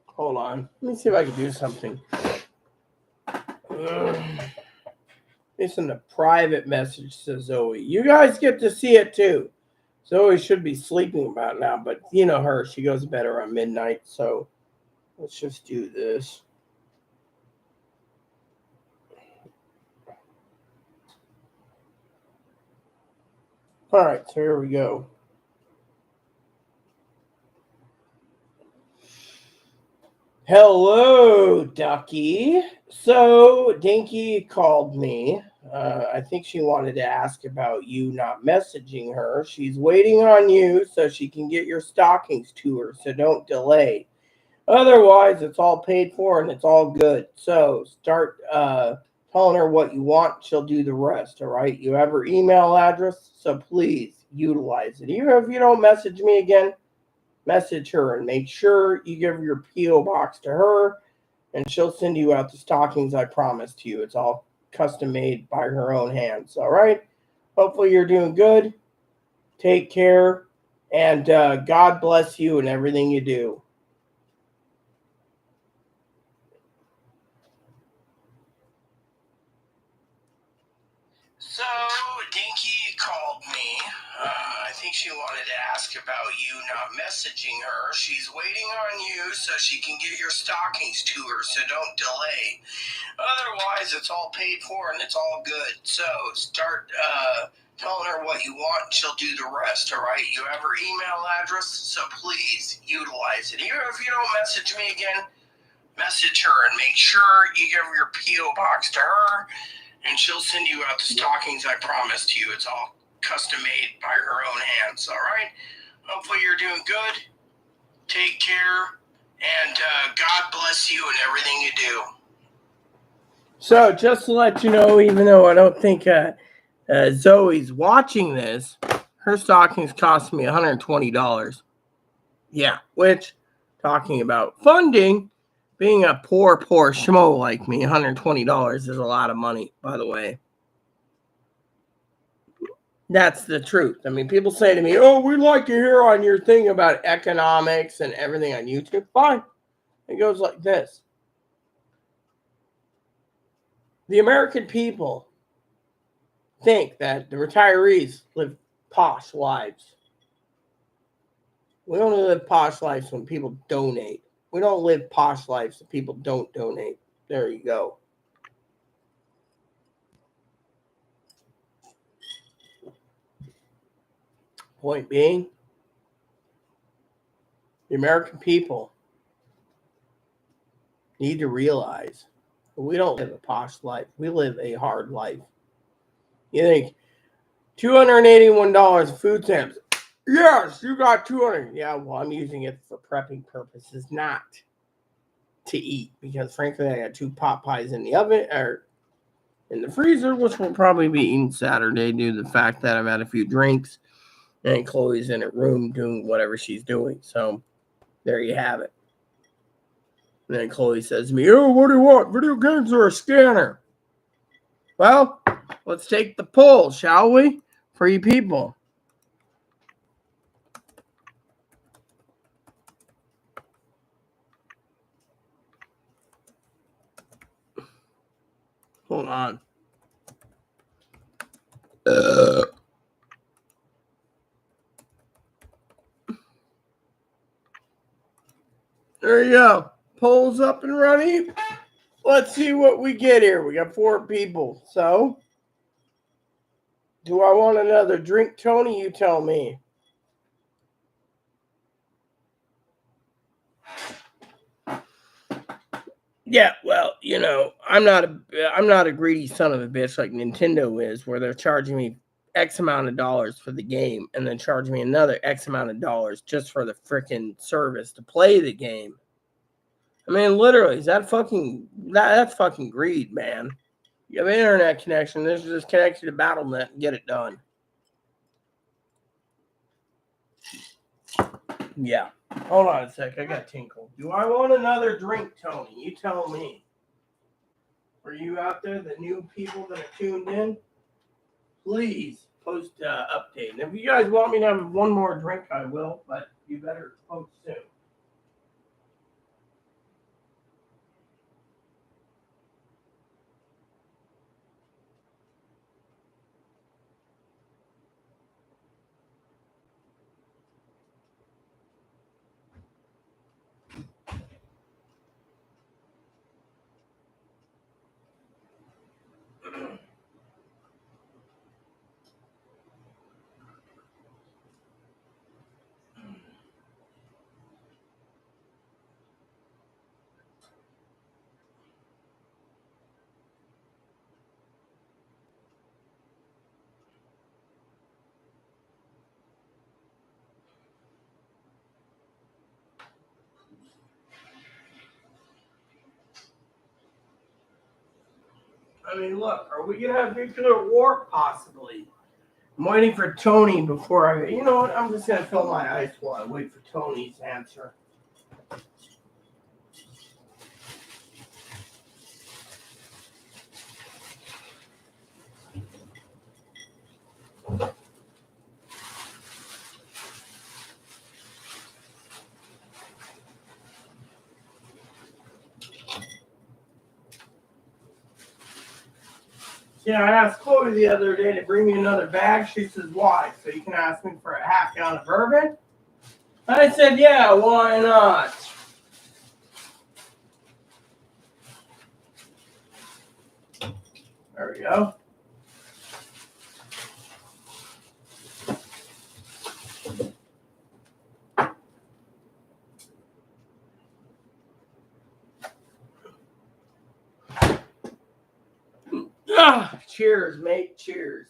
Hold on. Let me see if I can do something. It's in a private message to Zoe. You guys get to see it too. Zoe should be sleeping about now, but you know her. She goes to bed around midnight, so let's just do this. All right, so here we go. Hello, Ducky. So, Dinky called me. I think she wanted to ask about you not messaging her. She's waiting on you so she can get your stockings to her, so don't delay. Otherwise, it's all paid for and it's all good. So, start telling her what you want. She'll do the rest, all right? You have her email address, so please utilize it. Even if you don't message me again, message her and make sure you give your P.O. box to her and she'll send you out the stockings I promised you. It's all custom made by her own hands. All right. Hopefully you're doing good. Take care. And God bless you and everything you do. So, Dinky called me. I think she wanted to ask about you not messaging her. She's waiting on you so she can get your stockings to her, so don't delay. Otherwise, it's all paid for and it's all good. So, start telling her what you want and she'll do the rest, all right? You have her email address, so please utilize it. Even if you don't message me again, message her and make sure you give your P.O. box to her. And she'll send you out the stockings I promised you. It's all custom made by her own hands, all right? Hopefully you're doing good. Take care. And God bless you and everything you do. So, just to let you know, even though I don't think Zoe's watching this, her stockings cost me $120. Yeah, which, talking about funding, being a poor schmo like me, $120 is a lot of money, by the way. That's the truth. I mean, people say to me, oh, we'd like to hear on your thing about economics and everything on YouTube. Fine. It goes like this. The American people think that the retirees live posh lives. We only live posh lives when people donate. We don't live posh lives when people don't donate. There you go. Point being, the American people need to realize we don't live a posh life. We live a hard life. You think $281 of food stamps. Yes, you got 200. Yeah, well, I'm using it for prepping purposes, not to eat. Because frankly, I got 2 pot pies in the oven or in the freezer, which will probably be eaten Saturday due to the fact that I've had a few drinks and Chloe's in her room doing whatever she's doing. So there you have it. And then Chloe says to me, oh, what do you want? Video games or a scanner? Well, let's take the poll, shall we? For you people. Hold on. There you go. Polls up and running. Let's see what we get here. We got 4 people. So, do I want another drink, Tony? You tell me. Yeah, well, you know, I'm not a greedy son of a bitch like Nintendo is, where they're charging me X amount of dollars for the game and then charging me another X amount of dollars just for the freaking service to play the game. I mean, literally, that's fucking greed, man. You have an internet connection, this is just connected to BattleNet and get it done. Yeah. Hold on a sec. I got tinkle. Do I want another drink, Tony? You tell me. For you out there, the new people that are tuned in, please post update. And if you guys want me to have one more drink, I will, but you better post soon. I mean, look, are we going to have nuclear war? Possibly. I'm waiting for Tony before I... You know what? I'm just going to fill my ice while I wait for Tony's answer. Yeah, I asked Chloe the other day to bring me another bag. She says, why? So you can ask me for a half gallon of bourbon? I said, yeah, why not? There we go. Ah, cheers, mate. Cheers.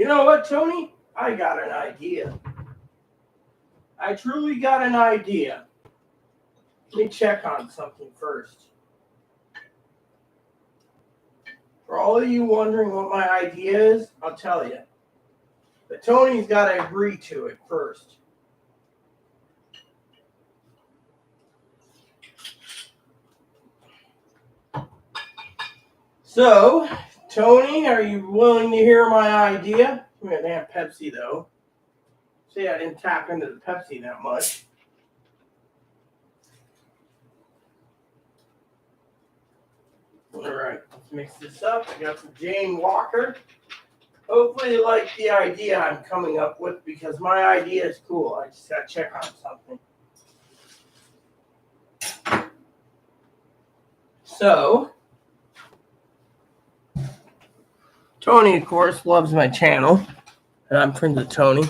You know what, Tony? I got an idea. I truly got an idea. Let me check on something first. For all of you wondering what my idea is, I'll tell you. But Tony's got to agree to it first. So, Tony, are you willing to hear my idea? I'm going to have Pepsi, though. See, I didn't tap into the Pepsi that much. All right, let's mix this up. I got some Jane Walker. Hopefully you like the idea I'm coming up with because my idea is cool. I just got to check on something. So, Tony, of course, loves my channel. And I'm friends with Tony.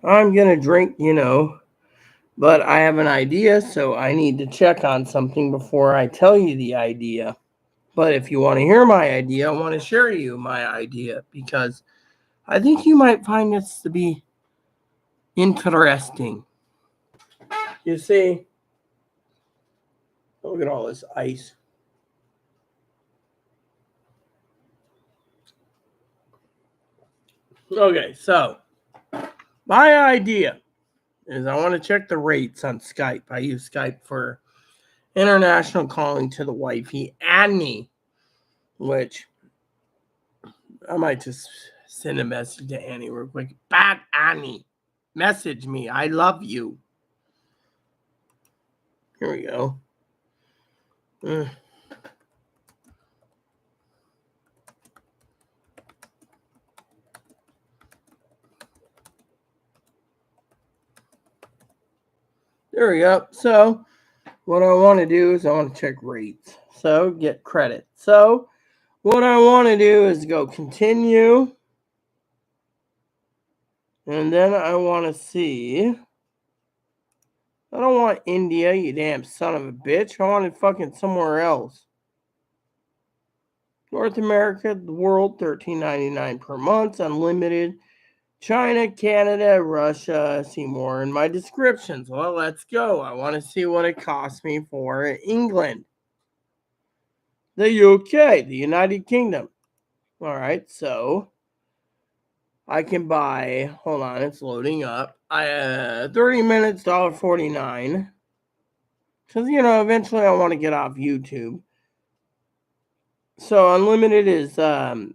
I'm going to drink, but I have an idea, so I need to check on something before I tell you the idea. But if you want to hear my idea, I want to share you my idea because I think you might find this to be interesting. You see, look at all this ice. Okay, so my idea is I want to check the rates on Skype. I use Skype for international calling to the wifey, Annie, which I might just send a message to Annie real quick. Bad Annie, message me. I love you. Here we go. There we go. So what I want to do is I want to check rates. So get credit. So what I want to do is go continue. And then I want to see. I don't want India, you damn son of a bitch. I want it fucking somewhere else. North America, the world, $13.99 per month, unlimited. China, Canada, Russia. See more in my descriptions. Well, let's go. I want to see what it costs me for England. The UK, the United Kingdom. All right, so I can buy, hold on, it's loading up. 30 minutes, $1.49. Because, eventually I want to get off YouTube. So unlimited is $35.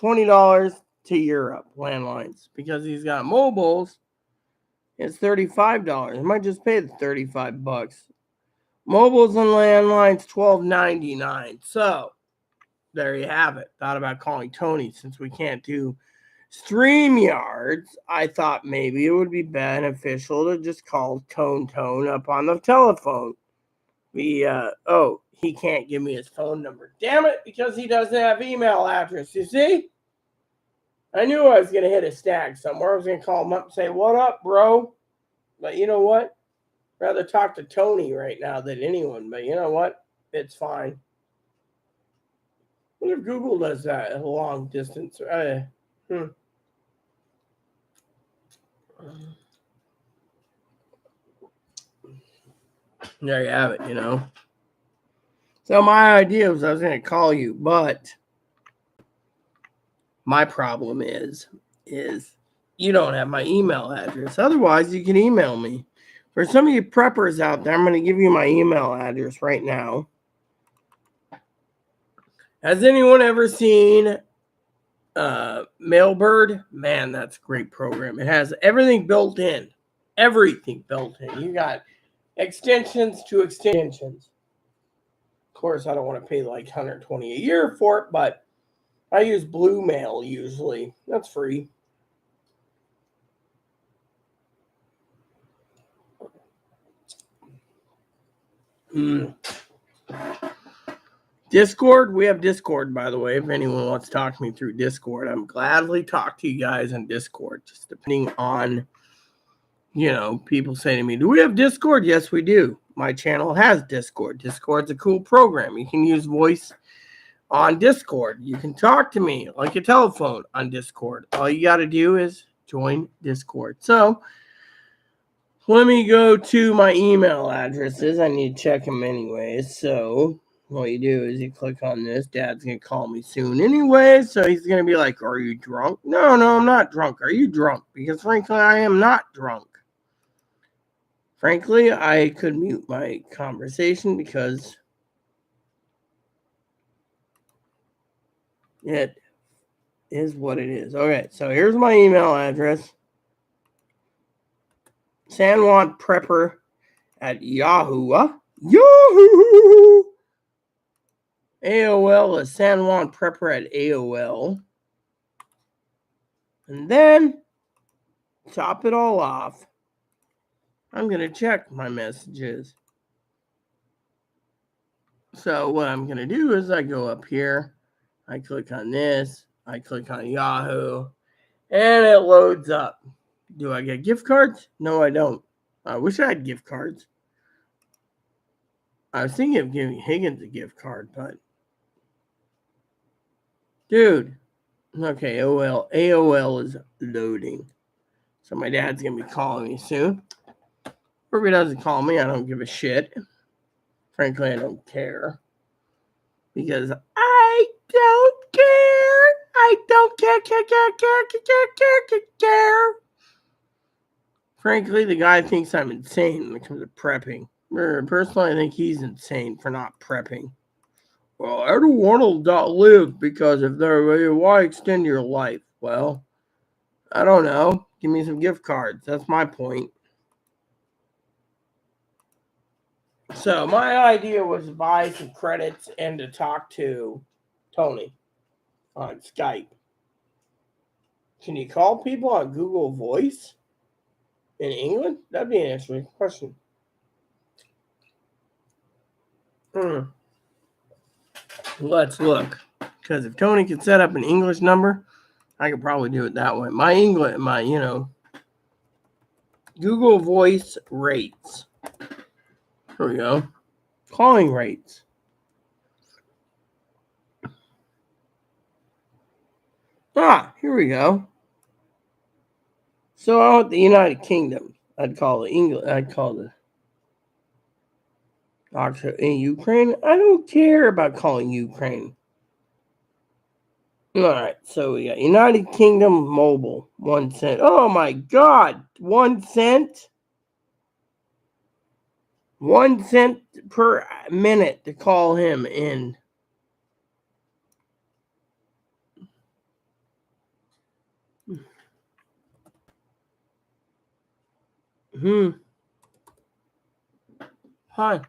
$20 to Europe, landlines. Because he's got mobiles, it's $35. I might just pay the $35. Mobiles and landlines, $12.99. So there you have it. Thought about calling Tony since we can't do StreamYards. I thought maybe it would be beneficial to just call Tone up on the telephone. He can't give me his phone number. Damn it, because he doesn't have email address. You see? I knew I was going to hit a snag somewhere. I was going to call him up and say, what up, bro? But you know what? I'd rather talk to Tony right now than anyone. But you know what? It's fine. What if Google does that at a long distance? There you have it, So my idea was I was going to call you, but my problem is you don't have my email address. Otherwise, you can email me. For some of you preppers out there, I'm going to give you my email address right now. Has anyone ever seen Mailbird? Man, that's a great program. It has everything built in. Everything built in. You got extensions to extensions. Of course, I don't want to pay like $120 a year for it, but I use Blue Mail usually. That's free. Discord, we have Discord, by the way. If anyone wants to talk to me through Discord, I'm gladly talk to you guys on Discord, just depending on people say to me, do we have Discord? Yes, we do. My channel has Discord. Discord's a cool program. You can use voice on Discord. You can talk to me like a telephone on Discord. All you got to do is join Discord. So let me go to my email addresses. I need to check them anyways. So what you do is you click on this. Dad's going to call me soon anyway. So he's going to be like, are you drunk? No, I'm not drunk. Are you drunk? Because frankly, I am not drunk. Frankly, I could mute my conversation because it is what it is. Okay, so here's my email address. SanJuanPrepper at Yahoo. Yahoo! AOL is SanJuanPrepper at AOL. And then, top it all off, I'm going to check my messages. So what I'm going to do is I go up here, I click on this, I click on Yahoo, and it loads up. Do I get gift cards? No, I don't. I wish I had gift cards. I was thinking of giving Higgins a gift card, but dude. Okay, AOL is loading. So my dad's going to be calling me soon. Or if he doesn't call me, I don't give a shit. Frankly, I don't care. Because I don't care. I don't care. Frankly, the guy thinks I'm insane when it comes to prepping. Personally, I think he's insane for not prepping. Well, I don't want to live because if they're, why extend your life? Well, I don't know. Give me some gift cards. That's my point. So my idea was to buy some credits and to talk to Tony on Skype. Can you call people on Google Voice in England? That'd be an interesting question. Let's look. Because if Tony can set up an English number, I could probably do it that way. My Google Voice rates. Here we go. Calling rates. Here we go. So I want the United Kingdom. I'd call it England. I'd call the Oxford in Ukraine. I don't care about calling Ukraine. All right, so we got United Kingdom mobile, 1 cent. Oh my God, 1 cent? 1 cent per minute to call him in. Hi.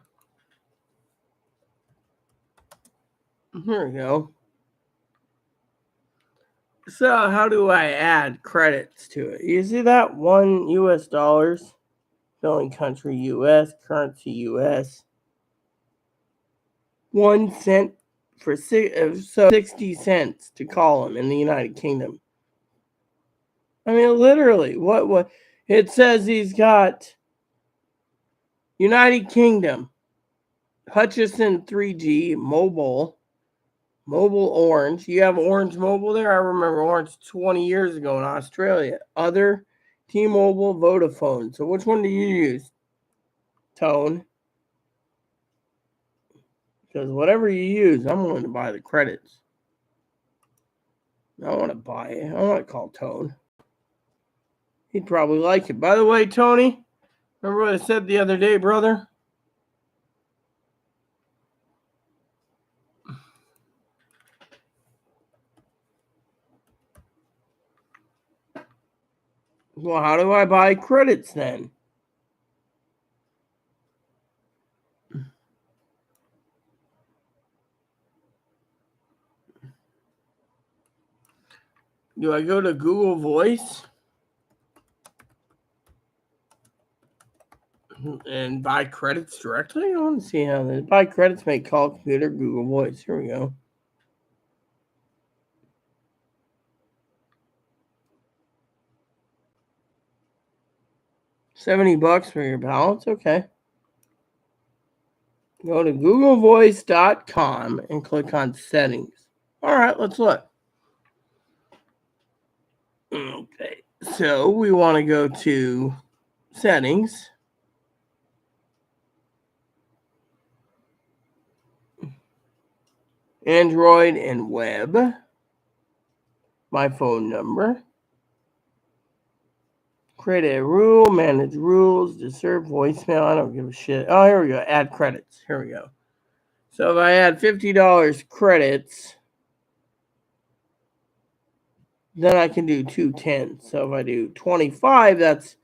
Here we go. So how do I add credits to it? You see that? $1 US, billing country US, currency US. 1 cent for 60 cents to call him in the United Kingdom. I mean, literally, what? It says he's got United Kingdom, Hutchison 3G, mobile Orange. You have Orange Mobile there? I remember Orange 20 years ago in Australia. Other, T-Mobile, Vodafone. So which one do you use, Tone? Because whatever you use, I'm willing to buy the credits. I want to buy it. I want to call Tone. He'd probably like it. By the way, Tony, remember what I said the other day, brother? Well, how do I buy credits then? Do I go to Google Voice and buy credits directly? I want to see how this. Buy credits, make call, computer, Google Voice. Here we go. $70 for your balance. Okay. Go to googlevoice.com and click on settings. All right, let's look. Okay, so we want to go to settings. Android and web. My phone number. Create a rule, manage rules, disturb voicemail. I don't give a shit. Oh, here we go. Add credits. Here we go. So if I add $50 credits, then I can do 210. So if I do 25, that's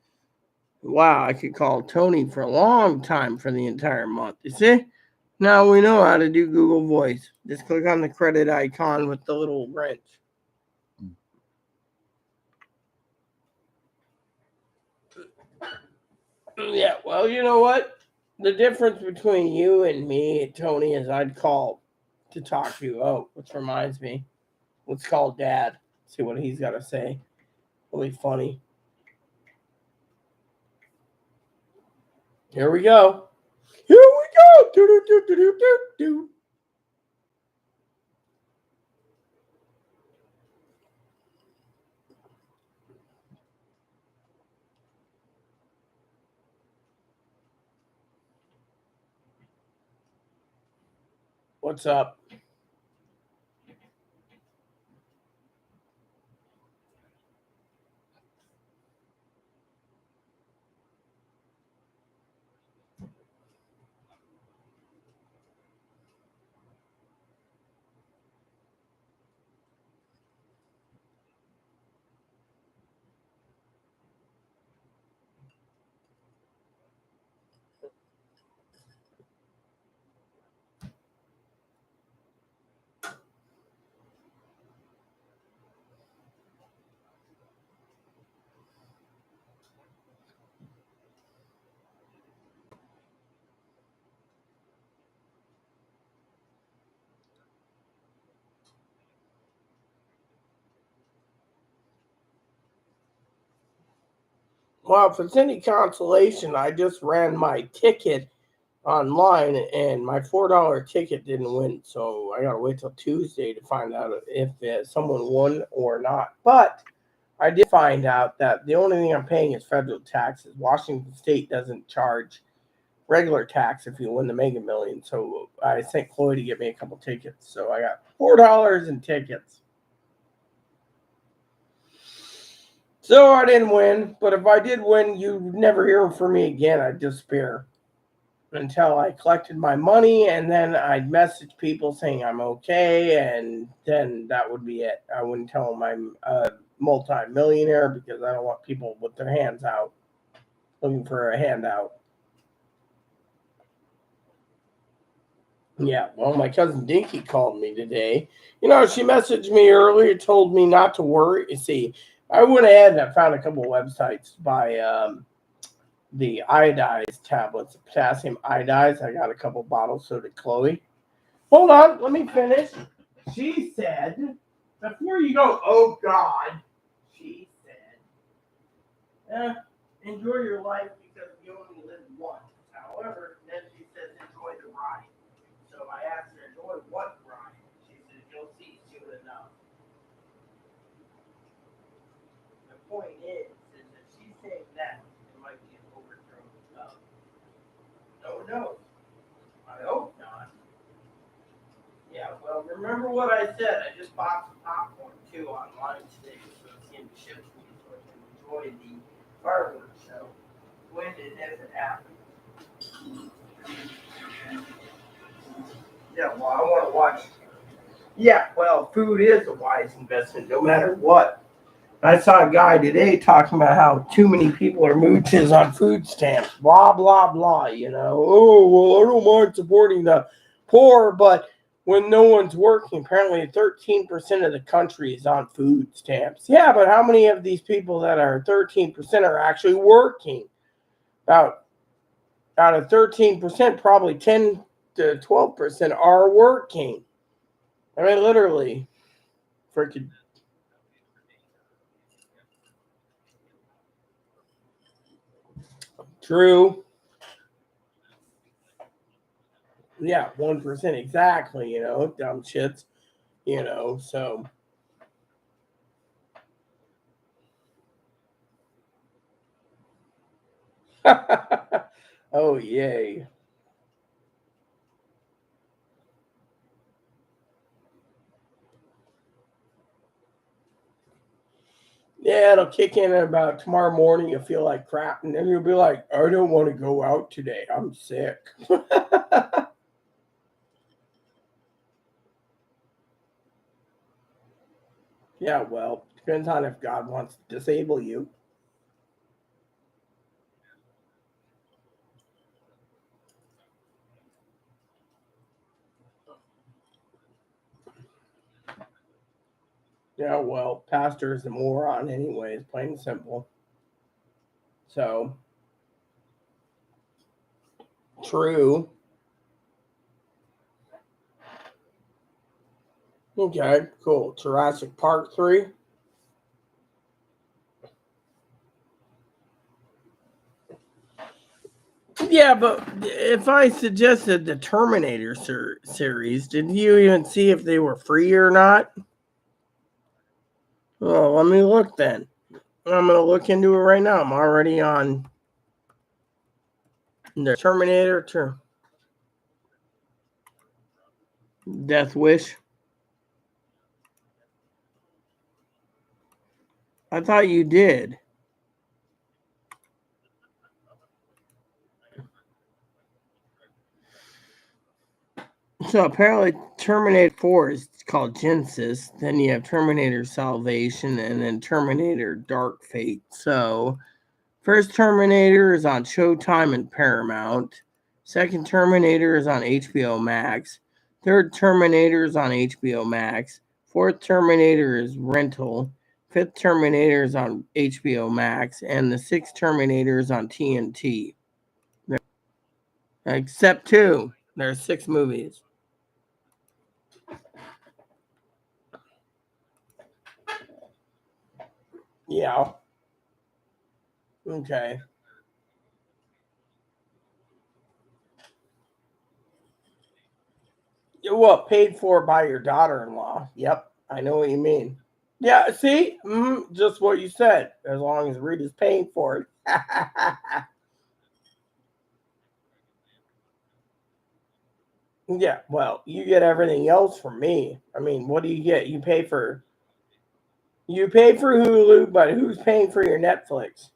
wow, I could call Tony for a long time for the entire month. You see? Now we know how to do Google Voice. Just click on the credit icon with the little wrench. Yeah, well, you know what? The difference between you and me, Tony, is I'd call to talk to you. Oh, which reminds me, let's call Dad. See what he's got to say. It'll be funny. Here we go. Here we go. Do, do, do, do, do, do, do. What's up? Well, if it's any consolation, I just ran my ticket online and my $4 ticket didn't win. So I got to wait till Tuesday to find out if someone won or not. But I did find out that the only thing I'm paying is federal taxes. Washington State doesn't charge regular tax if you win the Mega Million. So I sent Chloe to get me a couple tickets. So I got $4 in tickets. So I didn't win, but if I did win, you'd never hear from me again. I'd despair until I collected my money, and then I'd message people saying I'm okay, and then that would be it. I wouldn't tell them I'm a multi-millionaire because I don't want people with their hands out looking for a handout. Yeah, well, my cousin Dinky called me today. You know, she messaged me earlier, told me not to worry. You see, I went ahead and I found a couple of websites by the iodized tablets, potassium iodized. I got a couple bottles, so did Chloe. Hold on, let me finish. She said, before you go, oh God, she said, enjoy your life because you only live once. However, then she says, enjoy the ride. So I asked her, enjoy what ride? She said, you'll see soon enough. The point is that she's saying that it might be an overthrown stuff. No one knows. I hope not. Yeah, well, remember what I said. I just bought some popcorn, too, online today, so it's getting shipped to me so I can enjoy the fireworks show when and if it happens. Yeah, well, I want to watch. Yeah, well, food is a wise investment no matter what. I saw a guy today talking about how too many people are mooches on food stamps, blah, blah, blah, you know. Oh, well, I don't mind supporting the poor, but when no one's working, apparently 13% of the country is on food stamps. Yeah, but how many of these people that are 13% are actually working? Out of 13%, probably 10 to 12% are working. I mean, literally, freaking. True. Yeah, 1% exactly, you know, dumb shits, you know, so. Oh, yay. Yeah, it'll kick in about tomorrow morning. You'll feel like crap, and then you'll be like, I don't want to go out today. I'm sick. Yeah, well, depends on if God wants to disable you. Yeah, well, pastor is a moron, anyways, plain and simple. So, true. Okay, cool. Jurassic Park 3. Yeah, but if I suggested the Terminator series, did you even see if they were free or not? Well, let me look then. I'm going to look into it right now. I'm already on the Terminator Death Wish. I thought you did. So apparently Terminator 4 is called Genesis. Then you have Terminator Salvation and then Terminator Dark Fate. So first Terminator is on Showtime and Paramount. Second Terminator is on HBO Max. Third Terminator is on HBO Max. Fourth Terminator is rental. Fifth Terminator is on HBO Max. And the sixth Terminator is on TNT. Except two. There's 6 movies. Yeah. Okay. Well, paid for by your daughter-in-law. Yep, I know what you mean. Yeah, see, just what you said. As long as Rita's paying for it. Yeah, well, you get everything else from me. I mean, what do you get? You pay for Hulu, but who's paying for your Netflix?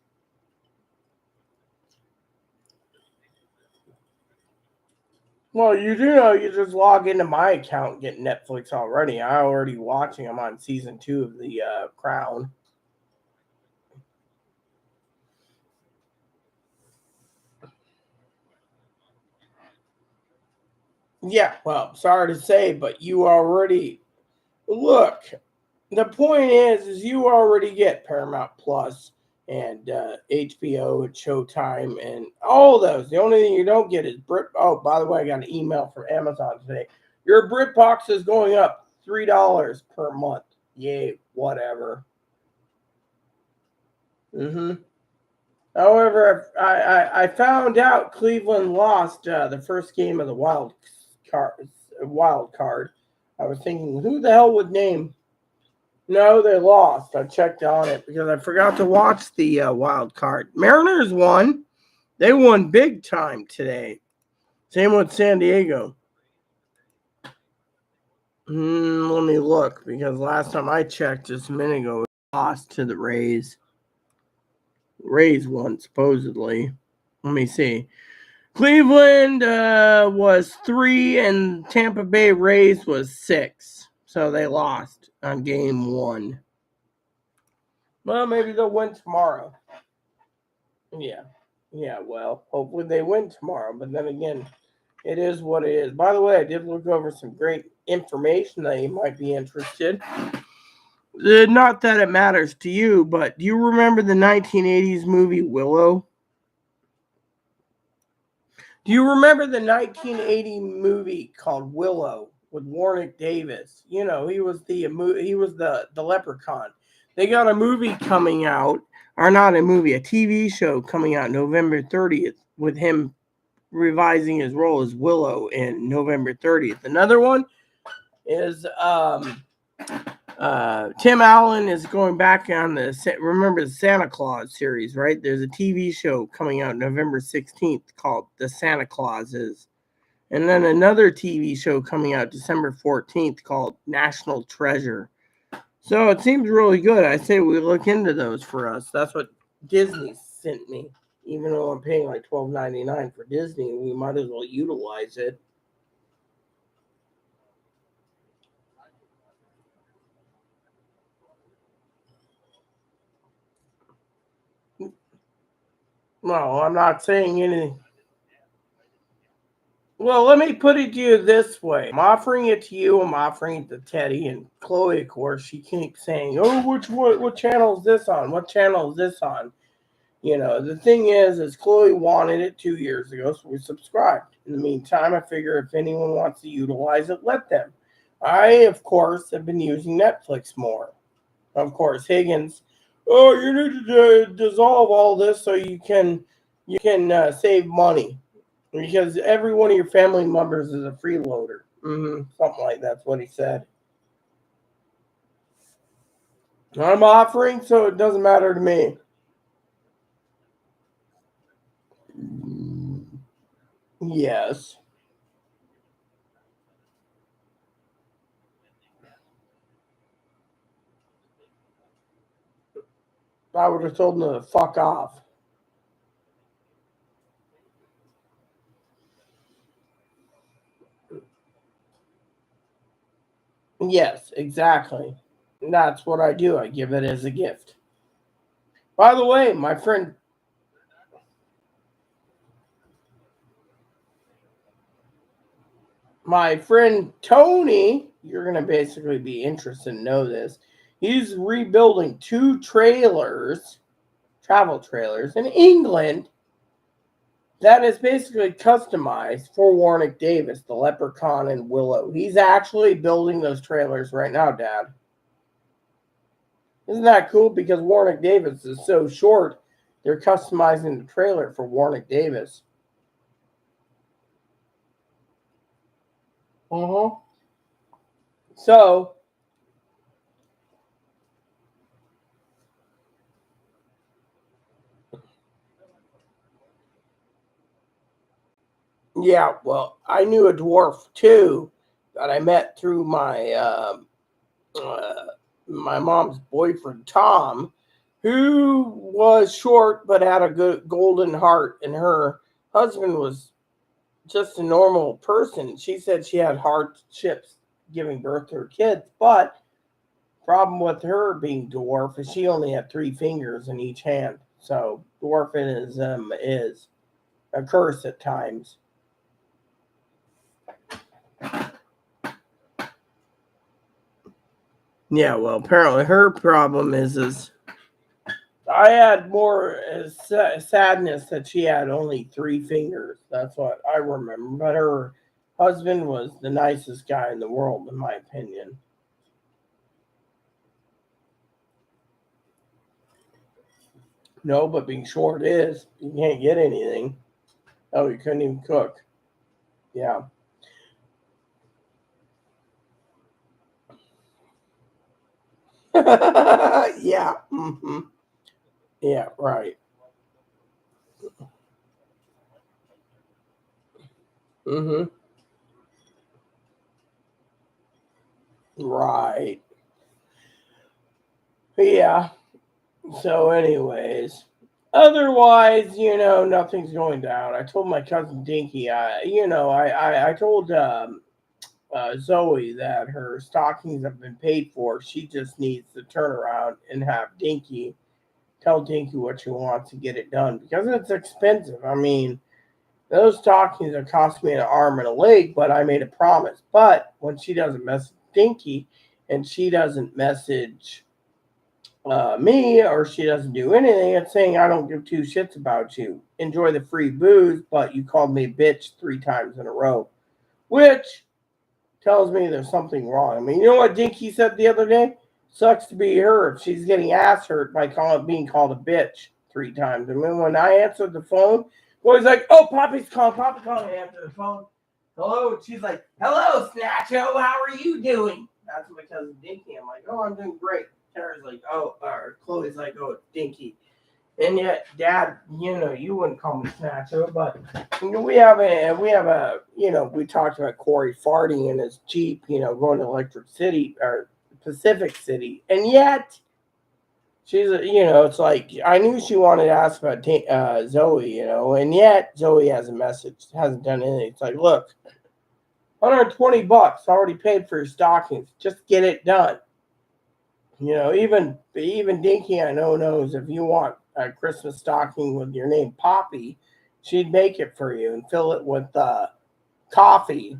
Well, you do know you just log into my account and get Netflix already. I already watching. I'm on season 2 of the Crown. Yeah, well, sorry to say, but you already look. The point is you already get Paramount Plus and HBO and Showtime and all those. The only thing you don't get is Brit. Oh, by the way, I got an email from Amazon today. Your BritBox is going up $3 per month. Yay, whatever. However, I found out Cleveland lost the first game of the wild card. I was thinking, who the hell would name? No, they lost. I checked on it because I forgot to watch the wild card. Mariners won. They won big time today. Same with San Diego. Let me look because last time I checked just a minute ago, it lost to the Rays. Rays won supposedly. Let me see. Cleveland was 3 and Tampa Bay Rays was 6. So they lost on game 1. Well, maybe they'll win tomorrow. Yeah. Yeah, well, hopefully they win tomorrow. But then again, it is what it is. By the way, I did look over some great information that you might be interested. Not that it matters to you, but do you remember the 1980s movie Willow? Do you remember the 1980 movie called Willow with Warwick Davis? You know, he was the leprechaun. They got a movie coming out. or not a movie, a TV show coming out November 30th with him revising his role as Willow in November 30th. Another one is Tim Allen is going back on the Santa Claus series, right? There's a TV show coming out November 16th called The Santa Clauses. And then another TV show coming out December 14th called National Treasure. So it seems really good. I say we look into those for us. That's what Disney sent me. Even though I'm paying like $12.99 for Disney, we might as well utilize it. No, I'm not saying anything. Well, let me put it to you this way. I'm offering it to you. I'm offering it to Teddy and Chloe, of course. She keeps saying, oh, what channel is this on? What channel is this on? You know, the thing is Chloe wanted it 2 years ago, so we subscribed. In the meantime, I figure if anyone wants to utilize it, let them. I, of course, have been using Netflix more. Of course, Higgins, oh, you need to dissolve all this so you can save money. Because every one of your family members is a freeloader. Something like that's what he said. I'm offering, so it doesn't matter to me. Yes. I would have told them to fuck off. Yes, exactly. That's what I do. I give it as a gift. By the way, my friend Tony, you're going to basically be interested to know this. He's rebuilding 2 travel trailers in England that is basically customized for Warwick Davis, the Leprechaun and Willow. He's actually building those trailers right now, Dad. Isn't that cool? Because Warwick Davis is so short, they're customizing the trailer for Warwick Davis. So, yeah, well, I knew a dwarf too that I met through my my mom's boyfriend Tom, who was short but had a good golden heart, and her husband was just a normal person. She said she had hardships giving birth to her kids, but problem with her being dwarf is she only had 3 fingers in each hand. So dwarfism is a curse at times. Yeah, well, apparently her problem is I had more sadness that she had only 3 fingers. That's what I remember. But her husband was the nicest guy in the world, in my opinion. No, but being short is. You can't get anything. Oh, you couldn't even cook. Yeah. Yeah. Yeah, right. Right. Yeah. So, anyways, otherwise, nothing's going down. I told my cousin Dinky, I told Zoe that her stockings have been paid for. She just needs to turn around and have Dinky tell Dinky what she wants to get it done because it's expensive. I mean, those stockings have cost me an arm and a leg, but I made a promise. But when she doesn't message Dinky and she doesn't message me or she doesn't do anything, it's saying I don't give 2 shits about you. Enjoy the free booze, but you called me a bitch 3 times in a row, which tells me there's something wrong. I mean, you know what Dinky said the other day? Sucks to be her if she's getting ass hurt by being called a bitch 3 times. I mean, when I answered the phone, boy's like, "Oh, Poppy's calling. Poppy calling." I answer the phone. Hello, and she's like, "Hello, Snatcho. How are you doing?" That's my cousin Dinky. I'm like, "Oh, I'm doing great." Tara's like, "Oh," or Chloe's like, "Oh, it's Dinky." And yet, Dad, you wouldn't call me Snatcho, but we have a, we talked about Corey farting in his Jeep, going to Electric City or Pacific City, and yet it's like I knew she wanted to ask about Zoe, and yet Zoe hasn't done anything. It's like, look, $120 already paid for your stockings. Just get it done. Even Dinky I know knows if you want a Christmas stocking with your name Poppy, she'd make it for you and fill it with coffee.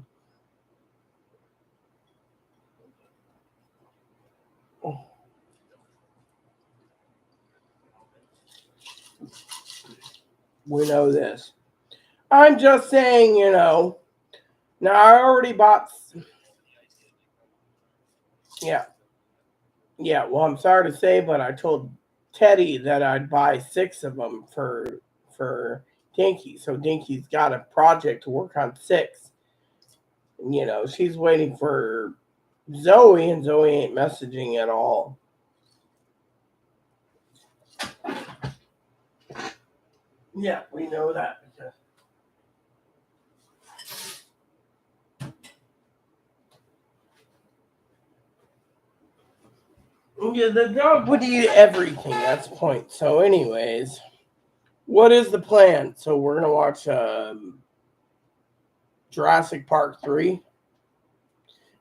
We know this. I'm just saying, Now I already bought. Yeah. Yeah, well, I'm sorry to say, but I told Teddy that I'd buy 6 of them for Dinky. So Dinky's got a project to work on 6. She's waiting for Zoe, and Zoe ain't messaging at all. Yeah, we know that. Yeah, the dog would eat everything. That's the point. So, anyways, what is the plan? So we're gonna watch Jurassic Park 3,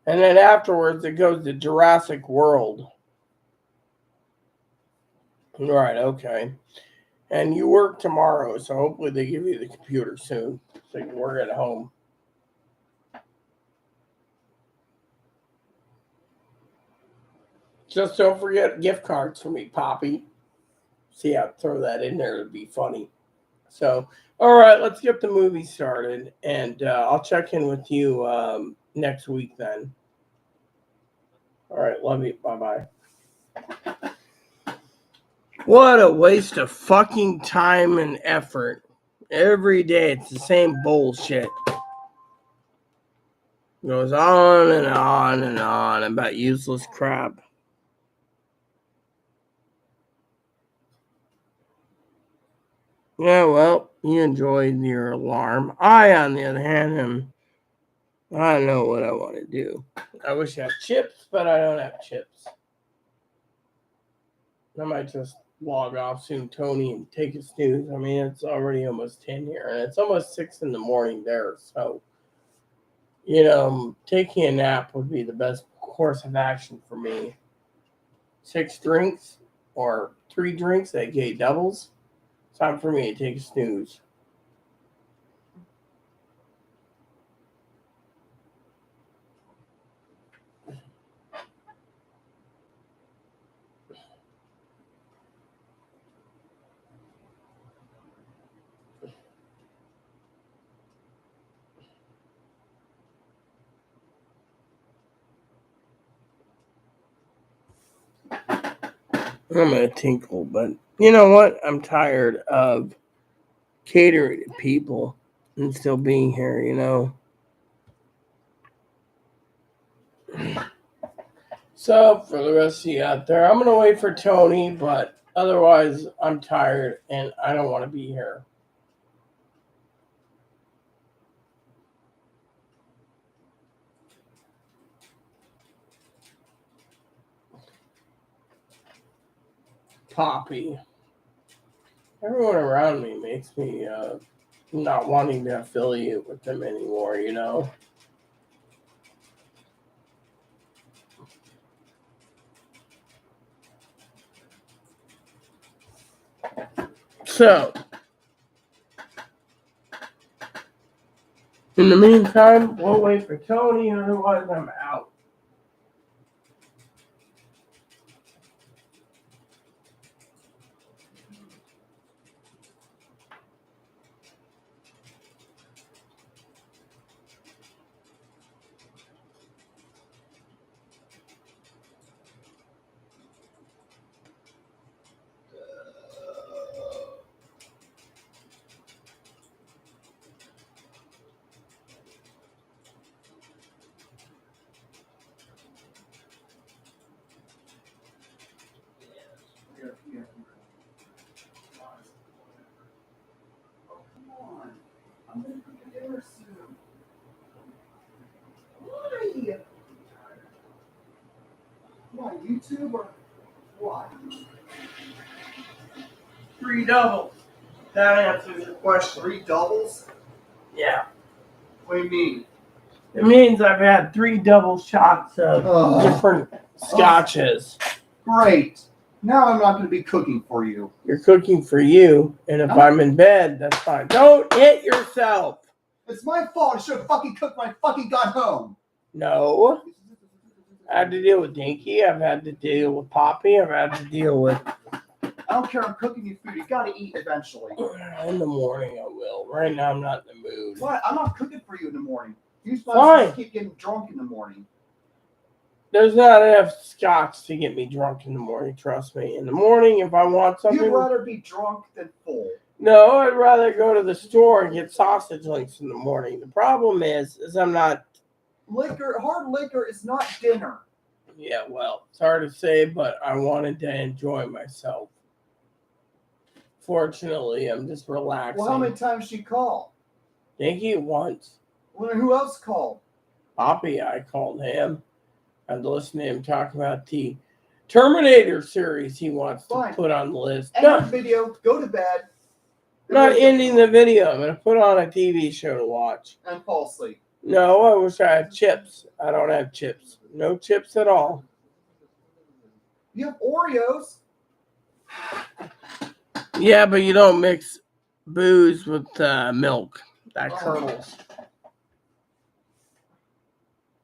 and then afterwards it goes to Jurassic World. Right. Okay. And you work tomorrow, so hopefully they give you the computer soon, so you can work at home. Just don't forget gift cards for me, Poppy. See, I'll throw that in there. It'd be funny. So, all right, let's get the movie started, and I'll check in with you next week then. All right, love you. Bye-bye. What a waste of fucking time and effort. Every day it's the same bullshit. Goes on and on and on about useless crap. Yeah, well, you enjoyed your alarm. I, on the other hand, I don't know what I want to do. I wish I had chips, but I don't have chips. I might just log off soon, Tony, and take a snooze. I mean, it's already almost 10 here, and it's almost 6 in the morning there. So, taking a nap would be the best course of action for me. 6 drinks or 3 drinks, aka doubles. Time for me to take a snooze. I'm going to tinkle, but you know what? I'm tired of catering to people and still being here. So, for the rest of you out there, I'm going to wait for Tony, but otherwise, I'm tired and I don't want to be here. Poppy. Everyone around me makes me not wanting to affiliate with them anymore. So, in the meantime, we'll wait for Tony, otherwise I'm out. I'm gonna cook dinner soon. Why? Why, YouTube or what? 3 doubles. That answers your question. 3 doubles? Yeah. What do you mean? It means I've had 3 double shots of different scotches. Great. Now I'm not going to be cooking for you. You're cooking for you, and if I'm in bed, that's fine. Don't hit yourself. It's my fault. I should have fucking cooked when I fucking got home. No. I had to deal with Dinky. I've had to deal with Poppy. I've had to deal with... I don't care. I'm cooking you food. You got to eat eventually. In the morning, I will. Right now, I'm not in the mood. What? I'm not cooking for you in the morning. You're supposed Fine. to keep getting drunk in the morning. There's not enough scotch to get me drunk in the morning, trust me. In the morning, if I want something... You'd rather be drunk than full. No, I'd rather go to the store and get sausage links in the morning. The problem is I'm not... Hard liquor is not dinner. Yeah, well, it's hard to say, but I wanted to enjoy myself. Fortunately, I'm just relaxing. Well, how many times did she call? Dinky once. Well, who else called? Poppy, I called him. I'd listen to him talk about the Terminator series he wants to put on the list. End the video, go to bed. I'm not ending the video. I'm going to put on a TV show to watch. And fall asleep. No, I wish I had chips. I don't have chips. No chips at all. You have Oreos. Yeah, but you don't mix booze with milk. That curdles.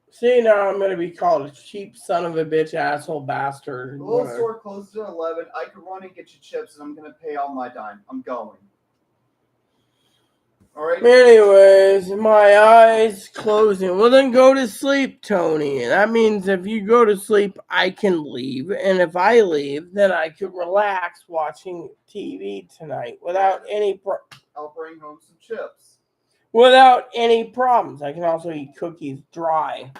See, now I'm going to be called a cheap son of a bitch, asshole, bastard. The little store closes at 11. I could run and get you chips, and I'm going to pay all my dime. I'm going. All right? Anyways, my eyes closing. Well, then go to sleep, Tony. That means if you go to sleep, I can leave. And if I leave, then I could relax watching TV tonight without any I'll bring home some chips. Without any problems. I can also eat cookies dry.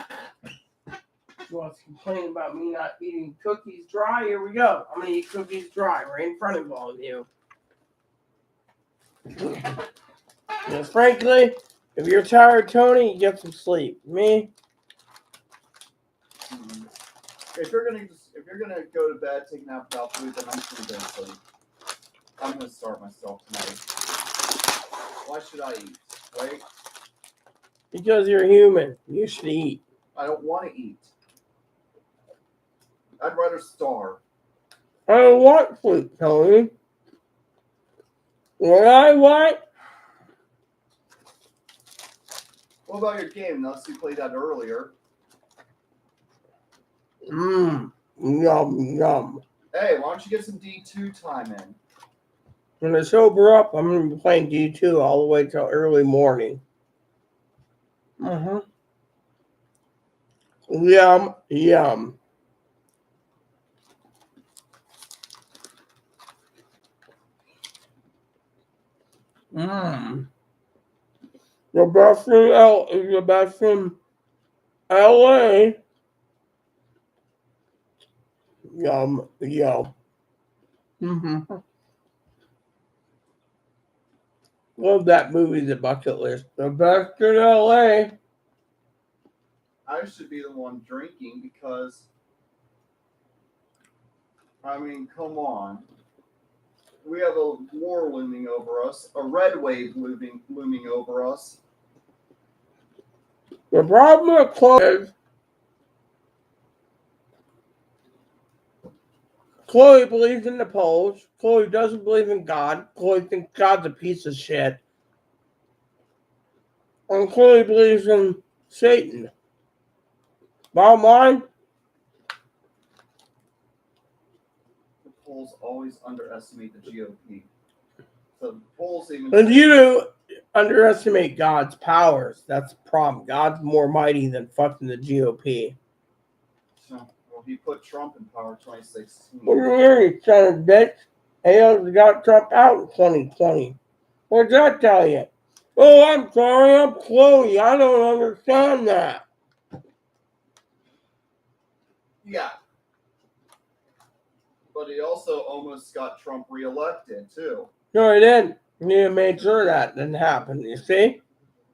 You want to complain about me not eating cookies dry? Here we go. I'm going to eat cookies dry right in front of all of you. Because frankly, if you're tired, Tony, you get some sleep. Me? If you're gonna go to bed, take a nap without food, then I'm just gonna go to sleep. I'm gonna start myself tonight. Why should I eat? Right? Because you're human. You should eat. I don't want to eat. I'd rather starve. I don't want sleep, Tony. What I want... What about your game? Unless you played that earlier. Yum, yum. Hey, why don't you get some D2 time in? When I sober up, I'm going to be playing D2 all the way till early morning. Yum, yum. The best in L is the best in LA. Yum, yum. Love that movie, The Bucket List. The best in LA. I should be the one drinking because, I mean, come on. We have a war looming over us, a red wave looming over us. The problem with Chloe is Chloe believes in the polls. Chloe doesn't believe in God. Chloe thinks God's a piece of shit. And Chloe believes in Satan. Bottom line, The polls always underestimate the GOP. So the polls even. and you underestimate God's powers. That's the problem. God's more mighty than fucking the GOP. Well, he put Trump in power in 2016. What do you mean, you son of a bitch? He already got Trump out in 2020. What'd that tell you? Oh, I'm sorry, I'm Chloe. I don't understand that. Yeah. But he also almost got Trump reelected, too. No, he didn't. You need to make sure that didn't happen, you see?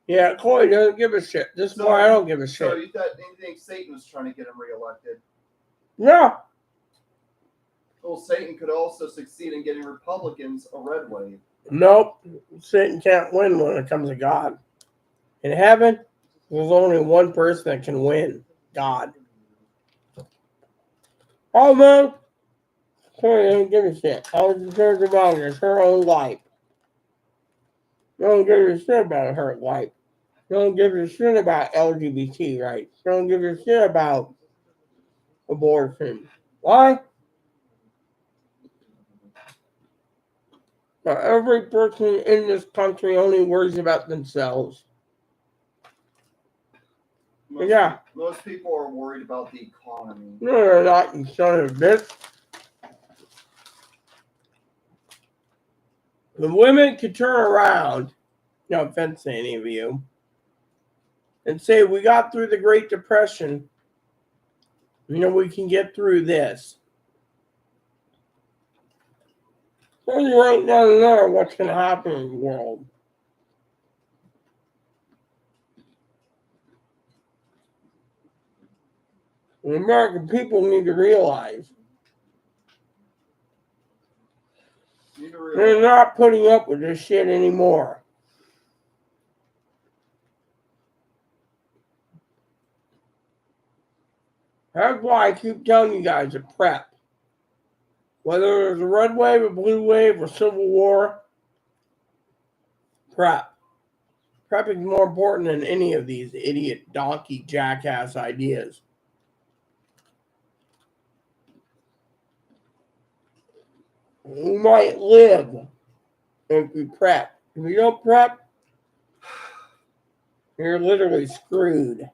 Yeah, Corey doesn't give a shit. This is why I don't give a shit. So you think Satan was trying to get him reelected? Yeah. Well, Satan could also succeed in getting Republicans a red wave. Nope. Satan can't win when it comes to God. In heaven, there's only one person that can win. God. Oh, man. Corey doesn't give a shit. I was concerned about it. It's her own life. Don't give a shit about her life. Don't give a shit about LGBT rights. Don't give a shit about abortion. Why? Every person in this country only worries about themselves. Most people are worried about the economy. No, they're not, you son of a bitch. The women could turn around, no offense to any of you, and say, we got through the Great Depression. We can get through this. Tell you right down there what's going to happen in the world. The American people need to realize they're not putting up with this shit anymore. That's why I keep telling you guys to prep. Whether there's a red wave, a blue wave, or civil war, prep. Prepping is more important than any of these idiot, donkey, jackass ideas. You might live if you prep. If you don't prep, you're literally screwed.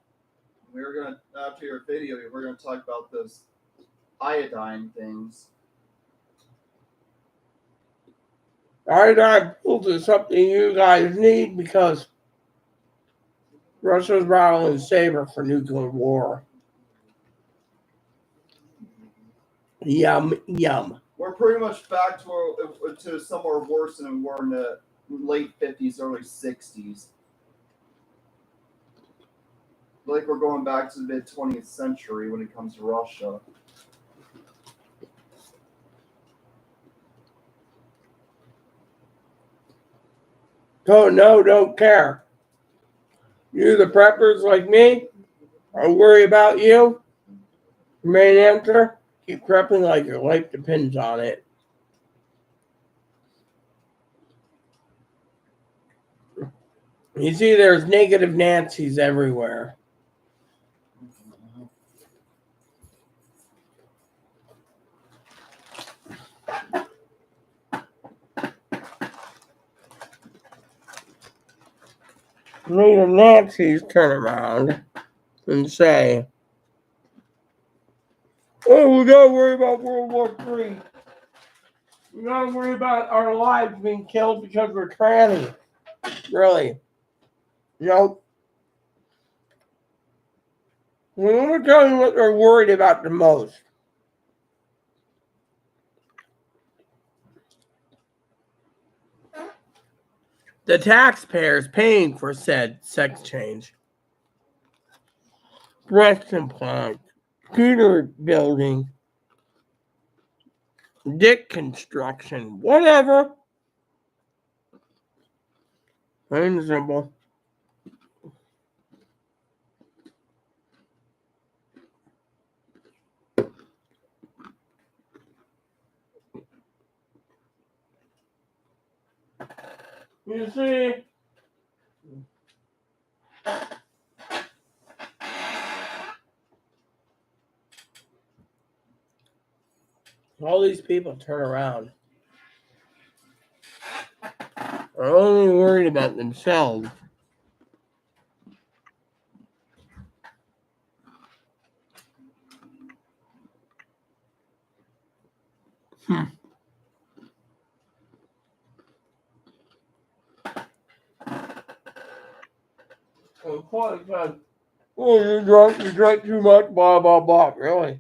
After your video, we're gonna talk about those iodine things. Iodine pills is something you guys need because Russia's battling saber for nuclear war. Yum, yum. We're pretty much back to somewhere worse than we were in the late 50s, early 60s. Like we're going back to the mid 20th century when it comes to Russia. Oh no, don't care. You, the preppers like me, I worry about you. Main answer: keep prepping like your life depends on it. You see, there's negative Nancy's everywhere. Negative Nancy's turn around and say, oh, we gotta worry about World War III. We gotta worry about our lives being killed because we're tranny. Really. Nope. I'm gonna tell you what they're worried about the most. The taxpayers paying for said sex change. Breast implant. Computer building. Dick construction. Whatever. Plain and simple. You see, all these people turn around. Are only worried about themselves. Oh, you're drunk, you drank too much, blah, blah, blah. Really?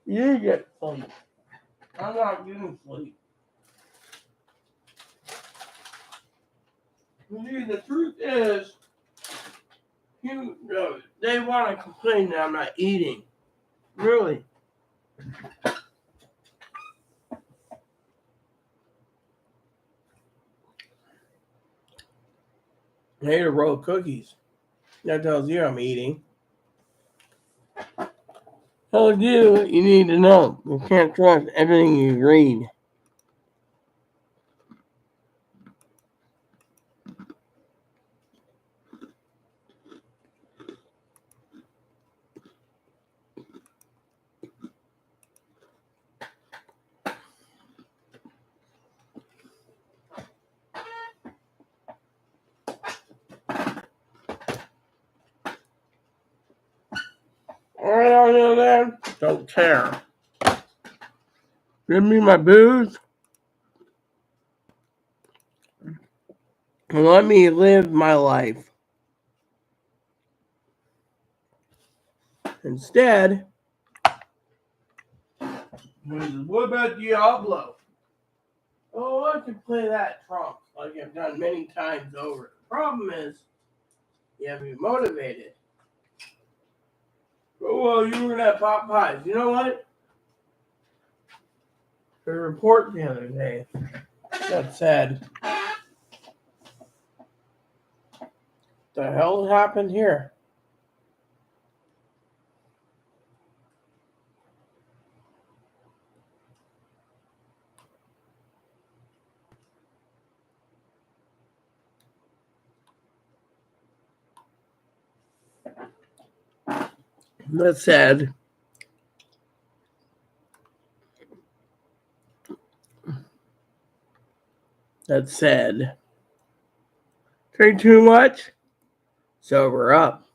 You get sleep. I'm not getting sleep. See, the truth is, they want to complain that I'm not eating. Really. I ate a roll of cookies. That tells you I'm eating. Tells you what you need to know. You can't trust everything you read. Alright, on the other hand, don't care. Give me my booze and let me live my life. Instead, what about Diablo? Oh, I could play that trump like I've done many times over. The problem is, you have to be motivated. Oh, well, you were going to have pot pies. You know what? A report the other day that said, the hell happened here? That said, drink too much, sober up.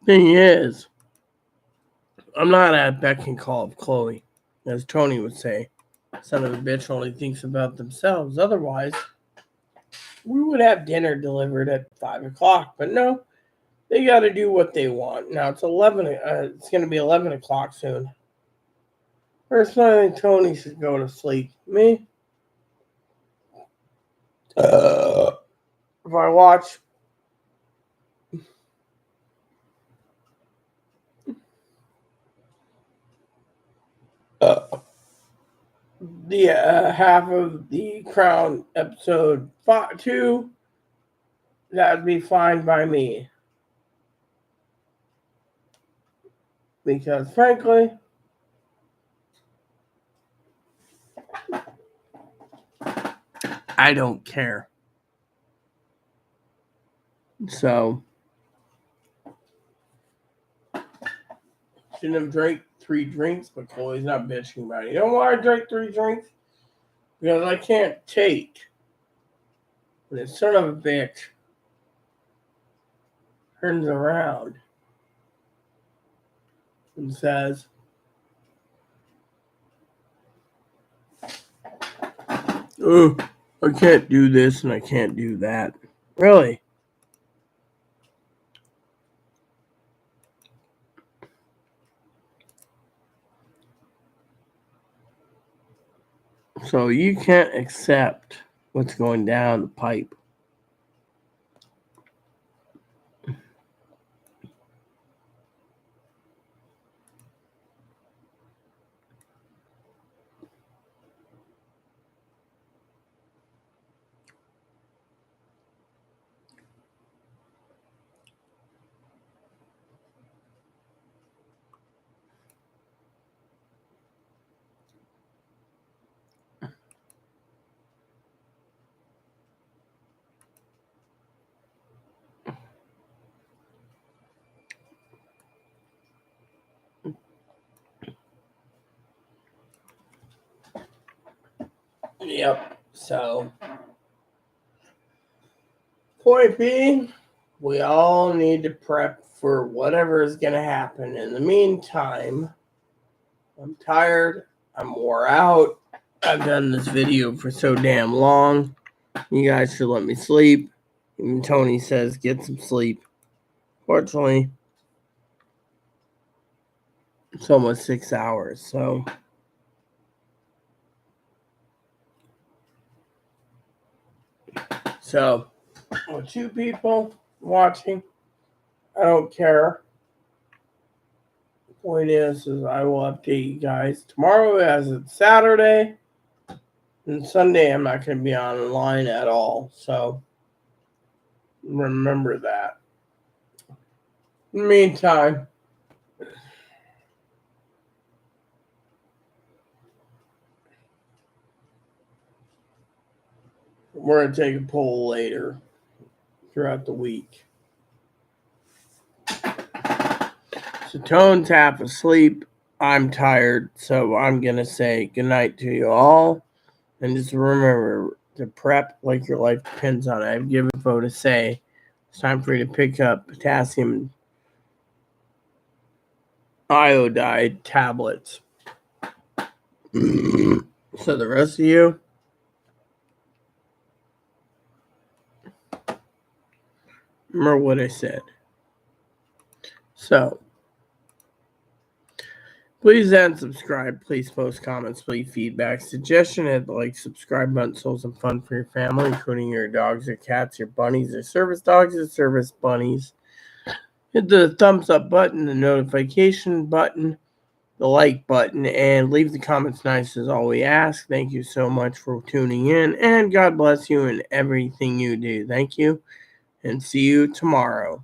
Thing is, I'm not at beck and call of Chloe, as Tony would say. Son of a bitch only thinks about themselves. Otherwise, we would have dinner delivered at 5 o'clock. But no, they got to do what they want. Now it's 11. It's going to be 11 o'clock soon. Personally, I think Tony should go to sleep. Me? If I watch the half of the Crown episode 2, that'd be fine by me. Because frankly, I don't care. So, shouldn't have drank 3 drinks, but Chloe's not bitching about it. You know why I drank 3 drinks? Because I can't take when this son of a bitch turns around and says, oh, I can't do this and I can't do that. Really? So you can't accept what's going down the pipe. Yep. So, point being, we all need to prep for whatever is going to happen. In the meantime, I'm tired. I'm wore out. I've done this video for so damn long. You guys should let me sleep. Even Tony says get some sleep. Fortunately, It's almost 6 hours, so with 2 people watching, I don't care. The point is I will update you guys tomorrow as it's Saturday, and Sunday I'm not going to be online at all, so remember that. In the meantime, we're going to take a poll later throughout the week. So Tone's half asleep. I'm tired, so I'm going to say goodnight to you all. And just remember to prep like your life depends on it. I've given info to say it's time for you to pick up potassium iodide tablets. So the rest of you, remember what I said. So please and subscribe. Please post comments, leave feedback, suggestion, hit the like, subscribe button. So some fun for your family, including your dogs, your cats, your bunnies, your service dogs, your service bunnies. Hit the thumbs up button, the notification button, the like button, and leave the comments nice as all we ask. Thank you so much for tuning in, and God bless you in everything you do. Thank you, and see you tomorrow.